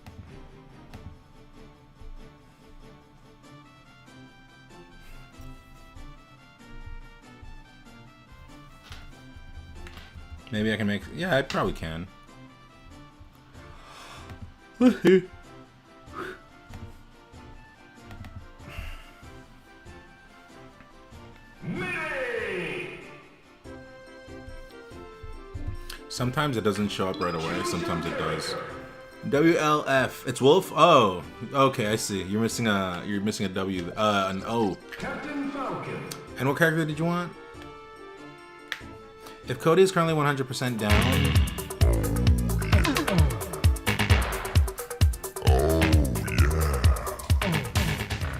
Speaker 1: Maybe I can make... Yeah, I probably can. Sometimes it doesn't show up right away, sometimes it does. WLF. It's Wolf? Oh, okay, I see. You're missing a W, an O.
Speaker 2: Captain Falcon.
Speaker 1: And what character did you want? If Cody is currently 100% down...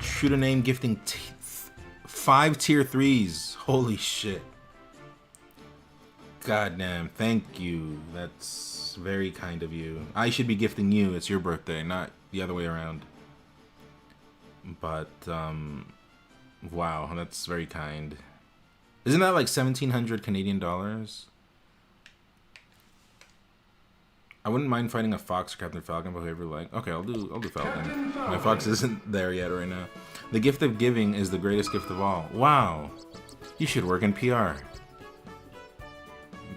Speaker 1: Shooter name gifting 5 tier 3s. Holy shit. Goddamn, thank you. That's very kind of you. I should be gifting you. It's your birthday, not the other way around. But, wow, that's very kind. Isn't that like 1,700 Canadian dollars? I wouldn't mind fighting a Fox or Captain Falcon, but whoever like. Okay, I'll do Falcon. My Fox isn't there yet right now. The gift of giving is the greatest gift of all. Wow, you should work in PR.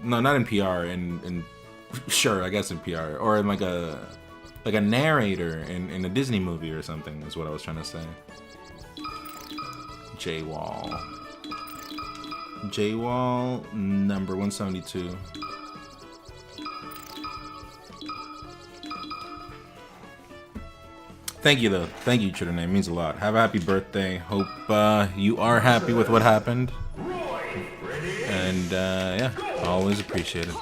Speaker 1: No, not in PR. In sure, I guess in PR, or in like a narrator in a Disney movie or something. Is what I was trying to say. J-Wall. J-Wall number 172. Thank you though. Thank you, Twitter name. It means a lot. Have a happy birthday. Hope you are happy with what happened. And yeah, always appreciated.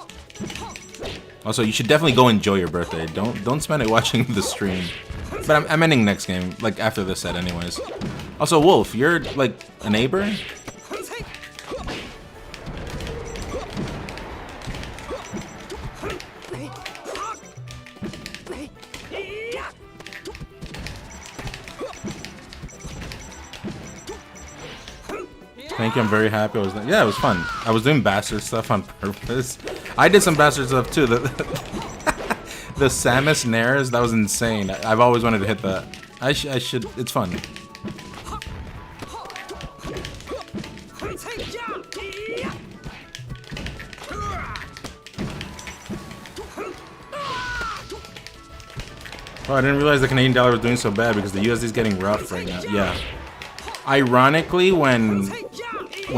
Speaker 1: Also, you should definitely go enjoy your birthday. Don't spend it watching the stream. But I'm ending next game, like after this set anyways. Also, Wolf, you're like a neighbor? Thank you, I'm very happy. Yeah, it was fun. I was doing bastard stuff on purpose. I did some bastard stuff too. The Samus Nares, that was insane. I've always wanted to hit that. I should, it's fun. Oh, I didn't realize the Canadian dollar was doing so bad because the USD is getting rough right now. Yeah. Ironically, when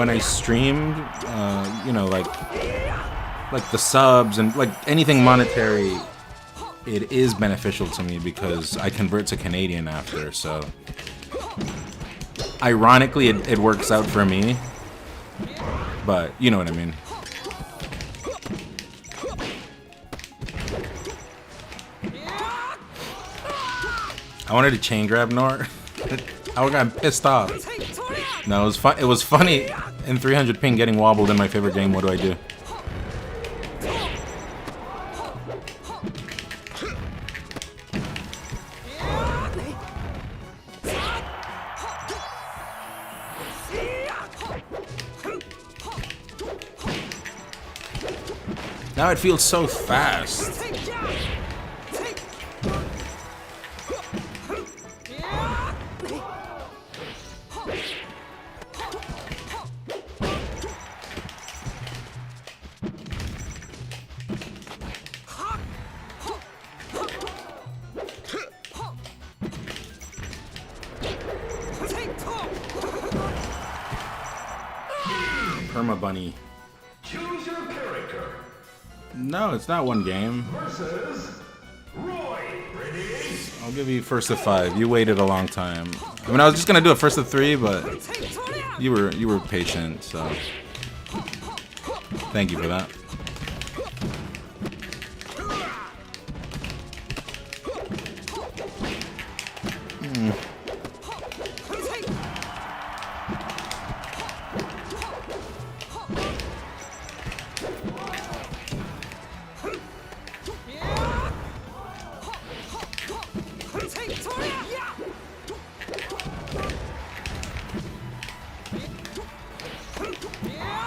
Speaker 1: I streamed, you know, like the subs and like anything monetary, it is beneficial to me because I convert to Canadian after. So, ironically, it works out for me. But you know what I mean. I wanted to chain grab Nor. I would have gotten pissed off. No, it was fun. It was funny in 300 ping getting wobbled in my favorite game. What do I do? Now it feels so fast. Perma Bunny.
Speaker 2: Choose your character.
Speaker 1: No, it's not one game.
Speaker 2: Versus Roy. Ready?
Speaker 1: I'll give you first to 5. You waited a long time. I mean, I was just gonna do a first to 3, but you were patient, so thank you for that.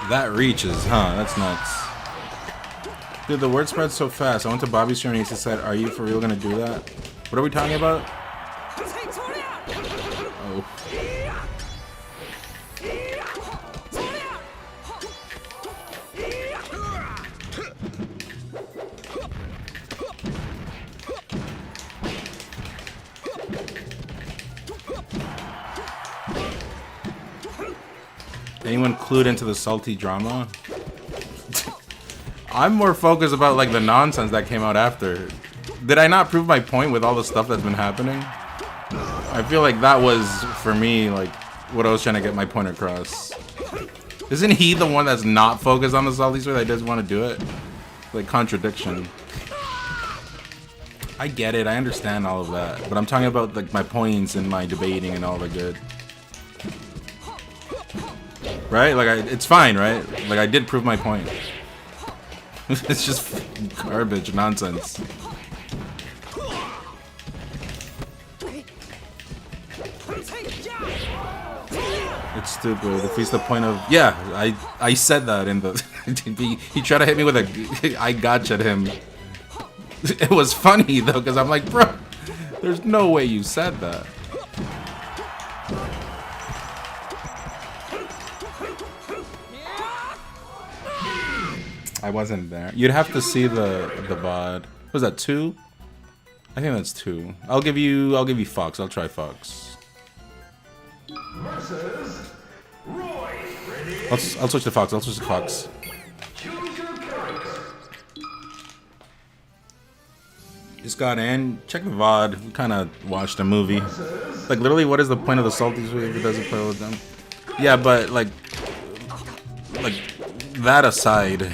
Speaker 1: That reaches, huh? That's nuts. Dude, the word spreads so fast. I went to Bobby's stream and he said, "Are you for real gonna do that?" What are we talking about? Oh. Anyone clued into the salty drama? I'm more focused about like the nonsense that came out after. Did I not prove my point with all the stuff that's been happening? I feel like that was, for me, like what I was trying to get my point across. Isn't he the one that's not focused on the salty story that doesn't want to do it? Like, contradiction. I get it, I understand all of that, but I'm talking about like my points and my debating and all the good. Right? Like, it's fine, right? Like, I did prove my point. It's just garbage, nonsense. It's stupid. Defeats the point of... Yeah, I said that in the... he tried to hit me with a... I gotcha'd him. It was funny, though, because I'm like, bro, there's no way you said that. I wasn't there. You'd have to see the VOD. Was that 2? I think that's 2. I'll give you Fox. I'll try Fox.
Speaker 2: Versus Roy. Ready?
Speaker 1: I'll switch to Fox. I'll switch to Fox.
Speaker 2: Choose your character.
Speaker 1: Just got in. Check the VOD. We kind of watched a movie. Like, literally, what is the point of the salty sweet if it doesn't play with them? Yeah, but like that aside,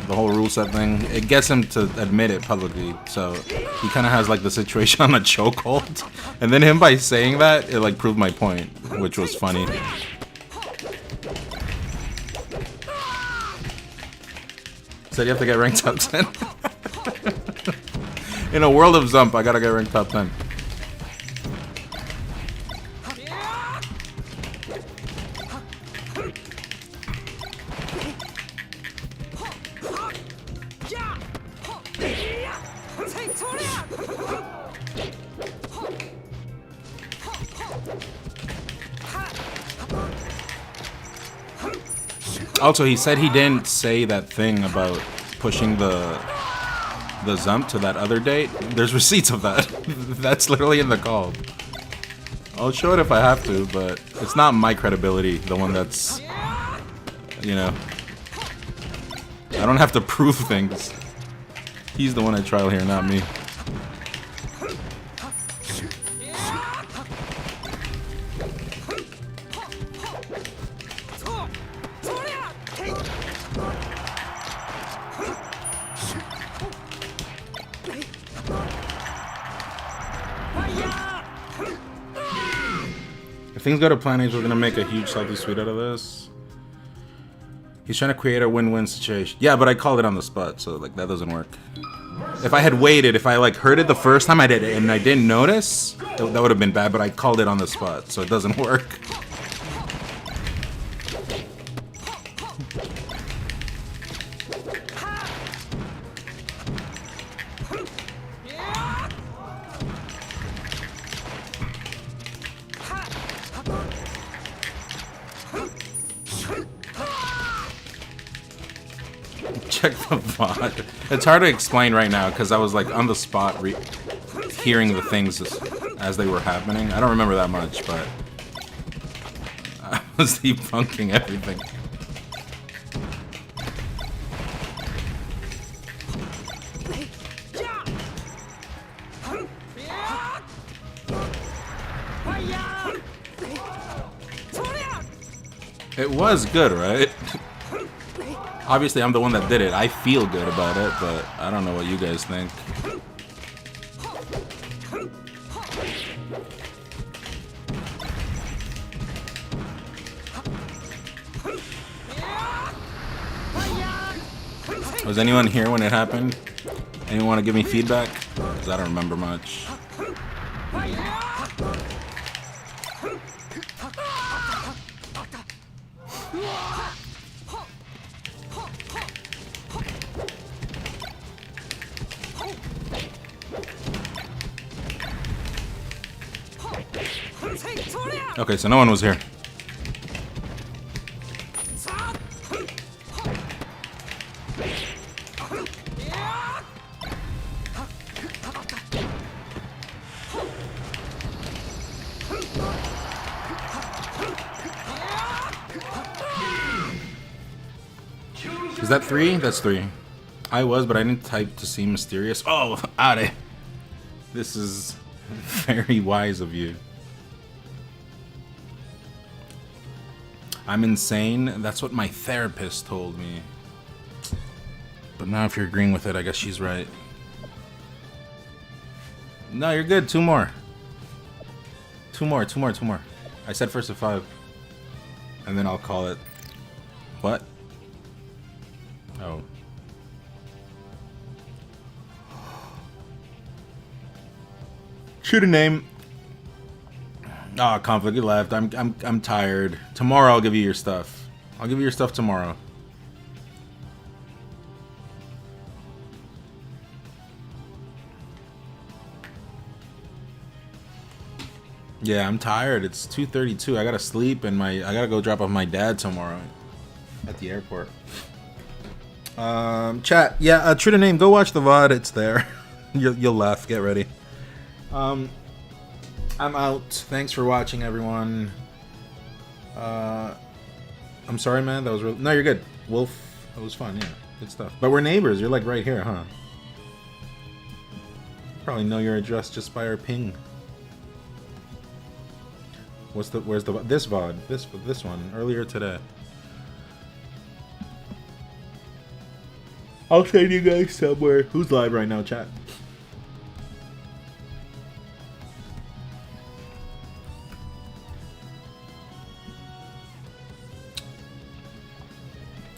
Speaker 1: the whole rule set thing, it gets him to admit it publicly. So he kind of has like the situation on a chokehold, and then him by saying that, it like proved my point, which was funny. Said you have to get ranked top 10. In a world of Zump, I gotta get ranked top 10. Also, he said he didn't say that thing about pushing the Zump to that other date. There's receipts of that. That's literally in the call. I'll show it if I have to, but it's not my credibility, the one that's, you know, I don't have to prove things. He's the one at trial here, not me. If things go to plan H, we're gonna make a huge salty sweet out of this. He's trying to create a win-win situation. Yeah, but I called it on the spot, so like that doesn't work. If I had waited, if I like heard it the first time I did it and I didn't notice, that would have been bad, but I called it on the spot, so it doesn't work. Check the VOD. It's hard to explain right now because I was like on the spot hearing the things as they were happening. I don't remember that much, but I was debunking everything. It was good, right? Obviously, I'm the one that did it. I feel good about it, but I don't know what you guys think. Was anyone here when it happened? Anyone want to give me feedback? Because I don't remember much. Okay, so no one was here. Is that 3? That's 3. I was, but I didn't type to seem mysterious. Oh, Are. This is very wise of you. I'm insane. That's what my therapist told me. But now if you're agreeing with it, I guess she's right. No, you're good. 2 more. 2 more. I said first to 5. And then I'll call it. What? Oh. Shoot a name. Ah, oh, Conflict, you left. I'm tired. Tomorrow I'll give you your stuff. I'll give you your stuff tomorrow. Yeah, I'm tired. It's 2:32. I gotta sleep and I gotta go drop off my dad tomorrow at the airport. Chat. Yeah, true to name. Go watch the VOD. It's there. You'll laugh. Get ready. I'm out. Thanks for watching, everyone. I'm sorry, man. That was real. No, you're good. Wolf. That was fun. Yeah, good stuff. But we're neighbors. You're like right here, huh? Probably know your address just by our ping. Where's this VOD? This one earlier today. I'll send you guys somewhere. Who's live right now, chat?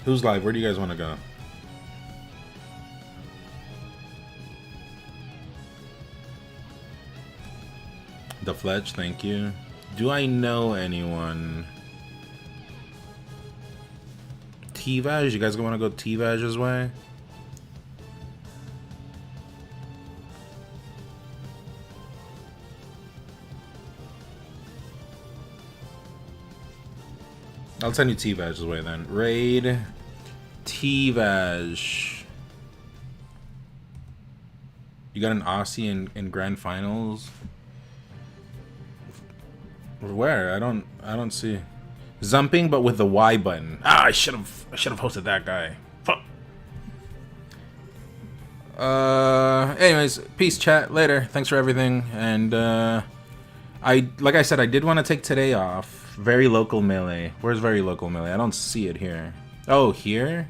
Speaker 1: Who's live? Where do you guys want to go? The Fletch, thank you. Do I know anyone? T-Vaj? You guys want to go T-Vaj's way? I'll send you T-Vaj's way then. Raid T-Vaj. You got an Aussie in grand finals? Where? I don't see. Zumping, but with the Y button. Ah, I should have hosted that guy. Fuck. Anyways, peace, chat. Later. Thanks for everything. And like I said, I did want to take today off. Very local melee. Where's very local melee? I don't see it here. Oh, here?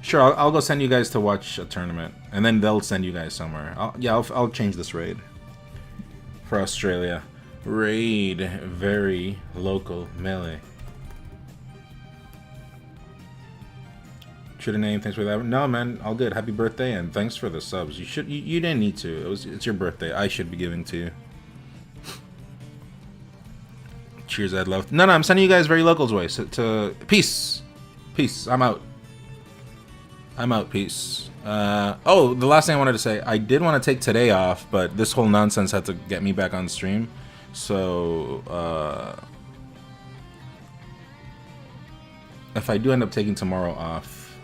Speaker 1: Sure, I'll go send you guys to watch a tournament, and then they'll send you guys somewhere. I'll change this raid for Australia. Raid very local melee. Should have named. Thanks for that. No, man, all good. Happy birthday and thanks for the subs. You didn't need to. It's your birthday. I should be giving to you. Cheers, I'd love. No, I'm sending you guys very locals way. So, to peace. I'm out. Peace. Oh, the last thing I wanted to say. I did want to take today off, but this whole nonsense had to get me back on stream. So, if I do end up taking tomorrow off,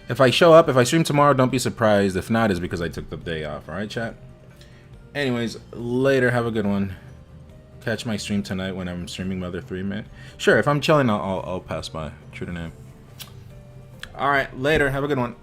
Speaker 1: if I show up, if I stream tomorrow, don't be surprised. If not, it's because I took the day off. All right, chat? Anyways, later. Have a good one. Catch my stream tonight when I'm streaming Mother 3, man. Sure, if I'm chilling, I'll pass by. True to name. All right, later. Have a good one.